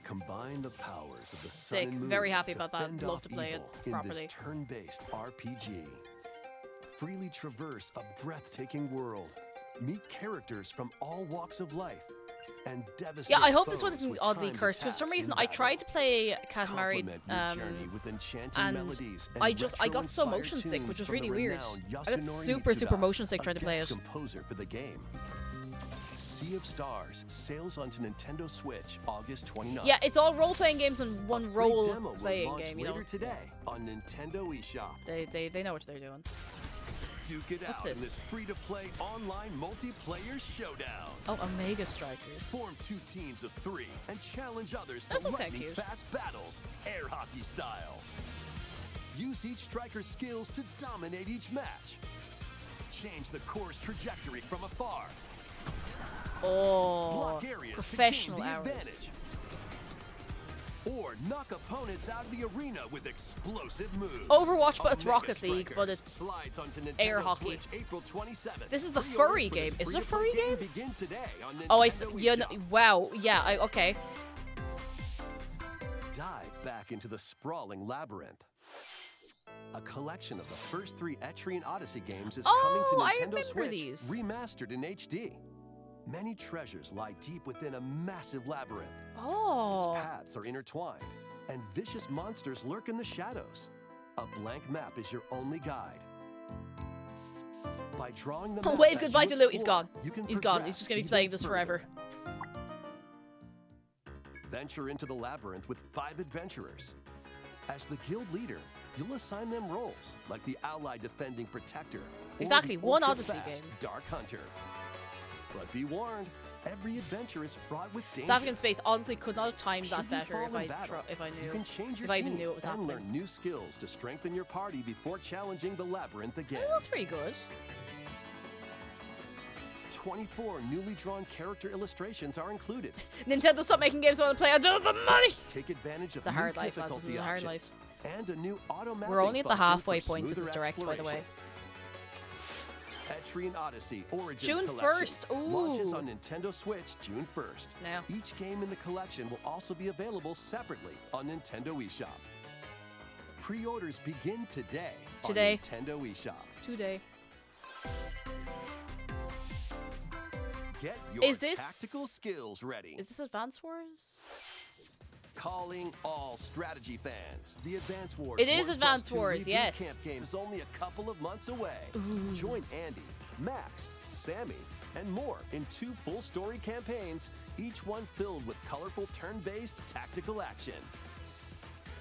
Combine the powers of the Sick. sun and moon Very happy to about that. fend Love off to play it evil in properly. this turn-based RPG. Freely traverse a breathtaking world Meet characters from all walks of life and devastate. Yeah, I hope this one foes isn't with oddly timed cursed. For some attacks reason, in I battle. tried to play Katamari, Complement your journey with enchanting and melodies and I got so retro-inspired motion sick, tunes which was from really the weird. renowned I got Yasunori super Mitsuda, motion sick a trying to play guest it. composer for the game. Sea of Stars sails onto Nintendo Switch August 29th. Yeah, it's all role-playing games and one Free demo will role-playing launch game. You later know, today on Nintendo eShop. they know what they're doing. Duke it What's out this? in this free-to-play online multiplayer showdown. Oh, Omega Strikers. Form 2 teams of 3 and challenge others That to sounds kinda lightning-fast battles, air hockey style. Use each striker's skills to dominate each match. Change the course trajectory from afar. Oh, Block areas professional to gain the hours. advantage. Or knock opponents out of the arena with explosive moves. Overwatch, but it's Omega Rocket League, but Strikers it's slides onto Nintendo air hockey. Switch April 27th. This is the Pre-orders furry for game. this Is it a free-to-play furry game? Begin today on Oh, Nintendo yeah, eShop. wow, yeah, okay. Dive back into the sprawling labyrinth. A collection of the first 3 Etrian Odyssey games is coming to Oh, I Nintendo remember Switch, these. remastered in HD. Many treasures lie deep within a massive labyrinth. Oh. Its paths are intertwined, and vicious monsters lurk in the shadows. A blank map is your only guide. By drawing the map Wave as goodbye you to Lou. He's explore, gone. you can He's gone. He's progress just gonna be even playing this further. forever. Venture into the labyrinth with 5 adventurers. As the guild leader, you'll assign them roles, like the allied defending protector. or Exactly, the one Odyssey ultra-fast game. Dark Hunter. But be warned, every adventure is fraught with danger. South African Space honestly could not have timed Should that you better fall if in I battle, if I knew you can change your if I even team knew it was and happening. learn new skills to strengthen your party before challenging the labyrinth again. That looks pretty good. 24 newly drawn character illustrations are included. Nintendo, stop making games I want to play. I don't have the money. Take advantage of It's a new hard life, lads. difficulty It's a hard options life. and a new automatic We're only at the function halfway for point of this smoother direct, by the way. exploration. Etrian Odyssey Origins June Collection 1st, ooh. launches on Nintendo Switch June 1st. Now. Each game in the collection will also be available separately on Nintendo eShop. Pre-orders begin today. Today. On Nintendo eShop. Today. Get your Is this- tactical skills ready. Is this Advance Wars? Calling all strategy fans. The Advance Wars. It is 1+2 Advance Wars, Reboot yes. Camp game is only a couple of months away. Ooh. Join Andy, Max, Sammy, and more in 2 full story campaigns, each one filled with colorful turn-based tactical action.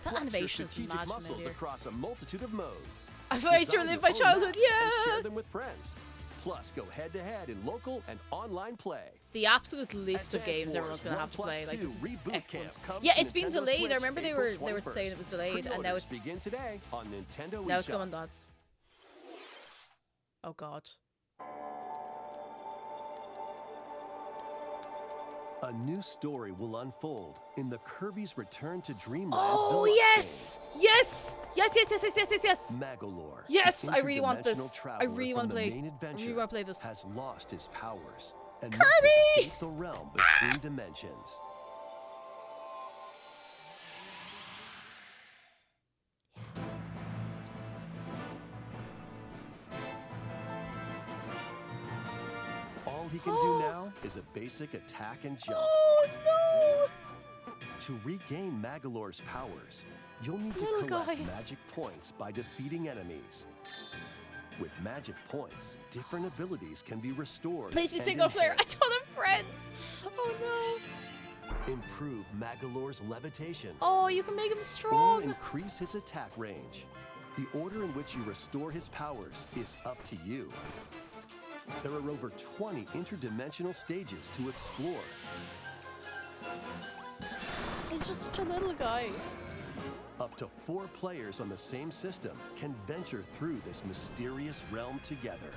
That Flex your animation is strategic mad muscles familiar. across a multitude of modes. I've already Design relived your my own childhood, maps and yeah. share them with friends. Plus, go head-to-head in local and online play. The absolute list of Advance games everyone's Wars gonna have to play. 1+2 Like, this is Reboot excellent. Camp comes Yeah, to it's been Nintendo delayed. I Switch remember they April were 21st. saying it was delayed, and now Pre-orders it's begin today on Nintendo now it's eShop. coming, lads. Oh God. A new story will unfold in the Kirby's Return to Dreamland Oh Deluxe yes! Yes! Yes! Yes! Yes! Yes! Yes! Yes! Yes! game. Magolor, Yes, the I really want this. interdimensional I traveler really from want to the play. main I adventure really want to play this. has lost his powers and Kirby! must escape the realm between dimensions. All he can do now is a basic attack and jump. Oh no! To regain Magolor's powers, you'll need to Little collect guy. magic points by defeating enemies. With magic points, different abilities can be restored. Please be and single player. I enhanced. don't have friends. Oh no! Improve Magolor's levitation. Oh, you can make him Or strong. increase his attack range. The order in which you restore his powers is up to you. There are over 20 interdimensional stages to explore. He's just such a little guy. Up to 4 players on the same system can venture through this mysterious realm together.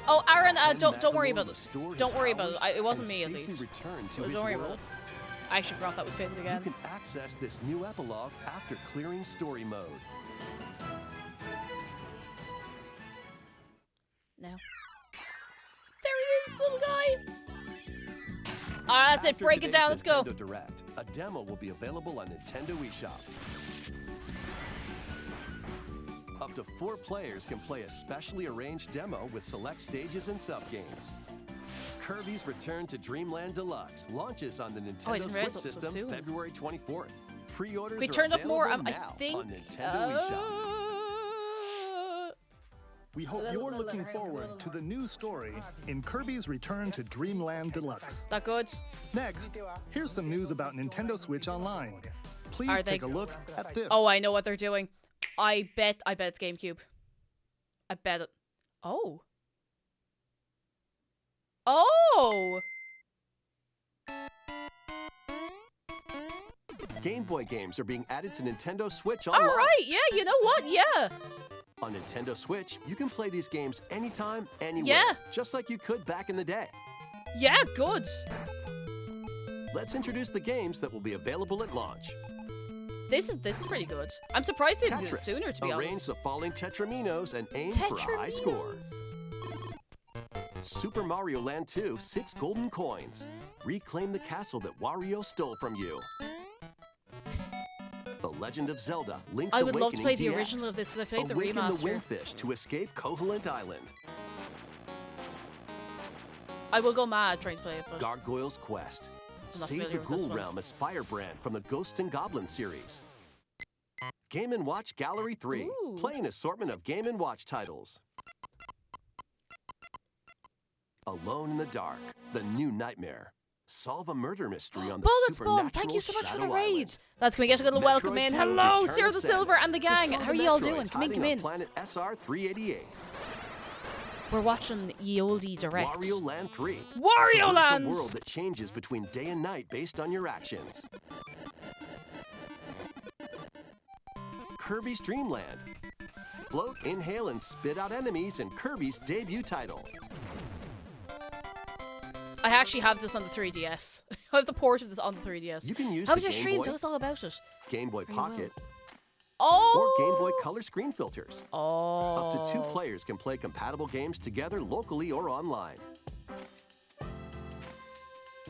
Oh, Aaron, Can don't worry Magolor about it. restore his Don't worry about it. powers It wasn't and me, at safely least. return to Don't his worry about world? it. I actually forgot that was pinned You again. can access this new epilogue after clearing story mode. Now. There he is, little guy. Alright, that's it. After Break it today's down. Let's go. Nintendo Direct, a demo will be available on Nintendo eShop. Up to 4 players can play a specially arranged demo with select stages and sub-games. Kirby's Return to Dreamland Deluxe launches on the Nintendo Switch realize it was so system soon. February 24th. Pre-orders We are turned up more, available I now think. on Nintendo eShop. We hope you're looking forward to the new story in Kirby's Return to Dreamland Deluxe. That good? Next, here's some news about Nintendo Switch Online. Please Are they- take a look at this. Oh, I know what they're doing. I bet it's GameCube. I bet it. Oh. Oh! Game Boy games are being added to Nintendo Switch Online. All right, yeah, you know what? Yeah. On Nintendo Switch, you can play these games anytime, anywhere. Yeah. Just like you could back in the day. Yeah, good. Let's introduce the games that will be available at launch. This is pretty good. I'm surprised they didn't do it Tetris. sooner, to be Arrange honest. the falling Tetraminos and aim for a high score. Super Mario Land 2, 6 golden coins. Reclaim the castle that Wario stole from you. The Legend of Zelda, Link's I Awakening would love to play the DX. original of this because I played the Awaken remaster. the Windfish to escape Koholint Island. I will go mad trying to play it, but Gargoyle's Quest. I'm not Save the familiar with this Ghoul one. Realm as Firebrand from the Ghosts and Goblins series. Game & Watch Gallery 3. Ooh. Play an assortment of Game & Watch titles. Alone in the Dark. The New Nightmare. Solve a murder mystery on the Bullet supernatural Spawn, thank you so much for the Shadow raid. Island. Lads, can we get a little welcome Metroid in? 2, Hello, Return Zero of the Silver Samus. and the gang. Discover How are the you all Metroids doing? Come in, hiding come on in. Planet SR-388. We're watching Ye Olde Direct. Wario Land 3. Wario Traverse Land! a world that changes between day and night based on your actions. Kirby's Dream Land. Float, inhale, and spit out enemies in Kirby's debut title. I actually have this on the 3DS. I have the port of this on the 3DS. You can use How the was your Game stream? Boy, Tell us all about it. Game Boy you Pocket, Oh! or Game Boy Color screen filters. Oh. Up to 2 players can play compatible games together locally or online.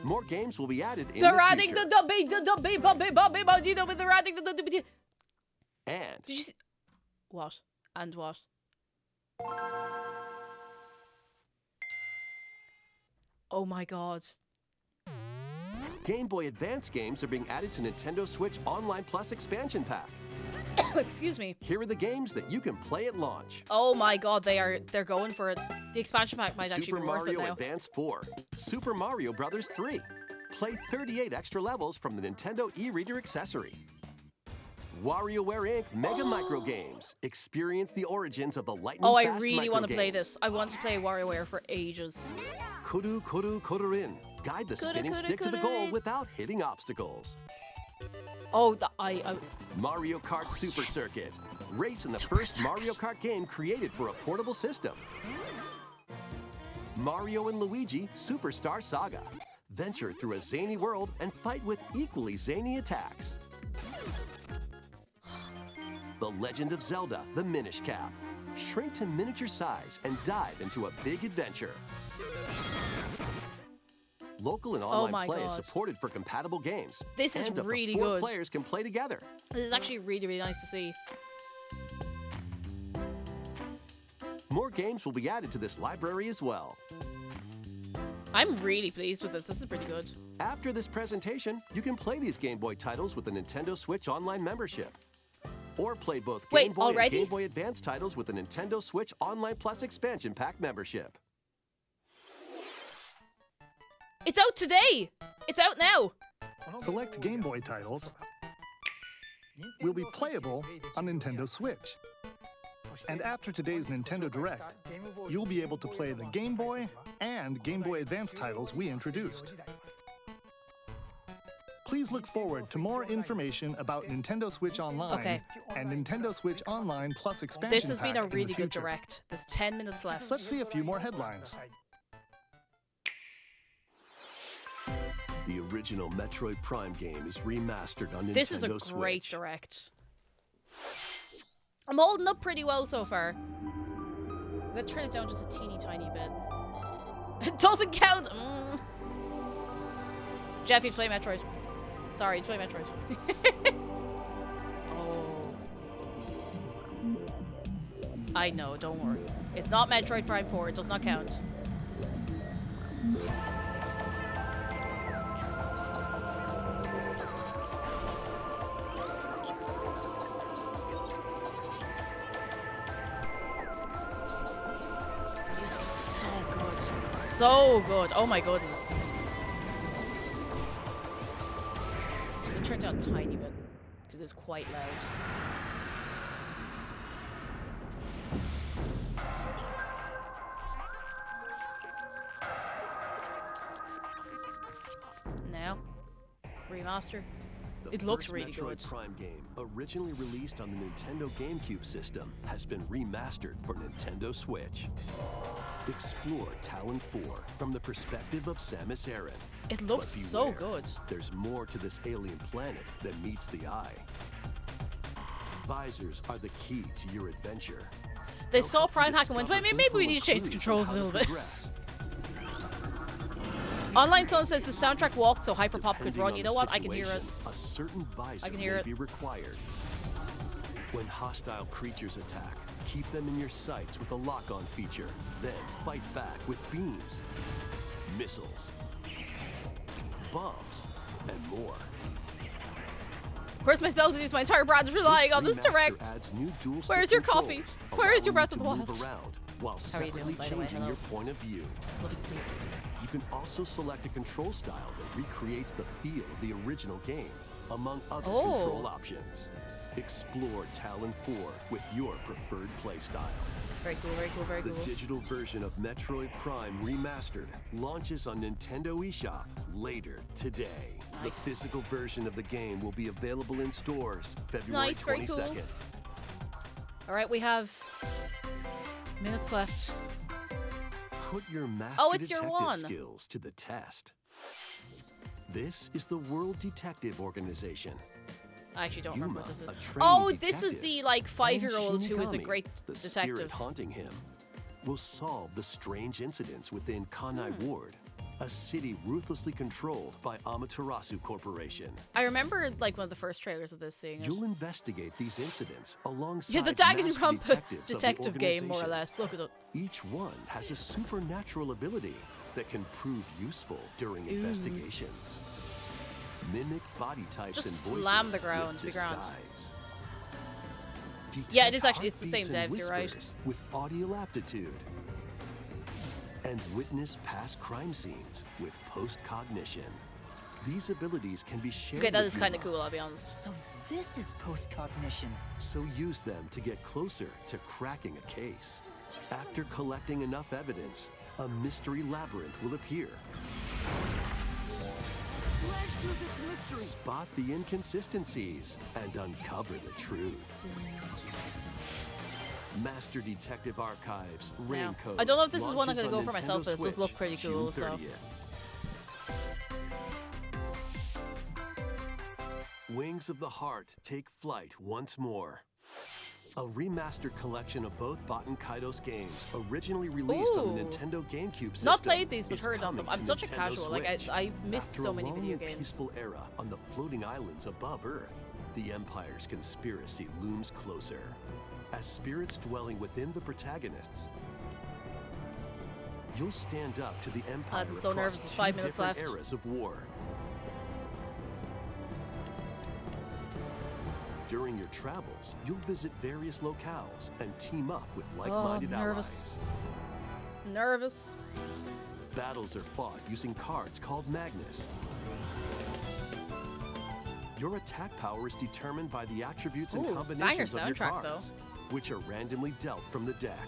More games will be added in They're the adding future. the they're adding the And Did you see what? And what? Oh my god. Game Boy Advance games are being added to Nintendo Switch Online Plus expansion pack. Excuse me. Here are the games that you can play at launch. Oh my god, they're going for it. The expansion pack might actually Super be worth it Mario now. Advance 4, Super Mario Bros. 3. Play 38 extra levels from the Nintendo e-reader accessory. WarioWare Inc. Mega Micro Games. Experience the origins of the lightning Oh, I fast really micro want to play games. this. I wanted to play WarioWare for ages. Kuru Kuru Kururin. Guide the Kuru spinning Kuru stick to the goal Kururin. without hitting obstacles. Oh, Mario Kart Super Circuit. Race in the first Mario Kart game created for a portable system. Mario and Luigi Superstar Saga. Venture through a zany world and fight with equally zany attacks. The Legend of Zelda, the Minish Cap. Shrink to miniature size and dive into a big adventure. Local and online my play is God. supported for compatible games. This is and up to really 4 good. players can play together. This is actually really, really nice to see. More games will be added to this library as well. I'm really pleased with this. This is pretty good. After this presentation, you can play these Game Boy titles with the Nintendo Switch Online membership. Or play both Wait, Game Boy and already? Game Boy Advance titles with the Nintendo Switch Online Plus expansion pack membership. It's out today! It's out now! Select Game Boy titles will be playable on Nintendo Switch. And after today's Nintendo Direct, you'll be able to play the Game Boy and Game Boy Advance titles we introduced. Please look forward to more information about Nintendo Switch Online Okay. and Nintendo Switch Online Plus expansion This has been pack a in the really good future. direct. There's 10 minutes left. Let's see a few more headlines. The original Metroid Prime game is remastered on Nintendo Switch. This is a great direct. I'm holding up pretty well so far. I'm gonna turn it down just a teeny tiny bit. It doesn't count! Jeff, you play Metroid. Sorry, you play Metroid. Oh. I know, don't worry. It's not Metroid Prime 4, it does not count. Music is so good. So good. Oh my goodness. It turned down a tiny bit because it's quite loud. Now, remaster. It looks really Metroid good. Prime game, originally released on the Nintendo GameCube system, has been remastered for Nintendo Switch. Explore Talon 4 from the perspective of Samus Aran. It looks so good. There's more to this alien planet than meets the eye. Visors are the key to your adventure. They saw Prime Hack and went, wait, maybe we need to change the controls a little bit. Online Zone says the soundtrack walked so Hyperpop could run. You know what? I can hear it. A certain visor I can hear may it. be required. When hostile creatures attack, keep them in your sights with the lock-on feature. Then fight back with beams, missiles, bombs, and more. Where's my Zelda news? My entire brand is relying on this remaster direct. adds new dual Where is stick your coffee? controls, Where is your allowing Breath of you the to move Wild? around while How are you separately doing, by the way? changing Hello. your point of view. Lovely to see you. You can also select a control style that recreates the feel of the original game, among other control options. Explore Talon 4 with your preferred playstyle. Very cool, very cool, very The cool. digital version of Metroid Prime Remastered launches on Nintendo eShop later today. The physical version of the game will be available in stores February Nice, very 22nd. cool. All right, we have minutes left. Put your master Oh, it's your detective one. skills to the test. This is the World Detective Organization. I actually don't remember what this is. a trained Oh, this is detective, the like and 5-year-old who is a Shinigami, great the detective. spirit haunting him, will solve the strange incidents within Kanai Hmm. Ward, a city ruthlessly controlled by Amaterasu Corporation. I remember like one of the first trailers of this seeing it. You'll investigate these incidents alongside Yeah, the master Danganronpa detectives of the detective game, more or organization. less. Look at it. Each one has a supernatural ability that can prove useful during Ooh. investigations. Mimic body types Just and voices slam the ground, with the ground. disguise. Yeah, it is Detect actually, it's the same heartbeats and devs, you're right. whispers with audio aptitude. And witness past crime scenes with post-cognition. These abilities can be shared Okay, that with is kind of Yuma, cool, I'll be honest. So this is post-cognition. so use them to get closer to cracking a case. After collecting enough evidence, a mystery labyrinth will appear. Slash through this mystery. Spot the inconsistencies and uncover the truth. Master Detective Archives Raincoat. I don't know if this is one I'm launches gonna on go for myself, Nintendo but it does look Switch pretty June cool, so. 30th. Wings of the Heart take flight once more. A remastered collection of both Baten Kaitos games, originally released on the Ooh. Nintendo GameCube system. Not played these, but is heard of them. coming I'm to such a Nintendo casual. Like Switch. I've missed After so a many long video and games. peaceful era on the floating islands above Earth, the Empire's conspiracy looms closer. As spirits dwelling within the protagonists, you'll stand up to the Empire I'm so across nervous, it's 2 5 minutes different left. eras of war. During your travels, you'll visit various locales and team up with like-minded nervous. allies. Nervous. Battles are fought using cards called Magnus. Your attack power is determined by the attributes and Ooh, combinations banger of your soundtrack, cards, which are randomly dealt from the deck.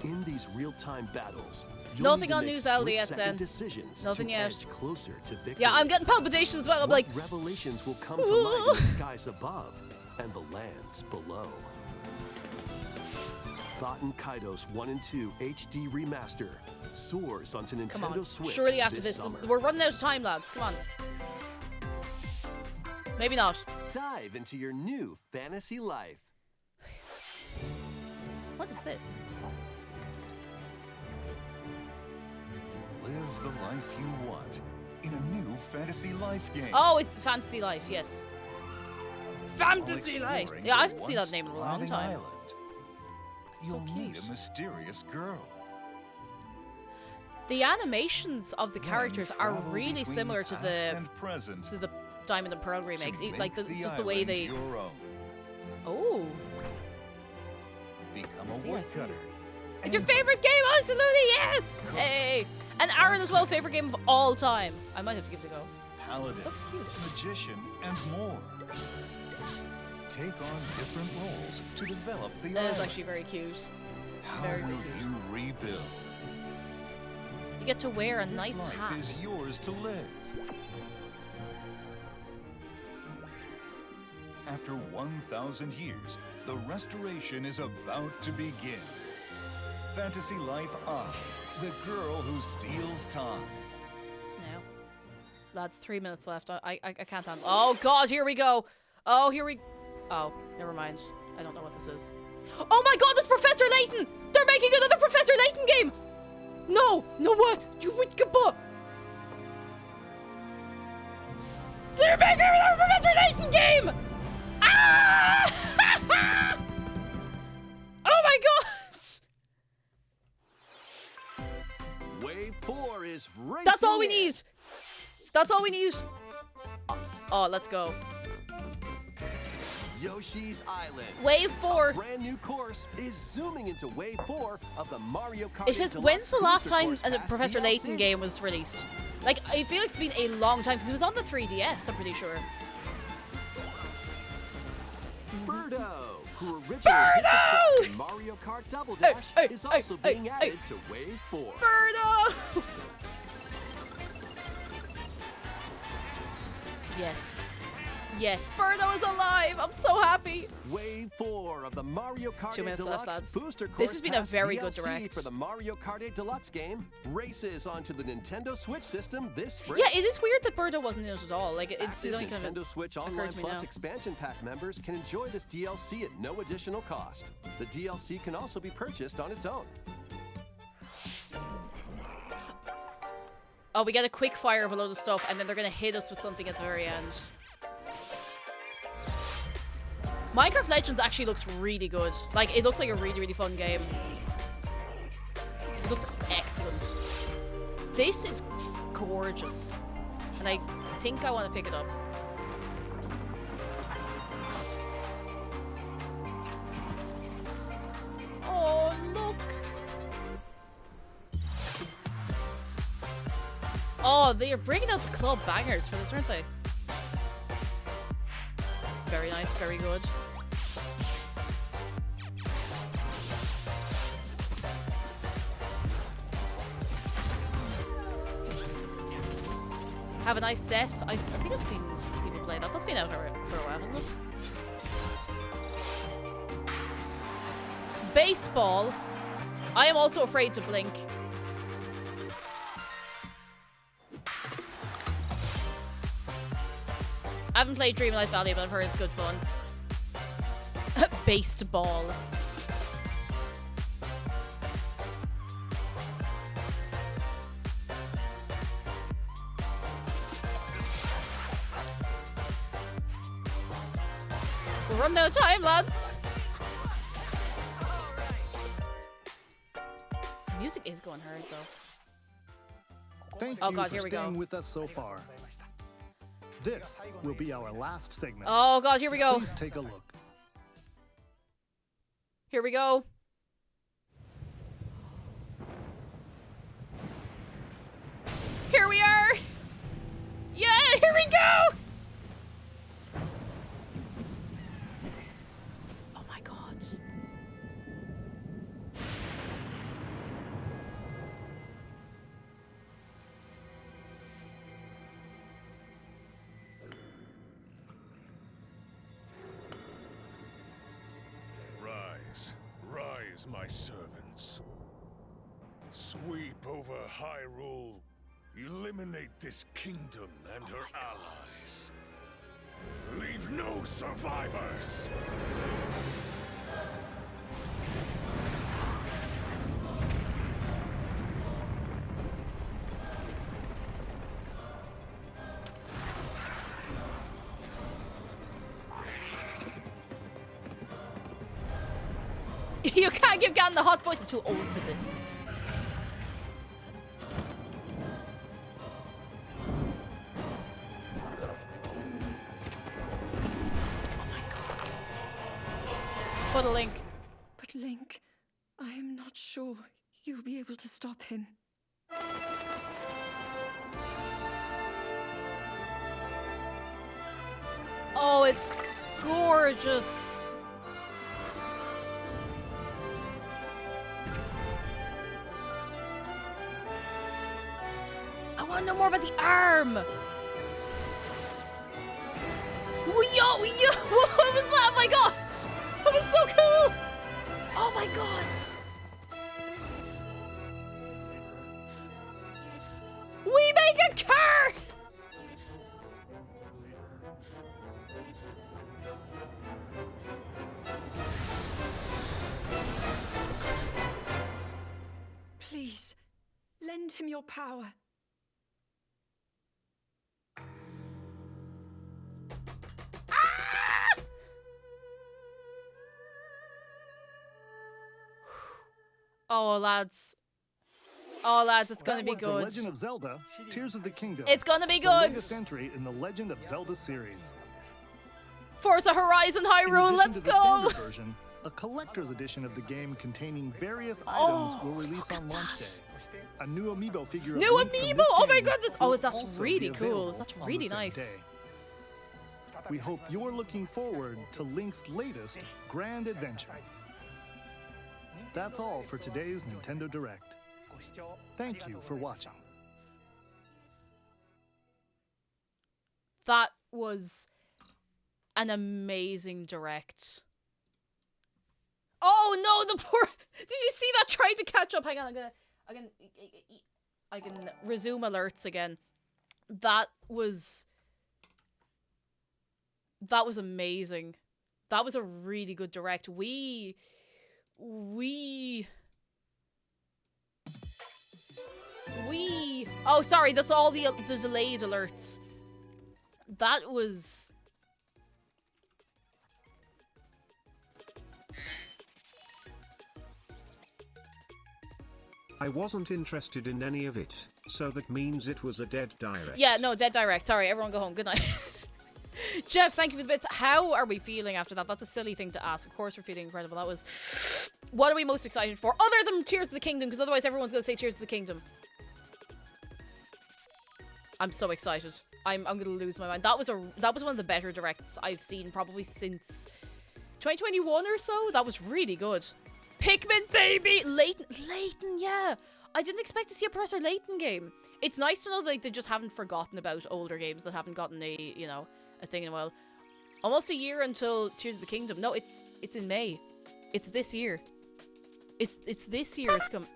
In these real-time battles, you'll Nothing need to on make New Zelda yet, split-second Zen. decisions Nothing to yet. edge closer to victory. Yeah, I'm getting palpitations as well. I'm What like, revelations will come to light in the skies above and the lands below. Baten Kaitos 1 and 2 HD Remaster soars onto come Nintendo on. Switch Surely after this this, summer. we're running out of time, lads. Come on. Maybe not. Dive into your new fantasy life. What is this? Live the life you want in a new fantasy life game. Oh, it's Fantasy Life, yes. Fantasy While Life. exploring Yeah, I the haven't seen that once name in a long thriving time. Island, you'll meet cute. a mysterious girl. The animations of the characters are travel really between similar to past the and present Diamond and Pearl remakes. to Like make just the way island they. your own. Oh. Become I a see, I see. woodcutter. It's your favorite game, absolutely yes. Hey, and Aaron as well, favorite game of all time. I might have to give it a go. Paladin, Looks cute. magician, and more. Take on different roles to develop the That is island. actually very cute. How very, will very cute. you rebuild? You get to wear a This nice life hat. is yours to live. After 1,000 years, the restoration is about to begin. Fantasy Life I, the girl who steals time. Now, lads, 3 minutes left. I can't handle. Oh God, here we go. Oh, here we. Oh, never mind. I don't know what this is. Oh my God, it's Professor Layton! They're making another Professor Layton game. No, no what? You would get bought. They're making another Professor Layton game. Ah! Oh my God! Wave 4 is racing. That's all we in. need. That's all we need. Oh, let's go. Yoshi's Island. Wave 4. A brand new course is zooming into Wave 4 of the Mario Kart. It says, when's the last time a Professor Layton game was released? Like, I feel like it's been a long time, because it was on the 3DS, I'm pretty sure. Birdo, who originally hit the track in Mario Kart Double Dash, is also being added to Wave 4. Birdo! Yes. Yes, Birdo is alive! I'm so happy! Wave 4 of the Mario Kart 2 minutes left, Deluxe lads. Booster Course This has been a Pass very good DLC direct. for the Mario Kart 8 Deluxe game races onto the Nintendo Switch system this spring. Yeah, it is weird that Birdo wasn't in it at all. Like, it Active only kind Nintendo of Switch occurred Online to me Plus now. expansion pack members can enjoy this DLC at no additional cost. The DLC can also be purchased on its own. Oh, we get a quick fire of a load of stuff, and then they're gonna hit us with something at the very end. Minecraft Legends actually looks really good. Like, it looks like a really, really fun game. It looks excellent. This is gorgeous. And I think I want to pick it up. Oh, look. Oh, they are bringing out the club bangers for this, aren't they? Very nice, very good. Have a nice death. I think I've seen people play that. That's been out for a while, hasn't it? Baseball. I am also afraid to blink. I haven't played Dream Life Valley, but I've heard it's good fun. Baseball. We're running out of time, lads. The music is going hard, though. Thank Oh you God, for here we staying go. with us so far. This will be our last segment. Oh God, here we go. Please take a look. Here we go. Here we are. Yeah, here we go. Oh my God. Rise, rise, my servants. Sweep over Hyrule. Eliminate this kingdom and her allies. Leave no survivors. You can't give Ganon the hot voice. I'm too old for this. Oh my god. Put a link. But Link, I am not sure you'll be able to stop him. Oh, it's gorgeous. I want to know more about the arm. Yo, what was that? Oh my gosh. That was so cool. Oh my god. We make a car. Please, lend him your power. Oh, lads. Oh, lads, it's gonna That be was good. The Legend of Zelda: Tears of the Kingdom. It's gonna be The good. latest entry in the Legend of Zelda series. Forza Horizon Hyrule, In let's addition to the go! standard version, a collector's edition of the game containing various Oh, items will release on launch day. A new amiibo figure. of New Link from amiibo! this Oh my game goodness! will Oh, that's also really be cool. available That's on the really same nice. day. We hope you're looking forward to Link's latest grand adventure. That's all for today's Nintendo Direct. Thank you for watching. That was an amazing direct. Oh no, the poor. Did you see that trying to catch up? Hang on, I can resume alerts again. That was amazing. That was a really good direct. Oh, sorry, that's all the delayed alerts. That was... I wasn't interested in any of it, so that means it was a dead direct. Yeah, no, dead direct. Sorry, everyone go home. Good night. Jeff, thank you for the bits. How are we feeling after that? That's a silly thing to ask. Of course we're feeling incredible. That was... What are we most excited for? Other than Tears of the Kingdom, because otherwise everyone's going to say Tears of the Kingdom. I'm so excited. I'm going to lose my mind. That was one of the better directs I've seen probably since 2021 or so. That was really good. Pikmin, baby! Layton, yeah! I didn't expect to see a Professor Layton game. It's nice to know that they just haven't forgotten about older games that haven't gotten a, you know, a thing in a while. Almost a year until Tears of the Kingdom. No, it's in May. It's this year. It's this year it's come.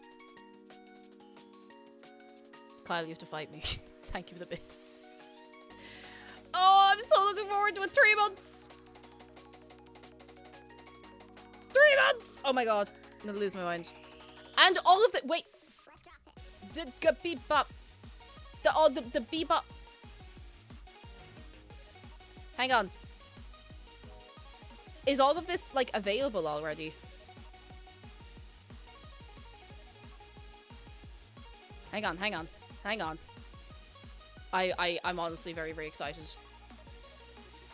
Kyle, you have to fight me. Thank you for the bits. Oh, I'm so looking forward to it. 3 months! 3 months! Oh my god. I'm gonna lose my mind. And all of the... Wait. The bebop. The bebop. Hang on. Is all of this, like, available already? Hang on. I'm honestly very, very excited.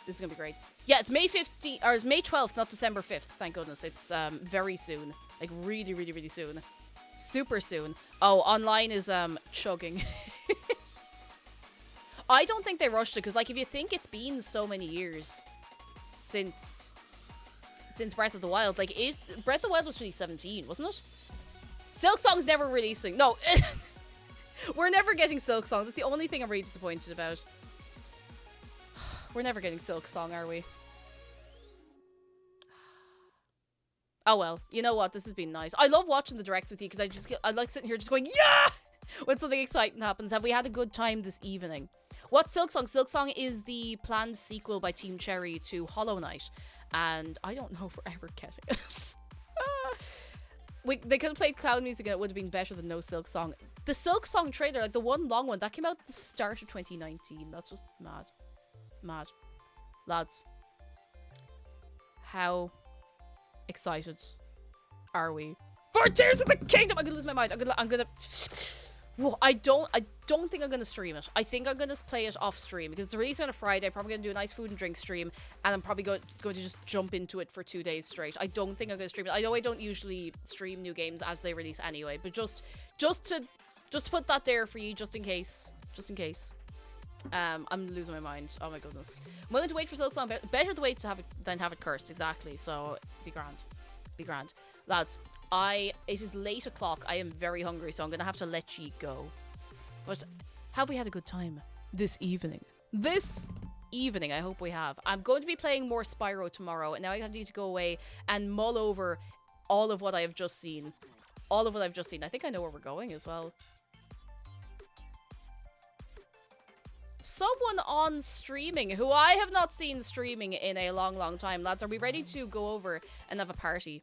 This is gonna be great. Yeah, it's May 15th, or it's May 12th, not December 5th. Thank goodness. It's very soon. Like, really, really, really soon. Super soon. Oh, online is chugging. I don't think they rushed it, because, like, if you think it's been so many years since Breath of the Wild, like, Breath of the Wild was 2017, wasn't it? Silksong's never releasing. No, we're never getting Silksong. That's the only thing I'm really disappointed about. We're never getting Silksong, are we? Oh well, you know what? This has been nice. I love watching the directs with you because I like sitting here just going, yeah! When something exciting happens. Have we had a good time this evening? What's Silksong? Silksong is the planned sequel by Team Cherry to Hollow Knight. And I don't know if we're ever getting it. They could have played cloud music and it would have been better than no Silksong. The Silksong trailer, like the one long one, that came out at the start of 2019. That's just mad. Mad. Lads. How excited Are we? For Tears of the Kingdom! I'm gonna lose my mind. I'm gonna... Whoa, I don't think I'm gonna stream it. I think I'm gonna play it off stream because it's releasing on a Friday. Probably gonna do a nice food and drink stream, and I'm probably going to just jump into it for 2 days straight. I don't think I'm gonna stream it. I know I don't usually stream new games as they release anyway, but just to put that there for you, just in case. I'm losing my mind. Oh my goodness. I'm willing to wait for Silksong. Better to wait to have it than have it cursed. Exactly. So be grand, lads. It is late o'clock. I am very hungry, so I'm gonna have to let ye go. But have we had a good time this evening? I hope we have. I'm going to be playing more Spyro tomorrow, and now I need to go away and mull over all of what I have just seen. I think I know where we're going as well. Someone on streaming who I have not seen streaming in a long time. Lads, are we ready to go over and have a party?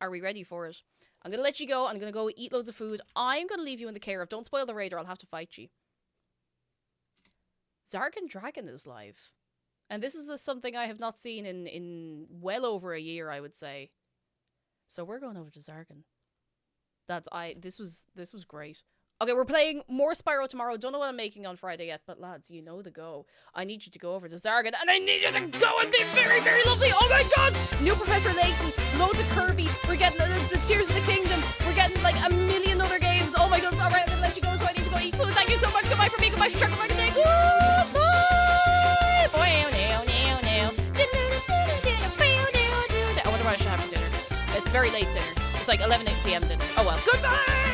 Are we ready for it? I'm going to let you go. I'm going to go eat loads of food. I'm going to leave you in the care of. Don't spoil the raid or I'll have to fight you. Zargan Dragon is live. And this is something I have not seen in well over a year, I would say. So we're going over to Zargan. This was great. Okay, we're playing more Spyro tomorrow. Don't know what I'm making on Friday yet, but lads, you know the go. I need you to go over to Zargan, and I need you to go and be very, very lovely. Oh my god! New Professor Layton, loads of Kirby. We're getting the Tears of the Kingdom. We're getting like a million other games. Oh my god! All right, I'm gonna let you go, so I need to go eat food. Thank you so much. Goodbye for me. Goodbye for Shark. Goodbye for Nick. Bye. I wonder what I should have for dinner. It's very late dinner. It's like 11 p.m. dinner. Oh well. Goodbye.